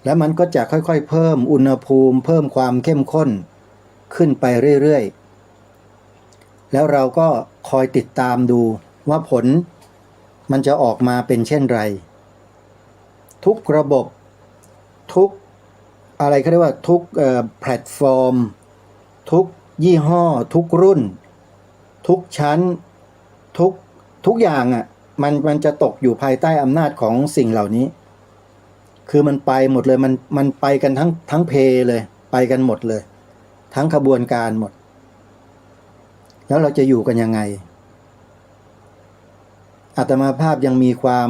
แล้วมันก็จะค่อยๆเพิ่มอุณหภูมิเพิ่มความเข้มข้นขึ้นไปเรื่อยๆแล้วเราก็คอยติดตามดูว่าผลมันจะออกมาเป็นเช่นไรทุกระบบทุกอะไรเขาเรียกว่าทุกแพลตฟอร์มทุกยี่ห้อทุกรุ่นทุกชั้นทุกอย่างอ่ะมันจะตกอยู่ภายใต้อำนาจของสิ่งเหล่านี้คือมันไปหมดเลยมันไปกันทั้งเพเลยไปกันหมดเลยทั้งขบวนการหมดแล้วเราจะอยู่กันยังไงอาตมาภาพยังมีความ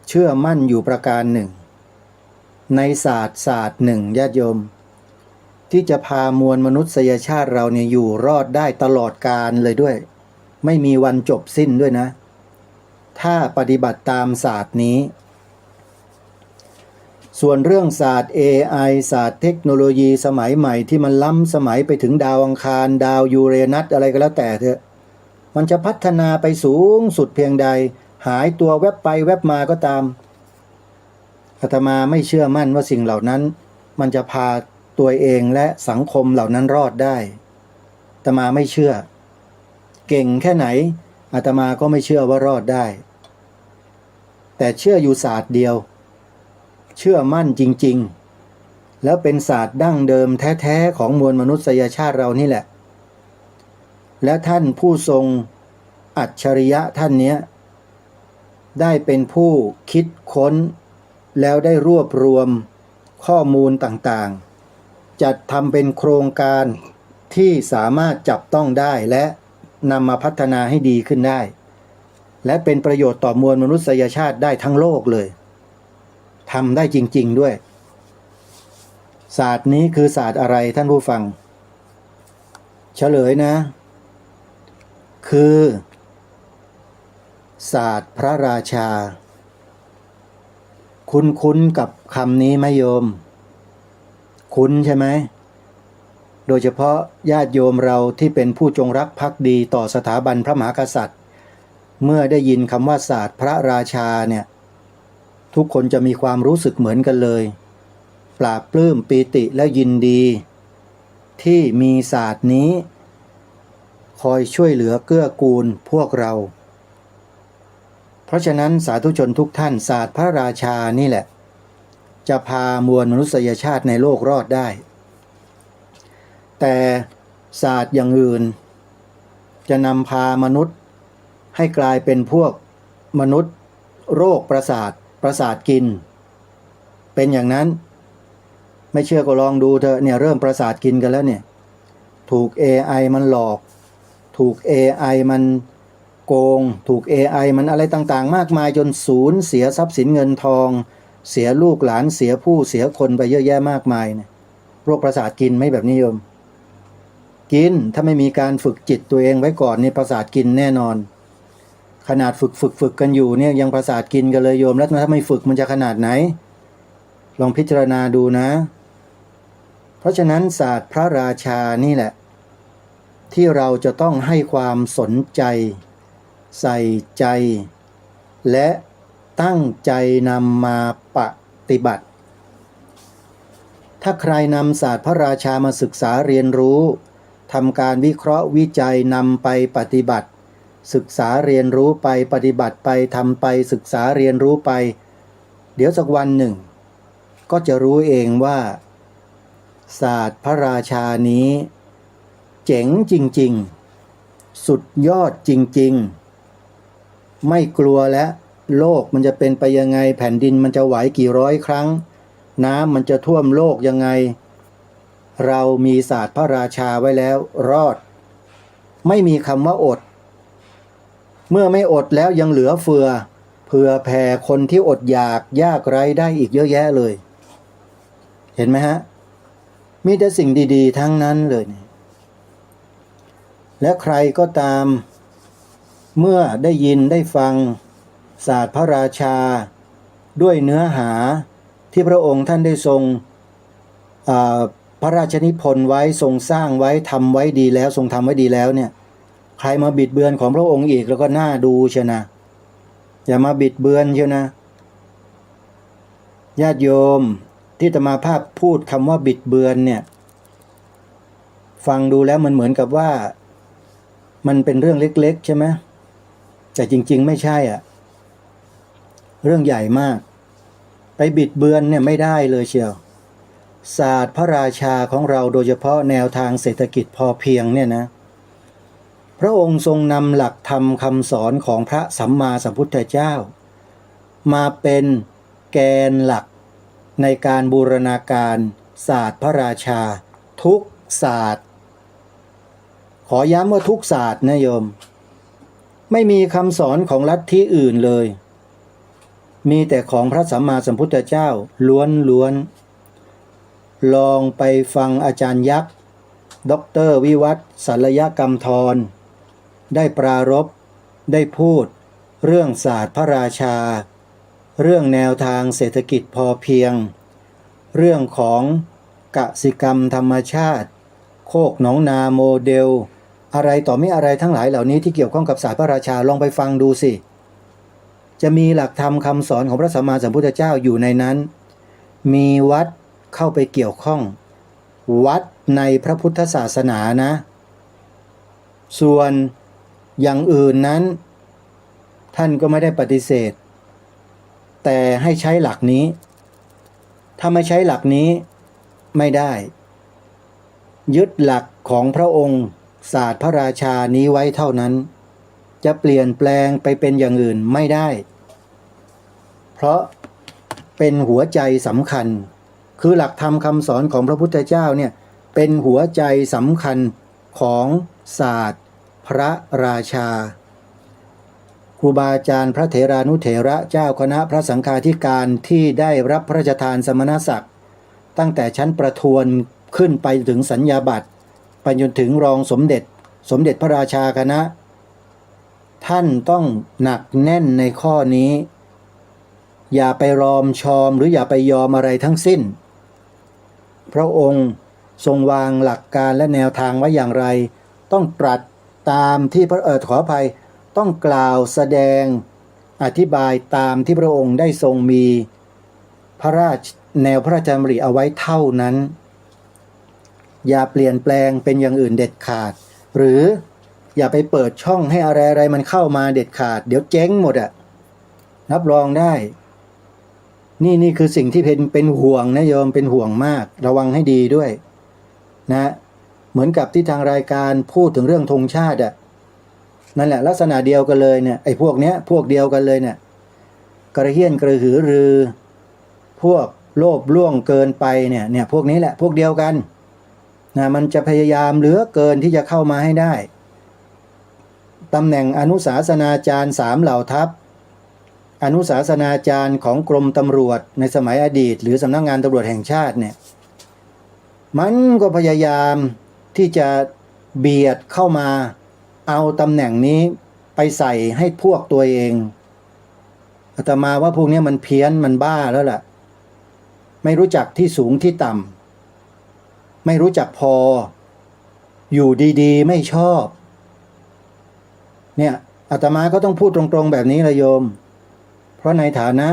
เชื่อมั่นอยู่ประการหนึ่งในศาสตร์หนึ่งญาติโยมที่จะพามวลมนุษยชาติเราเนี่ยอยู่รอดได้ตลอดกาลเลยด้วยไม่มีวันจบสิ้นด้วยนะถ้าปฏิบัติตามศาสตร์นี้ส่วนเรื่องศาสตร์ AI ศาสตร์เทคโนโลยีสมัยใหม่ที่มันล้ำสมัยไปถึงดาวอังคารดาวยูเรนัสอะไรก็แล้วแต่เถอะมันจะพัฒนาไปสูงสุดเพียงใดหายตัวแวบไปแวบมาก็ตามอาตมาไม่เชื่อมั่นว่าสิ่งเหล่านั้นมันจะพาตัวเองและสังคมเหล่านั้นรอดได้อาตมาไม่เชื่อเก่งแค่ไหนอาตมาก็ไม่เชื่อว่ารอดได้แต่เชื่ออยู่ศาสตร์เดียวเชื่อมั่นจริงๆแล้วเป็นศาสตร์ดั้งเดิมแท้ๆของมวลมนุษยชาติเรานี่แหละและท่านผู้ทรงอัจฉริยะท่านเนี้ยได้เป็นผู้คิดค้นแล้วได้รวบรวมข้อมูลต่างๆจัดทำเป็นโครงการที่สามารถจับต้องได้และนำมาพัฒนาให้ดีขึ้นได้และเป็นประโยชน์ต่อมวลมนุษยชาติได้ทั้งโลกเลยทำได้จริงๆด้วยศาสตร์นี้คือศาสตร์อะไรท่านผู้ฟังเฉลยนะคือศาสตร์พระราชาคุ้นกับคำนี้ไหมโยมคุ้นใช่ไหมโดยเฉพาะญาติโยมเราที่เป็นผู้จงรักภักดีต่อสถาบันพระมหากษัตริย์เมื่อได้ยินคำว่าศาสตร์พระราชาเนี่ยทุกคนจะมีความรู้สึกเหมือนกันเลยปลาบปลื้มปีติและยินดีที่มีศาสตร์นี้คอยช่วยเหลือเกื้อกูลพวกเราเพราะฉะนั้นสาธุชนทุกท่านศาสตร์พระราชานี่แหละจะพามวลมนุษยชาติในโลกรอดได้แต่ศาสตร์อย่างอื่นจะนำพามนุษย์ให้กลายเป็นพวกมนุษย์โรคประสาทกินเป็นอย่างนั้นไม่เชื่อก็ลองดูเถอะเนี่ยเริ่มประสาทกินกันแล้วเนี่ยถูก AI มันหลอกถูก AI มันโกงถูก AI มันอะไรต่างๆมากมายจนสูญเสียทรัพย์สินเงินทองเสียลูกหลานเสียผู้เสียคนไปเยอะแยะมากมายเนี่ยโรคประสาทกินไม่แบบนิยมกินถ้าไม่มีการฝึกจิตตัวเองไว้ก่อนนี่ประสาทกินแน่นอนขนาดฝึกกันอยู่เนี่ยยังประสาทกินกันเลยโยมแล้วถ้าไม่ฝึกมันจะขนาดไหนลองพิจารณาดูนะเพราะฉะนั้นศาสตร์พระราชานี่แหละที่เราจะต้องให้ความสนใจใส่ใจและตั้งใจนำมาปฏิบัติถ้าใครนำศาสตร์พระราชามาศึกษาเรียนรู้ทำการวิเคราะห์วิจัยนำไปปฏิบัติศึกษาเรียนรู้ไปปฏิบัติไปทำไปศึกษาเรียนรู้ไปเดี๋ยวสักวันหนึ่งก็จะรู้เองว่าศาสตร์พระราชานี้เจ๋งจริงๆสุดยอดจริงๆไม่กลัวและโลกมันจะเป็นไปยังไงแผ่นดินมันจะไหวกี่ร้อยครั้งน้ำมันจะท่วมโลกยังไงเรามีศาสตร์พระราชาไว้แล้วรอดไม่มีคำว่าอดเมื่อไม่อดแล้วยังเหลือเฟือเผื่อแผ่คนที่อดอยากยากไร้ได้อีกเยอะแยะเลยเห็นไหมฮะมีแต่สิ่งดีๆทั้งนั้นเลยและใครก็ตามเมื่อได้ยินได้ฟังศาสตร์พระราชาด้วยเนื้อหาที่พระองค์ท่านได้ทรงพระราชนิพนธ์ไว้ทรงสร้างไว้ทำไว้ดีแล้วทรงทำไว้ดีแล้วเนี่ยใครมาบิดเบือนของพระองค์อีกแล้วก็น่าดูเชียวนะ อย่ามาบิดเบือนเชียวนะญาติโยมที่อาตมาภาพพูดคำว่าบิดเบือนเนี่ยฟังดูแล้วมันเหมือนกับว่ามันเป็นเรื่องเล็กๆใช่ไหมแต่จริงๆไม่ใช่อ่ะเรื่องใหญ่มากไปบิดเบือนเนี่ยไม่ได้เลยเชียวศาสตร์พระราชาของเราโดยเฉพาะแนวทางเศรษฐกิจพอเพียงเนี่ยนะพระองค์ทรงนำหลักธรรมคำสอนของพระสัมมาสัมพุทธเจ้ามาเป็นแกนหลักในการบูรณาการศาสตร์พระราชาทุกศาสตร์ขอย้ำว่าทุกศาสตร์นะโยมไม่มีคำสอนของลัทธิอื่นเลยมีแต่ของพระสัมมาสัมพุทธเจ้าล้วนๆลองไปฟังอาจารย์ยักษ์ดร.วิวัฒน์สัลยกรรมธรได้ปรารภได้พูดเรื่องศาสตร์พระราชาเรื่องแนวทางเศรษฐกิจพอเพียงเรื่องของกสิกรรมธรรมชาติโคกหนองนาโมเดลอะไรต่อไม่อะไรทั้งหลายเหล่านี้ที่เกี่ยวข้องกับศาสตร์พระราชาลองไปฟังดูสิจะมีหลักธรรมคำสอนของพระสัมมาสัมพุทธเจ้าอยู่ในนั้นมีวัดเข้าไปเกี่ยวข้องวัดในพระพุทธศาสนานะส่วนอย่างอื่นนั้นท่านก็ไม่ได้ปฏิเสธแต่ให้ใช้หลักนี้ถ้าไม่ใช้หลักนี้ไม่ได้ยึดหลักของพระองค์ศาสตร์พระราชานี้ไว้เท่านั้นจะเปลี่ยนแปลงไปเป็นอย่างอื่นไม่ได้เพราะเป็นหัวใจสำคัญคือหลักธรรมคำสอนของพระพุทธเจ้าเนี่ยเป็นหัวใจสำคัญของศาสตร์พระราชาครูบาอาจารย์พระเถรานุเถระเจ้าคณะพระสังฆาธิการที่ได้รับพระราชทานสมณศักดิ์ตั้งแต่ชั้นประทวนขึ้นไปถึงสัญญาบัตรไปจนถึงรองสมเด็จพระราชาคณะท่านต้องหนักแน่นในข้อนี้อย่าไปรอมชอมหรืออย่าไปยอมอะไรทั้งสิ้นพระองค์ทรงวางหลักการและแนวทางไว้อย่างไรต้องตรัสตามที่ขออภัยต้องกล่าวแสดงอธิบายตามที่พระองค์ได้ทรงมีแนวพระราชดำริเอาไว้เท่านั้นอย่าเปลี่ยนแปลงเป็นอย่างอื่นเด็ดขาดหรืออย่าไปเปิดช่องให้อะไรมันเข้ามาเด็ดขาดเดี๋ยวเจ๊งหมดอะรับรองได้นี่คือสิ่งที่เป็นห่วงนะโยมเป็นห่วงมากระวังให้ดีด้วยนะเหมือนกับที่ทางรายการพูดถึงเรื่องธงชาติอะนั่นแหละลักษณะเดียวกันเลยเนี่ยไอ้พวกเนี้ยพวกเดียวกันเลยเนี่ยกระเฮี้ยนกระหือรือพวกโลภล่วงเกินไปเนี่ยพวกนี้แหละพวกเดียวกันนะมันจะพยายามเหลือเกินที่จะเข้ามาให้ได้ตำแหน่งอนุศาสนาจารย์3เหล่าทัพอนุศาสนาจารย์ของกรมตำรวจในสมัยอดีตหรือสำนักงานตำรวจแห่งชาติเนี่ยมันก็พยายามที่จะเบียดเข้ามาเอาตำแหน่งนี้ไปใส่ให้พวกตัวเองอาตมาว่าพวกนี้มันเพี้ยนมันบ้าแล้วล่ะไม่รู้จักที่สูงที่ต่ำไม่รู้จักพออยู่ดีๆไม่ชอบเนี่ยอาตมาก็ต้องพูดตรงๆแบบนี้ละโยมเพราะในฐานะ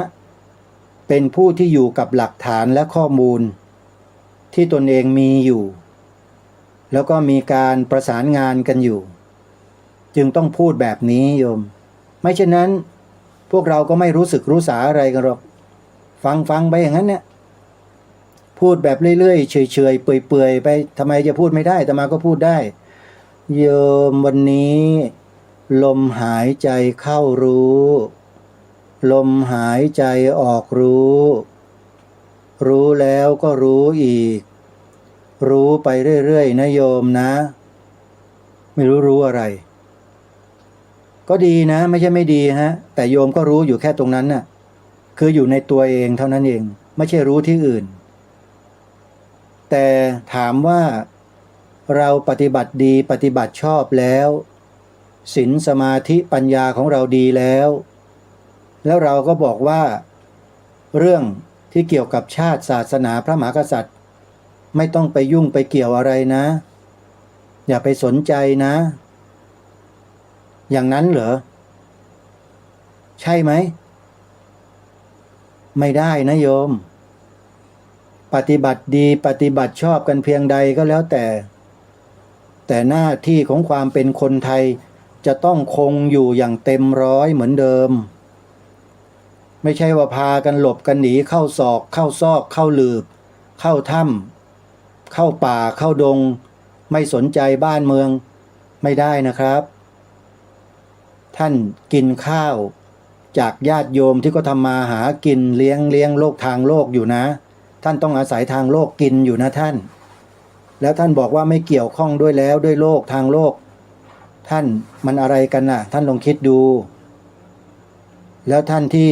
เป็นผู้ที่อยู่กับหลักฐานและข้อมูลที่ตนเองมีอยู่แล้วก็มีการประสานงานกันอยู่จึงต้องพูดแบบนี้โยมไม่เช่นนั้นพวกเราก็ไม่รู้สึกรู้สาอะไรกันหรอกฟังไปอย่างนั้นเนี่ยพูดแบบเรื่อยๆเฉยๆเปื่อยๆไปทำไมจะพูดไม่ได้อาตมาก็พูดได้โยมวันนี้ลมหายใจเข้ารู้ลมหายใจออกรู้แล้วก็รู้อีกรู้ไปเรื่อยๆนะโยมนะไม่รู้อะไรก็ดีนะไม่ใช่ไม่ดีฮะแต่โยมก็รู้อยู่แค่ตรงนั้นน่ะคืออยู่ในตัวเองเท่านั้นเองไม่ใช่รู้ที่อื่นแต่ถามว่าเราปฏิบัติดีปฏิบัติชอบแล้วศีลสมาธิปัญญาของเราดีแล้วเราก็บอกว่าเรื่องที่เกี่ยวกับชาติศาสนาพระมหากษัตริย์ไม่ต้องไปยุ่งไปเกี่ยวอะไรนะอย่าไปสนใจนะอย่างนั้นเหรอ ใช่ไหมไม่ได้นะโยมปฏิบัติดีปฏิบัติชอบกันเพียงใดก็แล้วแต่หน้าที่ของความเป็นคนไทยจะต้องคงอยู่อย่างเต็มร้อยเหมือนเดิมไม่ใช่ว่าพากันหลบกันหนีเข้าศอกเข้าซอกเข้าหลืบเข้าถ้ำเข้าป่าเข้าดงไม่สนใจบ้านเมืองไม่ได้นะครับท่านกินข้าวจากญาติโยมที่ก็ทำมาหากินเลี้ยงโลกทางโลกอยู่นะท่านต้องอาศัยทางโลกกินอยู่นะท่านแล้วท่านบอกว่าไม่เกี่ยวข้องด้วยแล้วด้วยโลกทางโลกท่านมันอะไรกันน่ะท่านลองคิดดูแล้วท่านที่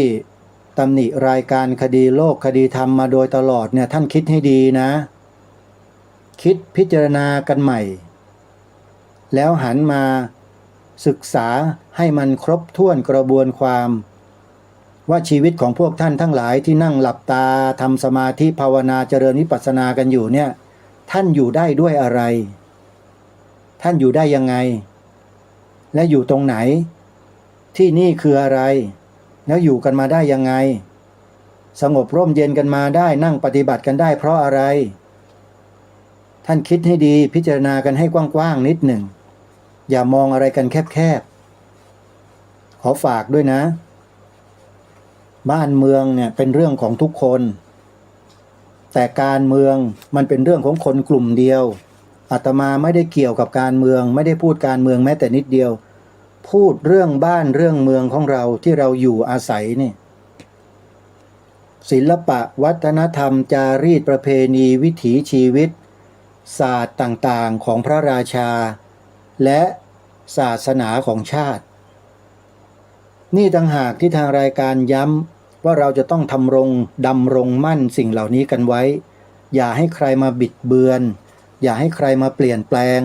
ตำหนิรายการคดีโลกคดีธรรมมาโดยตลอดเนี่ยท่านคิดให้ดีนะคิดพิจารณากันใหม่แล้วหันมาศึกษาให้มันครบถ้วนกระบวนความว่าชีวิตของพวกท่านทั้งหลายที่นั่งหลับตาทำสมาธิภาวนาเจริญวิปัสสนากันอยู่เนี่ยท่านอยู่ได้ด้วยอะไรท่านอยู่ได้ยังไงและอยู่ตรงไหนที่นี่คืออะไรแล้วอยู่กันมาได้ยังไงสงบร่มเย็นกันมาได้นั่งปฏิบัติกันได้เพราะอะไรท่านคิดให้ดีพิจารณากันให้กว้างๆนิดหนึ่งอย่ามองอะไรกันแคบๆขอฝากด้วยนะบ้านเมืองเนี่ยเป็นเรื่องของทุกคนแต่การเมืองมันเป็นเรื่องของคนกลุ่มเดียวอาตมาไม่ได้เกี่ยวกับการเมืองไม่ได้พูดการเมืองแม้แต่นิดเดียวพูดเรื่องบ้านเรื่องเมืองของเราที่เราอยู่อาศัยนี่ศิลปะวัฒนธรรมจารีตประเพณีวิถีชีวิตศาสตร์ต่างๆของพระราชาและศาสนาของชาตินี่ต่างหากที่ทางรายการย้ำว่าเราจะต้องดำรงมั่นสิ่งเหล่านี้กันไว้อย่าให้ใครมาบิดเบือนอย่าให้ใครมาเปลี่ยนแปลง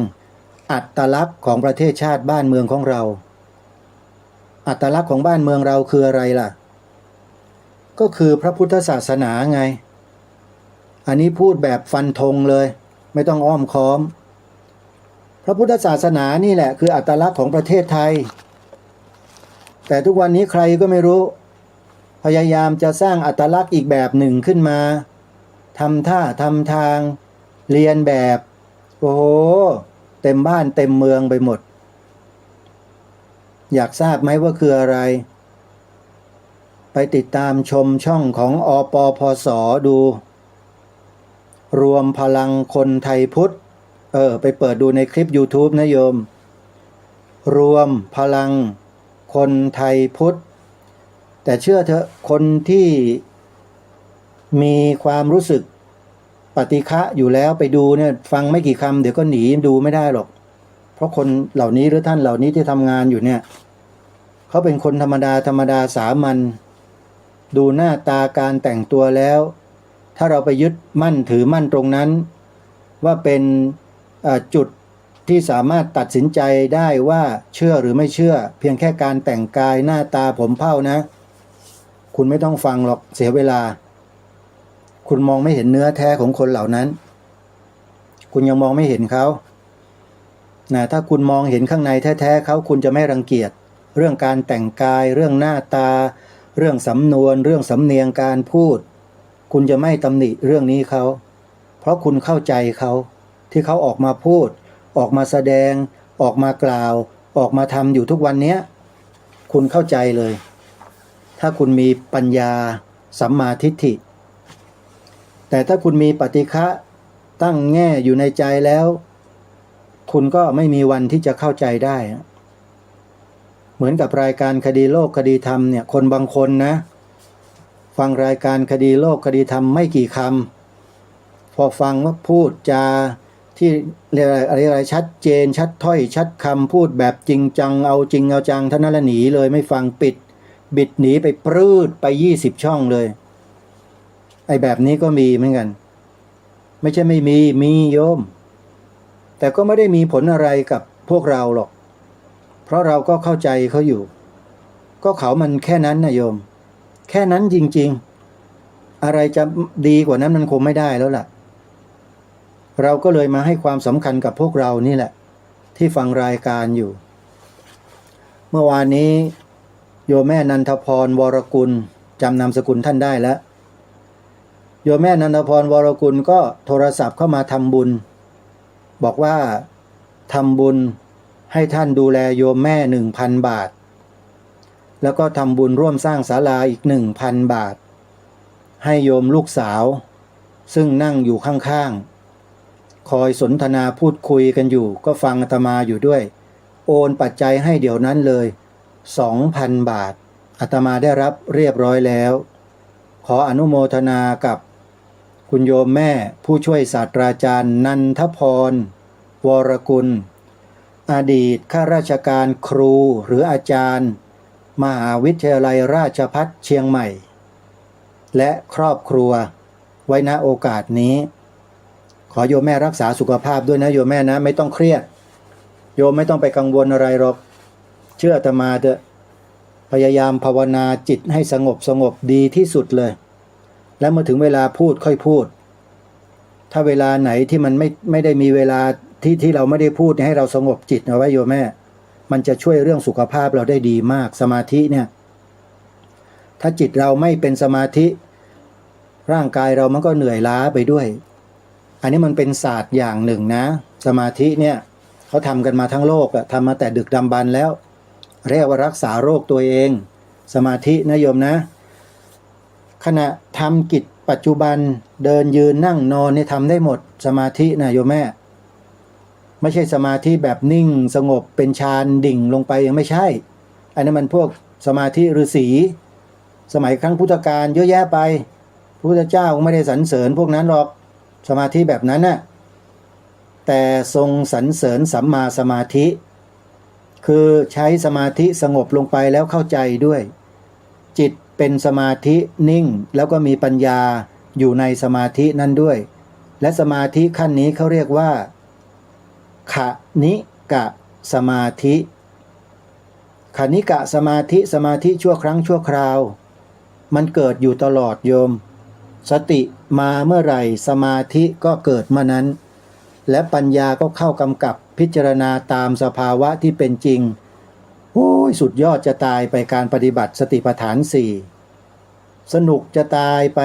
อัตลักษณ์ของประเทศชาติบ้านเมืองของเราอัตลักษณ์ของบ้านเมืองเราคืออะไรล่ะก็คือพระพุทธศาสนาไงอันนี้พูดแบบฟันธงเลยไม่ต้องอ้อมค้อมพระพุทธศาสนานี่แหละคืออัตลักษณ์ของประเทศไทยแต่ทุกวันนี้ใครก็ไม่รู้พยายามจะสร้างอัตลักษณ์อีกแบบหนึ่งขึ้นมาทำท่าทำทางเรียนแบบโอ้โหเต็มบ้านเต็มเมืองไปหมดอยากทราบไหมว่าคืออะไรไปติดตามชมช่องของอปพสดูรวมพลังคนไทยพุทธไปเปิดดูในคลิป YouTube นะโยมรวมพลังคนไทยพุทธแต่เชื่อเถอะคนที่มีความรู้สึกปฏิฆะอยู่แล้วไปดูเนี่ยฟังไม่กี่คำเดี๋ยวก็หนีดูไม่ได้หรอกเพราะคนเหล่านี้หรือท่านเหล่านี้ที่ทำงานอยู่เนี่ยเขาเป็นคนธรรมดาสามัญดูหน้าตาการแต่งตัวแล้วถ้าเราไปยึดมั่นถือมั่นตรงนั้นว่าเป็นจุดที่สามารถตัดสินใจได้ว่าเชื่อหรือไม่เชื่อเพียงแค่การแต่งกายหน้าตาผมเผ้านะคุณไม่ต้องฟังหรอกเสียเวลาคุณมองไม่เห็นเนื้อแท้ของคนเหล่านั้นคุณยังมองไม่เห็นเขานะถ้าคุณมองเห็นข้างในแท้ๆเขาคุณจะไม่รังเกียจเรื่องการแต่งกายเรื่องหน้าตาเรื่องสำนวนเรื่องสำเนียงการพูดคุณจะไม่ตำหนิเรื่องนี้เขาเพราะคุณเข้าใจเขาที่เขาออกมาพูดออกมาแสดงออกมากล่าวออกมาทำอยู่ทุกวันนี้คุณเข้าใจเลยถ้าคุณมีปัญญาสัมมาทิฏฐิแต่ถ้าคุณมีปฏิฆะตั้งแง่อยู่ในใจแล้วคุณก็ไม่มีวันที่จะเข้าใจได้เหมือนกับรายการคดีโลกคดีธรรมเนี่ยคนบางคนนะฟังรายการคดีโลกคดีธรรมไม่กี่คำพอฟังว่าพูดจาที่อะไรชัดเจนชัดถ้อยชัดคำพูดแบบจริงจังเอาจริงเอาจังท่านนั้นละหนีเลยไม่ฟังบิดหนีไปปรืดไป20ช่องเลยไอ้แบบนี้ก็มีเหมือนกันไม่ใช่ไม่มีโยมแต่ก็ไม่ได้มีผลอะไรกับพวกเราหรอกเพราะเราก็เข้าใจเขาอยู่ก็เขามันแค่นั้นนะโยมแค่นั้นจริงๆอะไรจะดีกว่านั้นมันคงไม่ได้แล้วล่ะเราก็เลยมาให้ความสำคัญกับพวกเรานี่แหละที่ฟังรายการอยู่เมื่อวานนี้ โยมแม่นันทพรวรกุลจำนามสกุลท่านได้แล้วโยมแม่นันทพรวรกุลก็โทรศัพท์เข้ามาทำบุญบอกว่าทำบุญให้ท่านดูแลโยมแม่ 1,000 บาทแล้วก็ทำบุญร่วมสร้างศาลาอีก 1,000 บาทให้โยมลูกสาวซึ่งนั่งอยู่ข้างๆคอยสนทนาพูดคุยกันอยู่ก็ฟังอาตมาอยู่ด้วยโอนปัจจัยให้เดี๋ยวนั้นเลย 2,000 บาทอาตมาได้รับเรียบร้อยแล้วขออนุโมทนากับคุณโยมแม่ผู้ช่วยศาสตราจารย์นันทพรวรกุลอดีตข้าราชการครูหรืออาจารย์มหาวิทยาลัยราชภัฏเชียงใหม่และครอบครัวไว้ณโอกาสนี้ขอโยมแม่รักษาสุขภาพด้วยนะโยมแม่นะไม่ต้องเครียดโยมไม่ต้องไปกังวลอะไรหรอกเชื่ออาตมาเถอะพยายามภาวนาจิตให้สงบดีที่สุดเลยแล้วเมื่อถึงเวลาพูดค่อยพูดถ้าเวลาไหนที่มันไม่ได้มีเวลาที่เราไม่ได้พูดให้เราสงบจิตเอาไว้โยมแม่มันจะช่วยเรื่องสุขภาพเราได้ดีมากสมาธิเนี่ยถ้าจิตเราไม่เป็นสมาธิร่างกายเรามันก็เหนื่อยล้าไปด้วยอันนี้มันเป็นศาสตร์อย่างหนึ่งนะสมาธิเนี่ยเขาทำกันมาทั้งโลกอะทำมาแต่ดึกดำบรรพ์แล้วเรียกว่ารักษาโรคตัวเองสมาธินะโยมนะขณะทำกิจปัจจุบันเดินยืนนั่งนอนนี่ทำได้หมดสมาธินะโยมแม่ไม่ใช่สมาธิแบบนิ่งสงบเป็นฌานดิ่งลงไปยังไม่ใช่อันนั้นมันพวกสมาธิฤาษีสมัยครั้งพุทธกาลเยอะแยะไปพระพุทธเจ้าไม่ได้สรรเสริญพวกนั้นหรอกสมาธิแบบนั้นน่ะแต่ทรงสรรเสริญสัมมาสมาธิคือใช้สมาธิสงบลงไปแล้วเข้าใจด้วยจิตเป็นสมาธินิ่งแล้วก็มีปัญญาอยู่ในสมาธินั้นด้วยและสมาธิขั้นนี้เขาเรียกว่าขณิกะสมาธิขณิกะสมาธิสมาธิชั่วครั้งชั่วคราวมันเกิดอยู่ตลอดโยมสติมาเมื่อไหร่สมาธิก็เกิดเมื่อนั้นและปัญญาก็เข้ากำกับพิจารณาตามสภาวะที่เป็นจริงโอ้ยสุดยอดจะตายไปการปฏิบัติสติปัฏฐาน4สนุกจะตายไป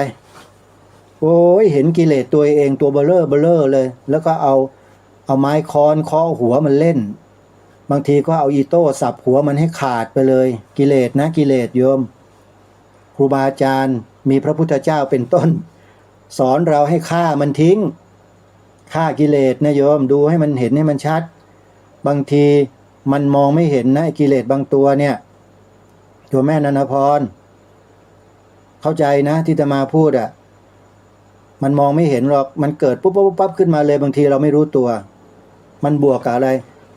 โอ้ยเห็นกิเลสตัวเองตัวเบลอเลยแล้วก็เอาไม้ค้อนเคาะหัวมันเล่นบางทีก็เอาอีโต้สับหัวมันให้ขาดไปเลยกิเลสนะกิเลสโยมครูบาอาจารย์มีพระพุทธเจ้าเป็นต้นสอนเราให้ฆ่ามันทิ้งฆ่ากิเลสนะโยมดูให้มันเห็นให้มันชัดบางทีมันมองไม่เห็นนะกิเลสบางตัวเนี่ยโยมแม่นันทพรเข้าใจนะที่จะมาพูดอ่ะมันมองไม่เห็นหรอกมันเกิดปุ๊บขึ้นมาเลยบางทีเราไม่รู้ตัวมันบวกกับอะไร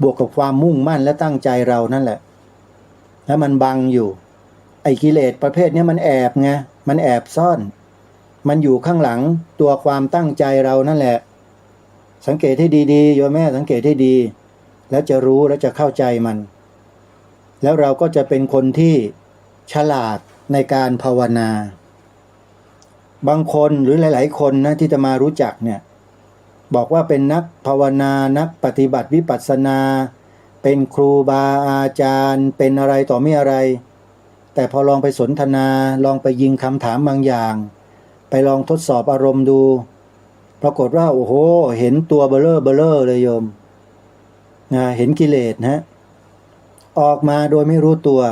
บวกกับความมุ่งมั่นและตั้งใจเรานั่นแหละแล้วมันบังอยู่ไอ้กิเลสประเภทนี้มันแอบไงมันแอบซ่อนมันอยู่ข้างหลังตัวความตั้งใจเรานั่นแหละสังเกตให้ดีๆโยมแม่สังเกตให้ดีแล้วจะรู้และจะเข้าใจมันแล้วเราก็จะเป็นคนที่ฉลาดในการภาวนาบางคนหรือหลายๆคนนะที่จะมารู้จักเนี่ยบอกว่าเป็นนักภาวนานักปฏิบัติวิปัสสนาเป็นครูบาอาจารย์เป็นอะไรต่อไม่อะไรแต่พอลองไปสนทนาลองไปยิงคำถามบางอย่างไปลองทดสอบอารมณ์ดูปรากฏว่าโอ้โหเห็นตัวเบลอเลยโยมเห็นกิเลสนะออกมาโดยไม่รู้ตัว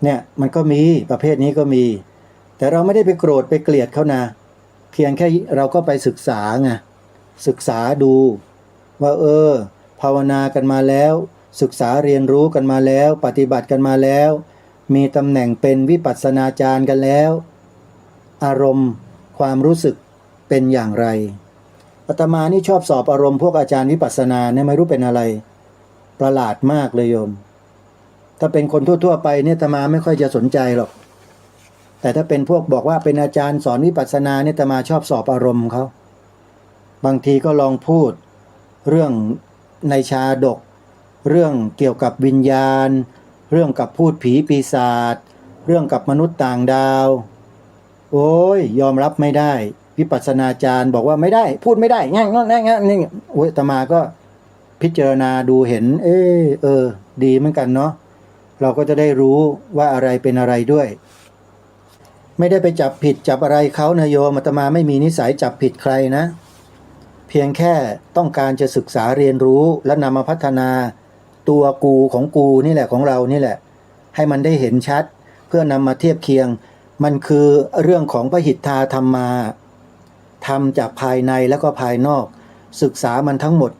เนี่ยมันก็มีประเภทนี้ก็มีแต่เราไม่ได้ไปโกรธไปเกลียดเขานะเพียงแค่เราก็ไปศึกษาไงศึกษาดูว่าภาวนากันมาแล้วศึกษาเรียนรู้กันมาแล้วปฏิบัติกันมาแล้วมีตำแหน่งเป็นวิปัสสนาจารย์กันแล้วอารมณ์ความรู้สึกเป็นอย่างไรอาตมานี่ชอบสอบอารมณ์พวกอาจารย์วิปัสสนาเนี่ยไม่รู้เป็นอะไรประหลาดมากเลยโยมถ้าเป็นคนทั่วๆไปเนี่ยอาตมาไม่ค่อยจะสนใจหรอกแต่ถ้าเป็นพวกบอกว่าเป็นอาจารย์สอนวิปัสสนาเนี่ยอาตมาชอบสอบอารมณ์เขาบางทีก็ลองพูดเรื่องในชาดกเรื่องเกี่ยวกับวิญญาณเรื่องกับพูดผีปีศาจเรื่องกับมนุษย์ต่างดาวโอ้ยยอมรับไม่ได้วิปัสสนาจารย์บอกว่าไม่ได้พูดไม่ได้งั้นนี่โอ้ยอาตมาก็พิจารณาดูเห็นดีเหมือนกันเนาะ เราก็จะได้รู้ว่าอะไรเป็นอะไรด้วยไม่ได้ไปจับผิดจับอะไรเขานะโยมอาตมาไม่มีนิสัยจับผิดใครนะเพียงแค่ต้องการจะศึกษาเรียนรู้และนำมาพัฒนาตัวกูของกูนี่แหละของเรานี่แหละให้มันได้เห็นชัดเพื่อนำมาเทียบเคียงมันคือเรื่องของพหิทธาธรรมาทำจากภายในแล้วก็ภายนอกศึกษามันทั้งหมด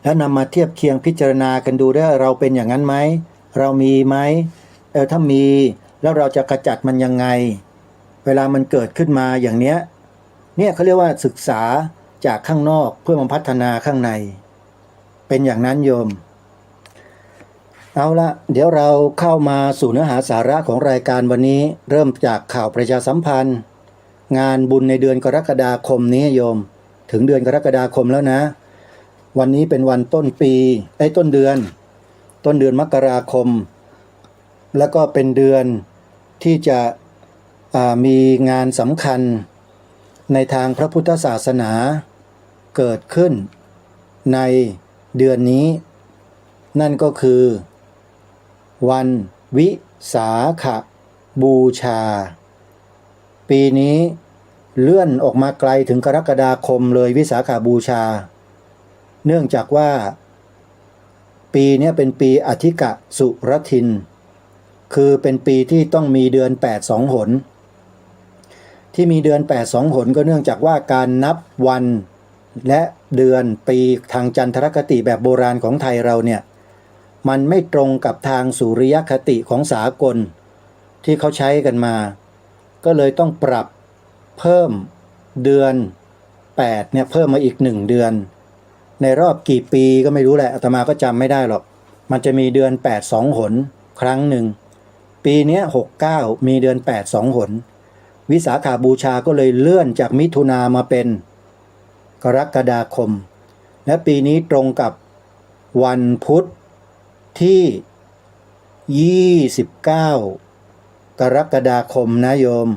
แล้วนำมาเทียบเคียงพิจารณากันดูได้เราเป็นอย่างนั้นไหมเรามีไหมถ้ามีแล้วเราจะกระจัดมันยังไงเวลามันเกิดขึ้นมาอย่างเนี้ยเนี่ยเขาเรียกว่าศึกษาจากข้างนอกเพื่อมาพัฒนาข้างในเป็นอย่างนั้นโยมเอาละเดี๋ยวเราเข้ามาสู่เนื้อหาสาระของรายการวันนี้เริ่มจากข่าวประชาสัมพันธ์งานบุญในเดือนกรกฎาคมนี้โยมถึงเดือนกรกฎาคมแล้วนะวันนี้เป็นวันต้นปีต้นเดือนมกราคมแล้วก็เป็นเดือนที่จะมีงานสำคัญในทางพระพุทธศาสนาเกิดขึ้นในเดือนนี้นั่นก็คือวันวิสาขบูชาปีนี้เลื่อนออกมาไกลถึงกรกฎาคมเลยวิสาขบูชาเนื่องจากว่าปีนี้เป็นปีอธิกะสุรทินคือเป็นปีที่ต้องมีเดือน8 2 หนที่มีเดือน8 2 หนก็เนื่องจากว่าการนับวันและเดือนปีทางจันทรคติแบบโบราณของไทยเราเนี่ยมันไม่ตรงกับทางสุริยคติของสากลที่เขาใช้กันมาก็เลยต้องปรับเพิ่มเดือน8เนี่ยเพิ่มมาอีก1เดือนในรอบกี่ปีก็ไม่รู้แหละอาตมาก็จำไม่ได้หรอกมันจะมีเดือน8 2 หนครั้งหนึ่งปีนี้69มีเดือน8 2 หนวิสาขบูชาก็เลยเลื่อนจากมิถุนามาเป็นกรกฎาคมและปีนี้ตรงกับวันพุธที่29กรกฎาคมนะโยม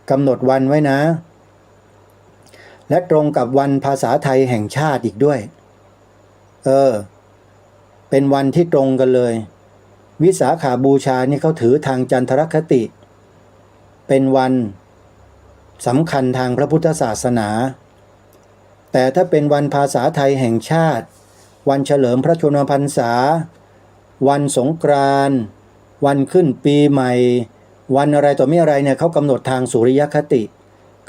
กำหนดวันไว้นะและตรงกับวันภาษาไทยแห่งชาติอีกด้วยเป็นวันที่ตรงกันเลยวิสาขบูชานี่เขาถือทางจันทรคติเป็นวันสำคัญทางพระพุทธศาสนาแต่ถ้าเป็นวันภาษาไทยแห่งชาติวันเฉลิมพระชนมพรรษาวันสงกรานต์วันขึ้นปีใหม่วันอะไรต่อไม่อะไรเนี่ยเขากำหนดทางสุริยคติ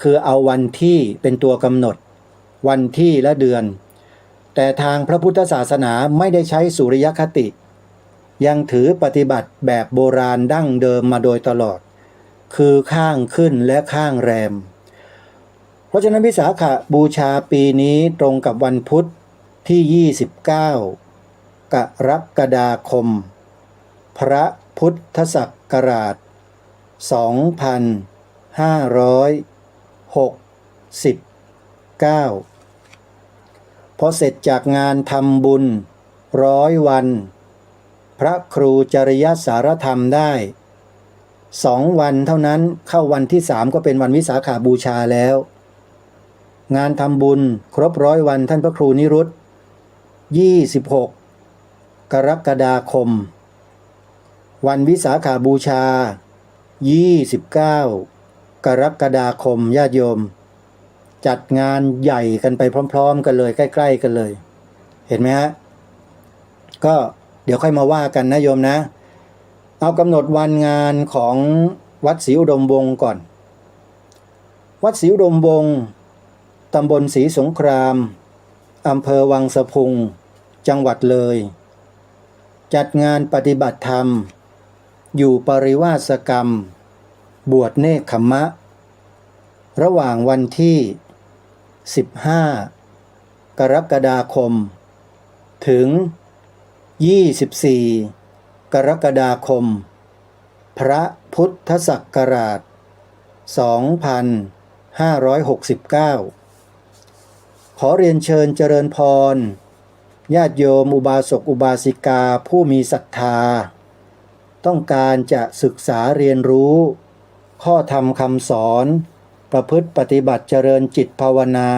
คือเอาวันที่เป็นตัวกำหนดวันที่และเดือนแต่ทางพระพุทธศาสนาไม่ได้ใช้สุริยคติยังถือปฏิบัติแบบโบราณดั้งเดิมมาโดยตลอดคือข้างขึ้นและข้างแรมเพราะฉะนั้นวิสาขบูชาปีนี้ตรงกับวันพุธที่29กรกฎาคมพระพุทธศักราช2569พอเสร็จจากงานทำบุญ100 วันพระครูจริยสารธรรมได้2 วันเท่านั้นเข้าวันที่3ก็เป็นวันวิสาขบูชาแล้วงานทำบุญครบ100 วันท่านพระครูนิรุต26กรกฎาคมวันวิสาขบูชา29กรกฎาคมญาติโยมจัดงานใหญ่กันไปพร้อมๆกันเลยใกล้ๆกันเลยเห็นไหมฮะก็เดี๋ยวค่อยมาว่ากันนะโยมนะเอากำหนดวันงานของวัดศรีอุดมวงศ์ก่อนวัดศรีอุดมวงศ์ตำบลศรีสงครามอำเภอวังสะพุงจังหวัดเลยจัดงานปฏิบัติธรรมอยู่ปริวาสกรรมบวชเนกขัมมะระหว่างวันที่15กรกฎาคมถึง24กรกฎาคมพระพุทธศักราช2569ขอเรียนเชิญเจริญพรญาติโยมอุบาสกอุบาสิกาผู้มีศรัทธาต้องการจะศึกษาเรียนรู้ข้อธรรมคำสอนประพฤติปฏิบัติเจริญจิตภาวนา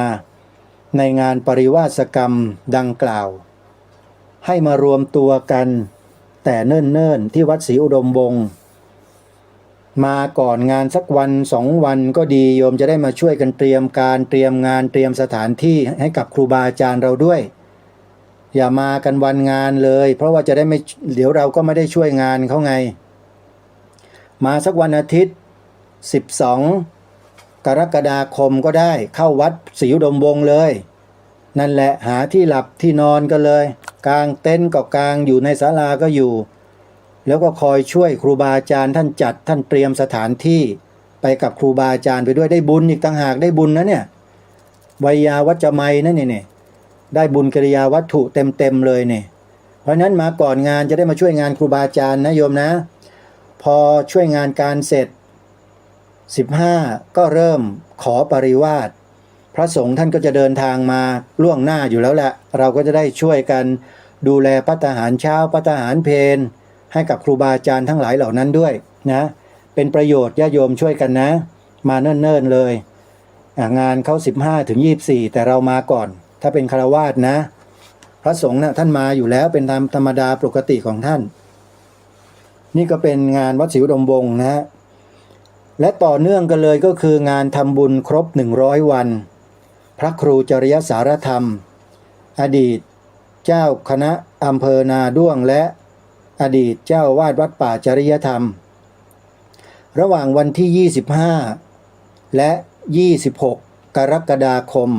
ในงานปริวาสกรรมดังกล่าวให้มารวมตัวกัน แต่เนิ่นๆที่วัดศรีอุดมวงศ์มาก่อนงานสักวัน2 วันก็ดีโยมจะได้มาช่วยกันเตรียมการเตรียมงานเตรียมสถานที่ให้กับครูบาอาจารย์เราด้วยอย่ามากันวันงานเลยเพราะว่าจะได้ไม่เดี๋ยวเราก็ไม่ได้ช่วยงานเขาไงมาสักวันอาทิตย์12 กรกฎาคมก็ได้เข้าวัดศรีอุดมวงศ์เลยนั่นแหละหาที่หลับที่นอนกันเลยกางเต็นท์ก็กางอยู่ในศาลาก็อยู่แล้วก็คอยช่วยครูบาอาจารย์ท่านจัดท่านเตรียมสถานที่ไปกับครูบาอาจารย์ไปด้วยได้บุญอีกต่างหากได้บุญนะเนี่ยไวยาวัจจะไมยนั่นเนี่ยได้บุญกิริยาวัตถุเต็มเลยเนี่ยเพราะนั้นมาก่อนงานจะได้มาช่วยงานครูบาอาจารย์นะโยมนะพอช่วยงานการเสร็จ15ก็เริ่มขอปริวาสพระสงฆ์ท่านก็จะเดินทางมาล่วงหน้าอยู่แล้วแหละเราก็จะได้ช่วยกันดูแลภัตตาหารเช้าภัตตาหารเพลให้กับครูบาอาจารย์ทั้งหลายเหล่านั้นด้วยนะเป็นประโยชน์ญาติโยมช่วยกันนะมาเนิ่นๆเลยงานเขา15 ถึง 24แต่เรามาก่อนถ้าเป็นฆราวาสนะพระสงฆ์นะท่านมาอยู่แล้วเป็นธรรมดาปกติของท่านนี่ก็เป็นงานวัดศรีอุดมวงศ์นะและต่อเนื่องกันเลยก็คืองานทำบุญครบ100 วันพระครูจริยสารธรรมอดีตเจ้าคณะอำเภอนาด้วงและอดีตเจ้าวาดวัดป่าจริยธรรมระหว่างวันที่25และ26 กรกฎาคม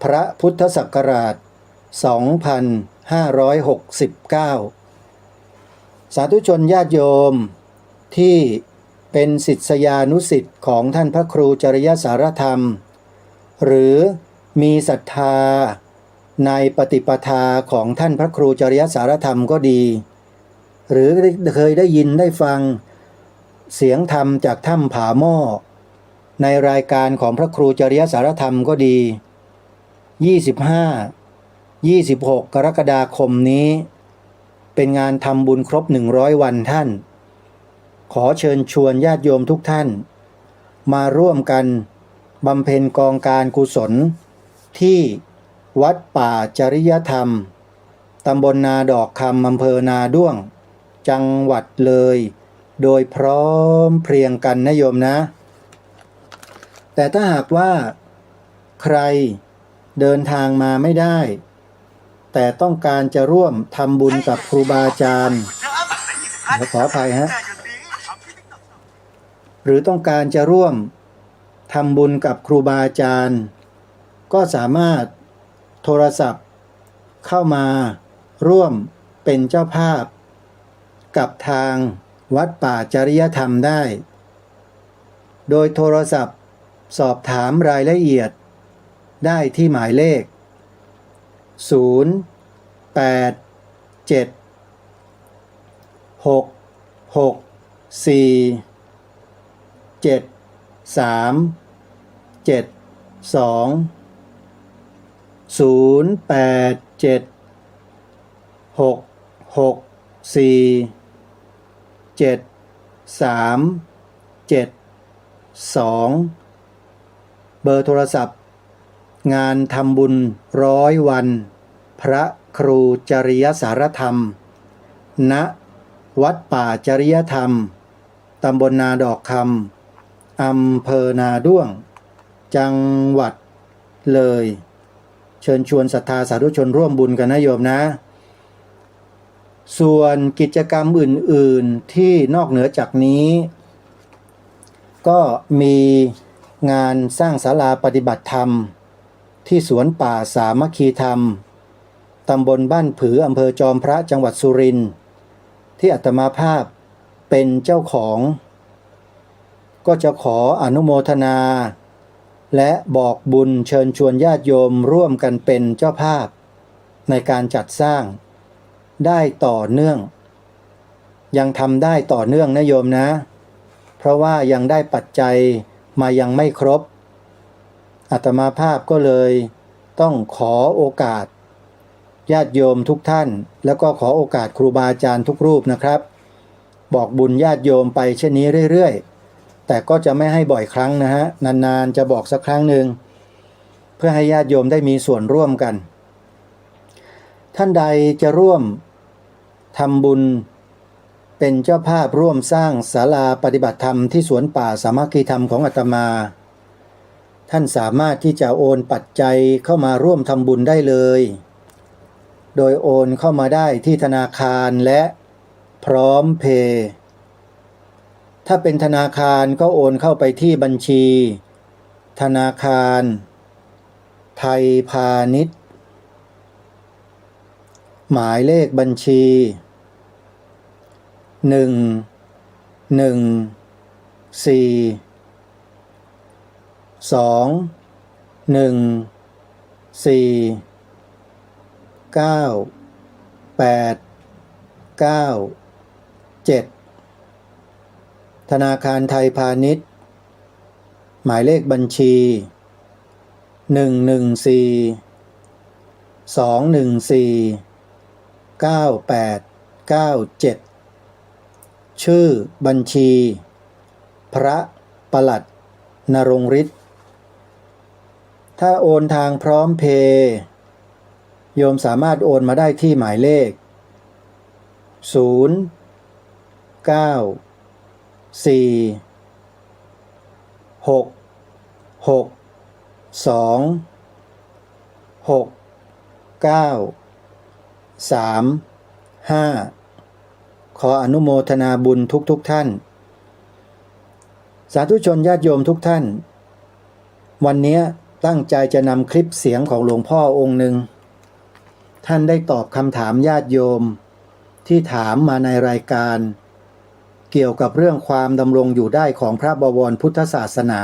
พระพุทธศักราช2569สาธุชนญาติโยมที่เป็นศิษยานุศิษย์ของท่านพระครูจริยสารธรรมหรือมีศรัทธาในปฏิปทาของท่านพระครูจริยสารธรรมก็ดีหรือเคยได้ยินได้ฟังเสียงธรรมจากถ้ำผาหม้อในรายการของพระครูจริยสารธรรมก็ดี25-26 กรกฎาคมนี้เป็นงานทำบุญครบ100 วันท่านขอเชิญชวนญาติโยมทุกท่านมาร่วมกันบำเพ็ญกองการกุศลที่วัดป่าจริยธรรมตำบลนาดอกคำอำเภอนาด้วงจังหวัดเลยโดยพร้อมเพรียงกันนะโยมนะแต่ถ้าหากว่าใครเดินทางมาไม่ได้แต่ต้องการจะร่วมทำบุญกับครูบาอาจารย์ขออภัยฮะหรือต้องการจะร่วมทำบุญกับครูบาอาจารย์ก็สามารถโทรศัพท์เข้ามาร่วมเป็นเจ้าภาพกับทางวัดป่าจริยธรรมได้โดยโทรศัพท์สอบถามรายละเอียดได้ที่หมายเลขเบอร์โทรศัพท์งานทำบุญ100 วันพระครูจริยสารธรรมณวัดป่าจริยธรรมตำบลนาดอกคำอำเภอนาด้วงจังหวัดเลยเชิญชวนศรัทธาสาธุชนร่วมบุญกันนะโยมนะส่วนกิจกรรมอื่นๆที่นอกเหนือจากนี้ก็มีงานสร้างศาลาปฏิบัติธรรมที่สวนป่าสามัคคีธรรมตำบลบ้านผืออำเภอจอมพระจังหวัดสุรินทร์ที่อาตมาภาพเป็นเจ้าของก็จะขออนุโมทนาและบอกบุญเชิญชวนญาติโยมร่วมกันเป็นเจ้าภาพในการจัดสร้างได้ต่อเนื่องยังทำได้ต่อเนื่องนะโยมนะเพราะว่ายังได้ปัจจัยมายังไม่ครบอาตมาภาพก็เลยต้องขอโอกาสญาติโยมทุกท่านแล้วก็ขอโอกาสครูบาอาจารย์ทุกรูปนะครับบอกบุญญาติโยมไปเช่นนี้เรื่อยๆแต่ก็จะไม่ให้บ่อยครั้งนะฮะนานๆจะบอกสักครั้งหนึ่งเพื่อให้ญาติโยมได้มีส่วนร่วมกันท่านใดจะร่วม ทำบุญเป็นเจ้าภาพร่วมสร้างศาลาปฏิบัติธรรมที่สวนป่าสามัคคีธรรมของอาตมาท่านสามารถที่จะโอนปัจจัยเข้ามาร่วมทำบุญได้เลยโดยโอนเข้ามาได้ที่ธนาคารและพร้อมเพย์ถ้าเป็นธนาคารก็โอนเข้าไปที่บัญชีธนาคารไทยพาณิชย์หมายเลขบัญชีธนาคารไทยพาณิชย์หมายเลขบัญชี114-214-9897ชื่อบัญชีพระปลัดนรงฤทธิ์ถ้าโอนทางพร้อมเพย์โยมสามารถโอนมาได้ที่หมายเลขขออนุโมทนาบุญทุกท่านสาธุชนญาติโยมทุกท่านวันนี้ตั้งใจจะนำคลิปเสียงของหลวงพ่อองค์หนึ่งท่านได้ตอบคำถามญาติโยมที่ถามมาในรายการเกี่ยวกับเรื่องความดำรงอยู่ได้ของพระบวรพุทธศาสนา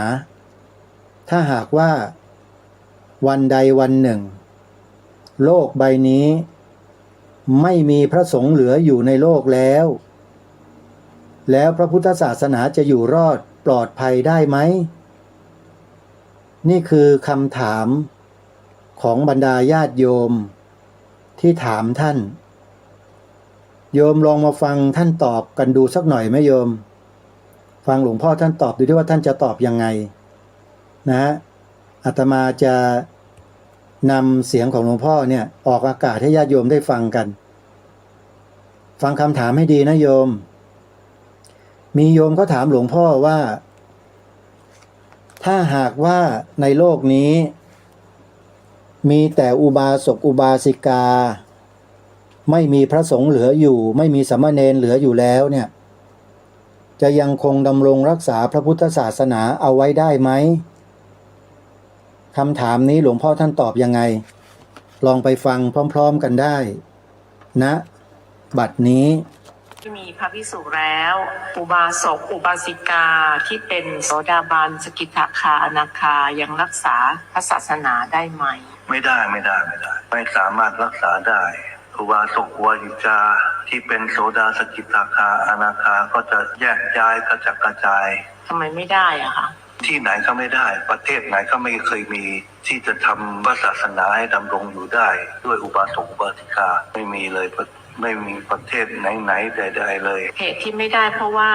ถ้าหากว่าวันใดวันหนึ่งโลกใบนี้ไม่มีพระสงฆ์เหลืออยู่ในโลกแล้วพระพุทธศาสนาจะอยู่รอดปลอดภัยได้ไหมนี่คือคำถามของบรรดาญาติโยมที่ถามท่านโยมลองมาฟังท่านตอบกันดูสักหน่อยไหมโยมฟังหลวงพ่อท่านตอบดูด้วยว่าท่านจะตอบยังไงนะอาตมาจะนำเสียงของหลวงพ่อเนี่ยออกอากาศให้ญาติโยมได้ฟังกันฟังคำถามให้ดีนะโยมมีโยมเขาถามหลวงพ่อว่าถ้าหากว่าในโลกนี้มีแต่อุบาสกอุบาสิกาไม่มีพระสงฆ์เหลืออยู่ไม่มีสามเณรเหลืออยู่แล้วเนี่ยจะยังคงดำรงรักษาพระพุทธศาสนาเอาไว้ได้ไหมคำถามนี้หลวงพ่อท่านตอบยังไงลองไปฟังพร้อมๆกันได้นะบัดนี้ที่มีพระภิกษุแล้วอุบาสกอุบาสิกาที่เป็นโสดาบันสกิทาคาอนาคายังรักษาพระศาสนาได้ไหมไม่ได้ไม่สามารถรักษาได้อุบาสกอุบาสิกาที่เป็นโสดาสกิทาคาอนาคาก็จะแยกย้ายกระจัดกระจายทำไมไม่ได้อะคะที่ไหนก็ไม่ได้ประเทศไหนก็ไม่เคยมีที่จะทำพระศาสนาให้ดำรงอยู่ได้ด้วยอุบาสกอุบาสิกาไม่มีเลยไม่มีประเทศไหนๆใดๆเลยเหตุที่ไม่ได้เพราะว่า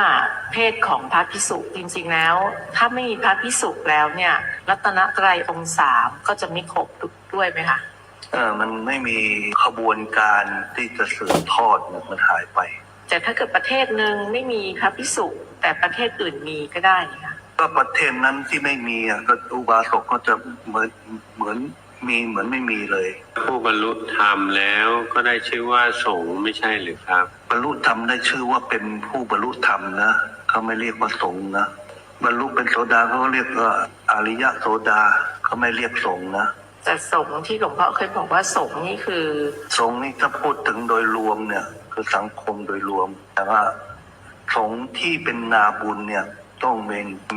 เพศของพระภิกษุจริงๆแล้วถ้าไม่มีพระภิกษุแล้วเนี่ยรัตนตรัยองค์3ก็จะไม่ครบด้วยไหมคะมันไม่มีขบวนการที่จะสืบทอดมันหายไปแต่ถ้าเกิดประเทศหนึ่งไม่มีพระภิกษุแต่ประเทศอื่นมีก็ได้ค่ะก็ประเทศนั้นที่ไม่มีก็อุบาสกก็จะเหมือนมีเหมือนไม่มีเลยผู้บรรลุธรรมแล้วก็ได้ชื่อว่าสงฆ์ไม่ใช่หรือครับบรรลุธรรมได้ชื่อว่าเป็นผู้บรรลุธรรมนะเขาไม่เรียกว่าสงฆ์นะบรรลุเป็นโสดาเขาเรียกว่าอริยโสดาเขาไม่เรียกสงฆ์นะแต่สงฆ์ที่หลวงพ่อเคยบอกว่าสงฆ์นี่คือสงฆ์นี่ถ้าพูดถึงโดยรวมเนี่ยคือสังคมโดยรวมแต่ว่าสงฆ์ที่เป็นนาบุญเนี่ยต้อง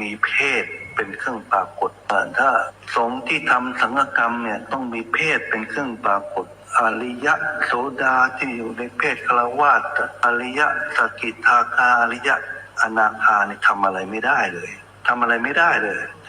มีเพศเป็นเครื่องปรากฏถ้าสงฆ์ที่ทำสังฆกรรมเนี่ยต้องมีเพศเป็นเครื่องปรากฏอริยโสดาที่อยู่ในเพศฆราวาสอริยสกิทาคาอริยอนาคาเนี่ยทำอะไรไม่ได้เลยถ้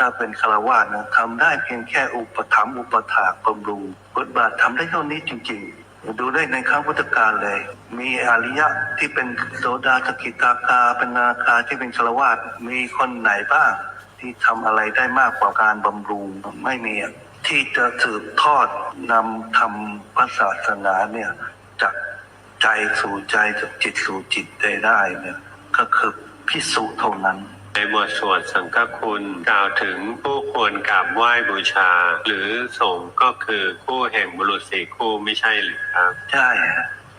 าเป็นฆราวาสนะทำได้เพียงแค่อุปถัมภ์อุปถากบำรุงบทบาททำได้เท่านี้จริงๆดูได้ในครั้งพุทธกาลเลยมีอริยะที่เป็นโสดาสกิทาคาเป็นอนาคาที่เป็นฆราวาสมีคนไหนบ้างที่ทำอะไรได้มากกว่าการบำรุงไม่มีที่จะสืบทอดนำทำพระศาสนาเนี่ยจาก ใจสู่ใจจากจิตสู่จิตได้เนี่ยก็คือภิกษุเท่านั้นในบทสวดสังฆคุณกล่าวถึงผู้ควรกราบไหว้บูชาหรือสงฆ์ก็คือคู่แห่งบุรุษ4คู่ไม่ใช่หรือครับใช่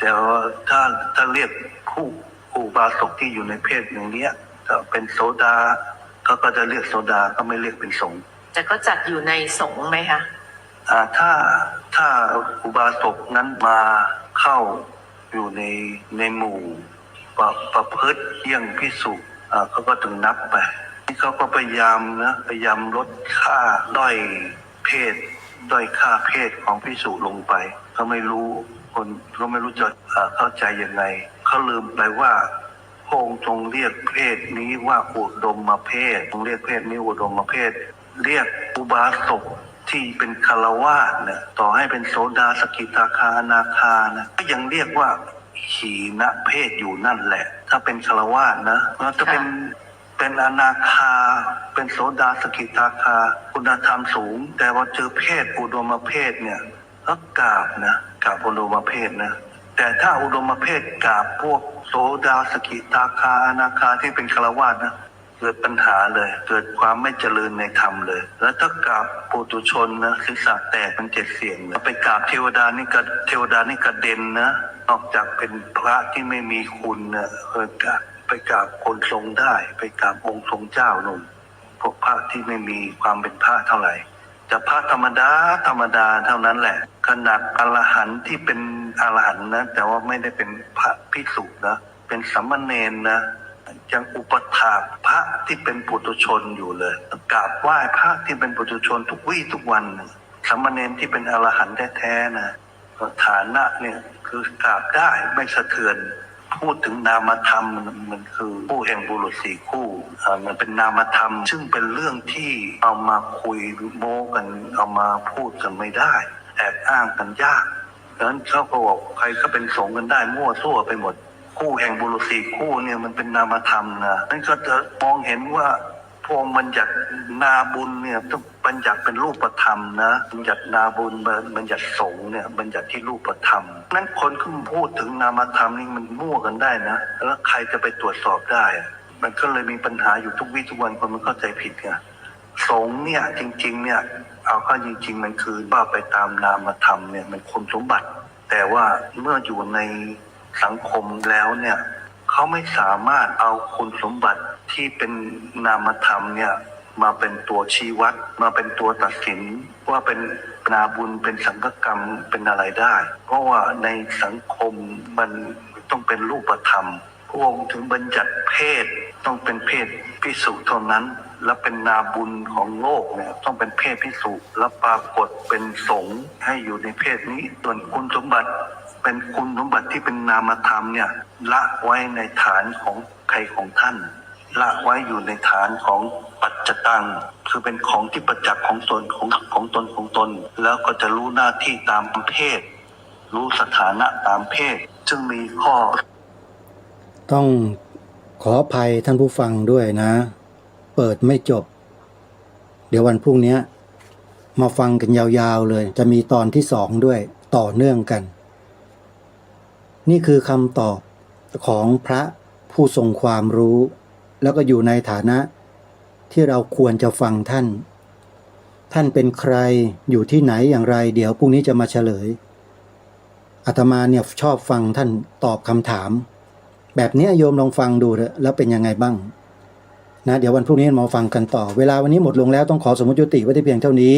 แต่ว่าถ้าเรียกคู่อุบาสกที่อยู่ในเพศอย่างนี้ถ้าเป็นโสดาก็จะเรียกโสดาก็ไม่เรียกเป็นสงฆ์แต่ก็จัดอยู่ในสงฆ์ไหมคะถ้าอุบาสกนั้นมาเข้าอยู่ในหมู่ประพฤติเยี่ยงภิกษุเขาก็ถึงนับไปที่เขาก็พยายามลดค่าด้อยค่าเพศของภิกษุลงไปเขาไม่รู้คนเขาไม่รู้จะเข้าใจยังไงเขาลืมไปว่าพระองค์ทรงเรียกเพศนี้ว่าอุดมเพศทรงเรียกเพศนี้อุดมเพศเรียกอุบาสกที่เป็นฆราวาสเนี่ยต่อให้เป็นโสดาสกิทาคาอนาคานะก็ยังเรียกว่าขีณเพศอยู่นั่นแหละถ้าเป็นฆราวาสนะแล้วถ้าเป็นอนาคาเป็นโสดาสกิทาคาคุณธรรมสูงแต่ว่าเจอเพศอุดมเพศเนี่ยก็กราบอุดมเพศนะแต่ถ้าอุดมเพศกราบพวกโสดาสกิทาคาอนาคาที่เป็นฆราวาสนะเกิดปัญหาเลยเกิดความไม่เจริญในธรรมเลยแล้วถ้ากราบปุถุชนนะศีรษะแตกเป็น7 เสียงไปกราบเทวดานี่กระเด็นนะนอกจากเป็นพระที่ไม่มีคุณนะไปกราบคนทรงได้ไปกราบองค์ทรงเจ้านุ่มพวกพระที่ไม่มีความเป็นพระเท่าไหร่จะพระธรรมดาเท่านั้นแหละขนาดอรหันต์ที่เป็นอรหันต์นะแต่ว่าไม่ได้เป็นพระภิกษุนะเป็นสามเณรนะยังอุปถากพระที่เป็นปุถุชนอยู่เลยกราบไหว้พระที่เป็นปุถุชนทุกวี่ทุกวันสามเณรที่เป็นอรหันต์แท้ๆนะฐานะเนี่ยคือกราบได้ไม่สะเทือนพูดถึงนามธรรมมันคือคู่แห่งบุรุษ4คู่มันเป็นนามธรรมซึ่งเป็นเรื่องที่เอามาคุยโม้กันเอามาพูดกันไม่ได้แอบอ้างกันยากดังนั้นเขาก็บอกใครก็เป็นสงฆ์กันได้มั่วซั่วไปหมดคู่แห่งบุรุษ4คู่เนี่ยมันเป็นนามธรรมนะนั่นก็จะมองเห็นว่าพวกบัญญัตินาบุญเนี่ยต้องบัญญัติเป็นรูปธรรมนะบัญญัตินาบุญบัญญัติสงฆ์เนี่ยบัญญัติที่รูปธรรมนั้นคนขึ้นพูดถึงนามธรรมนี่มันมั่วกันได้นะแล้วใครจะไปตรวจสอบได้มันก็เลยมีปัญหาอยู่ทุกวี่ทุกวันคนมันเข้าใจผิดไงสงฆ์เนี่ยจริงๆเนี่ยเอาเข้าจริงๆมันคือว่าไปตามนามธรรมเนี่ยมันคุณสมบัติแต่ว่าเมื่ออยู่ในสังคมแล้วเนี่ยเขาไม่สามารถเอาคุณสมบัติที่เป็นนามธรรมเนี่ยมาเป็นตัวชี้วัดมาเป็นตัวตัดสินว่าเป็นนาบุญเป็นสังฆกรรมเป็นอะไรได้เพราะว่าในสังคมมันต้องเป็นรูปธรรมพระองค์ถึงบัญญัติเพศต้องเป็นเพศภิกษุเท่านั้นและเป็นนาบุญของโลกเนี่ยต้องเป็นเพศภิกษุและปรากฏเป็นสงฆ์ให้อยู่ในเพศนี้ส่วนคุณสมบัติเป็นคุณสมบัติที่เป็นนามธรรมเนี่ยละไว้ในฐานของใครของท่านละไว้อยู่ในฐานของปัจจตังคือเป็นของที่ประจักษ์ของตนของตนแล้วก็จะรู้หน้าที่ตามเพศรู้สถานะตามเพศจึงมีข้อต้องขออภัยท่านผู้ฟังด้วยนะเปิดไม่จบเดี๋ยววันพรุ่งนี้มาฟังกันยาวๆเลยจะมีตอนที่2ด้วยต่อเนื่องกันนี่คือคำตอบของพระผู้ทรงความรู้แล้วก็อยู่ในฐานะที่เราควรจะฟังท่านเป็นใครอยู่ที่ไหนอย่างไรเดี๋ยวพรุ่งนี้จะมาเฉลยอาตมาเนี่ยชอบฟังท่านตอบคำถามแบบนี้โยมลองฟังดูเถอะแล้วเป็นยังไงบ้างนะเดี๋ยววันพรุ่งนี้มาฟังกันต่อเวลาวันนี้หมดลงแล้วต้องขอสมมุติยุติไว้ที่เพียงเท่านี้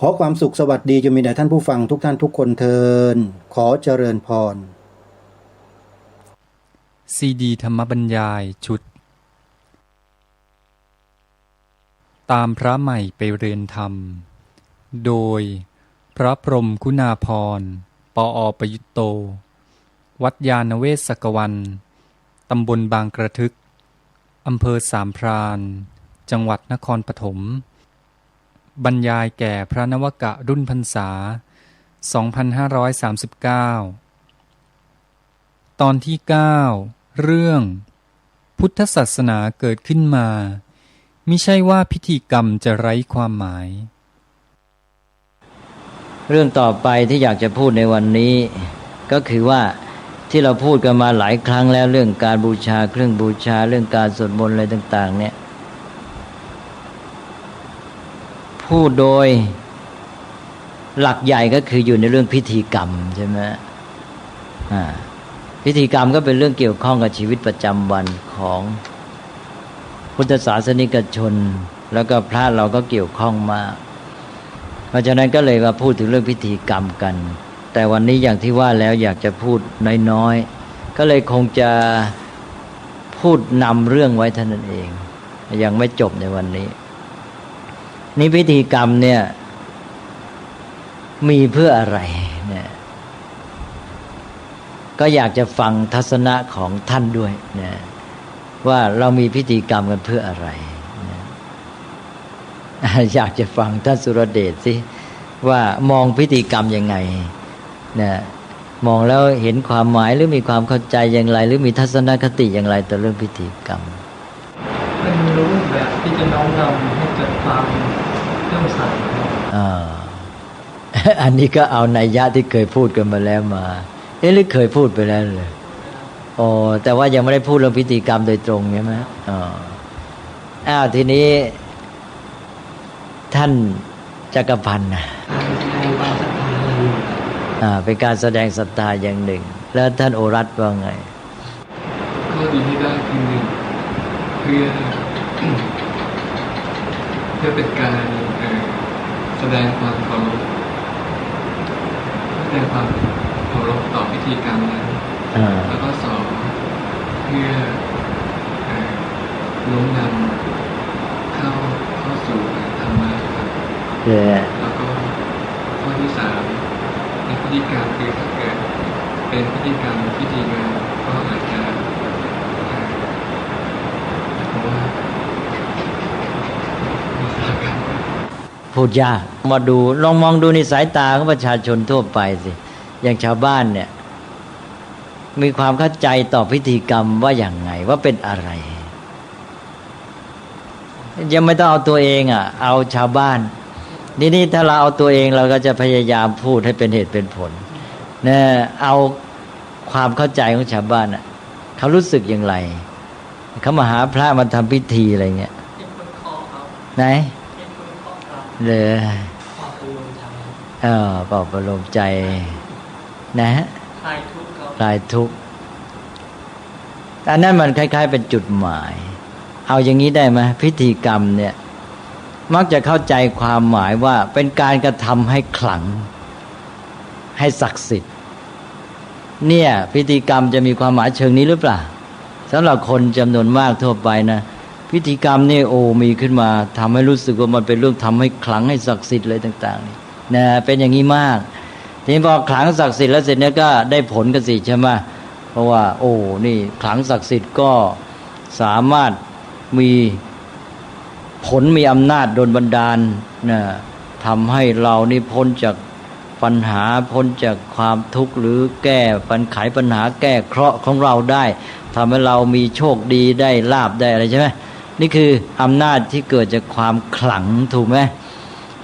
ขอความสุขสวัสดีจะมีแด่ท่านผู้ฟังทุกท่านทุกคนเทินขอเจริญพรซีดีธรรมบรรยายชุดตามพระใหม่ไปเรียนธรรมโดยพระพรหมคุณาภรณ์ปอ.ประยุตโตวัดยานเวศกวันตำบลบางกระทึกอำเภอสามพรานจังหวัดนครปฐมบรรยายแก่พระนวกะรุ่นพรรษา 2539 ตอนที่ 9 เรื่องพุทธศาสนาเกิดขึ้นมามิใช่ว่าพิธีกรรมจะไร้ความหมายเรื่องต่อไปที่อยากจะพูดในวันนี้ก็คือว่า ที่เราพูดกันมาหลายครั้งแล้วเรื่องการบูชาเครื่องบูชาเรื่องการสวดมนต์อะไรต่างๆเนี่ยพูดโดยหลักใหญ่ก็คืออยู่ในเรื่องพิธีกรรมใช่ไหมพิธีกรรมก็เป็นเรื่องเกี่ยวข้องกับชีวิตประจำวันของพุทธศาสนิกชนแล้วก็พระเราก็เกี่ยวข้องมากเพราะฉะนั้นก็เลยมาพูดถึงเรื่องพิธีกรรมกันแต่วันนี้อย่างที่ว่าแล้วอยากจะพูดน้อยๆก็เลยคงจะพูดนำเรื่องไว้เท่านั้นเองยังไม่จบในวันนี้นี่พิธีกรรมเนี่ยมีเพื่ออะไรเนี่ยก็อยากจะฟังทัศนะของท่านด้วยนะว่าเรามีพิธีกรรมกันเพื่ออะไรนะอยากจะฟังท่านสุรเดชสิว่ามองพิธีกรรมยังไงนะมองแล้วเห็นความหมายหรือมีความเข้าใจอย่างไรหรือมีทัศนคติอย่างไรต่อเรื่องพิธีกรรมเป็นรูปแบบที่จะน้อมนำให้เกิดความเลื่อมใสอันนี้ก็เอานัยยะที่เคยพูดกันมาแล้วมาหรือเคยพูดไปแล้วเลยแต่ว่ายังไม่ได้พูดเรื่องพิธีกรรมโดยตรงใช่ไหมทีนี้ท่านจักรพันธ์เป็นการแสดงศรัทธาอย่างหนึ่งแล้วท่านโอรัตว่าไงข้อดีที่ได้คือหนึ่งเพื่อเป็นการแสดงความเคารพต่อพิธีกรรมนั้นแล้วก็สองเพื่อโน้มนำเข้าสู่ธรรมะครับแล้วก็ข้อที่สามในพิธีกรรมคือถ้าเกิดเป็นพิธีกรรมพิธีงานก็อาจจะเพราะว่าพูดยากมาดูลองมองดูในสายตาของประชาชนทั่วไปสิอย่างชาวบ้านเนี่ยมีความเข้าใจต่อพิธีกรรมว่าอย่างไงว่าเป็นอะไรยังไม่ต้องเอาตัวเองเอาชาวบ้านนี่ถ้าเราเอาตัวเองเราก็จะพยายามพูดให้เป็นเหตุเป็นผลเนี่ยเอาความเข้าใจของชาวบ้านเขารู้สึกอย่างไรเขามาหาพระมาทำพิธีอะไรเงี้ยไหนเลยปลอบประโลมใจนะฮะคลายทุกข์อันนั้นมันคล้ายๆเป็นจุดหมายเอาอย่างนี้ได้ไหมพิธีกรรมเนี่ยมักจะเข้าใจความหมายว่าเป็นการกระทำให้ขลังให้ศักดิ์สิทธิ์เนี่ยพิธีกรรมจะมีความหมายเชิงนี้หรือเปล่าสำหรับคนจำนวนมากทั่วไปนะพิธีกรรมนี่มีขึ้นมาทำให้รู้สึกว่ามันเป็นเรื่องทำให้ขลังให้ศักดิ์สิทธิ์เลยต่างๆนี่นะเป็นอย่างนี้มากทีนี้พอขลังศักดิ์สิทธิ์แล้วเสร็จเนี่ยก็ได้ผลกันสิใช่ไหมเพราะว่านี่ขลังศักดิ์สิทธิ์ก็สามารถมีผลมีอำนาจโดนบันดาลนะทำให้เรานี่พ้นจากปัญหาพ้นจากความทุกข์หรือแก้ไขปัญหาแก้เคราะห์ของเราได้ทำให้เรามีโชคดีได้ลาภได้อะไรใช่ไหมนี่คืออำนาจที่เกิดจากความขลังถูกไหม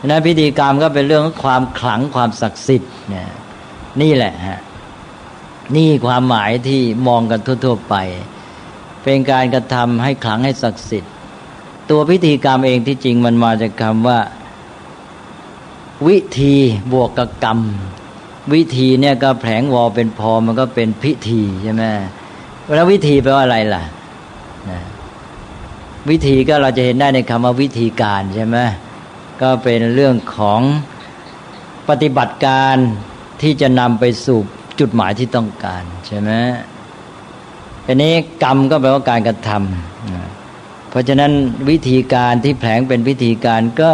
นะพิธีกรรมก็เป็นเรื่องของความขลังความศักดิ์สิทธิ์เนี่ยนี่แหละฮะนี่ความหมายที่มองกันทั่วๆไปเป็นการกระทำให้ขลังให้ศักดิ์สิทธิ์ตัวพิธีกรรมเองที่จริงมันมาจากคำว่าวิธีบวกกับกรรมวิธีเนี่ยก็แผลงวอเป็นพอมันก็เป็นพิธีใช่ไหมแล้ววิธีแปลว่าอะไรล่ะวิธีก็เราจะเห็นได้ในคำว่าวิธีการใช่ไหมก็เป็นเรื่องของปฏิบัติการที่จะนำไปสู่จุดหมายที่ต้องการใช่ไหมอันนี้กรรมก็แปลว่าการกระทำเพราะฉะนั้นวิธีการที่แผลงเป็นพิธีการก็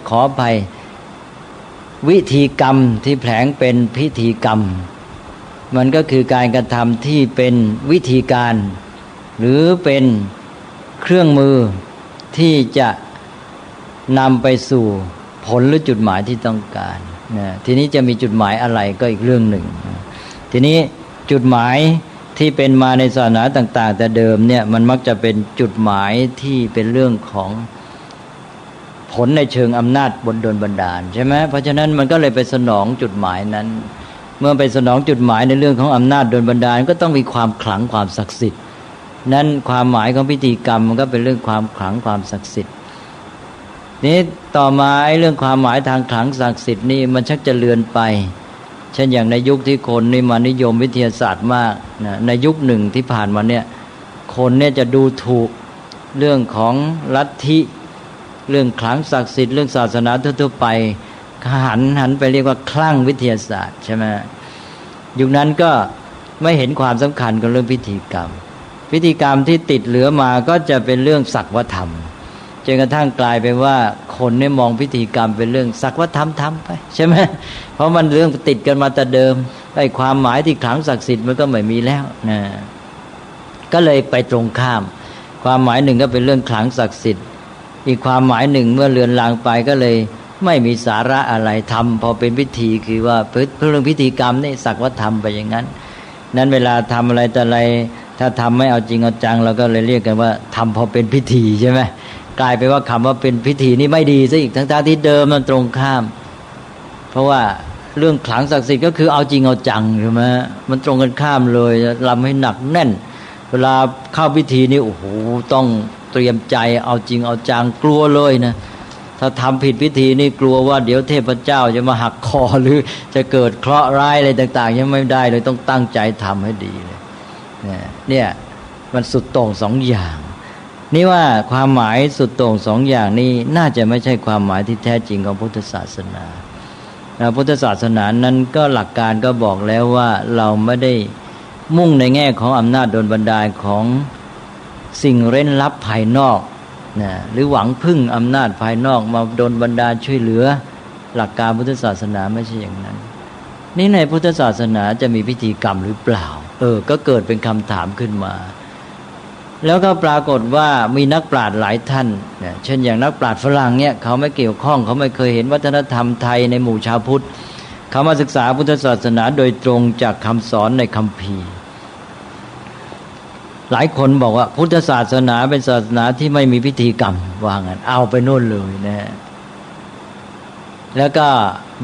ขออภัยวิธีกรรมที่แผลงเป็นพิธีกรรมมันก็คือการกระทำที่เป็นวิธีการหรือเป็นเครื่องมือที่จะนำไปสู่ผลหรือจุดหมายที่ต้องการนะทีนี้จะมีจุดหมายอะไรก็อีกเรื่องหนึ่งทีนี้จุดหมายที่เป็นมาในศาสนาต่างๆแต่เดิมเนี่ยมันมักจะเป็นจุดหมายที่เป็นเรื่องของผลในเชิงอำนาจบนดลบันดาลใช่ไหมเพราะฉะนั้นมันก็เลยไปสนองจุดหมายนั้น เมื่อไปสนองจุดหมายในเรื่องของอำนาจโดนบันดาลก็ต้องมีความขลังความศักดิ์สิทธิ์นั้นความหมายของพิธีกรรมมันก็เป็นเรื่องความขลังความศักดิ์สิทธิ์นี้ต่อมาเรื่องความหมายทางขลังศักดิ์สิทธิ์นี่มันชักจะเลือนไปเช่นอย่างในยุคที่คนนี่มานิยมวิทยาศาสตร์มากนะในยุคหนึ่งที่ผ่านมาเนี่ยคนเนี่ยจะดูถูกเรื่องของลัทธิเรื่องขลังศักดิ์สิทธิ์เรื่องศาสนาทั่วๆไปหันไปเรียกว่าคลั่งวิทยาศาสตร์ใช่ไหมยุคนั้นก็ไม่เห็นความสำคัญกับเรื่องพิธีกรรมที่ติดเหลือมาก็จะเป็นเรื่องศักวธรรมจนกระทั่งกลายไปว่าคนเนี่ยมองพิธีกรรมเป็นเรื่องศักวธรรมทำไปใช่ไหมเพราะมันเรื่องติดกันมาแต่เดิมไอ้ความหมายที่ขลังศักดิ์สิทธิ์มันก็ไม่มีแล้วนะก็เลยไปตรงข้ามความหมายหนึ่งก็เป็นเรื่องขลังศักดิ์สิทธิ์อีกความหมายหนึ่งเมื่อเลือนลางไปก็เลยไม่มีสาระอะไรทำพอเป็นพิธีคือว่าเรื่องพิธีกรรมนี่ศักวธรรมไปอย่างนั้นนั้นเวลาทำอะไรแต่อะไรถ้าทำไม่เอาจริงเอาจังเราก็เลยเรียกกันว่าทำพอเป็นพิธีใช่ไหมกลายไปว่าคำว่าเป็นพิธีนี่ไม่ดีซะอีกทั้งที่เดิมมันตรงข้ามเพราะว่าเรื่องขลังศักดิ์สิทธิ์ก็คือเอาจริงเอาจังใช่ไหมมันตรงกันข้ามเลยรำให้หนักแน่นเวลาเข้าพิธีนี่โอ้โหต้องเตรียมใจเอาจริงเอาจังกลัวเลยนะถ้าทำผิดพิธีนี่กลัวว่าเดี๋ยวเทพเจ้าจะมาหักคอหรือจะเกิดเคราะห์ร้ายอะไรต่างๆยังไม่ได้เลยต้องตั้งใจทำให้ดีเลยเนี่ยมันสุดโต่งสองอย่างนี่ว่าความหมายสุดโต่งสองอย่างนี้น่าจะไม่ใช่ความหมายที่แท้จริงของพุทธศาสนาพุทธศาสนานั้นก็หลักการก็บอกแล้วว่าเราไม่ได้มุ่งในแง่ของอำนาจโดนบันดาลของสิ่งเร้นลับภายนอกนะหรือหวังพึ่งอำนาจภายนอกมาโดนบันดาลช่วยเหลือหลักการพุทธศาสนาไม่ใช่อย่างนั้นนี่ในพุทธศาสนาจะมีพิธีกรรมหรือเปล่าก็เกิดเป็นคำถามขึ้นมาแล้วก็ปรากฏว่ามีนักปราชญ์หลายท่านเช่นอย่างนักปราชญ์ฝรั่งเนี่ยเขาไม่เกี่ยวข้องเขาไม่เคยเห็นวัฒนธรรมไทยในหมู่ชาวพุทธเขามาศึกษาพุทธศาสนาโดยตรงจากคำสอนในคัมภีร์หลายคนบอกว่าพุทธศาสนาเป็นศาสนาที่ไม่มีพิธีกรรมว่างั้นเอาไปโน่นเลยนะแล้วก็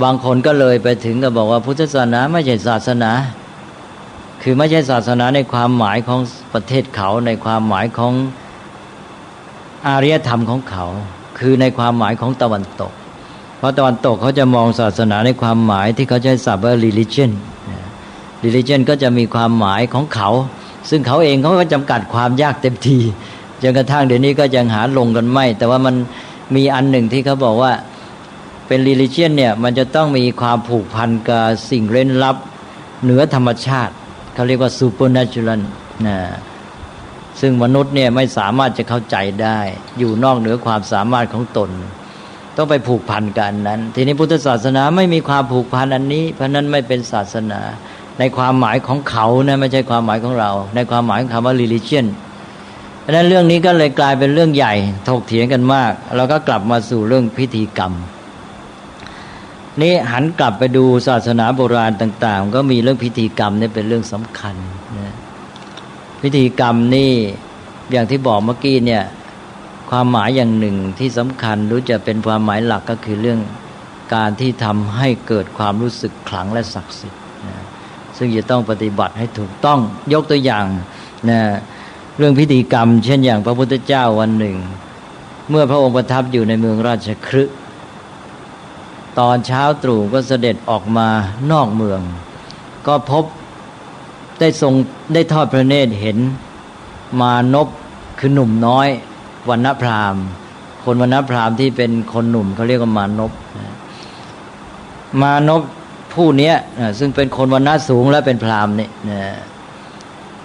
บางคนก็เลยไปถึงก็บอกว่าพุทธศาสนาไม่ใช่ศาสนาคือไม่ใช่ศาสนาในความหมายของประเทศเขาในความหมายของอารยธรรมของเขาคือในความหมายของตะวันตกเพราะตะวันตกเขาจะมองศาสนาในความหมายที่เขาใช้ศัพท์ว่า religion ก็จะมีความหมายของเขาซึ่งเขาเองเขาก็จำกัดความยากเต็มทีจนกระทั่งเดี๋ยวนี้ก็ยังหาลงกันไม่แต่ว่ามันมีอันหนึ่งที่เขาบอกว่าเป็น religion เนี่ยมันจะต้องมีความผูกพันกับสิ่งเร้นลับเหนือธรรมชาติเขาเรียกว่า supernatural นะซึ่งมนุษย์เนี่ยไม่สามารถจะเข้าใจได้อยู่นอกเหนือความสามารถของตนต้องไปผูกพันกันนั้นทีนี้พุทธศาสนาไม่มีความผูกพันอันนี้เพราะนั้นไม่เป็นศาสนาในความหมายของเขานะไม่ใช่ความหมายของเราในความหมายของคำว่า religion เพราะนั้นเรื่องนี้ก็เลยกลายเป็นเรื่องใหญ่ถกเถียงกันมากเราก็กลับมาสู่เรื่องพิธีกรรมนี่หันกลับไปดูศาสนาโบราณต่างๆก็มีเรื่องพิธีกรรมนี่เป็นเรื่องสำคัญนะพิธีกรรมนี่อย่างที่บอกเมื่อกี้เนี่ยความหมายอย่างหนึ่งที่สำคัญรู้จะเป็นความหมายหลักก็คือเรื่องการที่ทำให้เกิดความรู้สึกขลังและศักดิ์สิทธิ์นะซึ่งจะต้องปฏิบัติให้ถูกต้องยกตัวอย่างนะเรื่องพิธีกรรมเช่นอย่างพระพุทธเจ้าวันหนึ่งเมื่อพระองค์ประทับอยู่ในเมืองราชคฤห์ตอนเช้าตรู่ก็เสด็จออกมานอกเมืองก็พบได้ทอดพระเนตรเห็นมานพคือหนุ่มน้อยวรรณพราหมณ์คนวรรณพราหมณ์ที่เป็นคนหนุ่มเขาเรียกว่ามานพผู้นี้ซึ่งเป็นคนวรรณะสูงและเป็นพราหมณ์นี่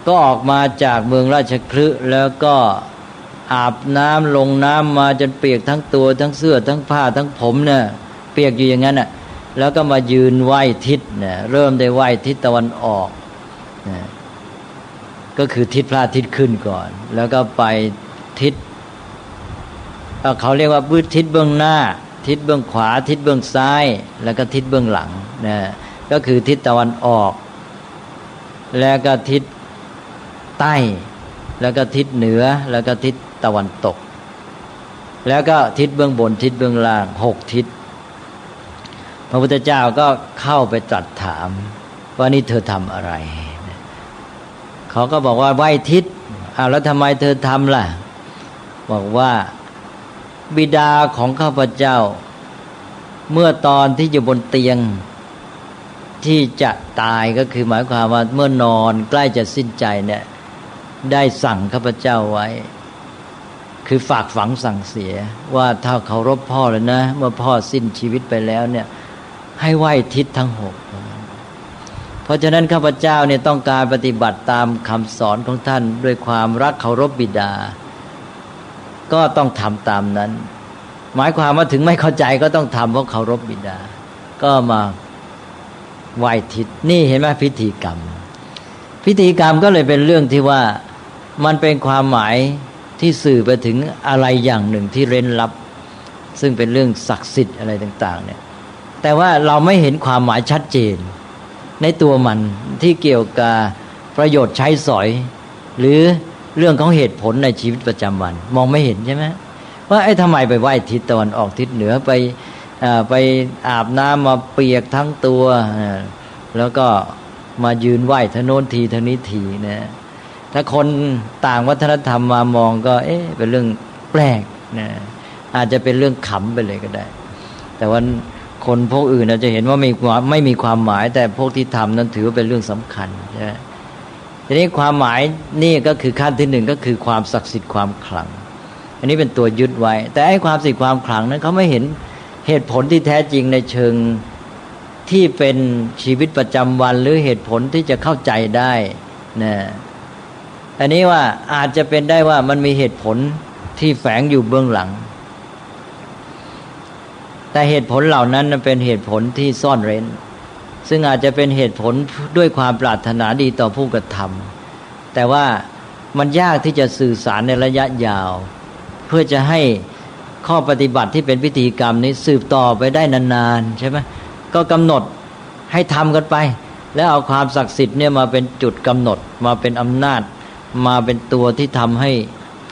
ก็ออกมาจากเมืองราชคฤห์แล้วก็อาบน้ำลงน้ำมาจนเปียกทั้งตัวทั้งเสื้อทั้งผ้าทั้งผมเนี่ยเปียกอยู่อย่างนั้นน่ะแล้วก็มายืนไหว้ทิศเนี่ยเริ่มได้ไหว้ทิศตะวันออกก็คือทิศพระอาทิตย์ขึ้นก่อนแล้วก็ไปทิศเขาเรียกว่าทิศเบื้องหน้าทิศเบื้องขวาทิศเบื้องซ้ายแล้วก็ทิศเบื้องหลังนะก็คือทิศตะวันออกแล้วก็ทิศใต้แล้วก็ทิศเหนือแล้วก็ทิศตะวันตกแล้วก็ทิศเบื้องบนทิศเบื้องล่าง6ทิศพระพุทธเจ้าก็เข้าไปตรัสถาม ว่านี่เธอทำอะไรเขาก็บอกว่าไหว้ทิศแล้วทำไมเธอทำล่ะบอกว่าบิดาของข้าพเจ้าเมื่อตอนที่อยู่บนเตียงที่จะตายก็คือหมายความว่าเมื่อนอนใกล้จะสิ้นใจเนี่ยได้สั่งข้าพเจ้าไว้คือฝากฝังสั่งเสียว่าถ้าเคารพพ่อเลยนะเมื่อพ่อสิ้นชีวิตไปแล้วเนี่ยให้ไหว้ทิศทั้งหกเพราะฉะนั้นข้าพเจ้าเนี่ยต้องการปฏิบัติตามคำสอนของท่านด้วยความรักเคารพบิดาก็ต้องทำตามนั้นหมายความว่าถึงไม่เข้าใจก็ต้องทำเพราะเคารพบิดาก็มาไหว้ทิศนี่เห็นไหมพิธีกรรมก็เลยเป็นเรื่องที่ว่ามันเป็นความหมายที่สื่อไปถึงอะไรอย่างหนึ่งที่เร้นลับซึ่งเป็นเรื่องศักดิ์สิทธิ์อะไรต่างๆเนี่ยแต่ว่าเราไม่เห็นความหมายชัดเจนในตัวมันที่เกี่ยวกับประโยชน์ใช้สอยหรือเรื่องของเหตุผลในชีวิตประจำวันมองไม่เห็นใช่ไหมว่าทำไมไปไหว้ทิศตะวันออกทิศเหนือไปอาบน้ำมาเปียกทั้งตัวแล้วก็มายืนไหว้ทะโน้นทีทะนี้ทีนะถ้าคนต่างวัฒนธรรมมามองก็เป็นเรื่องแปลกนะอาจจะเป็นเรื่องขำไปเลยก็ได้แต่ว่าคนพวกอื่นอาจจะเห็นว่าไม่มีความหมายแต่พวกที่ทำนั้นถือว่าเป็นเรื่องสำคัญใช่ไหมทีนี้ความหมายนี่ก็คือขั้นที่หนึ่งก็คือความศักดิ์สิทธิ์ความขลังอันนี้เป็นตัวยึดไว้แต่ความศักดิ์สิทธิ์ความขลังนั้นเขาไม่เห็นเหตุผลที่แท้จริงในเชิงที่เป็นชีวิตประจำวันหรือเหตุผลที่จะเข้าใจได้นะอันนี้ว่าอาจจะเป็นได้ว่ามันมีเหตุผลที่แฝงอยู่เบื้องหลังแต่เหตุผลเหล่านั้นเป็นเหตุผลที่ซ่อนเร้นซึ่งอาจจะเป็นเหตุผลด้วยความปรารถนาดีต่อผู้กระทำแต่ว่ามันยากที่จะสื่อสารในระยะยาวเพื่อจะให้ข้อปฏิบัติที่เป็นพิธีกรรมนี้สืบต่อไปได้นานๆใช่ไหมก็กำหนดให้ทำกันไปแล้วเอาความศักดิ์สิทธิ์เนี่ยมาเป็นจุดกำหนดมาเป็นอำนาจมาเป็นตัวที่ทำให้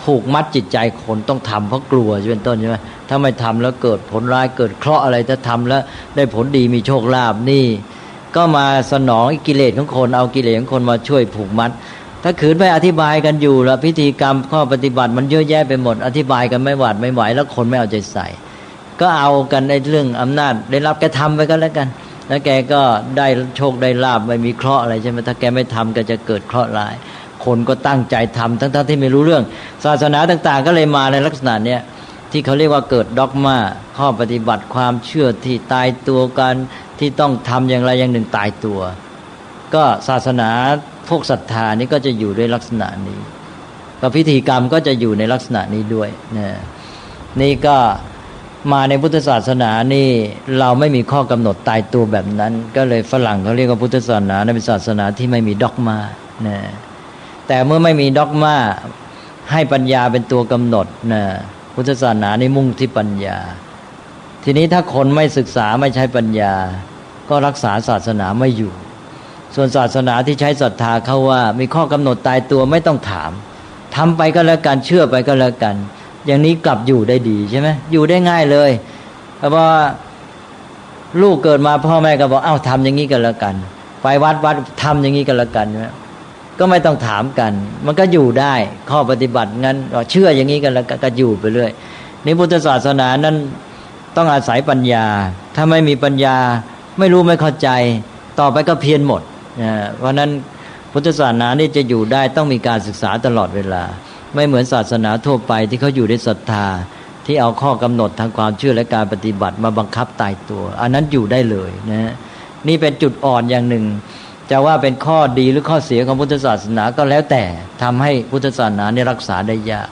ผูกมัดจิตใจคนต้องทำเพราะกลัวเป็นต้นใช่ไหมถ้าไม่ทำแล้วเกิดผลร้ายเกิดเคราะห์อะไรถ้าทำแล้วได้ผลดีมีโชคลาภนี่ก็มาสนองกิเลสของคนเอากิเลสของคนมาช่วยผูกมัดถ้าขืนไปอธิบายกันอยู่แล้วพิธีกรรมข้อปฏิบัติมันเยอะแยะไปหมดอธิบายกันไม่หวาดไม่ไหวแล้วคนไม่เอาใจใส่ก็เอากันในเรื่องอำนาจได้รับแกทำไปก็แล้วกันแล้วแกก็ได้โชคได้ลาภไม่มีเคราะห์อะไรใช่ไหมถ้าแกไม่ทำก็จะเกิดเคราะห์ร้ายคนก็ตั้งใจทำทั้งที่ไม่รู้เรื่องศาสนาต่างๆก็เลยมาในลักษณะเนี้ยที่เขาเรียกว่าเกิดด็อกมาข้อปฏิบัติความเชื่อที่ตายตัวกันที่ต้องทำอย่างไรอย่างหนึ่งตายตัวก็ศาสนาพวกศรัทธานี่ก็จะอยู่ด้วยลักษณะนี้ก็พิธีกรรมก็จะอยู่ในลักษณะนี้ด้วยนี่ก็มาในพุทธศาสนานี่เราไม่มีข้อกำหนดตายตัวแบบนั้นก็เลยฝรั่งเขาเรียกว่าพุทธศาสนาเป็นศาสนาที่ไม่มีด็อกมาแต่เมื่อไม่มีด็อกมาให้ปัญญาเป็นตัวกำหนดพุทธศาสนานี่มุ่งที่ปัญญาทีนี้ถ้าคนไม่ศึกษาไม่ใช้ปัญญาก็รักษาศาสนาไม่อยู่ส่วนศาสนาที่ใช้ศรัทธาเขาว่ามีข้อกำหนดตายตัวไม่ต้องถามทำไปก็แล้วกันเชื่อไปก็แล้วกันอย่างนี้กลับอยู่ได้ดีใช่ไหมอยู่ได้ง่ายเลยเพราะว่าลูกเกิดมาพ่อแม่ก็บอกทำอย่างนี้กันแล้วกันไปวัดทำอย่างนี้กันแล้วกันก็ไม่ต้องถามกันมันก็อยู่ได้ข้อปฏิบัติงั้นเชื่ออย่างนี้กันแล้วก็อยู่ไปเรื่อยนี่พุทธศาสนานั้นต้องอาศัยปัญญาถ้าไม่มีปัญญาไม่รู้ไม่เข้าใจต่อไปก็เพี้ยนหมดเพราะนั้นพุทธศาสนานี่จะอยู่ได้ต้องมีการศึกษาตลอดเวลาไม่เหมือนศาสนาทั่วไปที่เขาอยู่ด้วยศรัทธาที่เอาข้อกำหนดทางความเชื่อและการปฏิบัติมาบังคับตายตัวอันนั้นอยู่ได้เลยนะนี่เป็นจุดอ่อนอย่างหนึ่งจะว่าเป็นข้อดีหรือข้อเสียของพุทธศาสนาก็แล้วแต่ทำให้พุทธศาสนาเนี่ยรักษาได้ยาก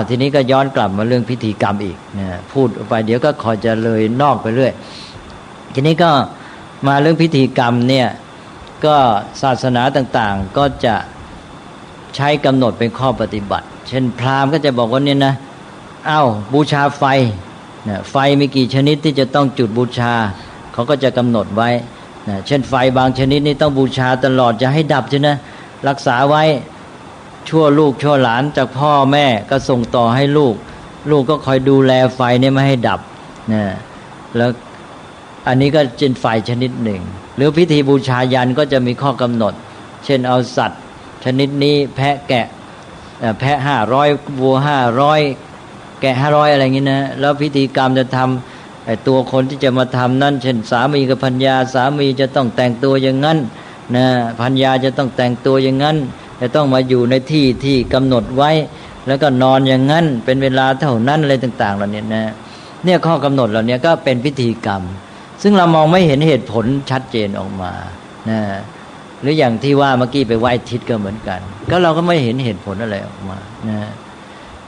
ทีนี้ก็ย้อนกลับมาเรื่องพิธีกรรมอีกนะพูดไปเดี๋ยวก็คอยจะเลยนอกไปเรื่อยทีนี้ก็มาเรื่องพิธีกรรมเนี่ยก็ศาสนาต่างๆก็จะใช้กำหนดเป็นข้อปฏิบัติเช่นพราหมณ์ก็จะบอกว่าเนี่ยนะบูชาไฟไฟมีกี่ชนิดที่จะต้องจุดบูชาเขาก็จะกำหนดไว้เช่นไฟบางชนิดนี่ต้องบูชาตลอดจะให้ดับใช่ไหมรักษาไว้ชั่วลูกชั่วหลานจากพ่อแม่ก็ส่งต่อให้ลูกก็คอยดูแลไฟเนี่ยไม่ให้ดับแล้วอันนี้ก็เป็นไฟชนิดหนึ่ง หรือพิธีบูชายันก็จะมีข้อกำหนดเช่นเอาสัตว์ชนิดนี้แพะแกะแพะ500วัว500แกะ500อะไรอย่างนี้นะแล้วพิธีกรรมจะทำตัวคนที่จะมาทำนั่นเช่นสามีกับภรรยาสามีจะต้องแต่งตัวอย่างนั้นนะภรรยาจะต้องแต่งตัวอย่างนั้นจะต้องมาอยู่ในที่ที่กำหนดไว้แล้วก็นอนอย่างนั้นเป็นเวลาเท่านั้นอะไรต่างๆเหล่านี้นะเนี่ยข้อกำหนดเหล่านี้ก็เป็นพิธีกรรมซึ่งเรามองไม่เห็นเหตุผลชัดเจนออกมานะหรืออย่างที่ว่าเมื่อกี้ไปไหว้ทิศก็เหมือนกันก็เราก็ไม่เห็นเหตุผลอะไรออกมานะ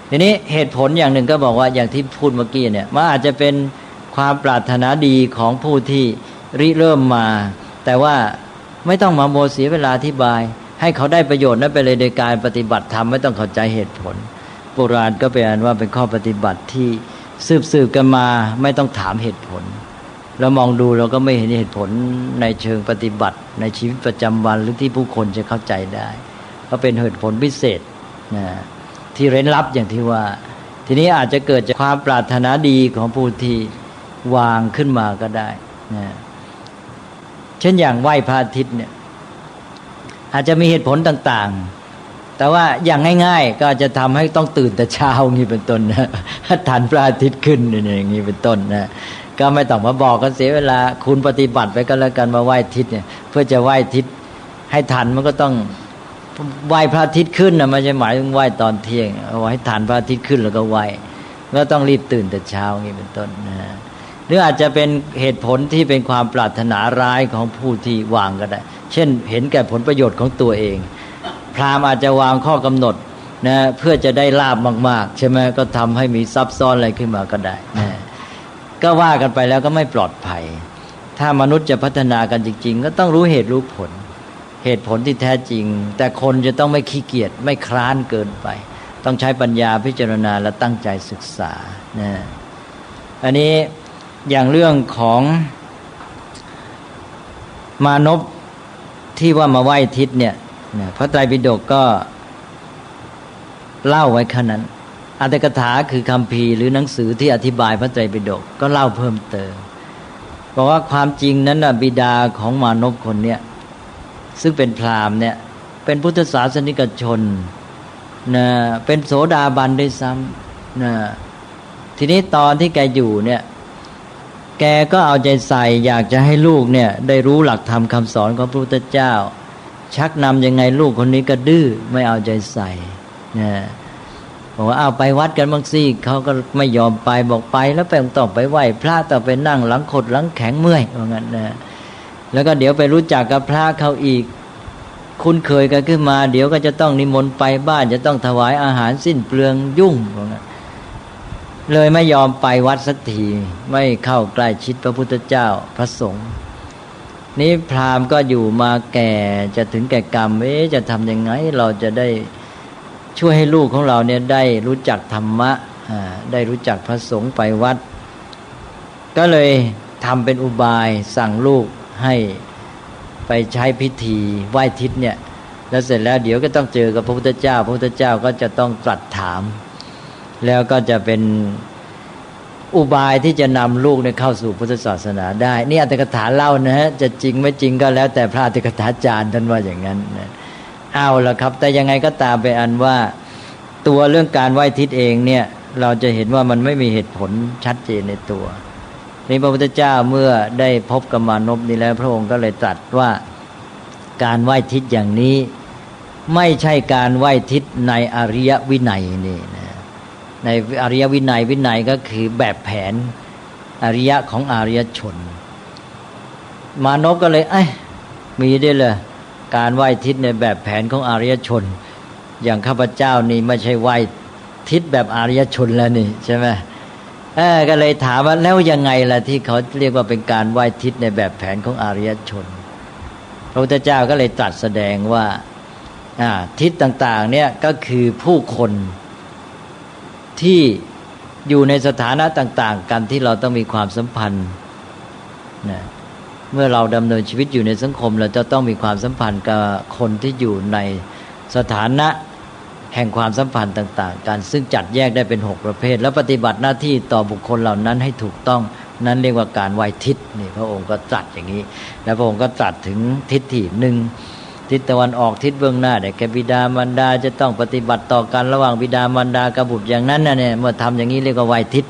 ทีนี้เหตุผลอย่างหนึ่งก็บอกว่าอย่างที่พูดเมื่อกี้เนี่ยมันอาจจะเป็นความปรารถนาดีของผู้ที่ริเริ่มมาแต่ว่าไม่ต้องมาโมเสียเวลาอธิบายให้เขาได้ประโยชน์นั้นไปเลยโดยการปฏิบัติธรรมไม่ต้องเข้าใจเหตุผลโบราณก็เป็นอันว่าเป็นข้อปฏิบัติที่สืบกันมาไม่ต้องถามเหตุผลเรามองดูเราก็ไม่เห็นเหตุผลในเชิงปฏิบัติในชีวิตประจำวันหรือที่ผู้คนจะเข้าใจได้ก็เป็นเหตุผลพิเศษนะที่เร้นลับอย่างที่ว่าทีนี้อาจจะเกิดจากความปรารถนาดีของผู้ที่วางขึ้นมาก็ได้นะเช่นอย่างไหว้พระอาทิตย์เนี่ยอาจจะมีเหตุผลต่างๆแต่ว่าอย่างง่ายๆก็จะทำให้ต้องตื่นแต่เช้าอย่างนี้เป็นต้นนะทันพระอาทิตย์ขึ้นอย่างนี้เป็นต้นนะก็ไม่ต้องมาบอกกันเสียเวลาคุณปฏิบัติไปก็แล้วกันมาไหว้ทิศเนี่ยเพื่อจะไหว้ทิศให้ทันมันก็ต้องไหว้พระอาทิตย์ขึ้นนะไม่ใช่หมายถึงไหว้ตอนเที่ยงเอาไว้ให้ทันพระอาทิตย์ขึ้นแล้วก็ไหว้ก็ต้องรีบตื่นแต่เช้าอย่างนี้เป็นต้นนะหรืออาจจะเป็นเหตุผลที่เป็นความปรารถนาร้ายของผู้ที่วางก็ได้เช่นเห็นแก่ผลประโยชน์ของตัวเองพราหมณ์อาจจะวางข้อกำหนดนะเพื่อจะได้ลาภมากๆใช่ไหมก็ทำให้มีซับซ้อนอะไรขึ้นมาก็ได้นะก็ว่ากันไปแล้วก็ไม่ปลอดภัยถ้ามนุษย์จะพัฒนากันจริงๆก็ต้องรู้เหตุรู้ผลเหตุผลที่แท้จริงแต่คนจะต้องไม่ขี้เกียจไม่คร้านเกินไปต้องใช้ปัญญาพิจารณาและตั้งใจศึกษานะอันนี้อย่างเรื่องของมานพที่ว่ามาไหว้ทิศเนี่ยพระไตรปิฎกก็เล่าไว้แค่นั้นอัตถกถาคือคัมภีร์หรือหนังสือที่อธิบายพระไตรปิฎกก็เล่าเพิ่มเติมบอกว่าความจริงนั้นบิดาของมานพคนเนี้ยซึ่งเป็นพราหมณ์เนี่ยเป็นพุทธศาสนิกชนนะเป็นโสดาบันด้วยซ้ำนะทีนี้ตอนที่แกอยู่เนี่ยแกก็เอาใจใส่อยากจะให้ลูกเนี่ยได้รู้หลักธรรมคำสอนของพระพุทธเจ้าชักนำยังไงลูกคนนี้ก็ดื้อไม่เอาใจใส่นะบอกว่าเอาไปวัดกันบางสิเขาก็ไม่ยอมไปบอกไปแล้วไปต้องไปไหว้พระต้องไปนั่งหลังขดหลังแข็งเมื่อยว่างั้นนะแล้วก็เดี๋ยวไปรู้จักกับพระเขาอีกคุ้นเคยกันขึ้นมาเดี๋ยวก็จะต้องนิมนต์ไปบ้านจะต้องถวายอาหารสิ้นเปลืองยุ่งว่างั้นเลยไม่ยอมไปวัดสักทีไม่เข้าใกล้ชิดพระพุทธเจ้าพระสงฆ์นี้พราหมณ์ก็อยู่มาแก่จะถึงแก่กรรมจะทำยังไงเราจะได้ช่วยให้ลูกของเราเนี่ยได้รู้จักธรรมะได้รู้จักพระสงฆ์ไปวัดก็เลยทำเป็นอุบายสั่งลูกให้ไปใช้พิธีไหว้ทิศเนี่ยแล้วเสร็จแล้วเดี๋ยวก็ต้องเจอกับพระพุทธเจ้าพระพุทธเจ้าก็จะต้องตรัสถามแล้วก็จะเป็นอุบายที่จะนำลูกเนี่ยเข้าสู่พุทธศาสนาได้นี่อัตถกถาเล่านะฮะจะจริงไม่จริงก็แล้วแต่พระอัตถกถาจารย์ท่านว่าอย่างนั้นนะเอาละครับแต่ยังไงก็ตามไปอันว่าตัวเรื่องการไหว้ทิศเองเนี่ยเราจะเห็นว่ามันไม่มีเหตุผลชัดเจนในตัวนี่พระพุทธเจ้าเมื่อได้พบกับมานพนี้แล้วพระองค์ก็เลยตรัสว่าการไหว้ทิศอย่างนี้ไม่ใช่การไหว้ทิศในอริยวินัยนี่นะในอริยวินัยก็คือแบบแผนอริยะของอริยชนมานพก็เลยมีได้เลยการไหว้ทิศในแบบแผนของอริยชนอย่างข้าพเจ้านี่ไม่ใช่ไหว้ทิศแบบอริยชนแล้วนี่ใช่ไหมก็เลยถามว่าแล้วยังไงล่ะที่เขาเรียกว่าเป็นการไหว้ทิศในแบบแผนของอริยชนพระพุทธเจ้าก็เลยตรัสแสดงว่าทิศต่างๆเนี่ยก็คือผู้คนที่อยู่ในสถานะต่างๆกันที่เราต้องมีความสัมพันธ์นะเมื่อเราดำเนินชีวิตอยู่ในสังคมเราจะต้องมีความสัมพันธ์กับคนที่อยู่ในสถานะแห่งความสัมพันธ์ต่างๆกันซึ่งจัดแยกได้เป็น6ประเภทแล้วปฏิบัติหน้าที่ต่อบุคคลเหล่านั้นให้ถูกต้อง นั้นเรียกว่าการไหว้ทิศนี่พระองค์ก็ตรัสอย่างนี้แล้วพระองค์ก็ตรัสถึงทิศที่หนึ่งทิศตะวันออกทิศเบื้องหน้าแต่แก่บิดามารดาจะต้องปฏิบัติต่อกันระหว่างบิดามารดากับบุตรอย่างนั้นนะเนี่ยเมื่อทำอย่างนี้เรียกว่าไหว้ทิศ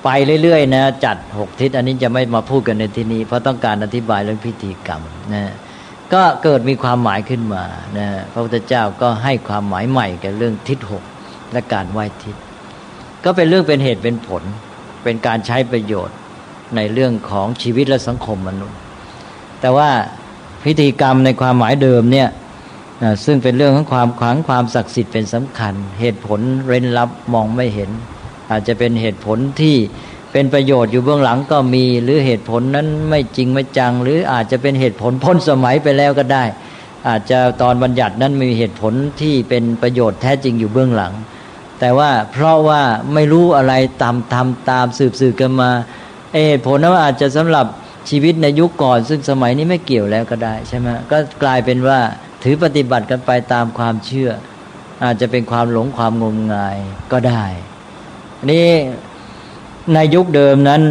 ไปเรื่อยๆนะจัด6ทิศอันนี้จะไม่มาพูดกันในที่นี้เพราะต้องการอธิบายเรื่องพิธีกรรมนะก็เกิดมีความหมายขึ้นมานะพระพุทธเจ้าก็ให้ความหมายใหม่กับเรื่องทิศ6และการไหว้ทิศก็เป็นเรื่องเป็นเหตุเป็นผลเป็นการใช้ประโยชน์ในเรื่องของชีวิตและสังคมมนุษย์แต่ว่าพิธีกรรมในความหมายเดิมเนี่ยซึ่งเป็นเรื่องของความขลังความศักดิ์สิทธิ์เป็นสำคัญเหตุผลเร้นลับมองไม่เห็นอาจจะเป็นเหตุผลที่เป็นประโยชน์อยู่เบื้องหลังก็มีหรือเหตุผลนั้นไม่จริงไม่จังหรืออาจจะเป็นเหตุผลพ้นสมัยไปแล้วก็ได้อาจจะตอนบัญญัตินั้นมีเหตุผลที่เป็นประโยชน์แท้จริงอยู่เบื้องหลังแต่ว่าเพราะว่าไม่รู้อะไรตามสืบกันมาเหตุผลนั้นอาจจะสำหรับชีวิตในยุคก่อนซึ่งสมัยนี้ไม่เกี่ยวแล้วก็ได้ใช่ไหมก็กลายเป็นว่าถือปฏิบัติกันไปตามความเชื่ออาจจะเป็นความหลงความงมงายก็ได้นี่ในยุคเดิมนั้น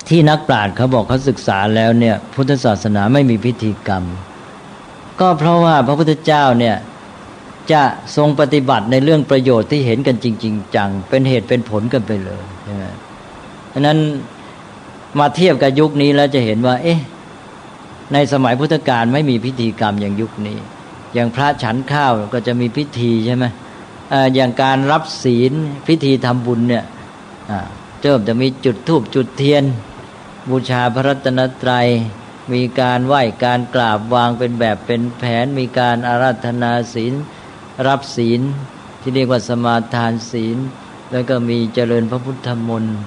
ที่นักปราชญ์เขาบอกเขาศึกษาแล้วเนี่ยพุทธศาสนาไม่มีพิธีกรรมก็เพราะว่าพระพุทธเจ้าเนี่ยจะทรงปฏิบัติในเรื่องประโยชน์ที่เห็นกันจริงๆจังเป็นเหตุเป็นผลกันไปเลยใช่ไหมฉะนั้นมาเทียบกับยุคนี้แล้วจะเห็นว่าในสมัยพุทธกาลไม่มีพิธีกรรมอย่างยุคนี้อย่างพระฉันข้าวก็จะมีพิธีใช่ไหมอย่างการรับศีลพิธีทำบุญเนี่ยจะมีจุดธูปจุดเทียนบูชาพระรัตนตรัยมีการไหว้การกราบวางเป็นแบบเป็นแผนมีการอาราธนาศีลรับศีลที่เรียกว่าสมาทานศีลแล้วก็มีเจริญพระพุทธมนต์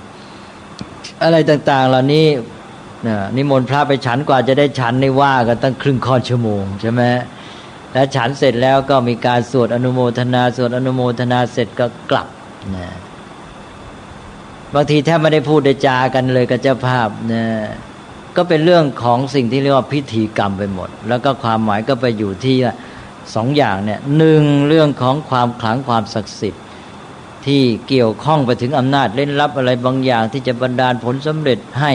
อะไรต่างๆเหล่านี้นิมนต์พระไปฉันกว่าจะได้ฉันในว่ากันตั้งครึ่งค่อนชั่วโมงใช่ไหมแล้วฉันเสร็จแล้วก็มีการสวดอนุโมทนาสวดอนุโมทนาเสร็จก็กลับนะบางทีแทบไม่ได้พูดได้จากันเลยกับเจ้าภาพนะก็เป็นเรื่องของสิ่งที่เรียกว่าพิธีกรรมไปหมดแล้วก็ความหมายก็ไปอยู่ที่สองอย่างเนี่ยหนึ่งเรื่องของความขลังความศักดิ์สิทธิ์ที่เกี่ยวข้องไปถึงอำนาจเล่นลับอะไรบางอย่างที่จะบันดาลผลสำเร็จให้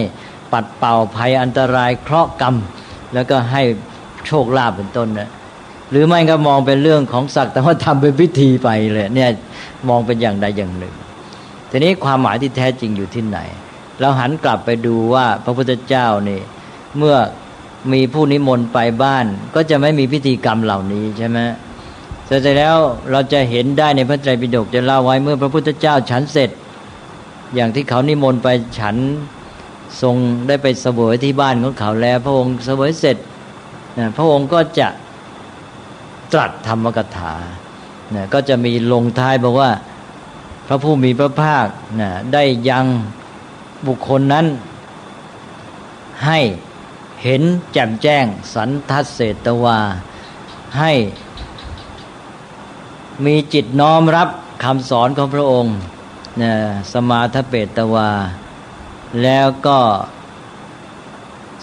ปัดเป่าภัยอันตรายเคราะห์กรรมแล้วก็ให้โชคลาภเป็นต้นนะหรือไม่ก็มองเป็นเรื่องของศักดิ์แต่ว่าทำเป็นพิธีไปเลยเนี่ยมองเป็นอย่างใดอย่างหนึ่งทีนี้ความหมายที่แท้จริงอยู่ที่ไหนเราหันกลับไปดูว่าพระพุทธเจ้านี่เมื่อมีผู้นิมนต์ไปบ้านก็จะไม่มีพิธีกรรมเหล่านี้ใช่ไหมเสร็จแล้วเราจะเห็นได้ในพระไตรปิฎกจะเล่าไว้เมื่อพระพุทธเจ้าฉันเสร็จอย่างที่เขานิมนต์ไปฉันทรงได้ไปเสวยที่บ้านของเขาแล้วพระองค์เสวยเสร็จพระองค์ก็จะตรัสธรรมกถาก็จะมีลงท้ายบอกว่าพระผู้มีพระภาคได้ยังบุคคลนั้นให้เห็นแจ่มแจ้งสันทัสเสตวาให้มีจิตน้อมรับคำสอนของพระองค์สมาทเปตวาแล้วก็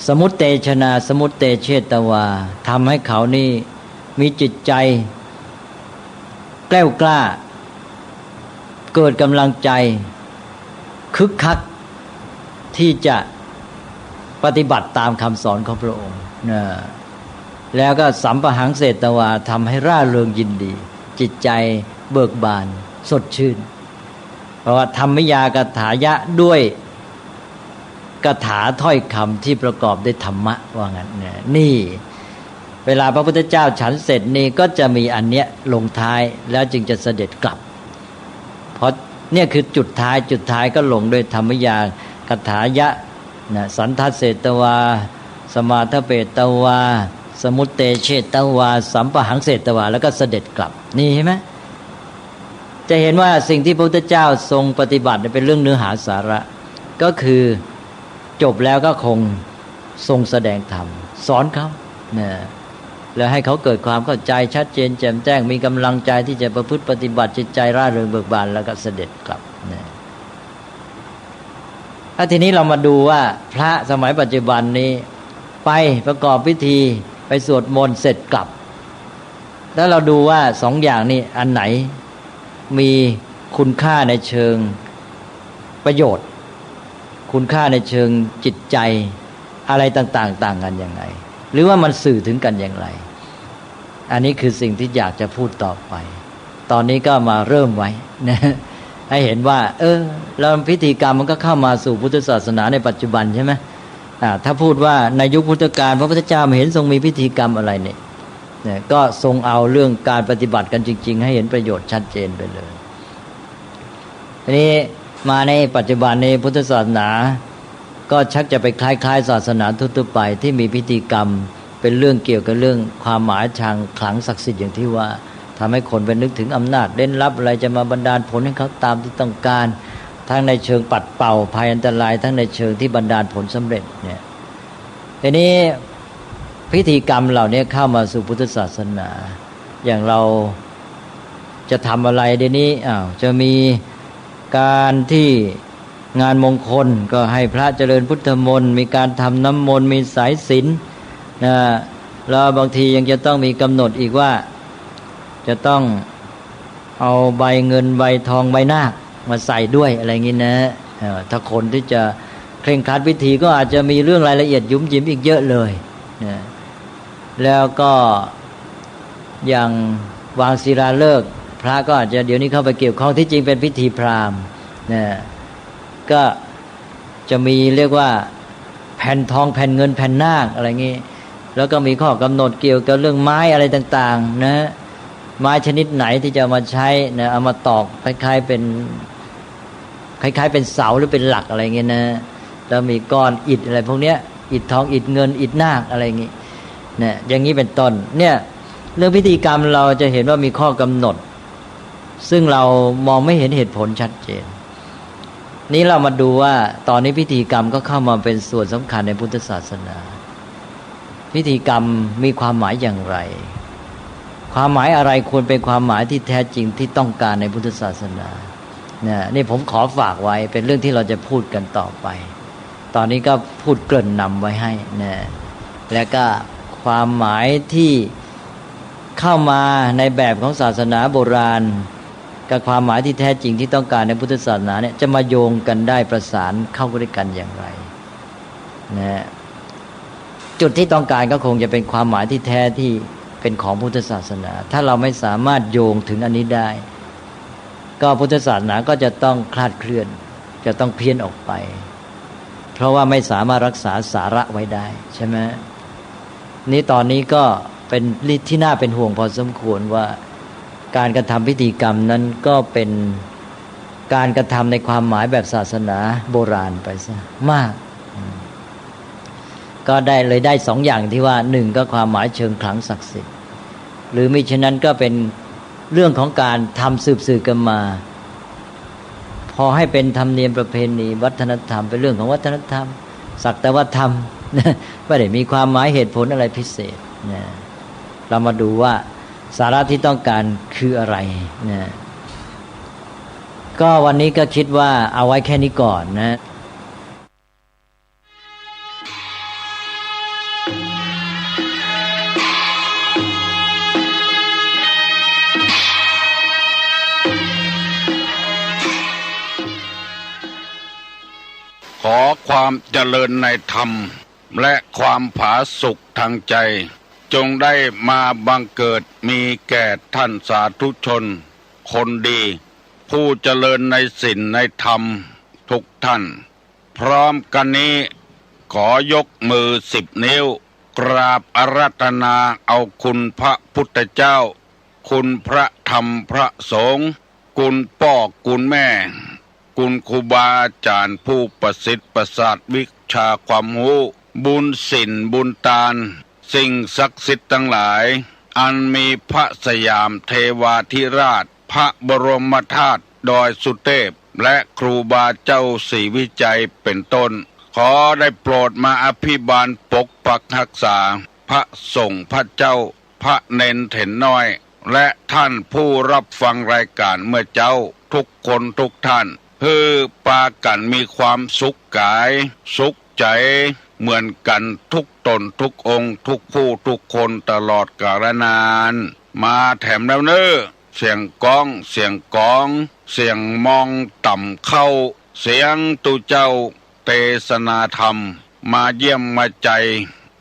สมุตเตชนาสมุตเตเชตวาทำให้เขานี่มีจิตใจแกล้วกล้าเกิดกำลังใจคึกคักที่จะปฏิบัติตามคำสอนของพระองค์แล้วก็สัมปหังเสตวาทำให้ร่าเริงยินดีจิตใจเบิกบานสดชื่นเพราะว่าธรรมยากถายะด้วยกถาถ้อยคำที่ประกอบด้วยธรรมะว่างั้นนี่เวลาพระพุทธเจ้าฉันเสร็จนี่ก็จะมีอันเนี้ยลงท้ายแล้วจึงจะเสด็จกลับเพราะเนี่ยคือจุดท้ายก็ลงด้วยธรรมยากถายะสันทัสเสตวาสมาทเปตวาสมุตเตเชตวาสัมปหังเสตวาแล้วก็เสด็จกลับนี่เห็นไหมจะเห็นว่าสิ่งที่พระพุทธเจ้าทรงปฏิบัติเป็นเรื่องเนื้อหาสาระก็คือจบแล้วก็คงทรงแสดงธรรมสอนเขาแล้วให้เขาเกิดความเข้าใจชัดเจนแจ่มแจ้งมีกำลังใจที่จะประพฤติปฏิบัติจิตใจร่าเริงเบิกบานแล้วก็เสด็จกลับถ้าทีนี้เรามาดูว่าพระสมัยปัจจุบันนี้ไปประกอบพิธีไปสวดมนต์เสร็จกลับแล้วเราดูว่าสองอย่างนี้อันไหนมีคุณค่าในเชิงประโยชน์ค คุณค่าในเชิงจิตใจอะไรต่างๆต่างกันอย่างไรหรือว่ามันสื่อถึงกันอย่างไรอันนี้คือสิ่งที่อยากจะพูดต่อไปตอนนี้ก็มาเริ่มไว้นะให้เห็นว่าแล้วพิธีกรรมมันก็เข้ามาสู่พุทธศาสนาในปัจจุบันใช่ไหมถ้าพูดว่าในยุคพุทธกาลพระพุทธเจ้าไม่เห็นทรงมีพิธีกรรมอะไรเนี่ยก็ทรงเอาเรื่องการปฏิบัติกันจริงๆให้เห็นประโยชน์ชัดเจนไปเลยทีนี้มาในปัจจุบันในพุทธศาสนาก็ชักจะไปคล้ายๆศาสนาทั่วๆไปที่มีพิธีกรรมเป็นเรื่องเกี่ยวกับเรื่องความหมายทางขลังศักดิ์สิทธิ์อย่างที่ว่าทำให้คนไปนึกถึงอำนาจเล่นลับอะไรจะมาบันดาลผลให้เขาตามที่ต้องการทั้งในเชิงปัดเป่าภัยอันตรายทั้งในเชิงที่บันดาลผลสำเร็จเนี่ยทีนี้พิธีกรรมเหล่านี้เข้ามาสู่พุทธศาสนาอย่างเราจะทำอะไรเดี๋ยวนี้จะมีการที่งานมงคลก็ให้พระเจริญพุทธมนต์มีการทำน้ำมนต์มีสายศีลนะแล้วบางทียังจะต้องมีกำหนดอีกว่าจะต้องเอาใบเงินใบทองใบนาคมาใส่ด้วยอะไรอย่างนี้นะถ้าคนที่จะเคร่งครัดพิธีก็อาจจะมีเรื่องรายละเอียดยุ่มยิ้มอีกเยอะเลยนะแล้วก็อย่างวางศิลาฤกษ์พระก็อาจจะเดี๋ยวนี้เข้าไปเกี่ยวข้องที่จริงเป็นพิธีพราหมณ์นะก็จะมีเรียกว่าแผ่นทองแผ่นเงินแผ่นนาคอะไรอย่างนี้แล้วก็มีข้อกำหนดเกี่ยวกับเรื่องไม้อะไรต่างๆนะไม้ชนิดไหนที่จะมาใช้นะเอามาตอกคล้ายๆเป็นเสาหรือเป็นหลักอะไรเงี้ยนะแล้วมีก้อนอิฐอะไรพวกเนี้ยอิฐทองอิฐเงินอิฐนาคอะไรอย่างงี้เนี่ยอย่างนี้เป็นต้นเนี่ยเรื่องพิธีกรรมเราจะเห็นว่ามีข้อกำหนดซึ่งเรามองไม่เห็นเหตุผลชัดเจนนี้เรามาดูว่าตอนนี้พิธีกรรมก็เข้ามาเป็นส่วนสำคัญในพุทธศาสนาพิธีกรรมมีความหมายอย่างไรความหมายอะไรควรเป็นความหมายที่แท้จริงที่ต้องการในพุทธศาสนาเนี่ยนี่ผมขอฝากไว้เป็นเรื่องที่เราจะพูดกันต่อไปตอนนี้ก็พูดเกริ่นนำไว้ให้นะแล้วก็ความหมายที่เข้ามาในแบบของศาสนาโบราณกับความหมายที่แท้จริงที่ต้องการในพุทธศาสนาเนี่ยจะมาโยงกันได้ประสานเข้าด้วยกันอย่างไรนะจุดที่ต้องการก็คงจะเป็นความหมายที่แท้ที่เป็นของพุทธศาสนาถ้าเราไม่สามารถโยงถึงอันนี้ได้ก็พุทธศาสนาก็จะต้องคลาดเคลื่อนจะต้องเพี้ยนออกไปเพราะว่าไม่สามารถรักษาสาระไว้ได้ใช่ไหมนี่ตอนนี้ก็เป็นที่น่าเป็นห่วงพอสมควรว่าการกระทำพิธีกรรมนั้นก็เป็นการกระทำในความหมายแบบศาสนาโบราณไปซะมากก็ได้สองอย่างที่ว่าหนึ่งก็ความหมายเชิงขลังศักดิ์สิทธิ์หรือมิฉะนั้นก็เป็นเรื่องของการทำสืบกันมาพอให้เป็นธรรมเนียมประเพณีวัฒนธรรมเป็นเรื่องของวัฒนธรรมสักแต่ว่าธรรมไม่ได้มีความหมายเหตุผลอะไรพิเศษนะเรามาดูว่าสาระที่ต้องการคืออะไรนะก็วันนี้ก็คิดว่าเอาไว้แค่นี้ก่อนนะขอความเจริญในธรรมและความผาสุกทางใจจงได้มาบังเกิดมีแก่ท่านสาธุชนคนดีผู้เจริญในศีลในธรรมทุกท่านพร้อมกันนี้ขอยกมือ10 นิ้วกราบอาราธนาเอาคุณพระพุทธเจ้าคุณพระธรรมพระสงฆ์คุณพ่อคุณแม่คุณครูบาอาจารย์ผู้ประสิทธิ์ประสาทวิชาความรู้บุญศีลบุญทานสิ่งศักดิ์สิทธิ์ทั้งหลายอันมีพระสยามเทวาธิราชพระบรมธาตุดอยสุเทพและครูบาเจ้าศรีวิจัยเป็นต้นขอได้โปรดมาอภิบาลปกปักรักษาพระสงฆ์พระเจ้าพระเนนเถนน้อยและท่านผู้รับฟังรายการเมื่อเจ้าทุกคนทุกท่านเพื่อปากันมีความสุขกายสุขใจเหมือนกันทุกตนทุกองค์ทุกผู้ทุกคนตลอดกาลนานมาแถมแล้วเนอเสียงก้องเสียงกองเสียงมองต่ำเข้าเสียงตุเจ้า เทศนาธรรมมาเยี่ยมมาใจ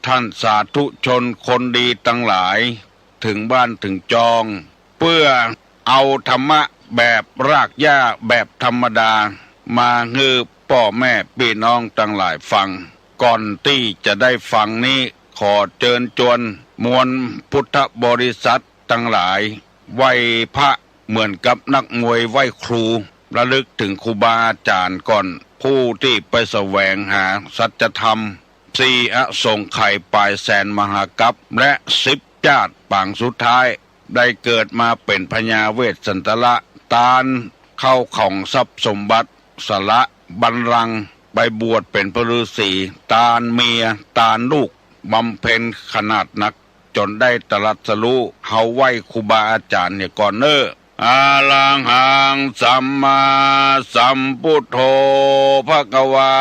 ท่านสาธุชนคนดีทั้งหลายถึงบ้านถึงจองเพื่อเอาธรรมะแบบรากหญ้าแบบธรรมดามาฮือพ่อแม่พี่น้องทั้งหลายฟังก่อนที่จะได้ฟังนี้ขอเชิญชวนมวลพุทธบริษัททั้งหลายไหว้พระเหมือนกับนักมวยไหว้ครูระลึกถึงครูบาอาจารย์ก่อนผู้ที่ไปแสวงหาสัจธรรมสี่อสงไขยปลายแสนมหากัปและ10 ชาติปางสุดท้ายได้เกิดมาเป็นพญาเวสสันตละตาลเข้าของทรัพย์สมบัติสละบัลลังก์ไปบวชเป็นพระฤาษีตาลเมียตาลลูกบำเพ็ญขนาดนักจนได้ตรัสรู้เฮาไหว้ครูบาอาจารย์เนี่ยก่อนเนออาลังหังสัมมาสัมพุทโธภควา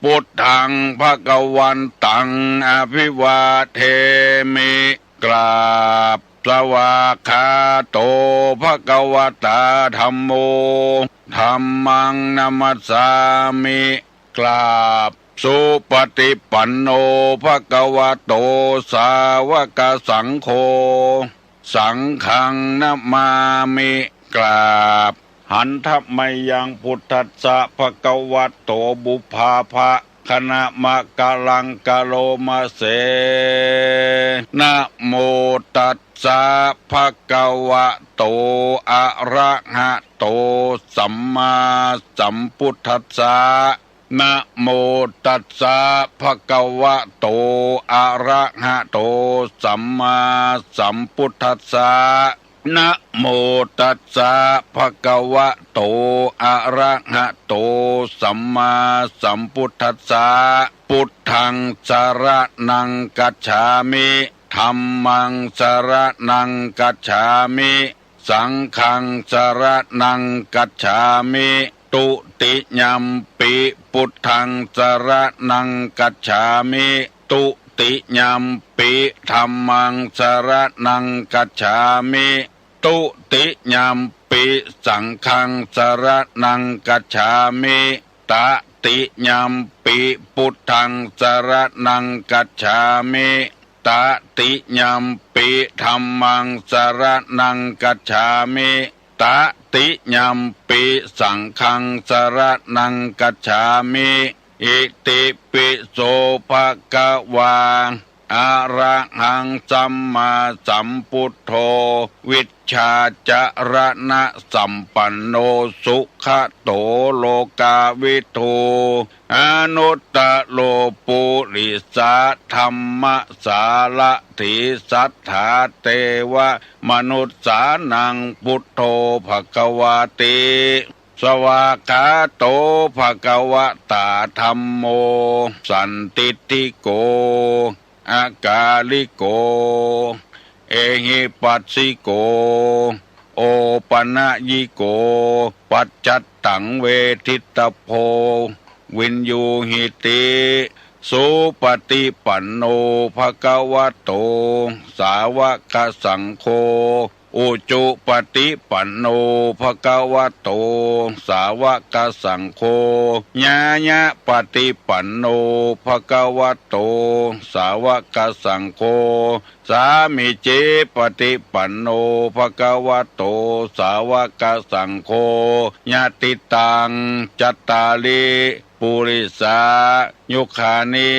พุทธังภควันตังอภิวาเทมิกราบสวากขาโตภควตาธัมโมธัมมังนัมสสามิกราบสุปฏิปันโนภควโตสาวกสังโฆสังฆังนะมามิกราบหันทัพไมยังพุทธัสสะภควโตบุพภาภะคณะมะกะลังกะโลมาเสนะโมตัสสะภควโตอะระหะโตสัมมาสัมพุทธัสสะนะโมตัสสะภควโตอะระหะโตสัมมาสัมพุทธัสสะนะโมตัสสะภควโตอะระหะโตสัมมาสัมพุทธัสสะพุทธังสรณังกัจฉามิธัมมังสรณังกัจฉามิสังฆังสรณังกัจฉามิตุติยัมปิพุทธังสรณังกัจฉามิตุติยัมปิธัมมังสรณังกัจฉามิตุติยัมปิสังฆังสรณังกัจฉามิตติยัมปิพุทธังสรณังกัจฉามิตติยัมปิธัมมังสรณังกัจฉามิตติยัมปิสังฆังสรณังกัจฉามิอิติปิโสภะคะวาอะระหังสัมมาสัมพุทโธวิชชาจรณะสัมปันโนสุขโตโลกาวิทูอนุตตโลปุริสาธัมมสารถิสัทธาเทวมนุสสานังพุทโธภควาติสวากขาโตภควตาธัมโมสันติติโกอากาลิโกเอหิปัสสิโกโอปนะยิโกปัจจัตตังเวทิตโพวินยูหิติสุปฏิปันโนภควโตสาวกสังโฆอุจุปฏิปันโนภควโตสาวกสังโฆญาญะปฏิปันโนภควโตสาวกสังโฆสามิเจปฏิปันโนภควโตสาวกสังโฆญาติตังจัตตาลิปุริสายุคานิ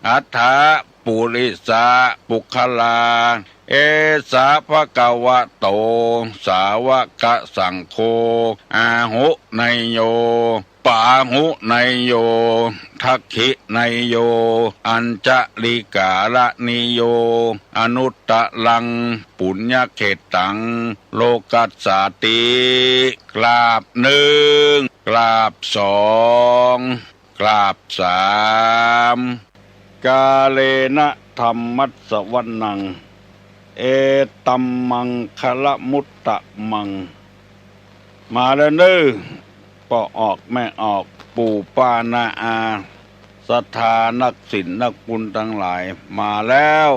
อัฏฐปุริสาปุคลาเอสาภควโตสาวกสังโฆอาหุไนโยปาหุไนโยทักขิไนโยอัญจลิกาลนิโยอนุตตะลังปุญญเขตังโลกัสสาติกราบหนึ่งกราบสองกราบสามกาเลนะธรรมัสสวนังเอตัมมังคละมุตตะมังมาแล้วเน้อพ่อออกแม่ออกปู่ป้านาอาศรัทธานักศิลป์นักบุญทั้งหลายมาแล้ว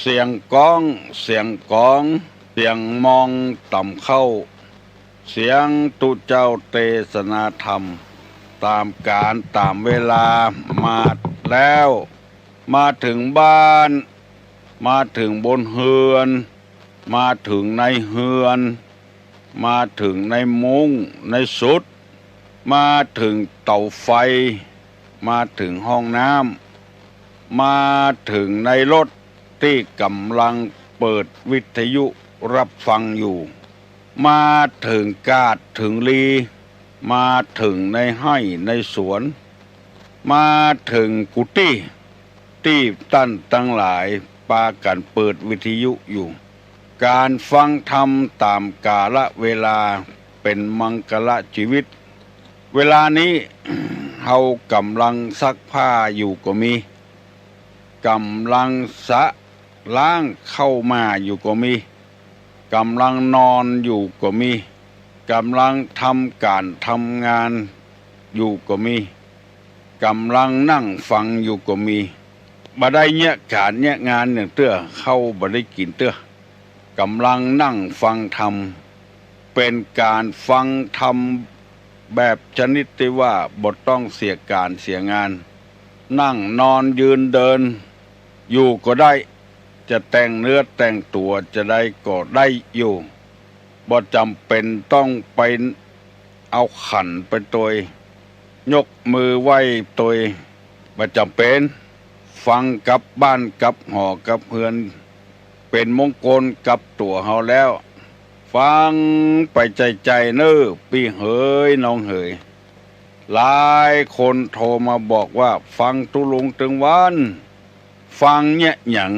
เสียงก้องเสียงกองเสียงมองต่ำเข้าเสียงตุเจ้าเทศนาธรรมต ตามกาลตามเวลามาแล้วมาถึงบ้านมาถึงบนเฮือนมาถึงในเฮือนมาถึงในมุ้งในสุดมาถึงเตาไฟมาถึงห้องน้ำมาถึงในรถที่กำลังเปิดวิทยุรับฟังอยู่มาถึงกาดถึงลีมาถึงในไร่ในสวนมาถึงกุฏิที่ท่านทั้งหลายปากันเปิดวิทยุอยู่การฟังธรรมตามกาลเวลาเป็นมังคละชีวิตเวลานี้ เฮากำลังซักผ้าอยู่ก็มีกำลังสะล้างเข้ามาอยู่ก็มีกำลังนอนอยู่ก็มีกำลังทำการทำงานอยู่ก็มีกำลังนั่งฟังอยู่ก็มีบ่ได้เนี่ยการเนี่ยงานอย่างเตื้อเข้าบ่ได้กินเตื้อกำลังนั่งฟังธรรมเป็นการฟังธรรมแบบชนิดที่ว่าบ่ต้องเสียการเสียงานนั่งนอนยืนเดินอยู่ก็ได้จะแต่งเนื้อแต่งตัวจะได้ก็ได้อยู่บ่จำเป็นต้องไปเอาขันไปตัวยกมือไหว้ตัวบ่จำเป็นฟังกับบ้านกับหอกับเฮือนเป็นมงคลกับตัวเฮาแล้วฟังไปใจเน้อพี่เหยน้องเหยหลายคนโทรมาบอกว่าฟังตุลุงถึงวันฟังเนี่ยหยัง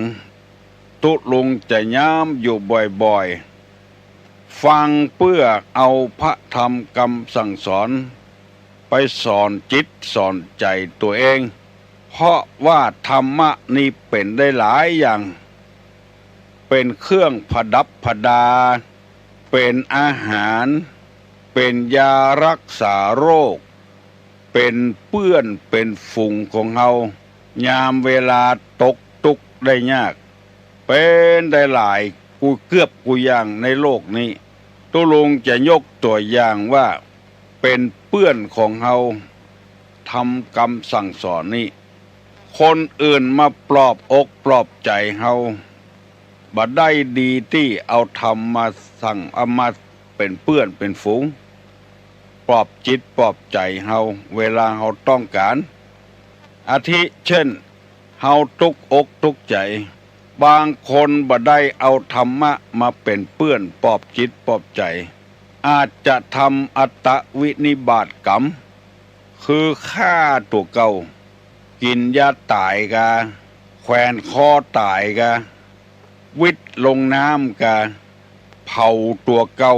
ตุลุงจะย้ำอยู่บ่อยๆฟังเพื่อเอาพระธรรมคำสั่งสอนไปสอนจิตสอนใจตัวเองเพราะว่าธรรมะนี่เป็นได้หลายอย่างเป็นเครื่องประดับประดาเป็นอาหารเป็นยารักษาโรคเป็นเปื้อนเป็นฝุ่งของเฮายามเวลาตกทุกข์ได้ยากเป็นได้หลายกูเกือบกูอย่างในโลกนี้ตุลุงจะยกตัวอย่างว่าเป็นเปื้อนของเฮาทำกรรมสั่งสอนนี่คนอื่นมาปลอบอกปลอบใจเฮาบ่ได้ดีที่เอาธรรมมาสั่งเอามาเป็นเปื้อนเป็นฝูงปลอบจิตปลอบใจเฮาเวลาเฮาต้องการอาทิเช่นเฮาทุกอกทุกใจบางคนบ่ได้เอาธรรมะมาเป็นเปื้อนปลอบจิตปลอบใจอาจจะทำอัตวินิบาตกรรมคือฆ่าตัวเก่ากินยาตายกาแขวนคอตายกาวิทลงน้ำกาเผาตัวเก่า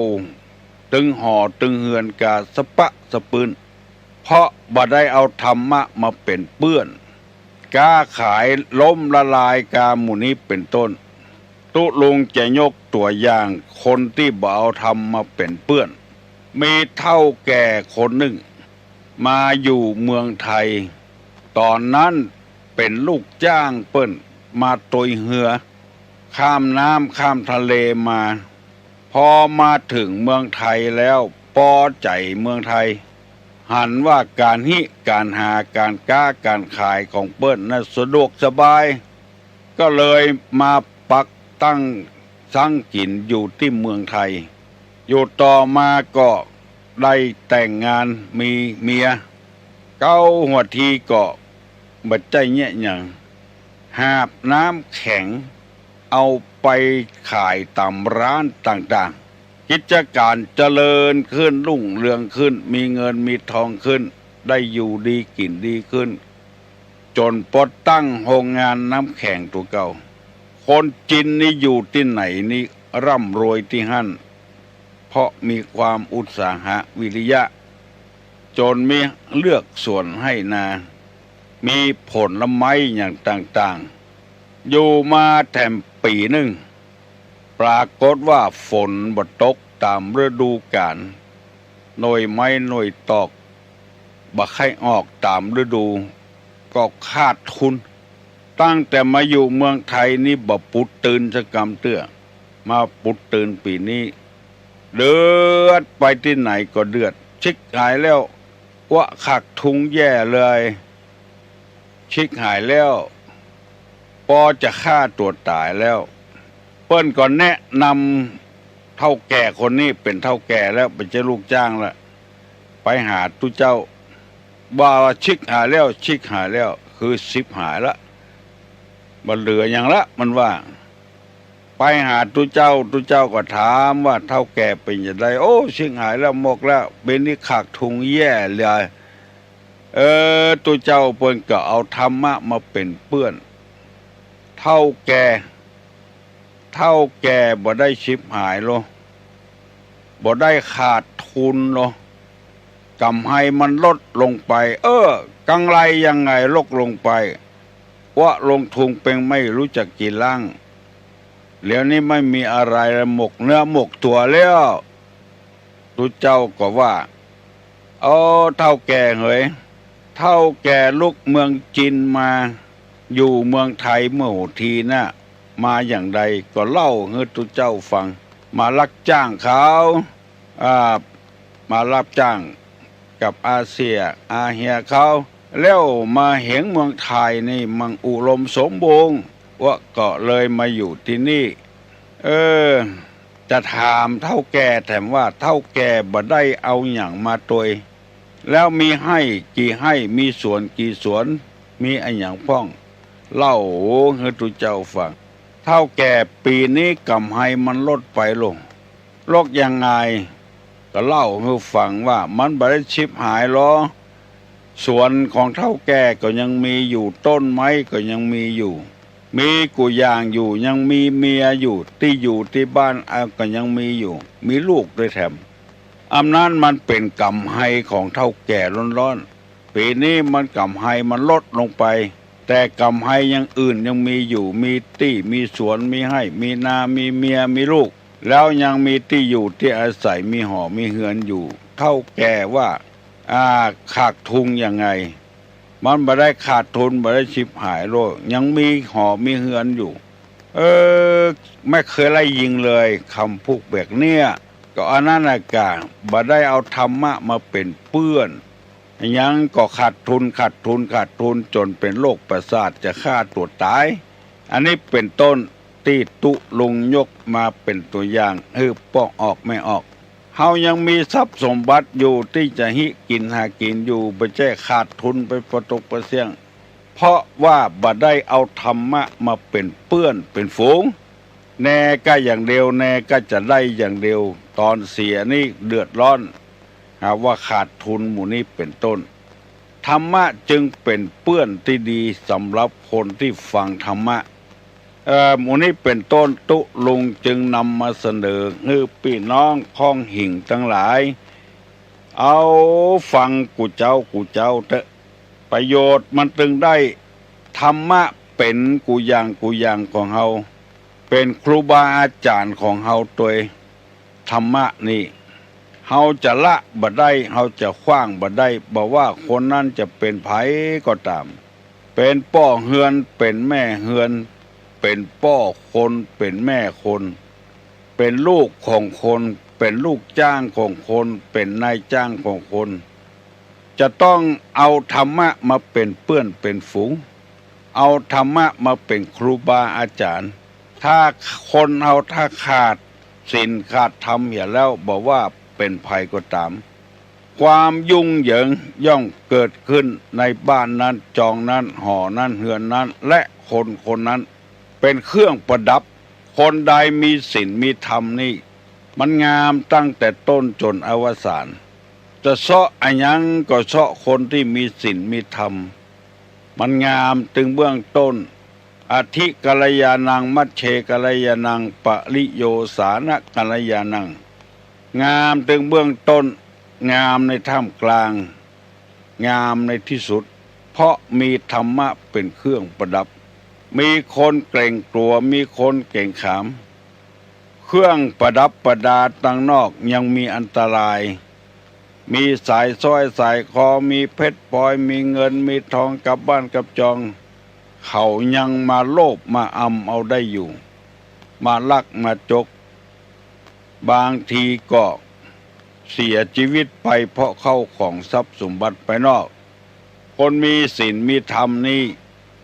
ตึงห่อตึงเหือนกาสปะสปืนเพราะบ่ได้เอาธรรมะมาเป็นเปื้อนกาขายล้มละลายกาหมู่นี้เป็นต้นตุลุงจะยกตัวอย่างคนที่บ่เอาธรรมมาเป็นเปื้อนมีเท่าแก่คนหนึ่งมาอยู่เมืองไทยตอนนั้นเป็นลูกจ้างเปิ้นมาตุยเหือข้ามน้ำข้ามทะเลมาพอมาถึงเมืองไทยแล้วพอใจเมืองไทยหันว่าการการหาการค้าการขายของเปิ้นน่ะสะดวกสบายก็เลยมาปักตั้งสั่งกินอยู่ที่เมืองไทยอยู่ต่อมาก็ได้แต่งงานมีเมียเก้าหัวทีก็บัดใจเนี่ยอย่างหาบน้ำแข็งเอาไปขายตามร้านต่างๆกิจการเจริญขึ้นรุ่งเรืองขึ้นมีเงินมีทองขึ้นได้อยู่ดีกินดีขึ้นจนปดตั้งโรงงานน้ำแข็งตัวเก่าคนจีนนี่อยู่ที่ไหนนี่ร่ำรวยที่หั่นเพราะมีความอุตสาหะวิริยะจนมีเลือกส่วนให้นามีผลไม้อย่างต่างๆอยู่มาแถมปีหนึ่งปรากฏว่าฝนบ่ตกตามฤดูกาลหน่วยไม้หน่วยตอกบ่ค่อยออกตามฤดูก็ขาดทุนตั้งแต่มาอยู่เมืองไทยนี่บ่ปุดตื่นสักกำเตื้อมาปุดตื่นปีนี้เดือดไปที่ไหนก็เดือดชิกหายแล้ว ว่าขักทุงแย่เลยชิกหายแล้วปอจะฆ่าตัวตายแล้วเปิ้นก่อนแนะนำเท่าแก่คนนี้เป็นเท่าแก่แล้วเป็นเจ้าลูกจ้างละไปหาตุเจ้าว่าชิกหายแล้วชิกหายแล้วคือสิบหายละมันเหลืออย่างละมันว่าไปหาตุเจ้าก็ถามว่าเท่าแก่เป็นอย่างไรโอ้ชิกหายแล้วหมกแล้วเป็นนี่ขักทุงแย่เลยตุเจ้าเปิ้นก็เอาธรรมะมาเป็นเปื้อนเท่าแก่บ่ได้ชิบหายโลบ่ได้ขาดทุนโลกำไรมันลดลงไปกังไรยังไงลดลงไปว่าลงทุนเป็นไม่รู้จักกี่ล่างแล้วนี่ไม่มีอะไรหมกเนื้อหมกตัวแล้วตุเจ้าก็ว่าเท่าแก่เหยเท่าแก่ลูกเมืองจีนมาอยู่เมืองไทยเมื่อทีน่ะมาอย่างใดก็เล่าให้ตุเจ้าฟังมารับจ้างเขามารับจ้างกับอาเซียอาเฮียเขาแล้วมาเห็นเมืองไทยนี่มันอุดมสมบูรณ์ว่าก็เลยมาอยู่ที่นี่จะถามเท่าแก่แถมว่าเท่าแก่บ่ได้เอาอย่างมาตัวแล้วมีให้กี่ให้มีสวนกี่สวนมีอันอย่างพ้องเล่าให้ตุเจ้าฟังเท่าแก่ปีนี้กำไรมันลดไปลงลดยังไงก็เล่าให้ฟังว่ามันบ่ได้ชิบหายหรอสวนของเท่าแก่ก็ยังมีอยู่ต้นไม้ก็ยังมีอยู่มีกุยางอยู่ยังมีเมียอยู่ที่บ้านก็ยังมีอยู่มีลูกด้วยแถมอำนาจมันเป็นกำไรของเท่าแก่ร้อนๆปีนี้มันกำไรมันลดลงไปแต่กำไรยังอื่นยังมีอยู่มีมีสวนมีให้มีนามีเมียมีลูกแล้วยังมีที่อยู่ที่อาศัยมีหอมีเฮือนอยู่เท่าแก่ว่าขาดทุนยังไงมันบ่ได้ขาดทุนบ่ได้ชิบหายโลกยังมีหอมีเฮือนอยู่ไม่เคยไล่ยิงเลยคำพูดแบบเนี้ยก็อันนั้นน่ะกะบ่ได้เอาธรรมะมาเป็นเปื้อนยังก็ขาดทุนจนเป็นโรคประสาทจะฆ่าตัวตายอันนี้เป็นต้นที่ตุลุงยกมาเป็นตัวอย่างป้องออกไม่ออกเฮายังมีทรัพย์สมบัติอยู่ที่จะกินหากินอยู่บ่ใช่ขาดทุนไปประตกประเสี่ยงเพราะว่าบ่ได้เอาธรรมะมาเป็นเปื้อนเป็นฝูงแน่ก็อย่างเดียวแน่ก็จะได้อย่างเดียวตอนเสียนี่เดือดร้อนหาว่าขาดทุนหมู่นี้เป็นต้นธรรมะจึงเป็นเปื้อนที่ดีสำหรับคนที่ฟังธรรมะหมู่นี้เป็นต้นตุลุงจึงนำมาเสนอให้พี่น้องพ้องหิ่งทั้งหลายเอาฟังกูเจ้าเถอะประโยชน์มันจึงได้ธรรมะเป็นกูอย่างของเฮาเป็นครูบาอาจารย์ของเฮาตัวธรรมะนี่เฮาจะละบ่ได้เฮาจะขว้างบ่ได้บ่ว่าคนนั้นจะเป็นไผก็ตามเป็นป้อเฮือนเป็นแม่เฮือนเป็นป้อคนเป็นแม่คนเป็นลูกของคนเป็นลูกจ้างของคนเป็นนายจ้างของคนจะต้องเอาธรรมะมาเป็นเปื้อนเป็นฝูงเอาธรรมะมาเป็นครูบาอาจารย์ถ้าคนเอาถ้าขาดศีลขาดธรรมอย่าแล้วบอกว่าเป็นภัยก็ตามความยุ่งเหยิงย่อมเกิดขึ้นในบ้านนั้นจองนั้นหอนั้นเฮือนนั้นและคนนั้นเป็นเครื่องประดับคนใดมีศีลมีธรรมนี่มันงามตั้งแต่ต้นจนอวสานจะเสาะอันยังก็เสาะคนที่มีศีลมีธรรมมันงามถึงเบื้องต้นอธิกัลยาณังมัชเชกัลยาณังปริโยสานะกัลยาณังงามถึงเบื้องต้นงามในท่ามกลางงามในที่สุดเพราะมีธรรมะเป็นเครื่องประดับมีคนเกรงกลัวมีคนเก่งขามเครื่องประดับประดาตั้งนอกยังมีอันตรายมีสายสร้อยสายคอมีเพชรพลอยมีเงินมีทองกับบ้านกับจองเขายังมาโลภมาเอาได้อยู่มาลักมาจกบางทีก็ เสียชีวิตไปเพราะเข้าของทรัพย์สมบัติภายนอกคนมีศีลมีธรรมนี่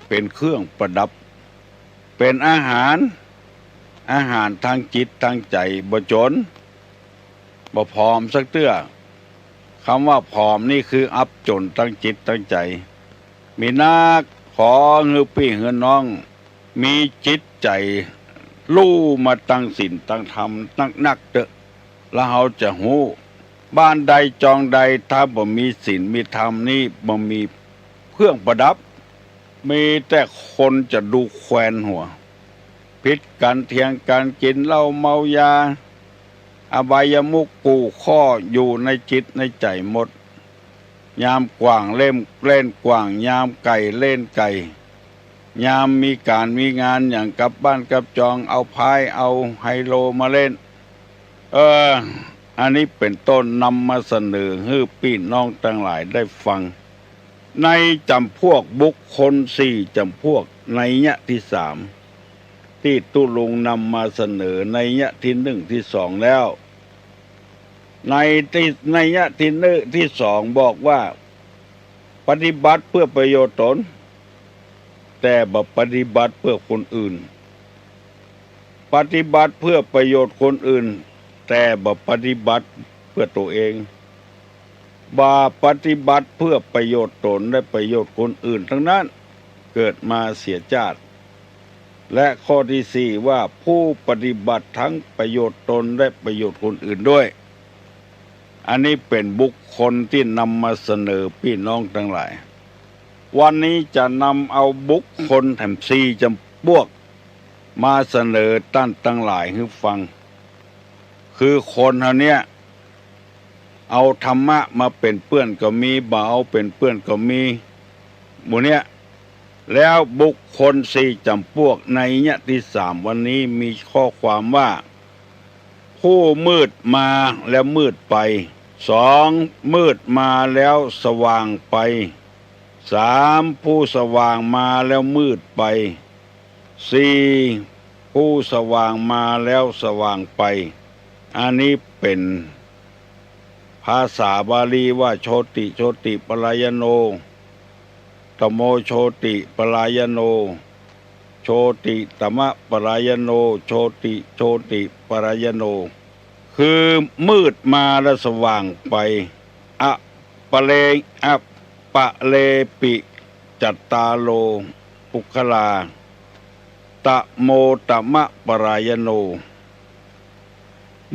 เป็นเครื่องประดับเป็นอาหารทางจิตทางใจบ่จนบ่ผอมสักเตื้อคำว่าผอมนี่คืออับจนตั้งจิตตั้งใจมีนักขอเงือพี่เงือน้องมีจิตใจลู่มาตั้งศีลตั้งธรรมนักเด้อแล้วเราจะหู้บ้านใดจองใดถ้าบ่มีศีลมีธรรมนี่บ่มีเครื่องประดับมีแต่คนจะดูแควนหัวพิษกันเถียงกันกินเหล้าเมายาอบายมุขกูข้ออยู่ในจิตในใจหมดยามกว่างเล่นกว่างยามไก่เล่นไก่ยามมีการมีงานอย่างกับบ้านกับจองเอาพายเอาไฮโลมาเล่นอันนี้เป็นต้นนำมาเสนอให้พี่น้องทั้งหลายได้ฟังในจำพวกบุคคล4จำพวกในยะที่3ที่ตุลุงนำมาเสนอในยะที่1ที่2แล้วในยะที่1ที่2บอกว่าปฏิบัติเพื่อประโยชน์ตนแต่บ่ปฏิบัติเพื่อคนอื่นปฏิบัติเพื่อประโยชน์คนอื่นแต่บ่ปฏิบัติเพื่อตัวเองบ่ปฏิบัติเพื่อประโยชน์ตนและประโยชน์คนอื่นทั้งนั้นเกิดมาเสียชาติและข้อที่4ว่าผู้ปฏิบัติทั้งประโยชน์ตนและประโยชน์คนอื่นด้วยอันนี้เป็นบุคคลที่นำมาเสนอพี่น้องทั้งหลายวันนี้จะนำเอาบุคคลแถม4จำพวกมาเสนอท่านทั้งหลายให้ฟังคือคนเฮาเนี้ยเอาธรรมะมาเป็นเพื่อนก็มีบ่เอาเป็นเพื่อนก็มีหมู่เนี้ยแล้วบุคคล4จำพวกในยะที่3วันนี้มีข้อความว่าผู้มืดมาแล้วมืดไป2มืดมาแล้วสว่างไป3ผู้สว่างมาแล้วมืดไป4ผู้สว่างมาแล้วสว่างไปอันนี้เป็นภาษาบาลีว่าโชติปลายโนตโมโชติปลายโนโชติตมะปลายโนโชติปลายโนคือมืดมาแล้วสว่างไปปะเลปิจัตตาโลปุคลาตะโมตมะปรายโน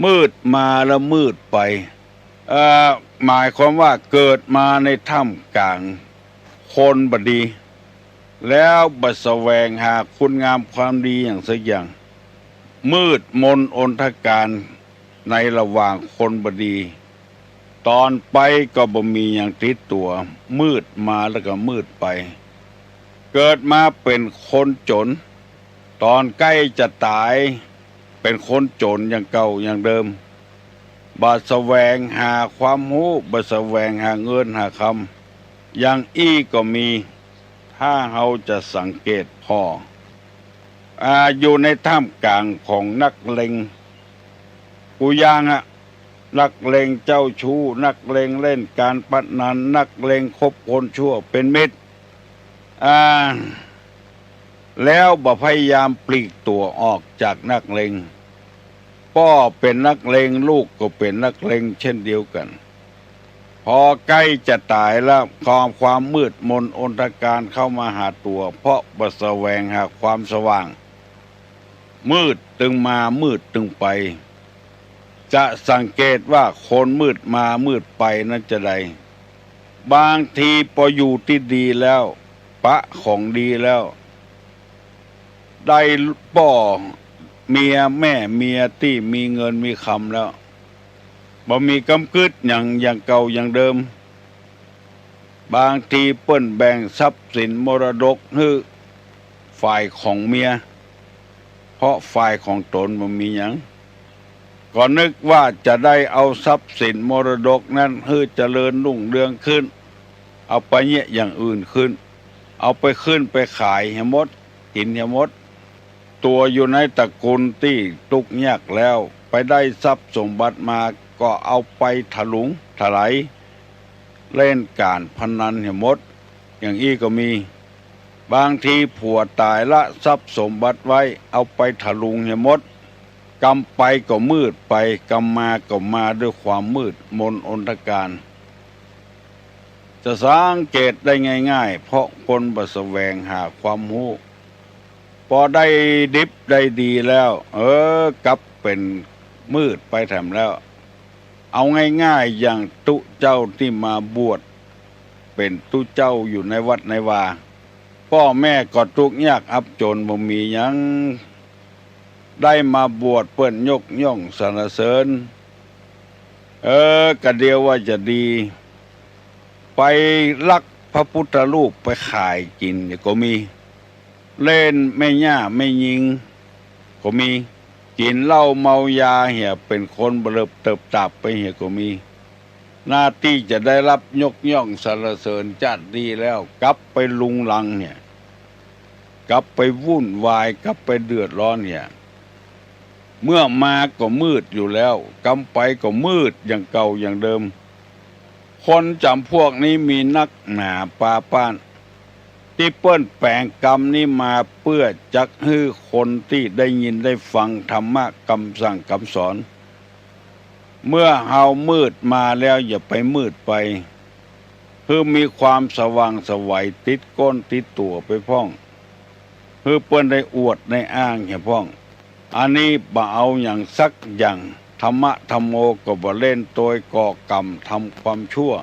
มืดมาแล้วมืดไปหมายความว่าเกิดมาในถ้ำกลางคนบดีแล้วบัดแสวงหาคุณงามความดีอย่างสักอย่างมืดมนอนทการในระหว่างคนบดีตอนไปก็บ่มีอย่างติดตัวมืดมาแล้วก็มืดไปเกิดมาเป็นคนจนตอนใกล้จะตายเป็นคนจนอย่างเก่าอย่างเดิมบ่แสวงหาความรู้บ่แสวงหาเงินหาคำอย่างก็มีถ้าเราจะสังเกตพออยู่ในท่ามกลางของนักเลงกูย่างนักเลงเจ้าชู้นักเลงเล่นการพนันนักเลงคบคนชั่วเป็นมิตรแล้วบ่พยายามปลีกตัวออกจากนักเลงพ่อเป็นนักเลงลูกก็เป็นนักเลงเช่นเดียวกันพอใกล้จะตายแล้วความมืดมนอนทการเข้ามาหาตัวเพราะบ่แสวงหาความสว่างมืดตึงมามืดตึงไปจะสังเกตว่าคนมืดมามืดไปนั้นจะใดบางทีพออยู่ที่ดีแล้วปะของดีแล้วได้ป่อเมียแม่เมียที่มีเงินมีคำแล้วบ่มีกำกึดอย่างเก่าอย่างเดิมบางทีเปิ้นแบ่งทรัพย์สินมรดกให้ฝ่ายของเมียเพราะฝ่ายของตนบ่มีหยังก็นึกว่าจะได้เอาทรัพย์สินมรดกนั้นให้เจริญรุ่งเรืองขึ้นเอาไปเนี่ยอย่างอื่นขึ้นเอาไปขึ้นไปขายให้หมดกินให้หมดตัวอยู่ในตระกูลที่ทุกข์ยากแล้วไปได้ทรัพย์สมบัติมา ก็เอาไปถลุงถลายเล่นการพนันเหี่ยมดอย่างอี้ก็มีบางทีผัวตายละทรัพย์สมบัติไว้เอาไปถลุงเหี่ยมดกำไปก็มืดไปกำมาก็มาด้วยความมืดมนอนตการจะสังเกตได้ง่ายๆเพราะคนบ่แสวงหาความรู้พอได้ดิบได้ดีแล้วกลับเป็นมืดไปแถมแล้วเอาง่ายๆอย่างตุเจ้าที่มาบวชเป็นตุเจ้าอยู่ในวัดในวาพ่อแม่ก็ทุกข์ยากอับจนบ่มีหยังได้มาบวชเปิ้นยกย่องสรรเสริญกะเดียวว่าจะดีไปลักพระพุทธรูปไปขายกินก็มีเล่นไม่ย่าไม่ยิงก็มีกินเหล้าเมายาเหี่ยเป็นคนเบลิบเติบตับไปเหี่ยก็มีหน้าที่จะได้รับยกย่องสรรเสริญจัดดีแล้วกลับไปลุงลังเนี่ยกลับไปวุ่นวายกลับไปเดือดร้อนเนี่ยเมื่อมาก็มืดอยู่แล้วกำไปก็มืดอย่างเก่าอย่างเดิมคนจำพวกนี้มีนักหนาปาป้านที่เปิ้นแปลงกรรมนี้มาเพื่อจักให้คนที่ได้ยินได้ฟังธรรมะคำสั่งคำสอนเมื่อเฮามืดมาแล้วอย่าไปมืดไปเพื่อมีความสว่างไสวติดก้นติดตัวไปพ้องเพื่อเปิ้นได้อวดในอ้างเหี่ยพ้องอันนี้บ่เอาอย่างสักอย่างธรรมะธรรมโมก็บ่เล่นโดยก่อกรรมทำความชั่ว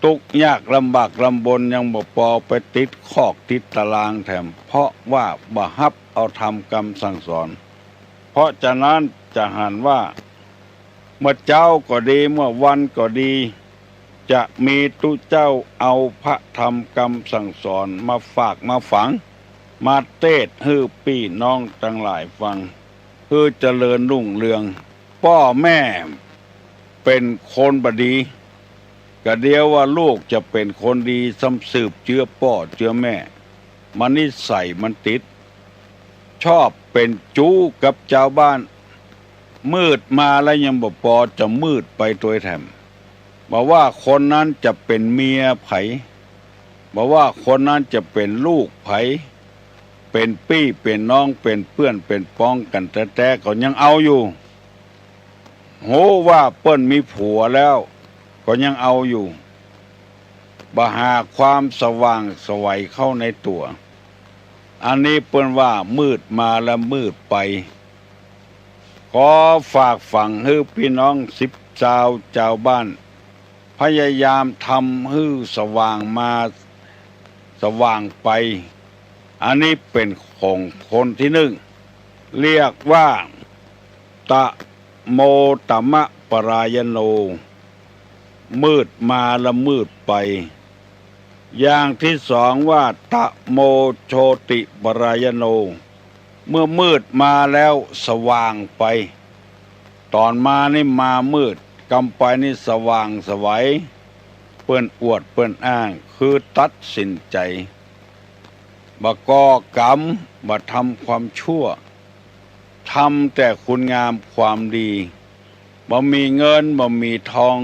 ทุกข์ยากลำบากลำบนยังบ่พอไปติดคอกติดตารางแถมเพราะว่าบ่ฮับเอาทำกรรมสั่งสอนเพราะฉะนั้นจะหันว่าเมื่อเจ้าก็ดีเมื่อวันก็ดีจะมีตุเจ้าเอาพระธรรมกรรมสั่งสอนมาฝากมาฝังมาเทศให้พี่น้องทั้งหลายฟังเพื่อเจริญรุ่งเรืองพ่อแม่เป็นคนบดีก็เดียวว่าลูกจะเป็นคนดีซ้ำสืบเชื้อพ่อเชื้อแม่มันนิสัยมันติดชอบเป็นจู้กับชาวบ้านมืดมาแล้วยังบ่พอจะมืดไปโดยแถมบอกว่าคนนั้นจะเป็นเมียไผบอกว่าคนนั้นจะเป็นลูกไผเป็นพี่เป็นน้องเป็นเพื่อนเป็นป้องกันแต่ก็ยังเอาอยู่โหว่าเปิ้นมีผัวแล้วก็ยังเอาอยู่บ่หาความสว่างไสวเข้าในตัวอันนี้เปิ้นว่ามืดมาแล้วมืดไปขอฝากฝังให้พี่น้อง10ชาวบ้านพยายามทำให้สว่างมาสว่างไปอันนี้เป็นของคนที่1เรียกว่าตะโมตมะปรายโนมืดมาละมืดไปอย่างที่2ว่าตะโมโชติปรายโนเมื่อมืดมาแล้วสว่างไปตอนมานี่มามืดกำไปนี่สว่างไสวเปิ้นอวดเปิ้นอ้างคือตัดสินใจบ่ก่อกรรมบ่ทำความชั่วทำแต่คุณงามความดีบ่มีเงินบ่มีทอง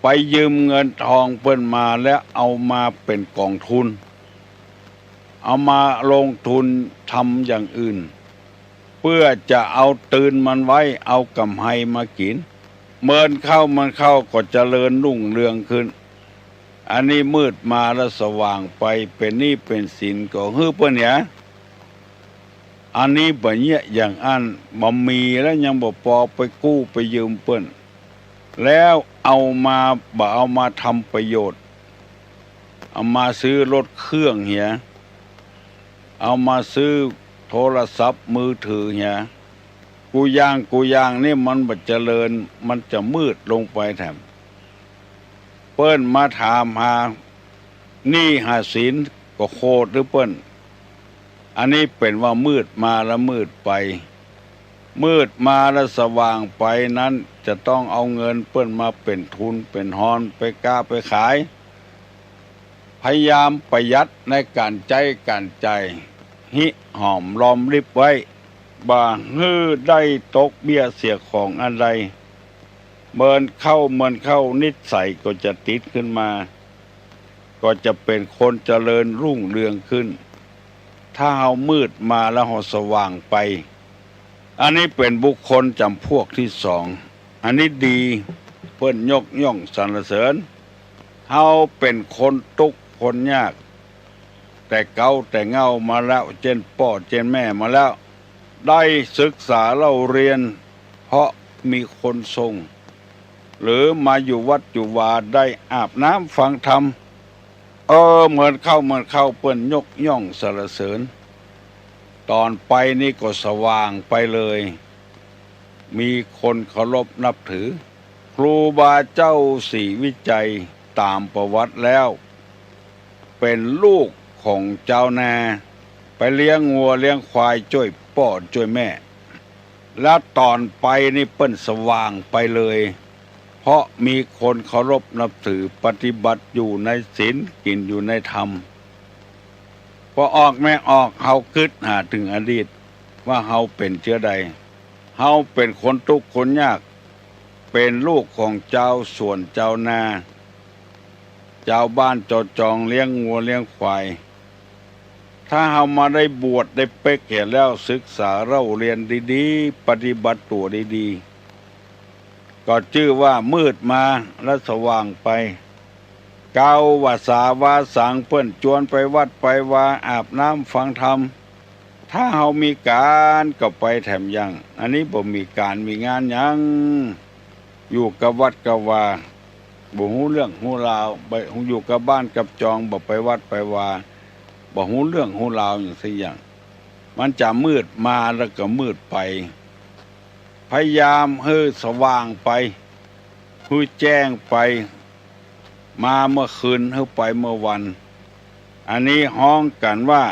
ไปยืมเงินทองเปิ้นมาแล้วเอามาเป็นกองทุนเอามาลงทุนทำอย่างอื่นเพื่อจะเอาตื่นมันไว้เอากำไรมากินเมินเข้ามันเข้าก็เจริญรุ่งเรืองขึ้นอันนี้มืดมาแล้วสว่างไปเป็นหนี้เป็นสินก็ฮื้อเปิ้นเนี่ยอันนี้บ่เนี่ยอย่างอันบ่มีแล้วยังบ่พอไปกู้ไปยืมเปิ้นแล้วเอามาบ่เอามาทำประโยชน์เอามาซื้อรถเครื่องเหียเอามาซื้อโทรศัพท์มือถือเหียกูย่างนี่มันบ่เจริญมันจะมืดลงไปแถมเปิ้นมาถามหานี่หาศีลก็โคตรหรือเปิ้นอันนี้เป็นว่ามืดมาแล้วมืดไปมืดมาแล้วสว่างไปนั้นจะต้องเอาเงินเปิ้นมาเป็นทุนเป็นฮอนไปก้าไปขายพยายามประหยัดในการใช้การจ่ายหิหอมรอมริบไว้บ่ฮื้อได้ตกเบี้ยเสียของอะไร เมินเข้านิสัยก็จะติดขึ้นมาก็จะเป็นคนเจริญรุ่งเรืองขึ้นถ้าเฮามืดมาแล้วเฮาสว่างไปอันนี้เป็นบุคคลจำพวกที่สองอันนี้ดีเพิ่นยกย่องสรรเสริญเฮาเป็นคนทุกข์คนยากแต่เก่าแต่เงามาแล้วเจนพ่อเจนแม่มาแล้วได้ศึกษาเล่าเรียนเพราะมีคนทรงหรือมาอยู่วัดอยู่วาได้อาบน้ำฟังธรรมเหมือนเข้าเปิ้นยกย่องสรรเสริญตอนไปนี่ก็สว่างไปเลยมีคนเคารพนับถือครูบาเจ้าศรีวิจัยตามประวัติแล้วเป็นลูกของเจ้านาไปเลี้ยงงัวเลี้ยงควายช่วยพ่อช่วยแม่แล้วตอนไปนี่เปิ้นสว่างไปเลยเพราะมีคนเคารพนับถือปฏิบัติอยู่ในศีลกินอยู่ในธรรมพอออกแม่ออกเฮาคิดหาถึงอดีตว่าเฮาเป็นเชื้อใดเฮาเป็นคนทุกข์คนยากเป็นลูกของเจ้าส่วนเจ้านาเจ้าบ้านเจ้าจองเลี้ยงงัวเลี้ยงควายถ้าเฮามาได้บวชได้เป๊กเห็นแล้วศึกษาเล่าเรียนดีๆปฏิบัติตัวดีๆก็ชื่อว่ามืดมาและสว่างไปเกาวาสาวาสังเปิ้นจวนไปวัดไปวาอาบน้ำฟังธรรมถ้าเฮามีการก็ไปแถมยังอันนี้บ่มีการมีงานยังอยู่กับวัดกับวาบ่ฮู้เรื่องฮู้ราวไปอยู่กับบ้านกับจองบ่ไปวัดไปวาบ่ฮู้เรื่องฮู้ราวอย่างสี่อย่างมันจะมืดมาแล้วก็มืดไปพยายามให้สว่างไปให้แจ้งไปมาเมื่อคืนให้ไปเมื่อวันอันนี้ฮ้องกันว่า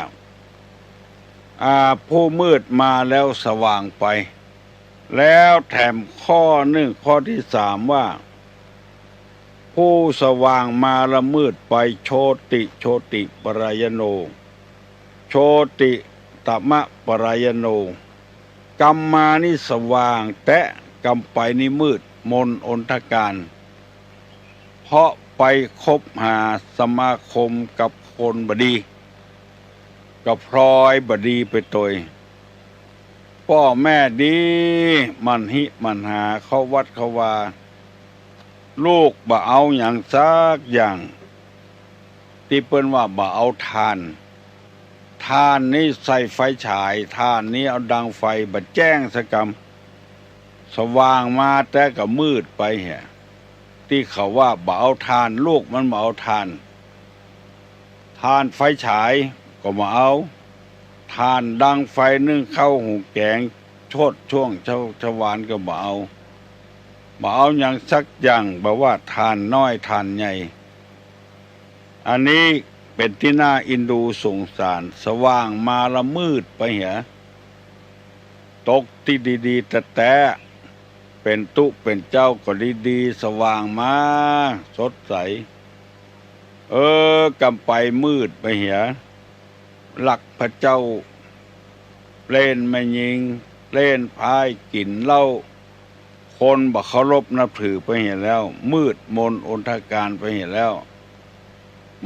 ผู้มืดมาแล้วสว่างไปแล้วแถมข้อหนึ่งข้อที่สามว่าผู้สว่างมาละมืดไปโชติปรายโนโชติตมะปรายโนกรรมมานี่สว่างแต่กรรมไปนี่มืดมนอนทการเพราะไปคบหาสมาคมกับคนบดีกับพลอยบดีไปตัวพ่อแม่ดีมันหาเข้าวัดเข้าวาลูกบ่เอาอย่างซักอย่างที่เปิ้นว่าบ่เอาทานนี่ใส่ไฟฉายทานนี้เอาดังไฟบ่แจ้งสกรรมสว่างมาแต่ก็มืดไปแฮะที่เขาว่าบ่เอาทานลูกมันบ่เอาทานไฟฉายก็บ่เอาทานดังไฟนึ่งข้าวหุงแกงโชดช่วงชวานก็บ่เอาอย่างสักอย่างบอกว่าทานน้อยทานใหญ่อันนี้เป็นที่น่าอินดูสงสารสว่างมาละมืดไปเหรอตกที่ดีๆแต่เป็นตุเป็นเจ้าก็ดีๆสว่างมาสดใสกำไปมืดไปเหรอหลักพระเจ้าเล่นไม่ยิงเล่นพายกินเหล้าคนบ่เคารพนับถือไปเห็นแล้วมืดมนอนทการไปเห็นแล้ว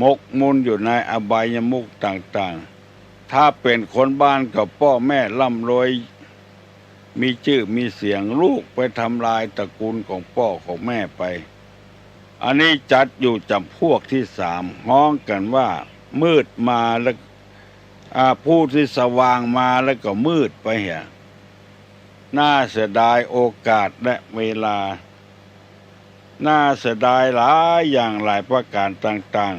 มกมุ่นอยู่ในอบายมุขต่างๆถ้าเป็นคนบ้านกับพ่อแม่ร่ำรวยมีชื่อมีเสียงลูกไปทำลายตระกูลของพ่อของแม่ไปอันนี้จัดอยู่จำพวกที่สามฮ้องกันว่ามืดมาแล้วผู้ที่สว่างมาแล้วก็มืดไปเหรอน่าเสียดายโอกาสและเวลาน่าเสียดายหลายอย่างหลายประการต่าง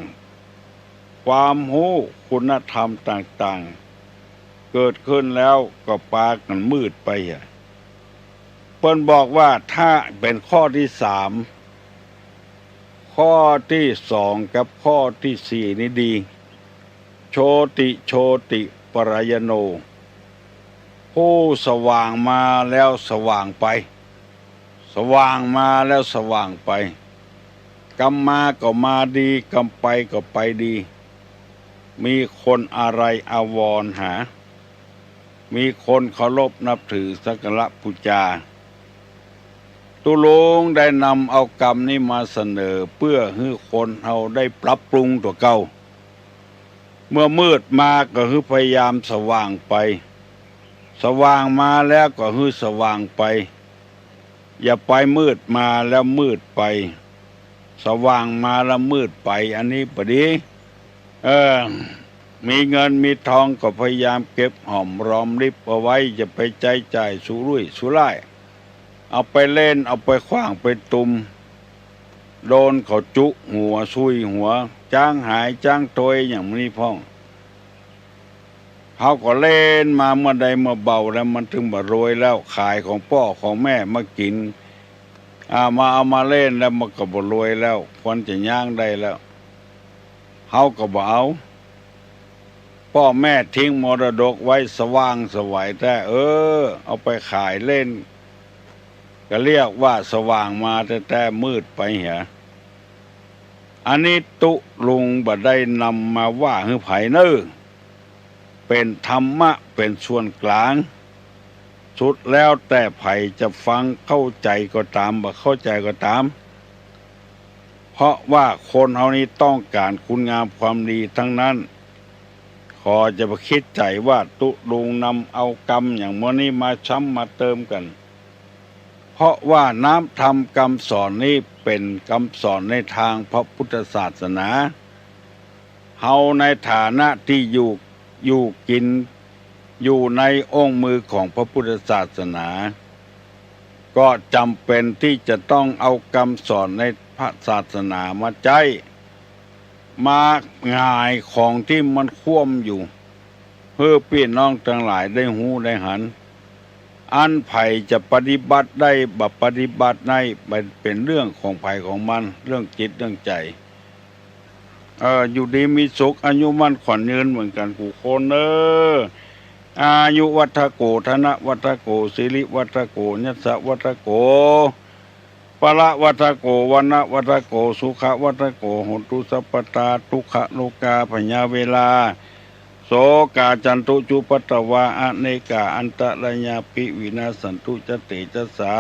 ๆความรู้คุณธรรมต่างๆเกิดขึ้นแล้วก็ปากันมืดไปเพิ่นบอกว่าถ้าเป็นข้อที่สามข้อที่สองกับข้อที่สี่นี่ดีโชติปรายโนผู้สว่างมาแล้วสว่างไปสว่างมาแล้วสว่างไปกรรมมาก็มาดีกรรมไปก็ไปดีมีคนอะไรอาวรณ์หามีคนเคารพนับถือสักการะบูชา ตุลงได้นำเอากรรมนี้มาเสนอเพื่อให้คนเฮาได้ปรับปรุงตัวเก่าเมื่อมืดมาก็คือพยายามสว่างไปสว่างมาแล้วก็คือสว่างไปอย่าไปมืดมาแล้วมืดไปสว่างมาแล้วมืดไปอันนี้พอดีมีเงินมีทองก็พยายามเก็บหอมรอมริบเอาไว้จะไปใจจ่ายสุรุ่ยสุร่ายเอาไปเล่นเอาไปขว้างไปตุมโดนเขาจุหัวซุยหัวจ้างหายจ้างโตยอย่างนี้พ่องเขาก็เล่นมาเมื่อใดเมื่อเบาแล้วมันถึงมารวยแล้วขายของพ่อของแม่มากินมาเอามาเล่นแล้วมันก็บ่รวยแล้วควรจะย่างได้แล้วเขาก็บ่เอาพ่อแม่ทิ้งมรดกไว้สว่างสวัยแต่เอาไปขายเล่นก็เรียกว่าสว่างมาแต่มืดไปเหรออันนี้ตุลุงบ่ได้นำมาว่าให้ไผเน้อเป็นธรรมะเป็นส่วนกลางสุดแล้วแต่ไผจะฟังเข้าใจก็ตามบ่เข้าใจก็ตามเพราะว่าคนเฮานี้ต้องการคุณงามความดีทั้งนั้นขอจะไปคิดใจว่าตุลุงนำเอากรรมอย่างมื้อนี้มาช้ำมาเติมกันเพราะว่าน้ำธรรมคำสอนนี้เป็นคำสอนในทางพระพุทธศาสนาเฮาในฐานะที่อยู่กินอยู่ในองค์มือของพระพุทธศาสนาก็จำเป็นที่จะต้องเอาคำสอนในพระศาสนามาใจมาง่ายของที่มันคว่ำอยู่เพื่อพี่น้องทั้งหลายได้หูได้หันอันไผ่จะปฏิบัติได้บัปฏิบัติได้เป็นเรื่องของไผ่ของมันเรื่องจิตเรื่องใจอยู่ดีมีสุขอายุมั่นขวัญยืนเหมือนกันกูคนอายุวัฏโกธนะวัฏโกสิริวัฏโกยัสสะวัฏโกปะละวัฏโกวันนะวัฏโกสุขวัฏโกโหตุสัพพตาทุกขโลกาพญาเวลาโสกาจันตุจุปัตตวาอเนกาอันตระญาปิวินาสันตุจติจสา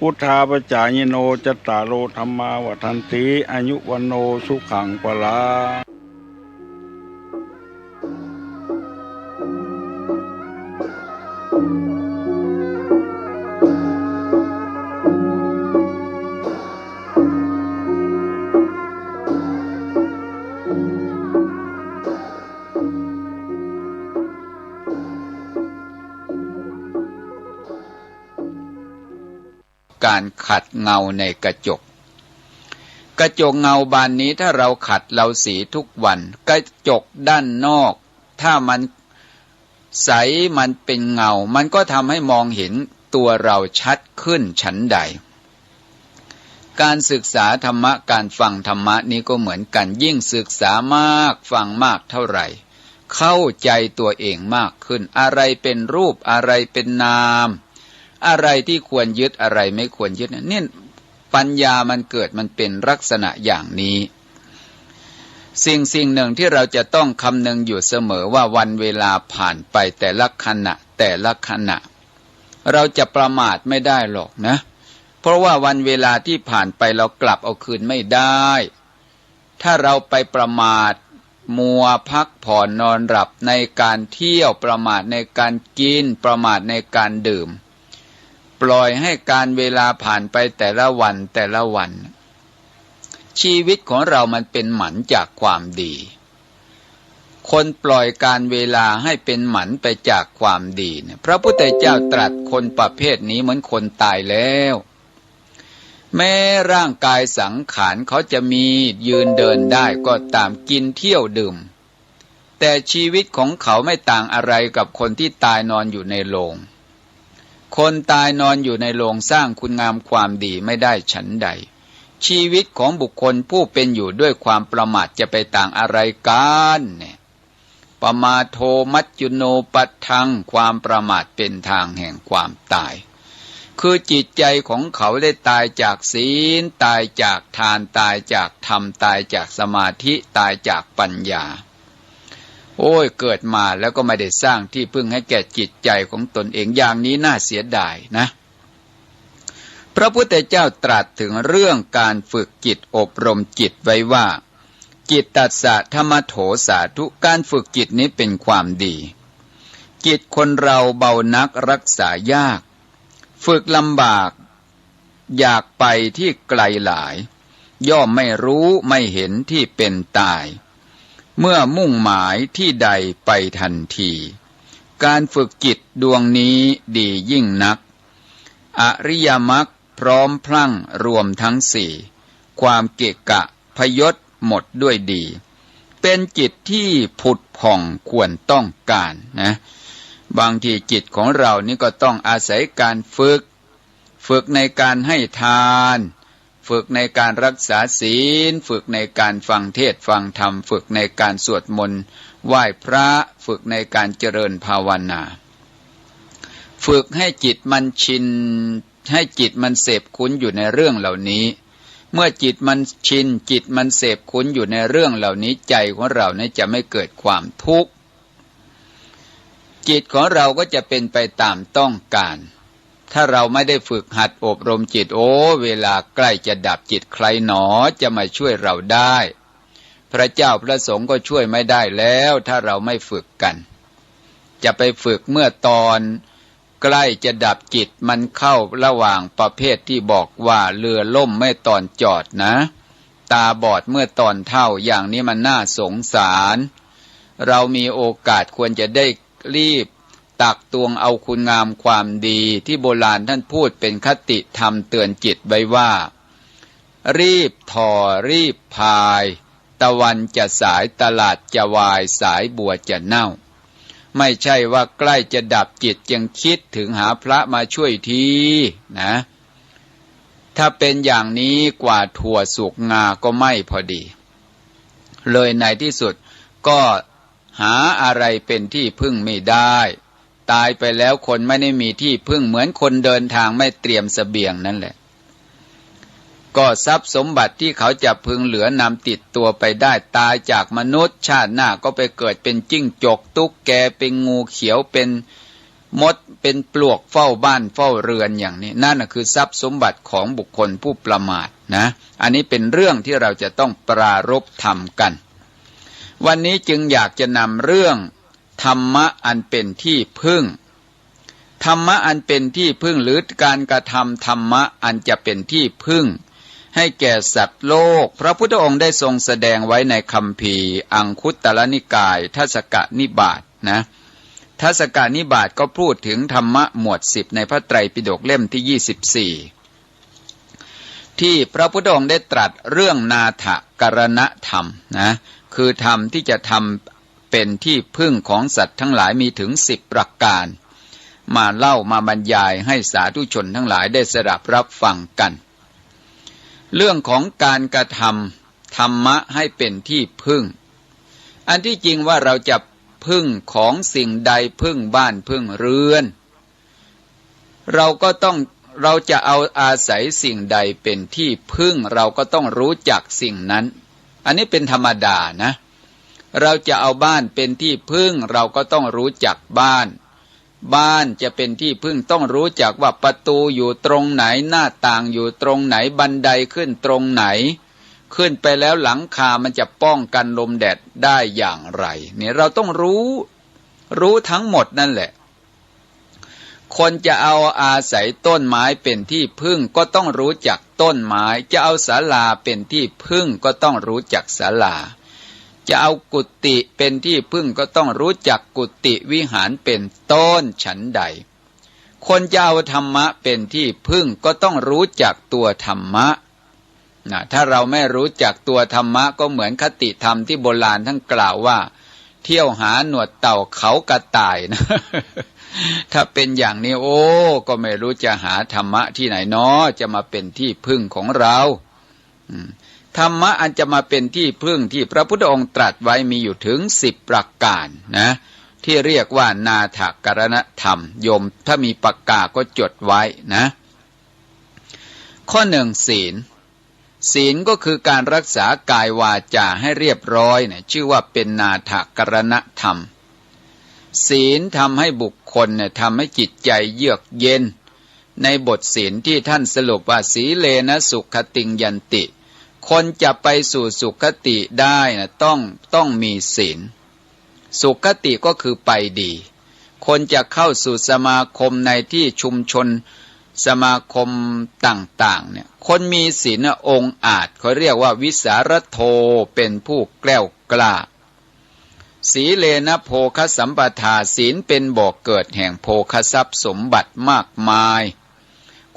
อุทาปจายโนจตตารโลธรรมาวัฏันติอายุวันโนสุขังปลาการขัดเงาในกระจกเงาบานนี้ถ้าเราขัดเราสีทุกวันกระจกด้านนอกถ้ามันใสมันเป็นเงามันก็ทำให้มองเห็นตัวเราชัดขึ้นฉันใดการศึกษาธรรมะการฟังธรรมะนี้ก็เหมือนกันยิ่งศึกษามากฟังมากเท่าไหร่เข้าใจตัวเองมากขึ้นอะไรเป็นรูปอะไรเป็นนามอะไรที่ควรยึดอะไรไม่ควรยึดเนี่ยปัญญามันเกิดมันเป็นลักษณะอย่างนี้สิ่งหนึ่งที่เราจะต้องคำนึงอยู่เสมอว่าวันเวลาผ่านไปแต่ละขณะเราจะประมาทไม่ได้หรอกนะเพราะว่าวันเวลาที่ผ่านไปเรากลับเอาคืนไม่ได้ถ้าเราไปประมาทมัวพักผ่อนนอนหลับในการเที่ยวประมาทในการกินประมาทในการดื่มปล่อยให้การเวลาผ่านไปแต่ละวันชีวิตของเรามันเป็นหมันจากความดีคนปล่อยการเวลาให้เป็นหมันไปจากความดีเนี่ยพระพุทธเจ้าตรัสคนประเภทนี้เหมือนคนตายแล้วแม้ร่างกายสังขารเขาจะมียืนเดินได้ก็ตามกินเที่ยวดื่มแต่ชีวิตของเขาไม่ต่างอะไรกับคนที่ตายนอนอยู่ในโลงคนตายนอนอยู่ในโลงสร้างคุณงามความดีไม่ได้ฉันใดชีวิตของบุคคลผู้เป็นอยู่ด้วยความประมาทจะไปต่างอะไรกันเนี่ยปมาโทมัจจุโนปัฏฐังความประมาทเป็นทางแห่งความตายคือจิตใจของเขาได้ตายจากศีลตายจากทานตายจากธรรมตายจากสมาธิตายจากปัญญาเกิดมาแล้วก็ไม่ได้สร้างที่พึ่งให้แก่จิตใจของตนเองอย่างนี้น่าเสียดายนะพ พระพุทธเจ้าตรัสถึงเรื่องการฝึกจิตอบรมจิตไว้ว่าจิตตัสสะธรรมโถสาธุการฝึกจิตนี้เป็นความดีจิตคนเราเบานักรักษายากฝึกลำบากอยากไปที่ไกลหลายย่อมไม่รู้ไม่เห็นที่เป็นตายเมื่อมุ่งหมายที่ใดไปทันทีการฝึกจิตดวงนี้ดียิ่งนักอริยมรรคพร้อมพลั่งรวมทั้งสี่ความเกะกะพยศหมดด้วยดีเป็นจิตที่ผุดผ่องควรต้องการนะบางทีจิตของเรานี่ก็ต้องอาศัยการฝึกในการให้ทานฝึกในการรักษาศีลฝึกในการฟังเทศน์ฟังธรรมฝึกในการสวดมนต์ไหว้พระฝึกในการเจริญภาวนาฝึกให้จิตมันชินให้จิตมันเสพคุ้นอยู่ในเรื่องเหล่านี้เมื่อจิตมันชินจิตมันเสพคุ้นอยู่ในเรื่องเหล่านี้ใจของเราเนี่ยจะไม่เกิดความทุกข์จิตของเราก็จะเป็นไปตามต้องการถ้าเราไม่ได้ฝึกหัดอบรมจิตเวลาใกล้จะดับจิตใครหนอจะมาช่วยเราได้พระเจ้าพระสงฆ์ก็ช่วยไม่ได้แล้วถ้าเราไม่ฝึกกันจะไปฝึกเมื่อตอนใกล้จะดับจิตมันเข้าระหว่างประเภทที่บอกว่าเรือล่มไม่ตอนจอดนะตาบอดเมื่อตอนเท่าอย่างนี้มันน่าสงสารเรามีโอกาสควรจะได้รีบตักตวงเอาคุณงามความดีที่โบราณท่านพูดเป็นคติธรรมเตือนจิตไว้ว่ารีบทอรีบพายตะวันจะสายตลาดจะวายสายบัวจะเน่าไม่ใช่ว่าใกล้จะดับจิตยังคิดถึงหาพระมาช่วยทีนะถ้าเป็นอย่างนี้กว่าถั่วสุกงาก็ไม่พอดีเลยในที่สุดก็หาอะไรเป็นที่พึ่งไม่ได้ตายไปแล้วคนไม่ได้มีที่พึ่งเหมือนคนเดินทางไม่เตรียมเสบียงนั่นแหละก็ทรัพย์สมบัติที่เขาจะพึงเหลือนำติดตัวไปได้ตายจากมนุษย์ชาติหน้าก็ไปเกิดเป็นจิ้งจกตุ๊กแกเป็นงูเขียวเป็นมดเป็นปลวกเฝ้าบ้านเฝ้าเรือนอย่างนี้นั่นคือทรัพย์สมบัติของบุคคลผู้ประมาทนะอันนี้เป็นเรื่องที่เราจะต้องปรารภทำกันวันนี้จึงอยากจะนำเรื่องธรรมะอันเป็นที่พึ่งธรรมะอันเป็นที่พึ่งหรือการกระทำธรรมะอันจะเป็นที่พึ่งให้แก่สัตว์โลกพระพุทธองค์ได้ทรงแสดงไว้ในคัมภีร์อังคุตรนิกายทัสกนิบาตนะทัสกนิบาตก็พูดถึงธรรมะหมวด10ในพระไตรปิฎกเล่มที่24ที่พระพุทธองค์ได้ตรัสเรื่องนาถกรณธรรมนะคือธรรมที่จะทำเป็นที่พึ่งของสัตว์ทั้งหลายมีถึง10ประการมาเล่ามาบรรยายให้สาธุชนทั้งหลายได้สดับรับฟังกันเรื่องของการกระทำธรรมะให้เป็นที่พึ่งอันที่จริงว่าเราจะพึ่งของสิ่งใดพึ่งบ้านพึ่งเรือนเราจะเอาอาศัยสิ่งใดเป็นที่พึ่งเราก็ต้องรู้จักสิ่งนั้นอันนี้เป็นธรรมดานะเราจะเอาบ้านเป็นที่พึ่งเราก็ต้องรู้จักบ้านจะเป็นที่พึ่งต้องรู้จักว่าประตูอยู่ตรงไหนหน้าต่างอยู่ตรงไหนบันไดขึ้นตรงไหนขึ้นไปแล้วหลังคามันจะป้องกันลมแดดได้อย่างไรเนี่ยเราต้องรู้ทั้งหมดนั่นแหละคนจะเอาอาศัยต้นไม้เป็นที่พึ่งก็ต้องรู้จักต้นไม้จะเอาศาลาเป็นที่พึ่งก็ต้องรู้จักศาลาจะเอากุฏิเป็นที่พึ่งก็ต้องรู้จักกุฏิวิหารเป็นต้นฉันใดคนจะเอาธรรมะเป็นที่พึ่งก็ต้องรู้จักตัวธรรมะถ้าเราไม่รู้จักตัวธรรมะก็เหมือนคติธรรมที่โบราณท่านกล่าวว่าเที่ยวหาหนวดเต่าเขากระต่ายนะ ถ้าเป็นอย่างนี้ก็ไม่รู้จะหาธรรมะที่ไหนเนาะจะมาเป็นที่พึ่งของเราธรรมะอันจะมาเป็นที่พึ่งที่พระพุทธองค์ตรัสไว้มีอยู่ถึง10ประการนะที่เรียกว่านาถกรณธรรมโยมถ้ามีปากกาก็จดไว้นะข้อ1ศีลก็คือการรักษากายวาจาให้เรียบร้อยเนี่ยชื่อว่าเป็นนาถกรณธรรมศีลทำให้บุคคลเนี่ยทำให้จิตใจเยือกเย็น ในบทศีลที่ท่านสรุปว่าสีเลนะสุขติงยันติคนจะไปสู่สุขติได้นะต้องมีศีลสุขติก็คือไปดีคนจะเข้าสู่สมาคมในที่ชุมชนสมาคมต่างๆเนี่ยคนมีศีลองค์อาจเขาเรียกว่าวิสารโธเป็นผู้แกล้วกล้าสีเลนะโภคสัมปทาศีลเป็นบ่อกเกิดแห่งโภคทรัพย์สมบัติมากมาย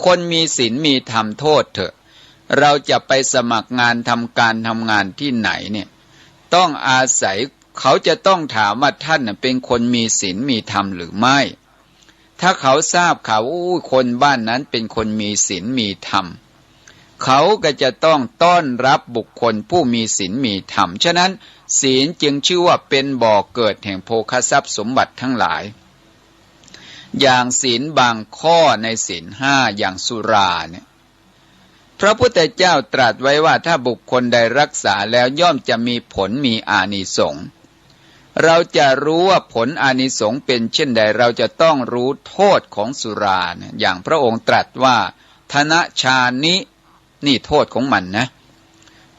คนมีศีลมีธรรมโทษเถอะเราจะไปสมัครงานทำงานที่ไหนเนี่ยต้องอาศัยเขาจะต้องถามว่าท่านเป็นคนมีศีลมีธรรมหรือไม่ถ้าเขาทราบข่าวคนบ้านนั้นเป็นคนมีศีลมีธรรมเขาก็จะต้องต้อนรับบุคคลผู้มีศีลมีธรรมฉะนั้นศีลจึงชื่อว่าเป็นบ่อเกิดแห่งโภคทรัพย์สมบัติทั้งหลายอย่างศีลบางข้อในศีลห้าอย่างสุราเนี่ยพระพุทธเจ้าตรัสไว้ว่าถ้าบุคคลใดรักษาแล้วย่อมจะมีผลมีอานิสงส์เราจะรู้ว่าผลอานิสงส์เป็นเช่นใดเราจะต้องรู้โทษของสุราเนี่ยอย่างพระองค์ตรัสว่าธนชานินี่โทษของมันนะ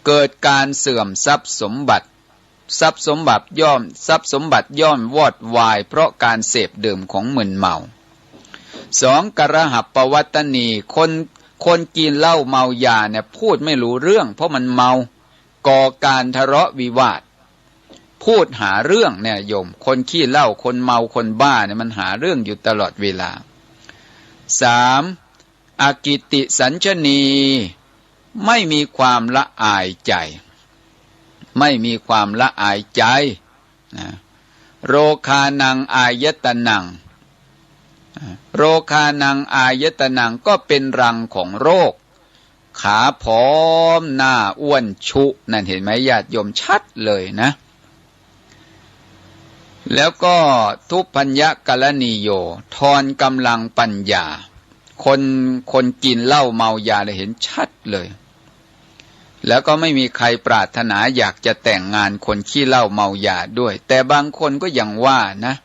เกิดการเสื่อมทรัพย์สมบัติย่อมวอดวายเพราะการเสพดื่มของมึนเมาสองกระหับปวัตตนีคนกินเหล้าเมายาเนี่ยพูดไม่รู้เรื่องเพราะมันเมาก่อการทะเลาะวิวาทพูดหาเรื่องเนี่ยโยมคนขี้เหล้าคนเมาคนบ้าเนี่ยมันหาเรื่องอยู่ตลอดเวลาสามอกิติสัญชนีไม่มีความละอายใจไม่มีความละอายใจนะโรคานังอายตนังโรคานังอายตนังก็เป็นรังของโรคขาผอมหน้าอ้วนชุนั่นเห็นไหมญาติโยมชัดเลยนะแล้วก็ทุพพัญญกัลนิโยทอนกำลังปัญญาคนกินเหล้าเมายาเลยเห็นชัดเลยแล้วก็ไม่มีใครปรารถนาอยากจะแต่งงานคนขี้เหล้าเมายาด้วยแต่บางคนก็ยังว่านะ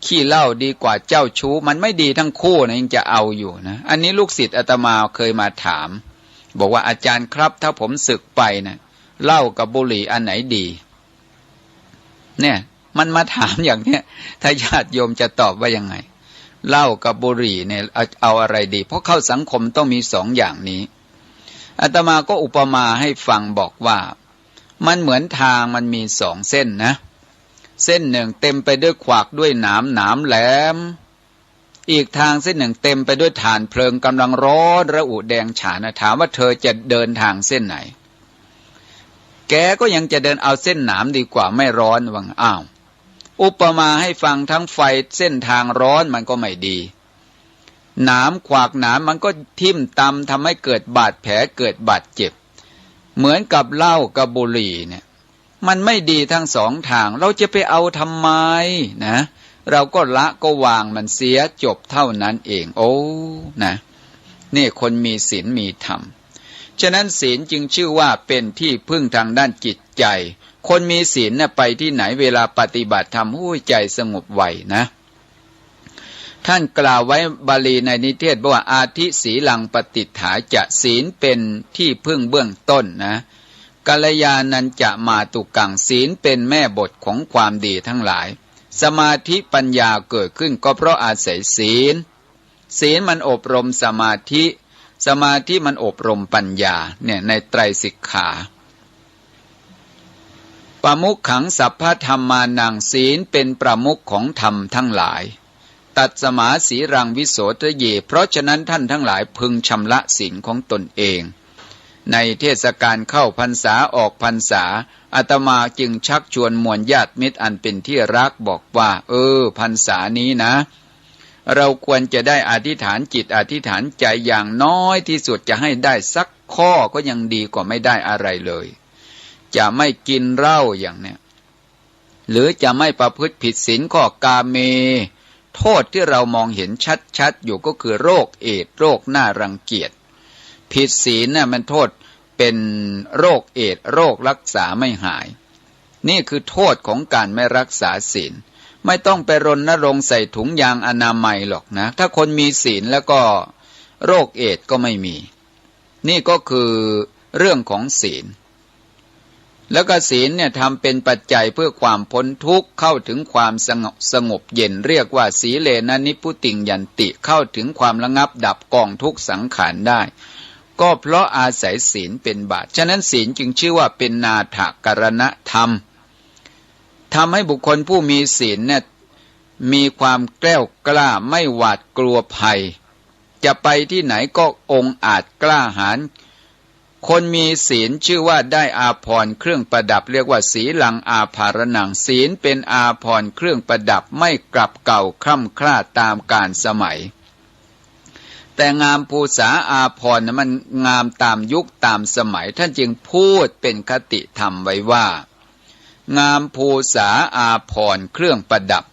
ขี้เหล้าดีกว่าเจ้าชู้มันไม่ดีทั้งคู่นะยังจะเอาอยู่นะอันนี้ลูกศิษย์อาตมาเคยมาถามบอกว่าอาจารย์ครับถ้าผมสึกไปนะเหล้ากับบุหรี่อันไหนดีเนี่ยมันมาถามอย่างเนี้ยถ้าญาติโยมจะตอบว่ายังไงเหล้ากับบุหรี่เนี่ยเอาอะไรดีเพราะเข้าสังคมต้องมีสองอย่างนี้อาตมาก็อุปมาให้ฟังบอกว่ามันเหมือนทางมันมีสองเส้นนะเส้นหนึ่งเต็มไปด้วยขวากด้วยหนามแหลมอีกทางเส้นหนึ่งเต็มไปด้วยถ่านเพลิงกำลังร้อนระอุแดงฉานถามว่าเธอจะเดินทางเส้นไหนแกก็ยังจะเดินเอาเส้นหนามดีกว่าไม่ร้อนวังอ้าวอุปมาให้ฟังทั้งไฟเส้นทางร้อนมันก็ไม่ดีหนามขวากหนามมันก็ทิ่มตำทำให้เกิดบาดแผลเกิดบาดเจ็บเหมือนกับเหล้ากับบุหรี่เนี่ยมันไม่ดีทั้งสองทางเราจะไปเอาทำไมนะเราก็ละก็วางมันเสียจบเท่านั้นเองโอ้นะนี่คนมีศีลมีธรรมฉะนั้นศีลจึงชื่อว่าเป็นที่พึ่งทางด้านจิตใจคนมีศีลเนี่ยไปที่ไหนเวลาปฏิบัติธรรมใจสงบไวนะท่านกล่าวไว้บาลีในนิเทศว่าอาทิศีลังปฏิฏฐาจะศีลเป็นที่พึ่งเบื้องต้นนะกัลยาณัญจะมาตุกังศีลเป็นแม่บทของความดีทั้งหลายสมาธิปัญญาเกิดขึ้นก็เพราะอาศัยศีลศีลมันอบรมสมาธิสมาธิมันอบรมปัญญาเนี่ยในไตรสิกขาปมุขขังสัพพธรรมานังศีลเป็นประมุขของธรรมทั้งหลายตัดสมาสีรังวิโสทะเยเพราะฉะนั้นท่านทั้งหลายพึงชำระศีลของตนเองในเทศกาลเข้าพรรษาออกพรรษาอาตมาจึงชักชวนมวลญาติมิตรอันเป็นที่รักบอกว่าพรรษานี้นะเราควรจะได้อธิษฐานจิตอธิษฐานใจอย่างน้อยที่สุดจะให้ได้สักข้อก็ยังดีกว่าไม่ได้อะไรเลยจะไม่กินเหล้าอย่างเนี้ยหรือจะไม่ประพฤติผิดศีลข้อกาเมโทษที่เรามองเห็นชัดๆอยู่ก็คือโรคเอดส์โรคน่ารังเกียจผิดศีลน่ะมันโทษเป็นโรคเอดส์โรครักษาไม่หายนี่คือโทษของการไม่รักษาศีลไม่ต้องไปรณรงค์ใส่ถุงยางอนามัยหรอกนะถ้าคนมีศีลแล้วก็ โรคเอดส์ก็ไม่มีนี่ก็คือเรื่องของศีลแล้วก็ศีลเนี่ยทำเป็นปัจจัยเพื่อความพ้นทุกข์เข้าถึงความสงบเย็นเรียกว่าสีเลนะนิพพุติงยันติเข้าถึงความระงับดับกองทุกข์สังขารได้ก็เพราะอาศัยศีลเป็นบาตรฉะนั้นศีลจึงชื่อว่าเป็นนาถกรณธรรมทำให้บุคคลผู้มีศีลเนี่ยมีความแกล้วกล้าไม่หวาดกลัวภัยจะไปที่ไหนก็องอาจกล้าหาญคนมีศีลชื่อว่าได้อาภรณ์เครื่องประดับเรียกว่าศีลังอาภารนังศีลเป็นอาภรณ์เครื่องประดับไม่กลับเก่าคร่ำคร่าตามกาลสมัยแต่งามภูษาอาภรณ์มันงามตามยุคตามสมัยท่านจึงพูดเป็นคติธรรมไว้ว่างามภูษาอาภรณ์เครื่องประดับ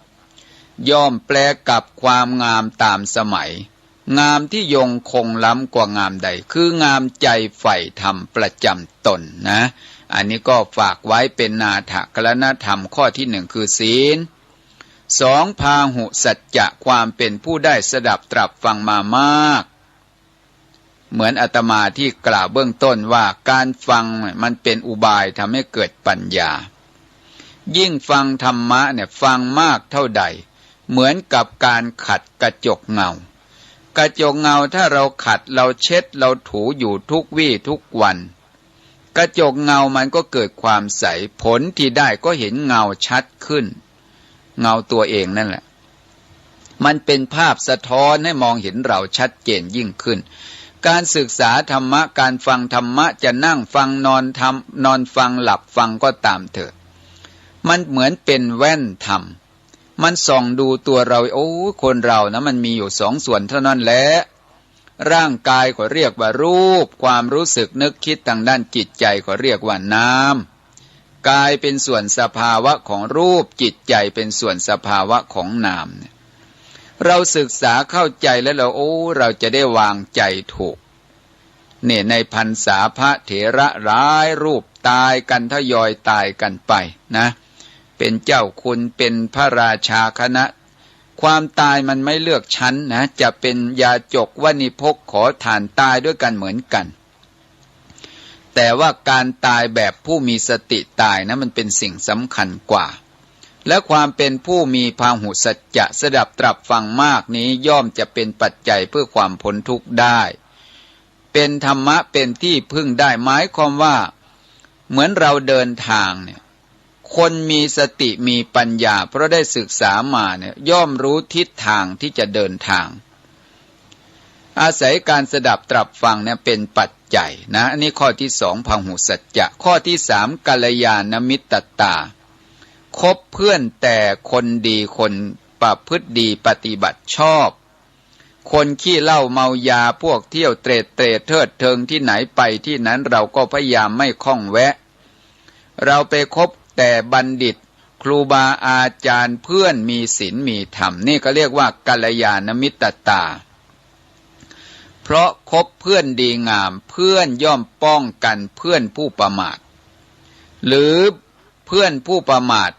ย่อมแปลกับความงามตามสมัยงามที่ยงคงล้ำกว่างามใดคืองามใจใฝ่ธรรมประจำตนนะอันนี้ก็ฝากไว้เป็นนาถกรณธรรมข้อที่หนึ่งคือศีลสองพาหุสัจจะความเป็นผู้ได้สดับตรับฟังมามากเหมือนอาตมาที่กล่าวเบื้องต้นว่าการฟังมันเป็นอุบายทำให้เกิดปัญญายิ่งฟังธรรมะเนี่ยฟังมากเท่าใดเหมือนกับการขัดกระจกเงากระจกเงาถ้าเราขัดเราเช็ดเราถูอยู่ทุกวี่ทุกวันกระจกเงามันก็เกิดความใสผลที่ได้ก็เห็นเงาชัดขึ้นเงาตัวเองนั่นแหละมันเป็นภาพสะท้อนให้มองเห็นเราชัดเจนยิ่งขึ้นการศึกษาธรรมะการฟังธรรมะจะนั่งฟังนอนฟังหลับฟังก็ตามเถิดมันเหมือนเป็นแว่นธรรมมันส่องดูตัวเราโอ้คนเรานะมันมีอยู่สองส่วนเท่านั้นแหละร่างกายก็เรียกว่ารูปความรู้สึกนึกคิดทางด้านจิตใจก็เรียกว่านามกายเป็นส่วนสภาวะของรูปจิตใจเป็นส่วนสภาวะของนามเราศึกษาเข้าใจแล้วเราจะได้วางใจถูกเนี่ยในพรรษาพระเถระร้ายรูปตายกันทยอยตายกันไปนะเป็นเจ้าคุณเป็นพระราชาคณะความตายมันไม่เลือกชั้นนะจะเป็นยาจกวณิพกขอทานตายด้วยกันเหมือนกันแต่ว่าการตายแบบผู้มีสติตายนะมันเป็นสิ่งสำคัญกว่าและความเป็นผู้มีพาหุสัจจะสดับตรับฟังมากนี้ย่อมจะเป็นปัจจัยเพื่อความพ้นทุกข์ได้เป็นธรรมะเป็นที่พึ่งได้หมายความว่าเหมือนเราเดินทางเนี่ยคนมีสติมีปัญญาเพราะได้ศึกษามาเนี่ยย่อมรู้ทิศทางที่จะเดินทางอาศัยการสดับตรับฟังเนี่ยเป็นปัจจัยนะอันนี้ข้อที่สองพหุสัจจะข้อที่สามกัลยาณมิตรตาคบเพื่อนแต่คนดีคนประพฤติดีปฏิบัติชอบคนขี้เหล้าเมายาพวกเที่ยวเตร่เทิดเทิงที่ไหนไปที่นั้นเราก็พยายามไม่ข้องแวะเราไปคบแต่บัณฑิตครูบาอาจารย์เพื่อนมีศีลมีธรรมนี่ก็เรียกว่ากัลยาณมิตรตาเพราะคบเพื่อนดีงามเพื่อนย่อมป้องกันเพื่อนผู้ประมาทหรือเพื่อนผู้ประมาท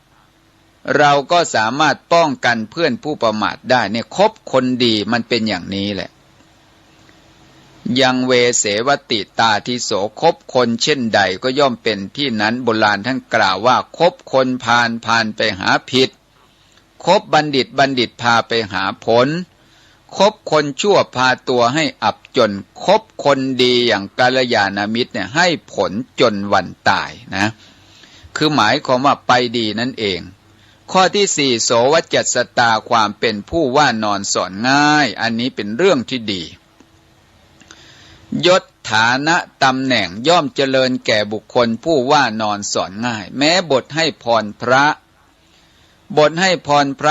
เราก็สามารถป้องกันเพื่อนผู้ประมาทได้เนี่ยคบคนดีมันเป็นอย่างนี้แหละยังเวเสวติตาทิโสคบคนเช่นใดก็ย่อมเป็นที่นั้นโบราณท่านกล่าวว่าคบคนพาลไปหาผิดคบบัณฑิตพาไปหาผลคบคนชั่วพาตัวให้อับจนคบคนดีอย่างกัลยาณมิตรเนี่ยให้ผลจนวันตายนะคือหมายความว่าไปดีนั่นเองข้อที่สี่โสวจัสสตาความเป็นผู้ว่านอนสอนง่ายอันนี้เป็นเรื่องที่ดียศฐานะตำแหน่งย่อมเจริญแก่บุคคลผู้ว่านอนสอนง่ายแม้บทให้พรพร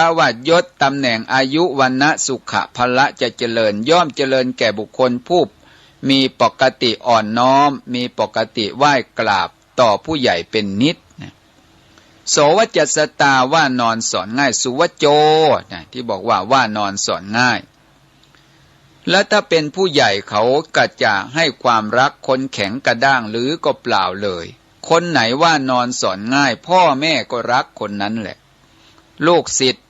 ะว่ายศตำแหน่งอายุวรรณะสุขะพละจะเจริญย่อมเจริญแก่บุคคลผู้มีปกติอ่อนน้อมมีปกติไหว้กราบต่อผู้ใหญ่เป็นนิดโสวจัสสตาว่านอนสอนง่ายสุวโจที่บอกว่าว่านอนสอนง่ายแล้วถ้าเป็นผู้ใหญ่เขาก็จะให้ความรักคนแข็งกระด้างหรือก็เปล่าเลยคนไหนว่านอนสอนง่ายพ่อแม่ก็รักคนนั้นแหละลูกศิษย์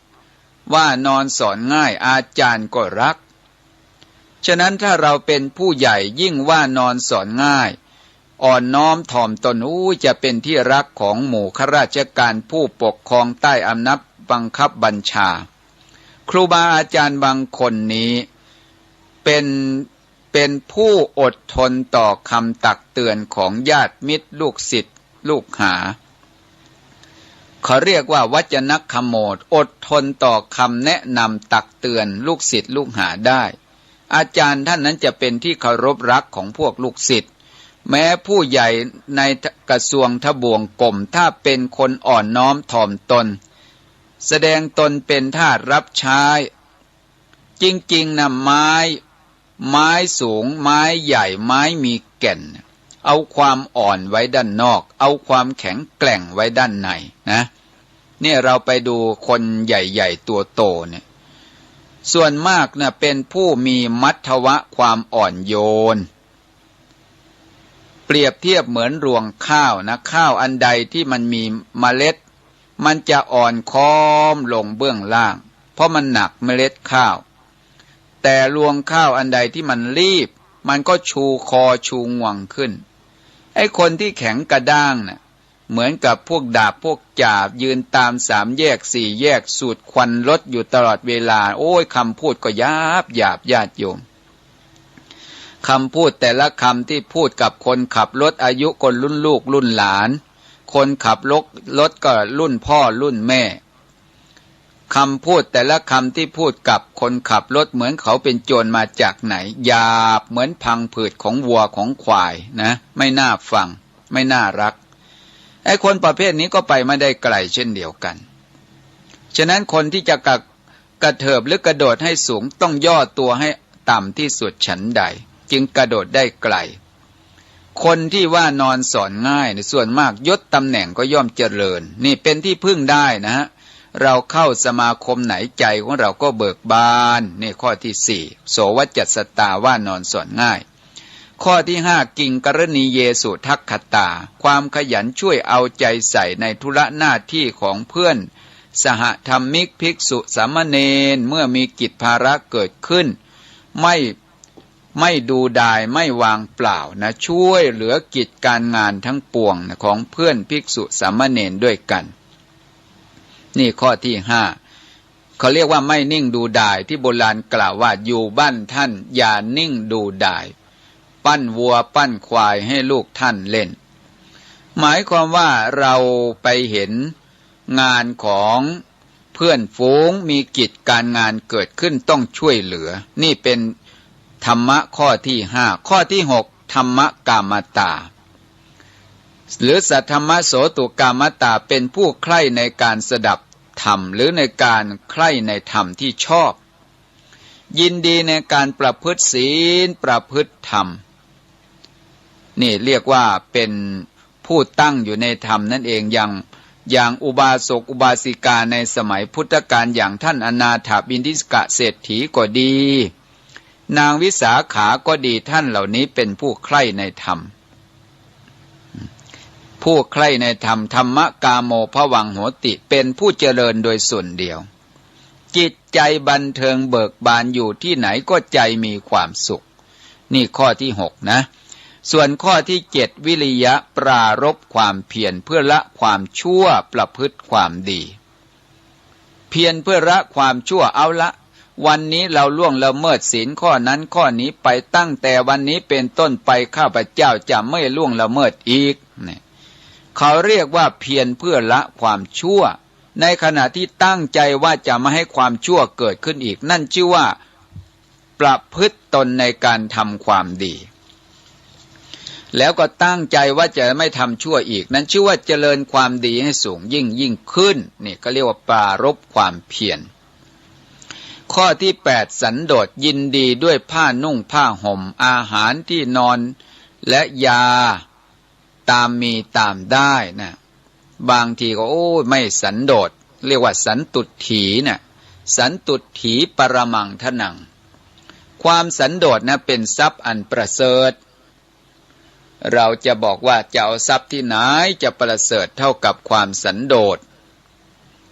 ว่านอนสอนง่ายอาจารย์ก็รัก ฉะนั้นถ้าเราเป็นผู้ใหญ่ยิ่งว่านอนสอนง่ายอ่อนน้อมถ่อมตนจะเป็นที่รักของหมู่ข้าราชการผู้ปกครองใต้อำนาจบังคับบัญชาครูบาอาจารย์บางคนนี้เป็นผู้อดทนต่อคำตักเตือนของญาติมิตรลูกศิษย์ลูกหาเขาเรียกว่าวัจนคโมดอดทนต่อคำแนะนำตักเตือนลูกศิษย์ลูกหาได้อาจารย์ท่านนั้นจะเป็นที่เคารพรักของพวกลูกศิษย์แม้ผู้ใหญ่ในกระทรวงทบวงกรมถ้าเป็นคนอ่อนน้อมถ่อมตนแสดงตนเป็นทาสรับใช้จริงๆนะไม้สูงไม้ใหญ่ไม้มีแก่นเอาความอ่อนไว้ด้านนอกเอาความแข็งแกร่งไว้ด้านในนะเนี่ยเราไปดูคนใหญ่ๆตัวโตเนี่ยส่วนมากนะเป็นผู้มีมัทวะความอ่อนโยนเปรียบเทียบเหมือนรวงข้าวนะข้าวอันใดที่มันมีเมล็ดมันจะอ่อนค้อมลงเบื้องล่างเพราะมันหนักเมล็ดข้าวแต่รวงข้าวอันใดที่มันรีบมันก็ชูคอชูงวงขึ้นไอ้คนที่แข็งกระด้างน่ะเหมือนกับพวกดาบพวกจาบยืนตาม3 แยก 4 แยกสูดควันรถอยู่ตลอดเวลาโอ้ยคำพูดก็หยาบญาติโยมคำพูดแต่ละคำที่พูดกับคนขับรถอายุคนรุ่นลูกรุ่นหลานคนขับรถก็รุ่นพ่อรุ่นแม่คำพูดแต่ละคำที่พูดกับคนขับรถเหมือนเขาเป็นโจรมาจากไหนหยาบเหมือนพังผืดของวัวของควายนะไม่น่าฟังไม่น่ารักไอ้คนประเภทนี้ก็ไปไม่ได้ไกลเช่นเดียวกันฉะนั้นคนที่จะกระเถิบหรือกระโดดให้สูงต้องย่อตัวให้ต่ำที่สุดฉันใดจึงกระโดดได้ไกลคนที่ว่านอนสอนง่ายในส่วนมากยศตำแหน่งก็ย่อมเจริญนี่เป็นที่พึ่งได้นะฮะเราเข้าสมาคมไหนใจของเราก็เบิกบานนี่ข้อที่4โสวัจจัสตาว่านอนสอนง่ายข้อที่5กิงกรณีเยสุทักขตาความขยันช่วยเอาใจใส่ในธุระหน้าที่ของเพื่อนสหธรรมิกภิกษุสามเณรเมื่อมีกิจภาระเกิดขึ้นไม่ดูดายไม่วางเปล่านะช่วยเหลือกิจการงานทั้งปวงนะของเพื่อนภิกษุสามเณรด้วยกันนี่ข้อที่5เขาเรียกว่าไม่นิ่งดูดายที่โบราณกล่าวว่าอยู่บ้านท่านอย่านิ่งดูดายปั้นวัวปั้นควายให้ลูกท่านเล่นหมายความว่าเราไปเห็นงานของเพื่อนฝูงมีกิจการงานเกิดขึ้นต้องช่วยเหลือนี่เป็นธรรมะข้อที่5ข้อที่6ธรรมกามตาหรือสัทธรรมโสตุกามตาเป็นผู้ใคร่ในการสดับธรรมหรือในการใคร่ในธรรมที่ชอบยินดีในการประพฤติศีลประพฤติธรรมนี่เรียกว่าเป็นผู้ตั้งอยู่ในธรรมนั่นเองอย่างอุบาสกอุบาสิกาในสมัยพุทธกาลอย่างท่านอนาถบิณฑิกะเศรษฐีก็ดีนางวิสาขาก็ดีท่านเหล่านี้เป็นผู้ใคร่ในธรรมผู้ใคร่ในธรรมธรรมกาโมภวังโหติเป็นผู้เจริญโดยส่วนเดียวจิตใจบันเทิงเบิกบานอยู่ที่ไหนก็ใจมีความสุขนี่ข้อที่6นะส่วนข้อที่7วิริยะปรารภความเพียรเพื่อละความชั่วประพฤติความดีเพียรเพื่อละความชั่วเอาละวันนี้เราล่วงละเมิดศีลข้อนั้นข้อนี้ไปตั้งแต่วันนี้เป็นต้นไปข้าพเจ้าจะไม่ล่วงละเมิดอีกเนี่ยเขาเรียกว่าเพียรเพื่อละความชั่วในขณะที่ตั้งใจว่าจะไม่ให้ความชั่วเกิดขึ้นอีกนั่นชื่อว่าประพฤติตนในการทำความดีแล้วก็ตั้งใจว่าจะไม่ทำชั่วอีกนั้นชื่อว่าเจริญความดีให้สูงยิ่งขึ้นนี่ก็เรียกว่าปรารภความเพียรข้อที่8สันโดษยินดีด้วยผ้านุ่งผ้าห่มอาหารที่นอนและยาตามมีตามได้นะบางทีก็ไม่สันโดษเรียกว่าสันตุถีนะสันตุถีปรมังทนังความสันโดษนะเป็นทรัพย์อันประเสริฐเราจะบอกว่าจะเอาทรัพย์ที่ไหนจะประเสริฐเท่ากับความสันโดษ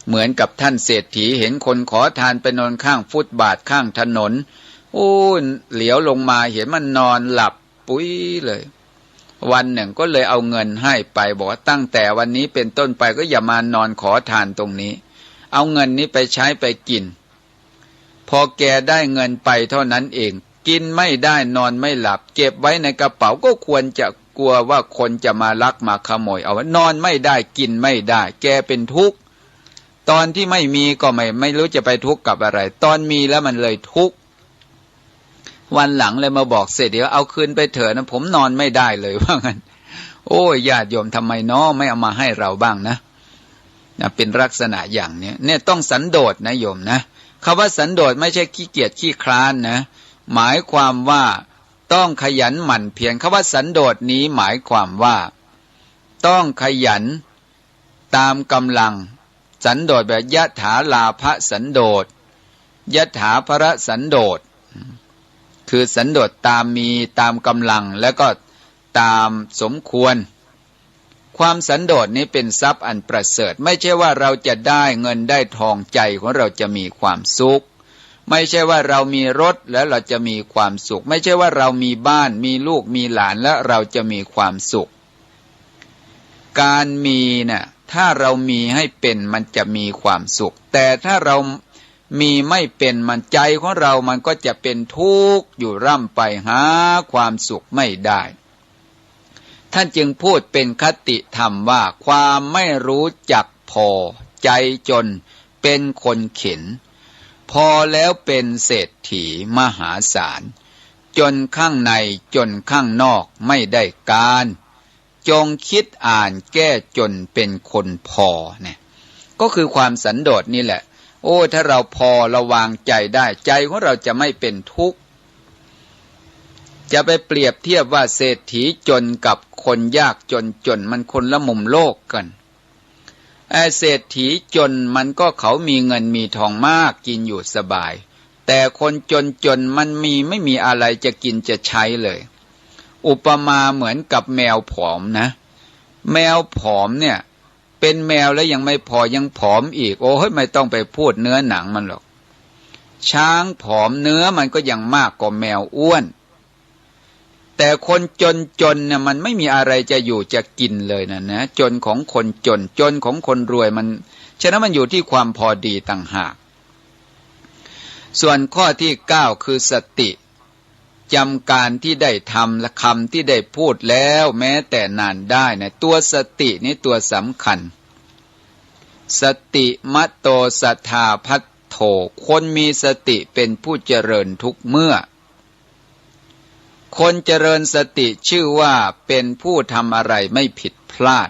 เหมือนกับท่านเศรษฐีเห็นคนขอทานไปนอนข้างฟุตบาทข้างถนน โอ้เหลียวลงมาเห็นมันนอนหลับปุ้ยเลยวันหนึ่งก็เลยเอาเงินให้ไปบอกว่าตั้งแต่วันนี้เป็นต้นไปก็อย่ามานอนขอทานตรงนี้เอาเงินนี้ไปใช้ไปกินพอแกได้เงินไปเท่านั้นเองกินไม่ได้นอนไม่หลับเก็บไว้ในกระเป๋าก็ควรจะกลัวว่าคนจะมาลักมาขโมยเอานอนไม่ได้กินไม่ได้แกเป็นทุกข์ตอนที่ไม่มีก็ไม่รู้จะไปทุกข์กับอะไรตอนมีแล้วมันเลยทุกข์วันหลังเลยมาบอกเสร็จเดี๋ยวเอาคืนไปเถอะนะผมนอนไม่ได้เลยว่างั้นโอ้ยญาติโยมทำไมน้อไม่เอามาให้เราบ้างนะเป็นลักษณะอย่างนี้เนี่ยต้องสันโดษนะโยมนะคำว่าสันโดษไม่ใช่ขี้เกียจขี้คร้านนะหมายความว่าต้องขยันหมั่นเพียรคำว่าสันโดษนี้หมายความว่าต้องขยันตามกำลังสันโดษแบบยะถาลาภสันโดษยะถาภรสันโดษคือสันโดษตามมีตามกำลังแล้วก็ตามสมควรความสันโดษนี้เป็นทรัพย์อันประเสริฐไม่ใช่ว่าเราจะได้เงินได้ทองใจของเราจะมีความสุขไม่ใช่ว่าเรามีรถแล้วเราจะมีความสุขไม่ใช่ว่าเรามีบ้านมีลูกมีหลานแล้วเราจะมีความสุขการมีเนี่ยถ้าเรามีให้เป็นมันจะมีความสุขแต่ถ้าเรามีไม่เป็นมันใจของเรามันก็จะเป็นทุกข์อยู่ร่ำไปหาความสุขไม่ได้ท่านจึงพูดเป็นคติธรรมว่าความไม่รู้จักพอใจจนเป็นคนเข็ญพอแล้วเป็นเศรษฐีมหาศาลจนข้างในจนข้างนอกไม่ได้การจงคิดอ่านแก้จนเป็นคนพอเนี่ยก็คือความสันโดษนี่แหละโอ้ถ้าเราพอระวางใจได้ใจของเราจะไม่เป็นทุกข์จะไปเปรียบเทียบว่าเศรษฐีจนกับคนยากจนมันคนละมุมโลกกันเศรษฐีจนมันก็เขามีเงินมีทองมากกินอยู่สบายแต่คนจนมันไม่มีอะไรจะกินจะใช้เลยอุปมาเหมือนกับแมวผอมนะแมวผอมเนี่ยเป็นแมวแล้วยังไม่พอยังผอมอีกโอ้ยไม่ต้องไปพูดเนื้อหนังมันหรอกช้างผอมเนื้อมันก็ยังมากกว่าแมวอ้วนแต่คนจนเนี่ยมันไม่มีอะไรจะอยู่จะกินเลยนะจนของคนจนของคนรวยมันฉะนั้นมันอยู่ที่ความพอดีต่างหากส่วนข้อที่9คือสติจำการที่ได้ทำและคำที่ได้พูดแล้วแม้แต่นานได้นะตัวสตินี่ตัวสำคัญสติมัตโตสัทธาพัทโธคนมีสติเป็นผู้เจริญทุกเมื่อคนเจริญสติชื่อว่าเป็นผู้ทำอะไรไม่ผิดพลาด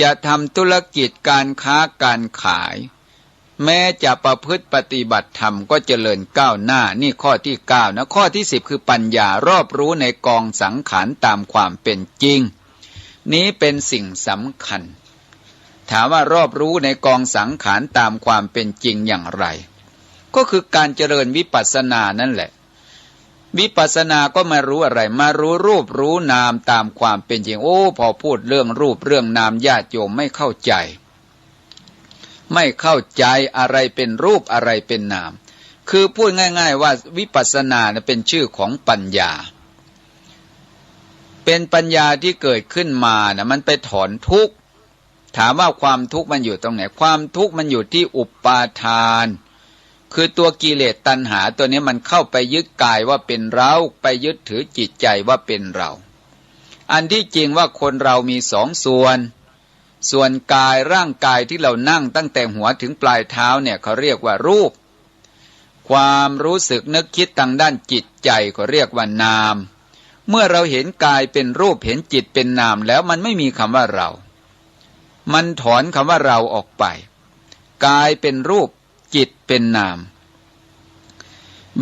จะทำธุรกิจการค้าการขายแม้จะประพฤติปฏิบัติธรรมก็เจริญก้าวหน้านี่ข้อที่9นะข้อที่10คือปัญญารอบรู้ในกองสังขารตามความเป็นจริงนี้เป็นสิ่งสำคัญถามว่ารอบรู้ในกองสังขารตามความเป็นจริงอย่างไรก็คือการเจริญวิปัสสนานั่นแหละวิปัสสนาก็มารู้อะไรมารู้รูปรู้นามตามความเป็นจริงโอ้พอพูดเรื่องรูปเรื่องนามญาติโยมไม่เข้าใจอะไรเป็นรูปอะไรเป็นนามคือพูดง่ายๆว่าวิปัสสนาเป็นชื่อของปัญญาเป็นปัญญาที่เกิดขึ้นมานะมันไปถอนทุกข์ถามว่าความทุกข์มันอยู่ตรงไหนความทุกข์มันอยู่ที่อุปาทานคือตัวกิเลสตัณหาตัวนี้มันเข้าไปยึดกายว่าเป็นเราไปยึดถือจิตใจว่าเป็นเราอันที่จริงว่าคนเรามี2 ส่วนกายร่างกายที่เรานั่งตั้งแต่หัวถึงปลายเท้าเนี่ยเขาเรียกว่ารูปความรู้สึกนึกคิดทางด้านจิตใจเขาเรียกว่านามเมื่อเราเห็นกายเป็นรูปเห็นจิตเป็นนามแล้วมันไม่มีคำว่าเรามันถอนคำว่าเราออกไปกายเป็นรูปจิตเป็นนาม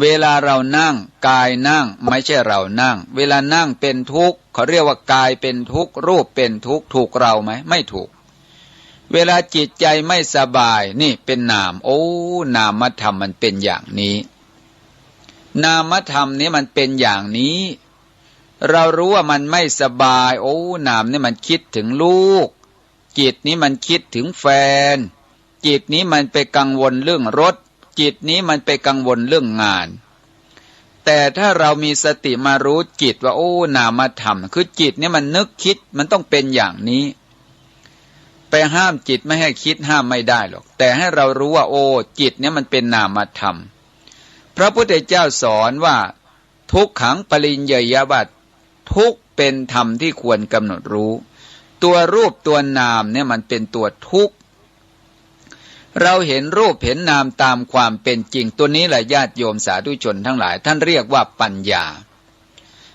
เวลาเรานั่งกายนั่งไม่ใช่เรานั่งเวลานั่งเป็นทุกข์เขาเรียกว่ากายเป็นทุกข์รูปเป็นทุกข์ถูกเราไหมไม่ถูกเวลาจิตใจไม่สบายนี่เป็นนามโอ้นามธรรมมันเป็นอย่างนี้นามธรรมนี้มันเป็นอย่างนี้เรารู้ว่ามันไม่สบายโอ้นามนี่มันคิดถึงลูกจิตนี้มันคิดถึงแฟนจิตนี้มันไปกังวลเรื่องรถจิตนี้มันไปกังวลเรื่องงาน แต่ถ้าเรามีสติมารู้จิตว่าโอ้นามธรรมคือจิตเนี่ยมันนึกคิดมันต้องเป็นอย่างนี้ไปห้ามจิตไม่ให้คิดห้ามไม่ได้หรอกแต่ให้เรารู้ว่าโอ้จิตเนี่ยมันเป็นนามธรรมพระพุทธเจ้าสอนว่าทุกขังปริญญยบัตทุกเป็นธรรมที่ควรกำหนดรู้ตัวรูปตัวนามเนี่ยมันเป็นตัวทุกข์เราเห็นรูปเห็นนามตามความเป็นจริงตัวนี้แหละญาติโยมสาธุชนทั้งหลายท่านเรียกว่าปัญญา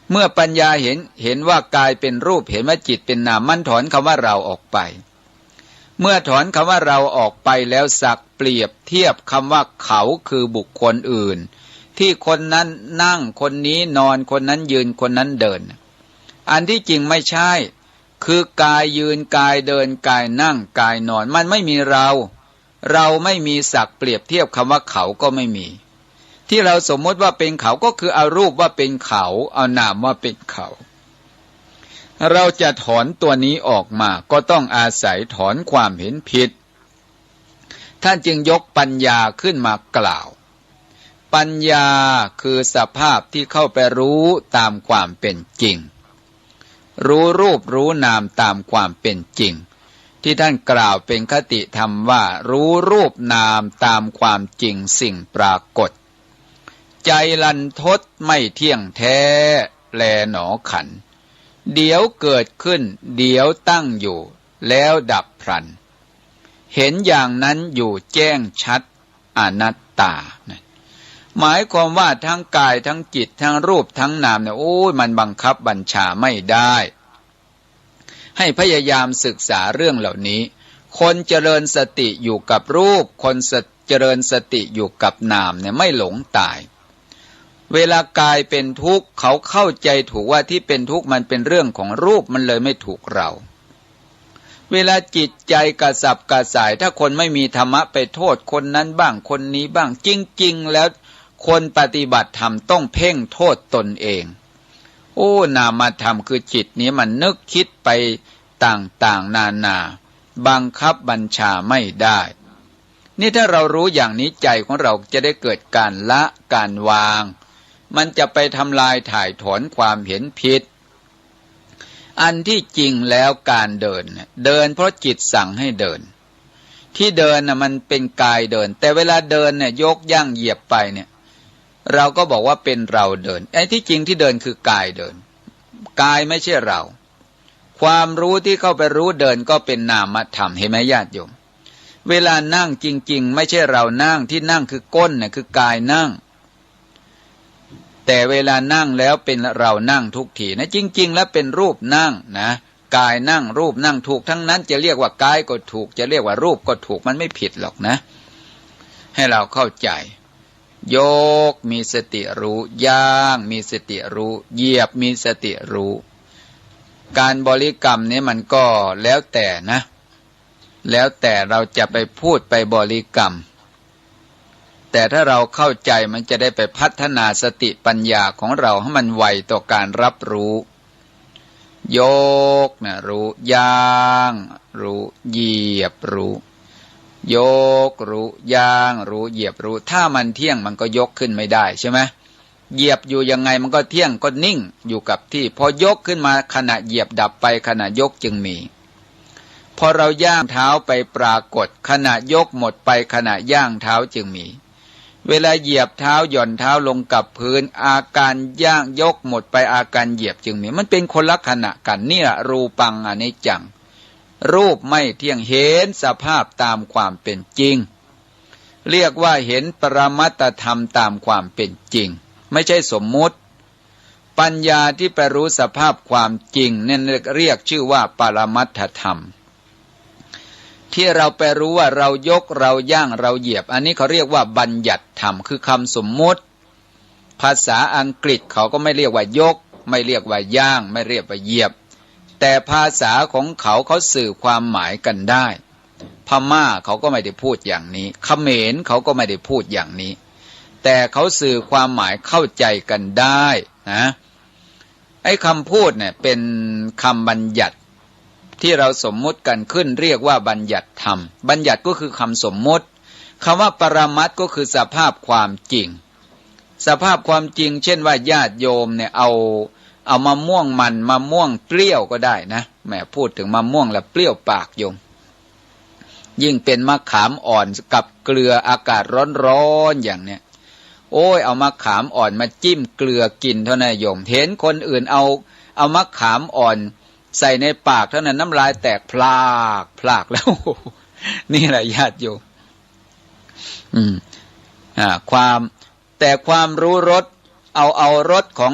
เมื่อปัญญาเห็นว่ากายเป็นรูปเห็นว่าจิตเป็นนามมันถอนคำว่าเราออกไปเมื่อถอนคำว่าเราออกไปแล้วสักเปรียบเทียบคำว่าเขาคือบุคคลอื่นที่คนนั้นนั่งคนนี้นอนคนนั้นยืนคนนั้นเดินอันที่จริงไม่ใช่คือกายยืนกายเดินกายนั่งกายนอนมันไม่มีเราไม่มีศักดิ์เปรียบเทียบคำว่าเขาก็ไม่มีที่เราสมมติว่าเป็นเขาก็คือเอารูปว่าเป็นเขาเอานามว่าเป็นเขาเราจะถอนตัวนี้ออกมาก็ต้องอาศัยถอนความเห็นผิดท่านจึงยกปัญญาขึ้นมากล่าวปัญญาคือสภาพที่เข้าไปรู้ตามความเป็นจริงรู้รูปรู้นามตามความเป็นจริงที่ท่านกล่าวเป็นคติธรรมว่ารู้รูปนามตามความจริงสิ่งปรากฏใจลันทดไม่เที่ยงแท้แลหนอขันเดี๋ยวเกิดขึ้นเดี๋ยวตั้งอยู่แล้วดับพลันเห็นอย่างนั้นอยู่แจ้งชัดอนัตตาหมายความว่าทั้งกายทั้งจิตทั้งรูปทั้งนามเนี่ยโอ้ยมันบังคับบัญชาไม่ได้ให้พยายามศึกษาเรื่องเหล่านี้คนเจริญสติอยู่กับรูปคนเจริญสติอยู่กับนามเนี่ยไม่หลงตายเวลากายเป็นทุกข์เขาเข้าใจถูกว่าที่เป็นทุกข์มันเป็นเรื่องของรูปมันเลยไม่ถูกเราเวลาจิตใจกระสับกระส่ายถ้าคนไม่มีธรรมะไปโทษคนนั้นบ้างคนนี้บ้างจริงๆแล้วคนปฏิบัติธรรมต้องเพ่งโทษตนเองโอ้นามธรรมคือจิตนี้มันนึกคิดไปต่างๆนานาบังคับบัญชาไม่ได้นี่ถ้าเรารู้อย่างนี้ใจของเราจะได้เกิดการละการวางมันจะไปทำลายถ่ายถอนความเห็นผิดอันที่จริงแล้วการเดินเพราะจิตสั่งให้เดินที่เดินมันเป็นกายเดินแต่เวลาเดินเนี่ยยกย่างเหยียบไปเนี่ยเราก็บอกว่าเป็นเราเดินไอ้ที่จริงที่เดินคือกายเดินกายไม่ใช่เราความรู้ที่เข้าไปรู้เดินก็เป็นนามธรรมเห็นไหมญาติโยมเวลานั่งจริงๆไม่ใช่เรานั่งที่นั่งคือก้นเนี่ยคือกายนั่งแต่เวลานั่งแล้วเป็นเรานั่งทุกทีนะจริงๆแล้วเป็นรูปนั่งนะกายนั่งรูปนั่งถูกทั้งนั้นจะเรียกว่ากายก็ถูกจะเรียกว่ารูปก็ถูกมันไม่ผิดหรอกนะให้เราเข้าใจโยกมีสติรู้ย่างมีสติรู้เหยียบมีสติรู้การบริกรรมนี้มันก็แล้วแต่นะแล้วแต่เราจะไปพูดไปบริกรรมแต่ถ้าเราเข้าใจมันจะได้ไปพัฒนาสติปัญญาของเราให้มันไวต่อการรับรู้โยกนะรู้ย่างรู้เหยียบรู้โยกรู้ย่างรู้เหยียบรู้ถ้ามันเที่ยงมันก็ยกขึ้นไม่ได้ใช่ไหมเหยียบอยู่ยังไงมันก็เที่ยงก็นิ่งอยู่กับที่พอยกขึ้นมาขณะเหยียบดับไปขณะยกจึงมีพอเราย่างเท้าไปปรากฏขณะยกหมดไปขณะย่างเท้าจึงมีเวลาเหยียบเท้าหย่อนเท้าลงกับพื้นอาการย่างยกหมดไปอาการเหยียบจึงมีมันเป็นคนละขณะกันเนี่ยรูปังอนิจจังรูปไม่เที่ยงเห็นสภาพตามความเป็นจริงเรียกว่าเห็นปรมัตถธรรมตามความเป็นจริงไม่ใช่สมมุติปัญญาที่ไปรู้สภาพความจริงนั่นเรียกชื่อว่าปรมัตถธรรมที่เราไปรู้ว่าเรายกเราย่างเราเหยียบอันนี้เขาเรียกว่าบัญญัติธรรมคือคำสมมุติภาษาอังกฤษเขาก็ไม่เรียกว่ายกไม่เรียกว่าย่างไม่เรียกว่าเหยียบแต่ภาษาของเขาสื่อความหมายกันได้พม่าเขาก็ไม่ได้พูดอย่างนี้เขมรเขาก็ไม่ได้พูดอย่างนี้แต่เขาสื่อความหมายเข้าใจกันได้นะไอ้คำพูดเนี่ยเป็นคำบัญญัติที่เราสมมุติกันขึ้นเรียกว่าบัญญัติธรรมบัญญัติก็คือคำสมมุติคำว่าปรมัตถ์ก็คือสภาพความจริง สภาพความจริงเช่นว่าญาติโยมเนี่ยเอามะม่วงมันมะม่วงเปรี้ยวก็ได้นะแหมพูดถึงมะม่วงแล้วเปรี้ยวปากโยมยิ่งเป็นมะขามอ่อนกับเกลืออากาศร้อนๆอย่างเนี้ยโอ้ยเอามะขามอ่อนมาจิ้มเกลือกินเท่านั้นโยมเห็นคนอื่นเอามะขามอ่อนใส่ในปากเท่านั้นน้ำลายแตกพลากแล้ว นี่แหละญาติโยมความรู้รสเอารสของ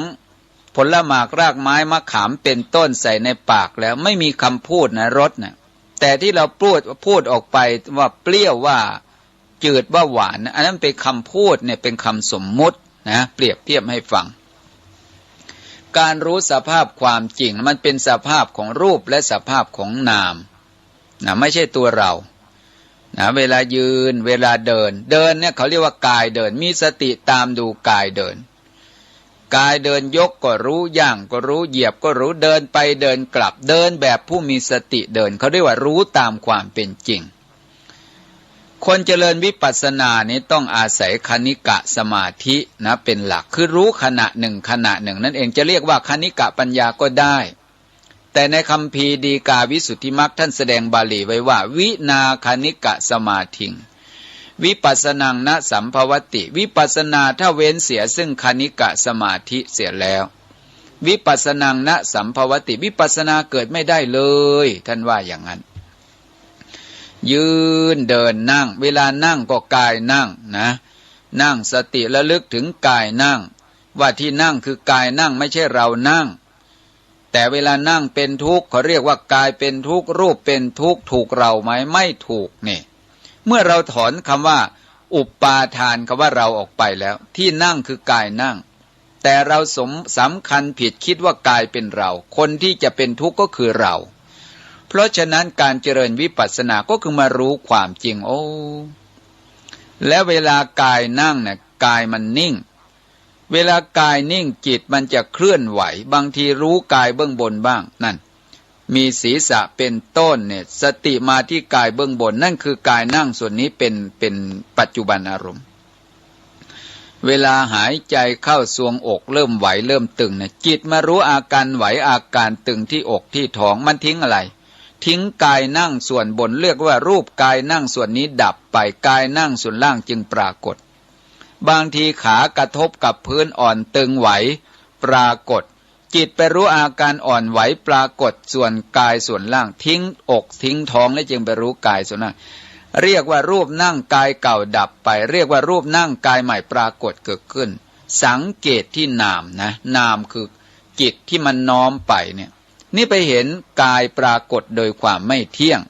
ผลหมากรากไม้มะขามเป็นต้นใส่ในปากแล้วไม่มีคำพูดนะรสนะแต่ที่เราพูดออกไปว่าเปรี้ยวว่าจืดว่าหวานอันนั้นเป็นคำพูดเนี่ยเป็นคำสมมุตินะเปรียบเทียบให้ฟังการรู้สภาพความจริงมันเป็นสภาพของรูปและสภาพของนามนะไม่ใช่ตัวเรานะเวลายืนเวลาเดินเนี่ยเขาเรียกว่ากายเดินมีสติตามดูกายเดินกายเดินยกก็รู้ย่างก็รู้เหยียบก็รู้เดินไปเดินกลับเดินแบบผู้มีสติเดินเขาเรียกว่ารู้ตามความเป็นจริงคนเจริญวิปัสสนานี้ต้องอาศัยคณิกะสมาธินะเป็นหลักคือรู้ขณะหนึ่งนั่นเองจะเรียกว่าคณิกะปัญญาก็ได้แต่ในคัมภีร์ดีกาวิสุทธิมรรคท่านแสดงบาลีไว้ว่าวินาคณิกะสมาธิงวิปัสสนังนะสัมภวติวิปัสสนาถ้าเว้นเสียซึ่งคณิกะสมาธิเสียแล้ววิปัสสนังนะสัมภวติวิปัสสนาเกิดไม่ได้เลยท่านว่าอย่างนั้นยืนเดินนั่งเวลานั่งก็กายนั่งนะนั่งสติระลึกถึงกายนั่งว่าที่นั่งคือกายนั่งไม่ใช่เรานั่งแต่เวลานั่งเป็นทุกข์เขาเรียกว่ากายเป็นทุกข์รูปเป็นทุกข์ถูกเราไหมไม่ถูกนี่เมื่อเราถอนคำว่าอุปาทานคำว่าเราออกไปแล้วที่นั่งคือกายนั่งแต่เราสำคัญผิดคิดว่ากายเป็นเราคนที่จะเป็นทุกข์ก็คือเราเพราะฉะนั้นการเจริญวิปัสสนาก็คือมารู้ความจริงและเวลากายนั่งเนี่ยกายมันนิ่งเวลากายนิ่งจิตมันจะเคลื่อนไหวบางทีรู้กายเบื้องบนบ้างนั่นมีศีรษะเป็นต้นเนี่ยสติมาที่กายเบื้องบนนั่นคือกายนั่งส่วนนี้เป็นปัจจุบันอารมณ์เวลาหายใจเข้าทรวงอกเริ่มไหวเริ่มตึงเนี่ยจิตมารู้อาการไหวอาการตึงที่อกที่ท้องมันทิ้งอะไรทิ้งกายนั่งส่วนบนเรียกว่ารูปกายนั่งส่วนนี้ดับไปกายนั่งส่วนล่างจึงปรากฏบางทีขากระทบกับพื้นอ่อนตึงไหวปรากฏจิตไปรู้อาการอ่อนไหวปรากฏส่วนกายส่วนล่างทิ้งอกทิ้งท้องและจึงไปรู้กายส่วนล่างเรียกว่ารูปนั่งกายเก่าดับไปเรียกว่ารูปนั่งกายใหม่ปรากฏเกิดขึ้นสังเกตที่นามนะนามคือจิตที่มันน้อมไปเนี่ยนี่ไปเห็นกายปรากฏโดยความไม่เที่ยง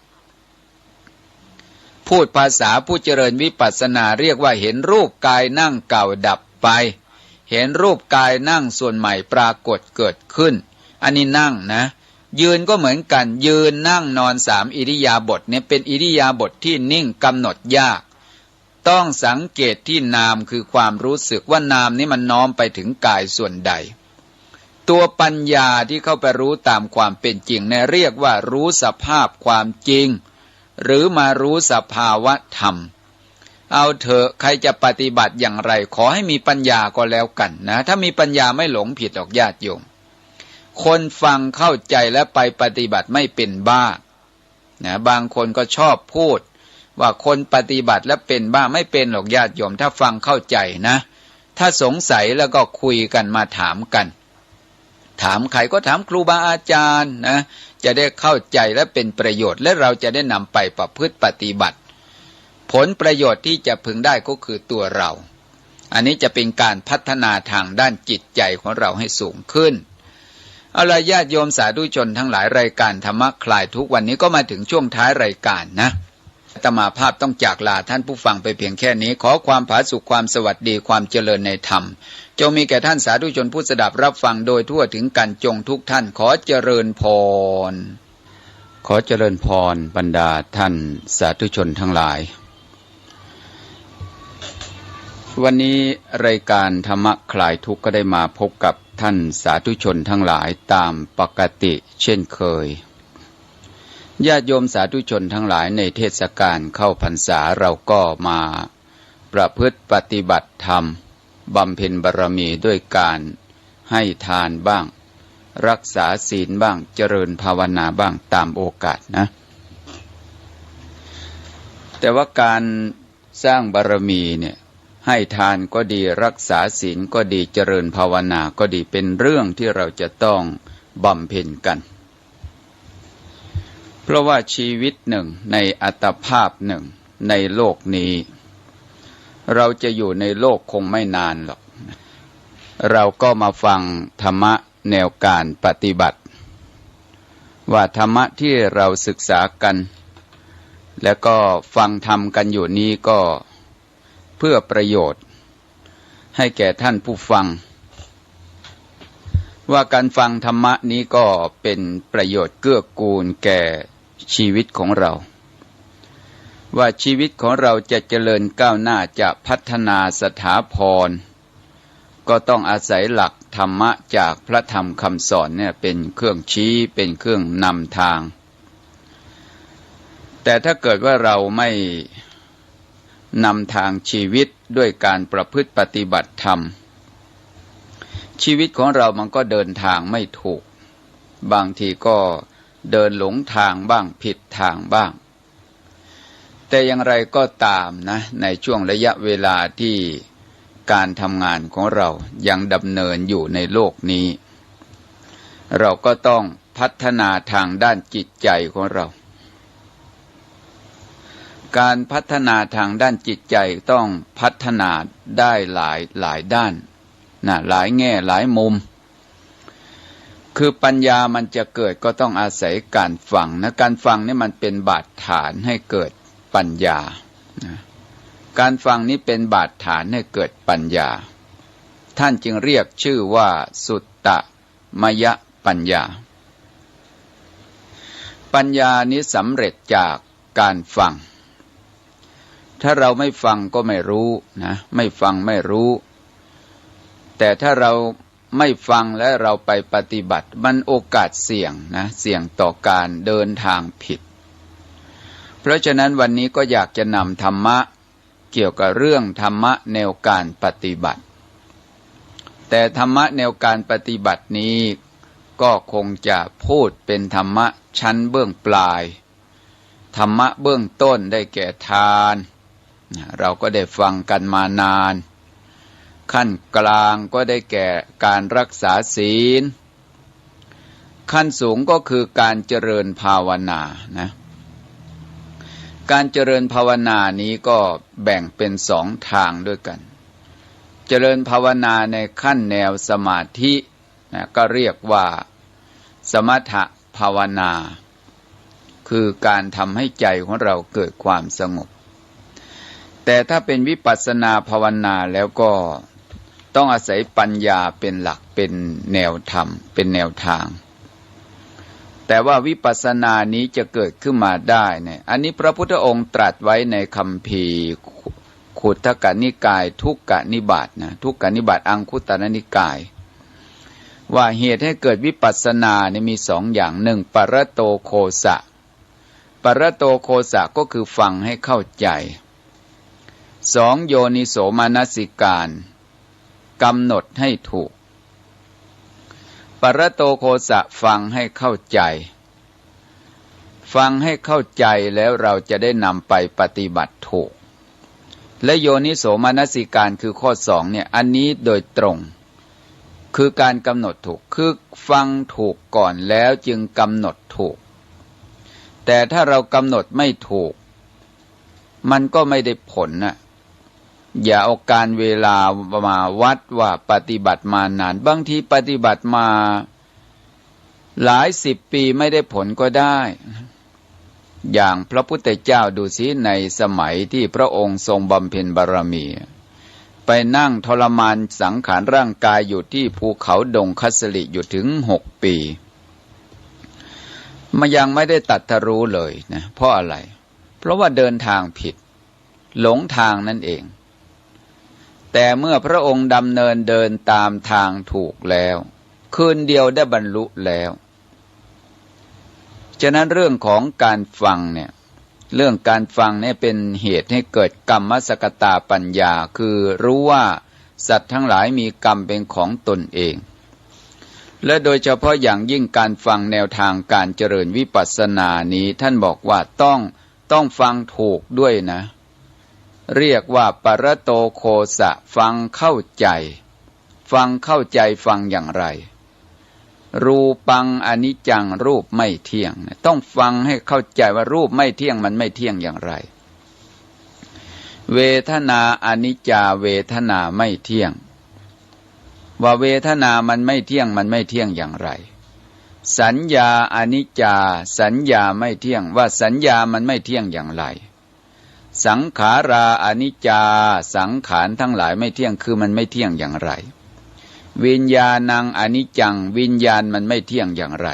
พูดภาษาผู้เจริญวิปัสสนาเรียกว่าเห็นรูปกายนั่งเก่าดับไปเห็นรูปกายนั่งส่วนใหม่ปรากฏเกิดขึ้นอันนี้นั่งนะยืนก็เหมือนกันยืนนั่งนอนสามอิริยาบถเนี่ยเป็นอิริยาบถที่นิ่งกำหนดยากต้องสังเกตที่นามคือความรู้สึกว่านามนี้มันน้อมไปถึงกายส่วนใดตัวปัญญาที่เข้าไปรู้ตามความเป็นจริงเนี่ยเรียกว่ารู้สภาพความจริงหรือมารู้สภาวะธรรมเอาเถอะใครจะปฏิบัติอย่างไรขอให้มีปัญญาก็แล้วกันนะถ้ามีปัญญาไม่หลงผิดหรอกญาติโยมคนฟังเข้าใจและไปปฏิบัติไม่เป็นบ้านะบางคนก็ชอบพูดว่าคนปฏิบัติแล้วเป็นบ้าไม่เป็นหรอกญาติโยมถ้าฟังเข้าใจนะถ้าสงสัยแล้วก็คุยกันมาถามกันถามใครก็ถามครูบาอาจารย์นะจะได้เข้าใจและเป็นประโยชน์และเราจะได้นำไปประพฤติปฏิบัติผลประโยชน์ที่จะพึงได้ก็คือตัวเราอันนี้จะเป็นการพัฒนาทางด้านจิตใจของเราให้สูงขึ้นเอาล่ะญาติโยมสาธุชนทั้งหลายรายการธรรมะคลายทุกวันนี้ก็มาถึงช่วงท้ายรายการนะอาตมาภาพต้องจากลาท่านผู้ฟังไปเพียงแค่นี้ขอความผาสุกความสวัสดีความเจริญในธรรมจงมีแก่ท่านสาธุชนผู้สดับรับฟังโดยทั่วถึงกันจงทุกท่านขอเจริญพรขอเจริญพรบรรดาท่านสาธุชนทั้งหลายวันนี้รายการธรรมะคลายทุกข์ก็ได้มาพบกับท่านสาธุชนทั้งหลายตามปกติเช่นเคยญาติโยมสาธุชนทั้งหลายในเทศกาลเข้าพรรษาเราก็มาประพฤติปฏิบัติธรรม บำเพ็ญบารมีด้วยการให้ทานบ้างรักษาศีลบ้างเจริญภาวนาบ้างตามโอกาสนะแต่ว่าการสร้างบารมีเนี่ยให้ทานก็ดีรักษาศีลก็ดีเจริญภาวนาก็ดีเป็นเรื่องที่เราจะต้องบำเพ็ญกันเพราะว่าชีวิตหนึ่งในอัตภาพหนึ่งในโลกนี้เราจะอยู่ในโลกคงไม่นานหรอกเราก็มาฟังธรรมะแนวการปฏิบัติว่าธรรมะที่เราศึกษากันแล้วก็ฟังธรรมกันอยู่นี้ก็เพื่อประโยชน์ให้แก่ท่านผู้ฟังว่าการฟังธรรมะนี้ก็เป็นประโยชน์เกื้อกูลแก่ชีวิตของเราว่าชีวิตของเราจะเจริญก้าวหน้าจะพัฒนาสถาพรก็ต้องอาศัยหลักธรรมะจากพระธรรมคำสอนเนี่ยเป็นเครื่องชี้เป็นเครื่องนำทางแต่ถ้าเกิดว่าเราไม่นำทางชีวิตด้วยการประพฤติปฏิบัติธรรมชีวิตของเรามันก็เดินทางไม่ถูกบางทีก็เดินหลงทางบ้างผิดทางบ้างแต่อย่างไรก็ตามนะในช่วงระยะเวลาที่การทำงานของเรายังดำเนินอยู่ในโลกนี้เราก็ต้องพัฒนาทางด้านจิตใจของเราการพัฒนาทางด้านจิตใจต้องพัฒนาได้หลายด้านนะหลายแง่หลายมุมคือปัญญามันจะเกิดก็ต้องอาศัยการฟังนะการฟังนี่มันเป็นบาดฐานให้เกิดปัญญานะการฟังนี้เป็นบาดฐานให้เกิดปัญญาท่านจึงเรียกชื่อว่าสุตตมยปัญญาปัญญานี้สำเร็จจากการฟังถ้าเราไม่ฟังก็ไม่รู้นะไม่ฟังไม่รู้แต่ถ้าเราไม่ฟังและเราไปปฏิบัติมันโอกาสเสี่ยงนะเสี่ยงต่อการเดินทางผิดเพราะฉะนั้นวันนี้ก็อยากจะนำธรรมะเกี่ยวกับเรื่องธรรมะแนวการปฏิบัติแต่ธรรมะแนวการปฏิบัตินี้ก็คงจะพูดเป็นธรรมะชั้นเบื้องปลายธรรมะเบื้องต้นได้แก่ทานเราก็ได้ฟังกันมานานขั้นกลางก็ได้แก่การรักษาศีลขั้นสูงก็คือการเจริญภาวนานะการเจริญภาวนานี้ก็แบ่งเป็นสองทางด้วยกันเจริญภาวนาในขั้นแนวสมาธินะก็เรียกว่าสมถภาวนาคือการทำให้ใจของเราเกิดความสงบแต่ถ้าเป็นวิปัสสนาภาวนาแล้วก็ต้องอาศัยปัญญาเป็นหลักเป็นแนวธรรมเป็นแนวทางแต่ว่าวิปัสสนานี้จะเกิดขึ้นมาได้เนี่ยอันนี้พระพุทธองค์ตรัสไว้ในคัมภีร์ขุททกนิกายทุกกนิบาตนะทุกกนิบาตอังคุตรนิกายว่าเหตุให้เกิดวิปัสสนาเนี่ยมีสองอย่างหนึ่งปรโตโคสะปรโตโคสะก็คือฟังให้เข้าใจสองโยนิโสมนสิการกำหนดให้ถูกปรโตโคสะฟังให้เข้าใจฟังให้เข้าใจแล้วเราจะได้นำไปปฏิบัติถูกและโยนิโสมนสิการคือข้อสองเนี่ยอันนี้โดยตรงคือการกำหนดถูกคือฟังถูกก่อนแล้วจึงกำหนดถูกแต่ถ้าเรากำหนดไม่ถูกมันก็ไม่ได้ผลนะอย่าเอาการเวลามาวัดว่าปฏิบัติมานานบางทีปฏิบัติมาหลายสิบปีไม่ได้ผลก็ได้อย่างพระพุทธเจ้าดูสิในสมัยที่พระองค์ทรงบำเพ็ญบารมีไปนั่งทรมานสังขารร่างกายอยู่ที่ภูเขาดงคัสลิอยู่ถึง6 ปีมันยังไม่ได้ตรัสรู้เลยนะเพราะอะไรเพราะว่าเดินทางผิดหลงทางนั่นเองแต่เมื่อพระองค์ดำเนินเดินตามทางถูกแล้วคืนเดียวได้บรรลุแล้วฉะนั้นเรื่องของการฟังเนี่ยเรื่องการฟังเนี่ยเป็นเหตุให้เกิดกัมมสกตาปัญญาคือรู้ว่า สัตว์ทั้งหลายมีกรรมเป็นของตนเองและโดยเฉพาะอย่างยิ่งการฟังแนวทางการเจริญวิปัสสนานี้ท่านบอกว่าต้องฟังถูกด้วยนะเรียกว่าปรโตโคสะฟังเข้าใจฟังอย่างไรรูปังอนิจจังรูปไม่เที่ยงต้องฟังให้เข้าใจว่ารูปไม่เที่ยงมันไม่เที่ยงอย่างไรเวทนาอนิจจาเวทนาไม่เที่ยงว่าเวทนามันไม่เที่ยงมันไม่เที่ยงอย่างไรสัญญาอนิจจาสัญญาไม่เที่ยงว่าสัญญามันไม่เที่ยงอย่างไรสังขาราอนิจจาสังขารทั้งหลายไม่เที่ยงคือมันไม่เที่ยงอย่างไรวิญญาณังอนิจจังวิญญาณมันไม่เที่ยงอย่างไร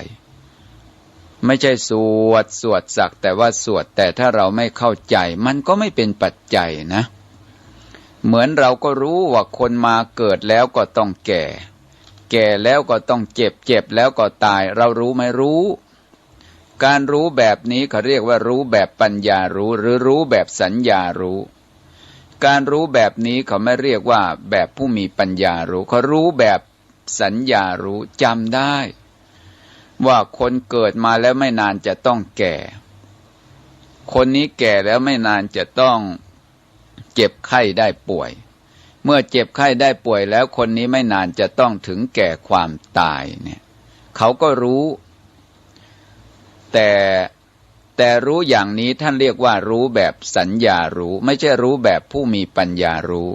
ไม่ใช่สวดสักแต่ว่าสวดแต่ถ้าเราไม่เข้าใจมันก็ไม่เป็นปัจจัยนะเหมือนเราก็รู้ว่าคนมาเกิดแล้วก็ต้องแก่แล้วก็ต้องเจ็บแล้วก็ตายเรารู้ไหมรู้การรู้แบบนี้เขาเรียกว่ารู้แบบปัญญารู้หรือรู้แบบสัญญารู้การรู้แบบนี้เขาไม่เรียกว่าแบบผู้มีปัญญารู้เขารู้แบบสัญญารู้จำได้ว่าคนเกิดมาแล้วไม่นานจะต้องแก่คนนี้แก่แล้วไม่นานจะต้องเจ็บไข้ได้ป่วยเมื่อเจ็บไข้ได้ป่วยแล้วคนนี้ไม่นานจะต้องถึงแก่ความตายเนี่ยเขาก็รู้แต่รู้อย่างนี้ท่านเรียกว่ารู้แบบสัญญารู้ไม่ใช่รู้แบบผู้มีปัญญารู้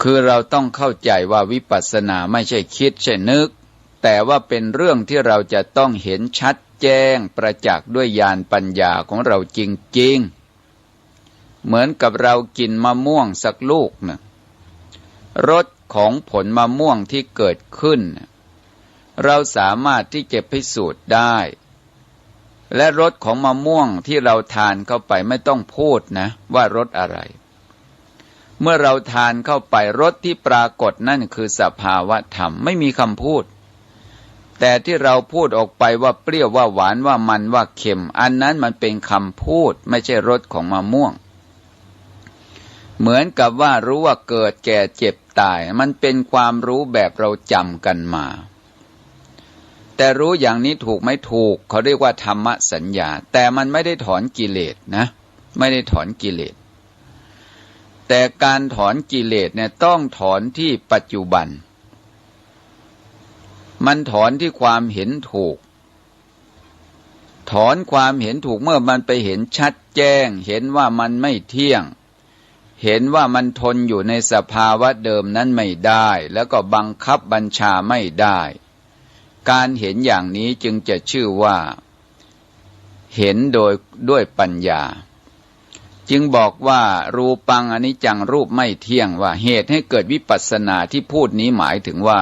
คือเราต้องเข้าใจว่าวิปัสสนาไม่ใช่คิดใช่นึกแต่ว่าเป็นเรื่องที่เราจะต้องเห็นชัดแจ้งประจักษ์ด้วยญาณปัญญาของเราจริงๆเหมือนกับเรากินมะม่วงสักลูกนะรสของผลมะม่วงที่เกิดขึ้นเราสามารถที่จะพิสูจน์ได้และรสของมะม่วงที่เราทานเข้าไปไม่ต้องพูดนะว่ารสอะไรเมื่อเราทานเข้าไปรสที่ปรากฏนั่นคือสภาวะธรรมไม่มีคำพูดแต่ที่เราพูดออกไปว่าเปรี้ยวว่าหวานว่ามันว่าเค็มอันนั้นมันเป็นคำพูดไม่ใช่รสของมะม่วงเหมือนกับว่ารู้ว่าเกิดแก่เจ็บตายมันเป็นความรู้แบบเราจำกันมาแต่รู้อย่างนี้ถูกไม่ถูกเขาเรียกว่าธรรมสัญญาแต่มันไม่ได้ถอนกิเลสนะไม่ได้ถอนกิเลสแต่การถอนกิเลสเนี่ยต้องถอนที่ปัจจุบันมันถอนที่ความเห็นถูกถอนความเห็นถูกเมื่อมันไปเห็นชัดแจ้งเห็นว่ามันไม่เที่ยงเห็นว่ามันทนอยู่ในสภาวะเดิมนั้นไม่ได้แล้วก็บังคับบัญชาไม่ได้การเห็นอย่างนี้จึงจะชื่อว่าเห็นด้วยปัญญาจึงบอกว่ารูปังอนิจจังรูปไม่เที่ยงว่าเหตุให้เกิดวิปัสสนาที่พูดนี้หมายถึงว่า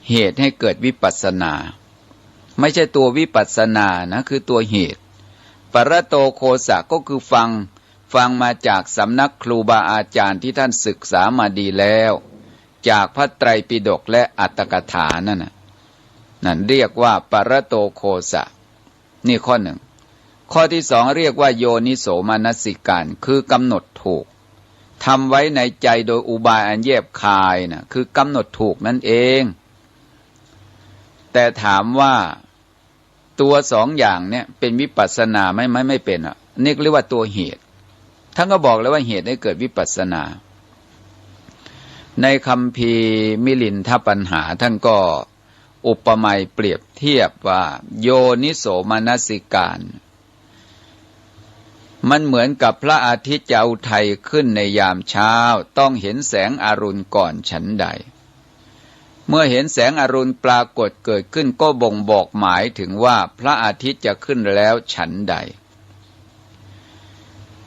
เหตุให้เกิดวิปัสสนาไม่ใช่ตัววิปัสสนานะคือตัวเหตุปรโตโคสะก็คือฟังมาจากสำนักครูบาอาจารย์ที่ท่านศึกษามาดีแล้วจากพระไตรปิฎกและอัตถกถานั่นเรียกว่าปรโตโคสะนี่ข้อหนึ่งข้อที่สองเรียกว่าโยนิโสมนสิการคือกำหนดถูกทำไว้ในใจโดยอุบายอันแยบคายนะคือกำหนดถูกนั่นเองแต่ถามว่าตัวสองอย่างเนี่ยเป็นวิปัสสนาไม่เป็นอ่ะนี่เรียกว่าตัวเหตุท่านก็บอกแล้วว่าเหตุให้เกิดวิปัสสนาในคัมภีร์มิลินทปัญหาท่านก็อุปมาเปรียบเทียบว่าโยนิโสมนสิการมันเหมือนกับพระอาทิตย์จะอุทัยขึ้นในยามเช้าต้องเห็นแสงอรุณก่อนฉันใดเมื่อเห็นแสงอรุณปรากฏเกิดขึ้นก็บ่งบอกหมายถึงว่าพระอาทิตย์จะขึ้นแล้วฉันใด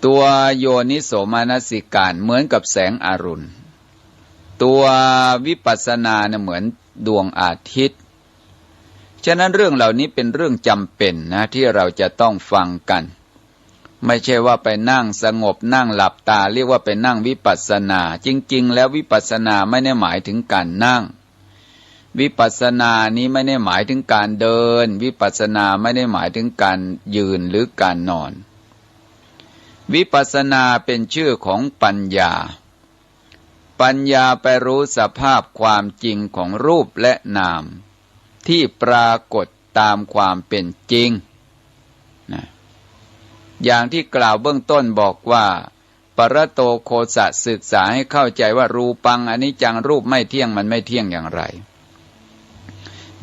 ตัวโยนิโสมนสิการเหมือนกับแสงอรุณตัววิปัสสนาเนี่ยเหมือนดวงอาทิตย์ฉะนั้นเรื่องเหล่านี้เป็นเรื่องจำเป็นนะที่เราจะต้องฟังกันไม่ใช่ว่าไปนั่งสงบนั่งหลับตาเรียกว่าไปนั่งวิปัสสนาจริงๆแล้ววิปัสสนาไม่ได้หมายถึงการนั่งวิปัสสนานี้ไม่ได้หมายถึงการเดินวิปัสสนาไม่ได้หมายถึงการยืนหรือการนอน วิปัสสนาเป็นชื่อของปัญญาปัญญาไปรู้สภาพความจริงของรูปและนามที่ปรากฏตามความเป็นจริงนะอย่างที่กล่าวเบื้องต้นบอกว่าปรโตโคสะศึกษาให้เข้าใจว่ารูปังอนิจจังรูปไม่เที่ยงมันไม่เที่ยงอย่างไร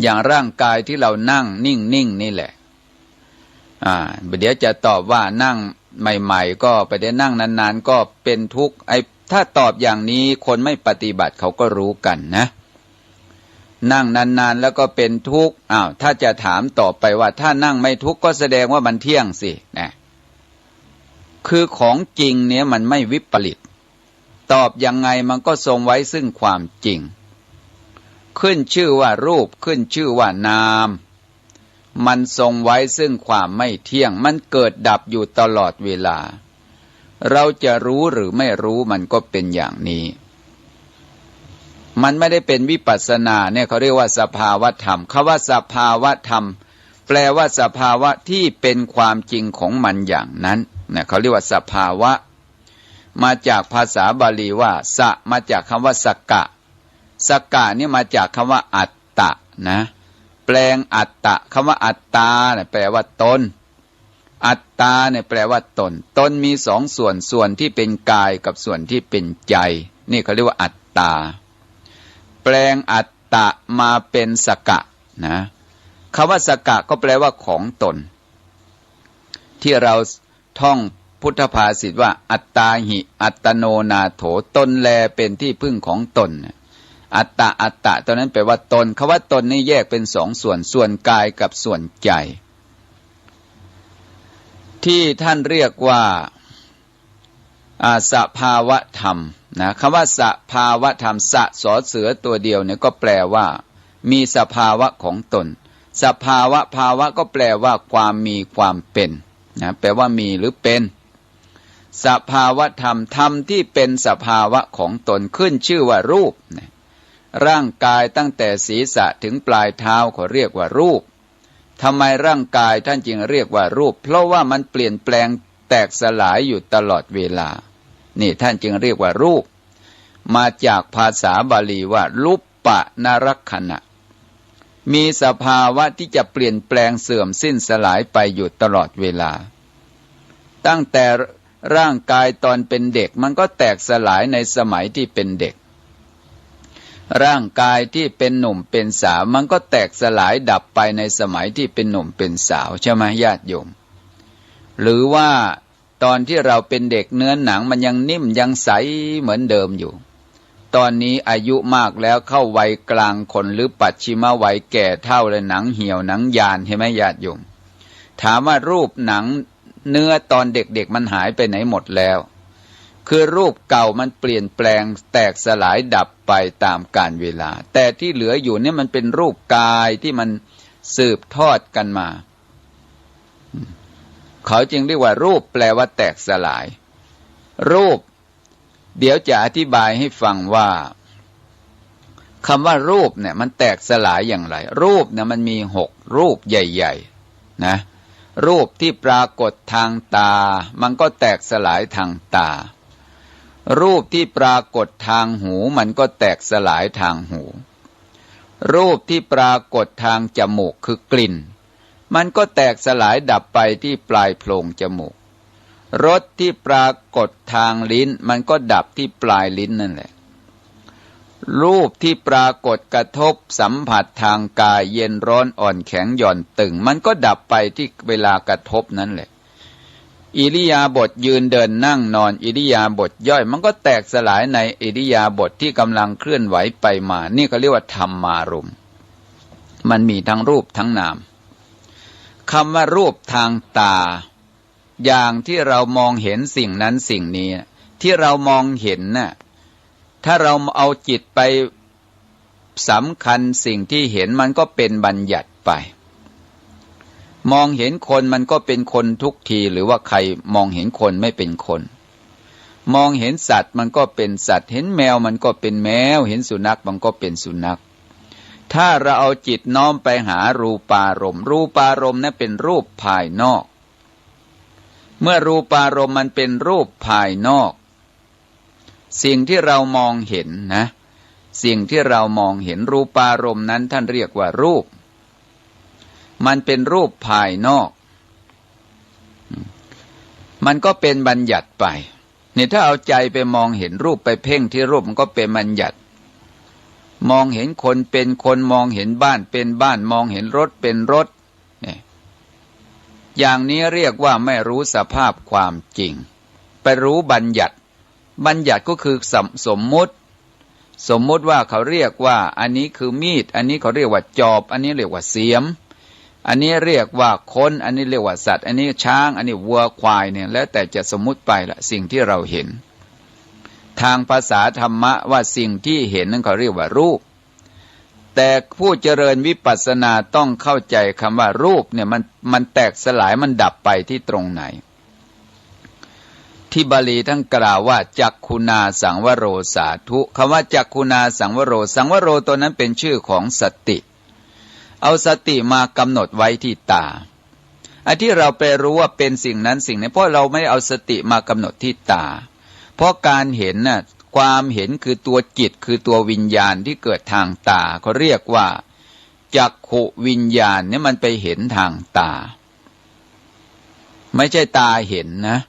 อย่างร่างกายที่เรานั่งนิ่งนี่แหละเดี๋ยวจะตอบว่านั่งใหม่ๆก็ไปได้นั่งนานๆก็เป็นทุกข์ถ้าตอบอย่างนี้คนไม่ปฏิบัติเขาก็รู้กันนะนั่งนานๆแล้วก็เป็นทุกข์ถ้าจะถามต่อไปว่าถ้านั่งไม่ทุกข์ก็แสดงว่ามันเที่ยงสินะคือของจริงเนี่ยมันไม่วิปริตตอบยังไงมันก็ทรงไว้ซึ่งความจริงขึ้นชื่อว่ารูปขึ้นชื่อว่านามมันทรงไว้ซึ่งความไม่เที่ยงมันเกิดดับอยู่ตลอดเวลาเราจะรู้หรือไม่รู้มันก็เป็นอย่างนี้มันไม่ได้เป็นวิปัสสนาเนี่ยเขาเรียกว่าสภาวธรรมคำว่าสภาวธรรมแปลว่าสภาวะที่เป็นความจริงของมันอย่างนั้นเนี่ยเขาเรียกว่าสภาวะมาจากภาษาบาลีว่าสะมาจากคำว่าสกะสกะนี่มาจากคำว่าอัตตะนะแปลงอัตตะคำว่าอัตตาเนี่ยแปลว่าตนอัตตาเนี่ยแปลว่าตนตนมีสองส่วนที่เป็นกายกับส่วนที่เป็นใจนี่เขาเรียกว่าอัตตาแปลงอัตตะมาเป็นสกะนะคำว่าสกะก็แปลว่าของตนที่เราท่องพุทธภาษิตว่าอัตตาหิอัตโนนาโถตนแลเป็นที่พึ่งของตนอัตตะตอนนั้นแปลว่าตนคำว่าตนนี่แยกเป็นสองส่วนกายกับส่วนใจที่ท่านเรียกว่าสภาวะธรรมนะคำว่าสภาวะธรรมสะสอเสือตัวเดียวเนี่ยก็แปลว่ามีสภาวะของตนสภาวะภาวะก็แปลว่าความมีความเป็นนะแปลว่ามีหรือเป็นสภาวะธรรมธรรมที่เป็นสภาวะของตนขึ้นชื่อว่ารูปนะร่างกายตั้งแต่ศีรษะถึงปลายเท้าเขาเรียกว่ารูปทำไมร่างกายท่านจึงเรียกว่ารูปเพราะว่ามันเปลี่ยนแปลงแตกสลายอยู่ตลอดเวลานี่ท่านจึงเรียกว่ารูปมาจากภาษาบาลีว่าลุปปะนรคขณะมีสภาวะที่จะเปลี่ยนแปลงเสื่อมสิ้นสลายไปอยู่ตลอดเวลาตั้งแต่ร่างกายตอนเป็นเด็กมันก็แตกสลายในสมัยที่เป็นเด็กร่างกายที่เป็นหนุ่มเป็นสาวมันก็แตกสลายดับไปในสมัยที่เป็นหนุ่มเป็นสาวใช่ไหมญาติโยมหรือว่าตอนที่เราเป็นเด็กเนื้อหนังมันยังนิ่มยังใสเหมือนเดิมอยู่ตอนนี้อายุมากแล้วเข้าวัยกลางคนหรือปัจฉิมวัยแก่เฒ่าและหนังเหี่ยวหนังยานใช่ไหมญาติโยมถามว่ารูปหนังเนื้อตอนเด็กๆมันหายไปไหนหมดแล้วคือรูปเก่ามันเปลี่ยนแปลงแตกสลายดับไปตามกาลเวลาแต่ที่เหลืออยู่เนี่ยมันเป็นรูปกายที่มันสืบทอดกันมาเขาจึงเรียกว่ารูปแปลว่าแตกสลายรูปเดี๋ยวจะอธิบายให้ฟังว่าคำว่ารูปเนี่ยมันแตกสลายอย่างไรรูปเนี่ยมันมี6รูปใหญ่ๆนะรูปที่ปรากฏทางตามันก็แตกสลายทางตารูปที่ปรากฏทางหูมันก็แตกสลายทางหูรูปที่ปรากฏทางจมูกคือกลิ่นมันก็แตกสลายดับไปที่ปลายโพรงจมูกรสที่ปรากฏทางลิ้นมันก็ดับที่ปลายลิ้นนั่นแหละรูปที่ปรากฏกระทบสัมผัสทางกายเย็นร้อนอ่อนแข็งหย่อนตึงมันก็ดับไปที่เวลากระทบนั่นแหละอิริยาบถยืนเดินนั่งนอนอิริยาบถย่อยมันก็แตกสลายในอิริยาบถที่กำลังเคลื่อนไหวไปมานี่เขาเรียกว่าธรรมารมณ์มันมีทั้งรูปทั้งนามคำว่ารูปทางตาอย่างที่เรามองเห็นสิ่งนั้นสิ่งนี้ที่เรามองเห็นน่ะถ้าเราเอาจิตไปสำคัญสิ่งที่เห็นมันก็เป็นบัญญัติไปมองเห็นคนมันก็เป็นคนทุกทีหรือว่าใครมองเห็นคนไม่เป็นคนมองเห็นสัตว์มันก็เป็นสัตว์เห็นแมวมันก็เป็นแมวเห็นสุนัขมันก็เป็นสุนัขถ้าเราเอาจิตน้อมไปหารูปารมณ์รูปารมณ์นั้นเป็นรูปภายนอก เมื่อรูปารมณ์มันเป็นรูปภายนอกสิ่งที่เรามองเห็นนะสิ่งที่เรามองเห็นรูปารมณ์นั้นท่านเรียกว่ารูปมันเป็นรูปภายนอกมันก็เป็นบัญญัติไปนี่ถ้าเอาใจไปมองเห็นรูปไปเพ่งที่รูปมันก็เป็นบัญญัติมองเห็นคนเป็นคนมองเห็นบ้านเป็นบ้านมองเห็นรถเป็นรถเนี่ยอย่างนี้เรียกว่าไม่รู้สภาพความจริงไปรู้บัญญัติบัญญัติก็คือสมมุติว่าเขาเรียกว่าอันนี้คือมีดอันนี้เขาเรียกว่าจอบอันนี้เรียกว่าเสียมอันนี้เรียกว่าคนอันนี้เรียกว่าสัตว์อันนี้ช้างอันนี้วัวควายเนี่ยแล้วแต่จะสมมุติไปละสิ่งที่เราเห็นทางภาษาธรรมะว่าสิ่งที่เห็นนั้นเขาเรียกว่ารูปแต่ผู้เจริญวิปัสสนาต้องเข้าใจคำว่ารูปเนี่ยมันแตกสลายมันดับไปที่ตรงไหนที่บาลีทั้งกล่าวว่าจักขุนาสังวโรสาธุคำว่าจักขุนาสังวโรตัวนั้นเป็นชื่อของสติเอาสติมากำหนดไว้ที่ตาไอ้ที่เราไปรู้ว่าเป็นสิ่งนั้นสิ่งนี้เพราะเราไม่เอาสติมากำหนดที่ตาเพราะการเห็นน่ะความเห็นคือตัวจิตคือตัววิญญาณที่เกิดทางตาเขาเรียกว่าจักขุวิญญาณเนี่ยมันไปเห็นทางตาไม่ใช่ตาเห็นนะ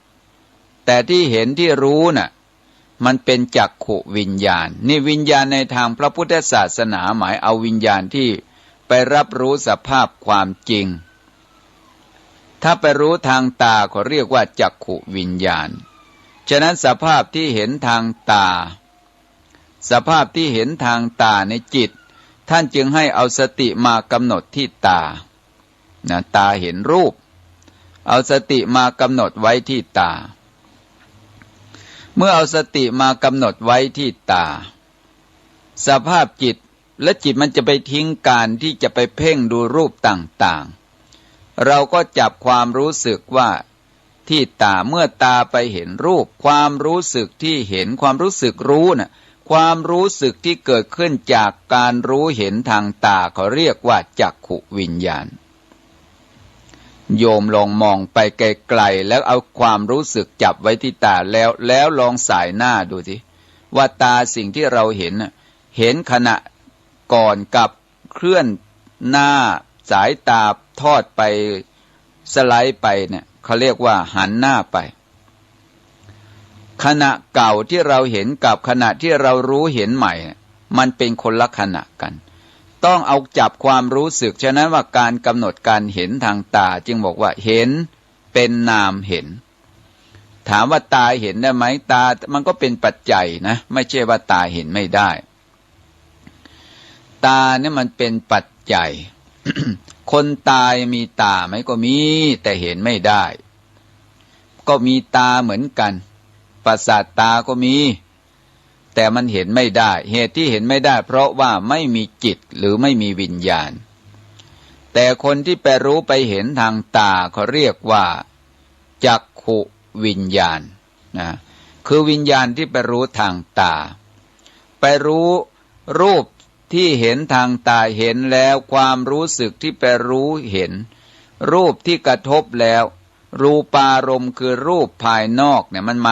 แต่ที่เห็นที่รู้น่ะมันเป็นจักขุวิญญาณนี่วิญญาณในทางพระพุทธศาสนาหมายเอาวิญญาณที่ไปรับรู้สภาพความจริงถ้าไปรู้ทางตาเขาเรียกว่าจักขุวิญญาณฉะนั้นสภาพที่เห็นทางตาสภาพที่เห็นทางตาในจิตท่านจึงให้เอาสติมากำหนดที่ตานะตาเห็นรูปเอาสติมากำหนดไว้ที่ตาเมื่อเอาสติมากำหนดไว้ที่ตาสภาพจิตและจิตมันจะไปทิ้งการที่จะไปเพ่งดูรูปต่างๆเราก็จับความรู้สึกว่าที่ตาเมื่อตาไปเห็นรูปความรู้สึกที่เห็นความรู้สึกรู้น่ะความรู้สึกที่เกิดขึ้นจากการรู้เห็นทางตาเขาเรียกว่าจักขุวิญญาณโยมลองมองไปไกลๆแล้วเอาความรู้สึกจับไว้ที่ตาแล้วลองสายหน้าดูสิว่าตาสิ่งที่เราเห็นเห็นขณะก่อนกับเคลื่อนหน้าสายตาทอดไปสไลด์ไปเนี่ยเขาเรียกว่าหันหน้าไปขณะเก่าที่เราเห็นกับขณะที่เรารู้เห็นใหม่มันเป็นคนละขณะกันต้องเอาจับความรู้สึกฉะนั้นว่าการกำหนดการเห็นทางตาจึงบอกว่าเห็นเป็นนามเห็นถามว่าตาเห็นได้ไหมตามันก็เป็นปัจจัยนะไม่ใช่ว่าตาเห็นไม่ได้ตาเนี่ยมันเป็นปัจจัย คนตายมีตาไหมก็มีแต่เห็นไม่ได้ก็มีตาเหมือนกันประสาทตาก็มีแต่มันเห็นไม่ได้เหตุที่เห็นไม่ได้เพราะว่าไม่มีจิตหรือไม่มีวิญญาณแต่คนที่ไปรู้ไปเห็นทางตาเขาเรียกว่าจักขุวิญญาณนะคือวิญญาณที่ไปรู้ทางตาไปรู้รูปที่เห็นทางตาเห็นแล้วความรู้สึกที่ไปรู้เห็นรูปที่กระทบแล้วรูปารมณ์คือรูปภายนอกเนี่ยมันมา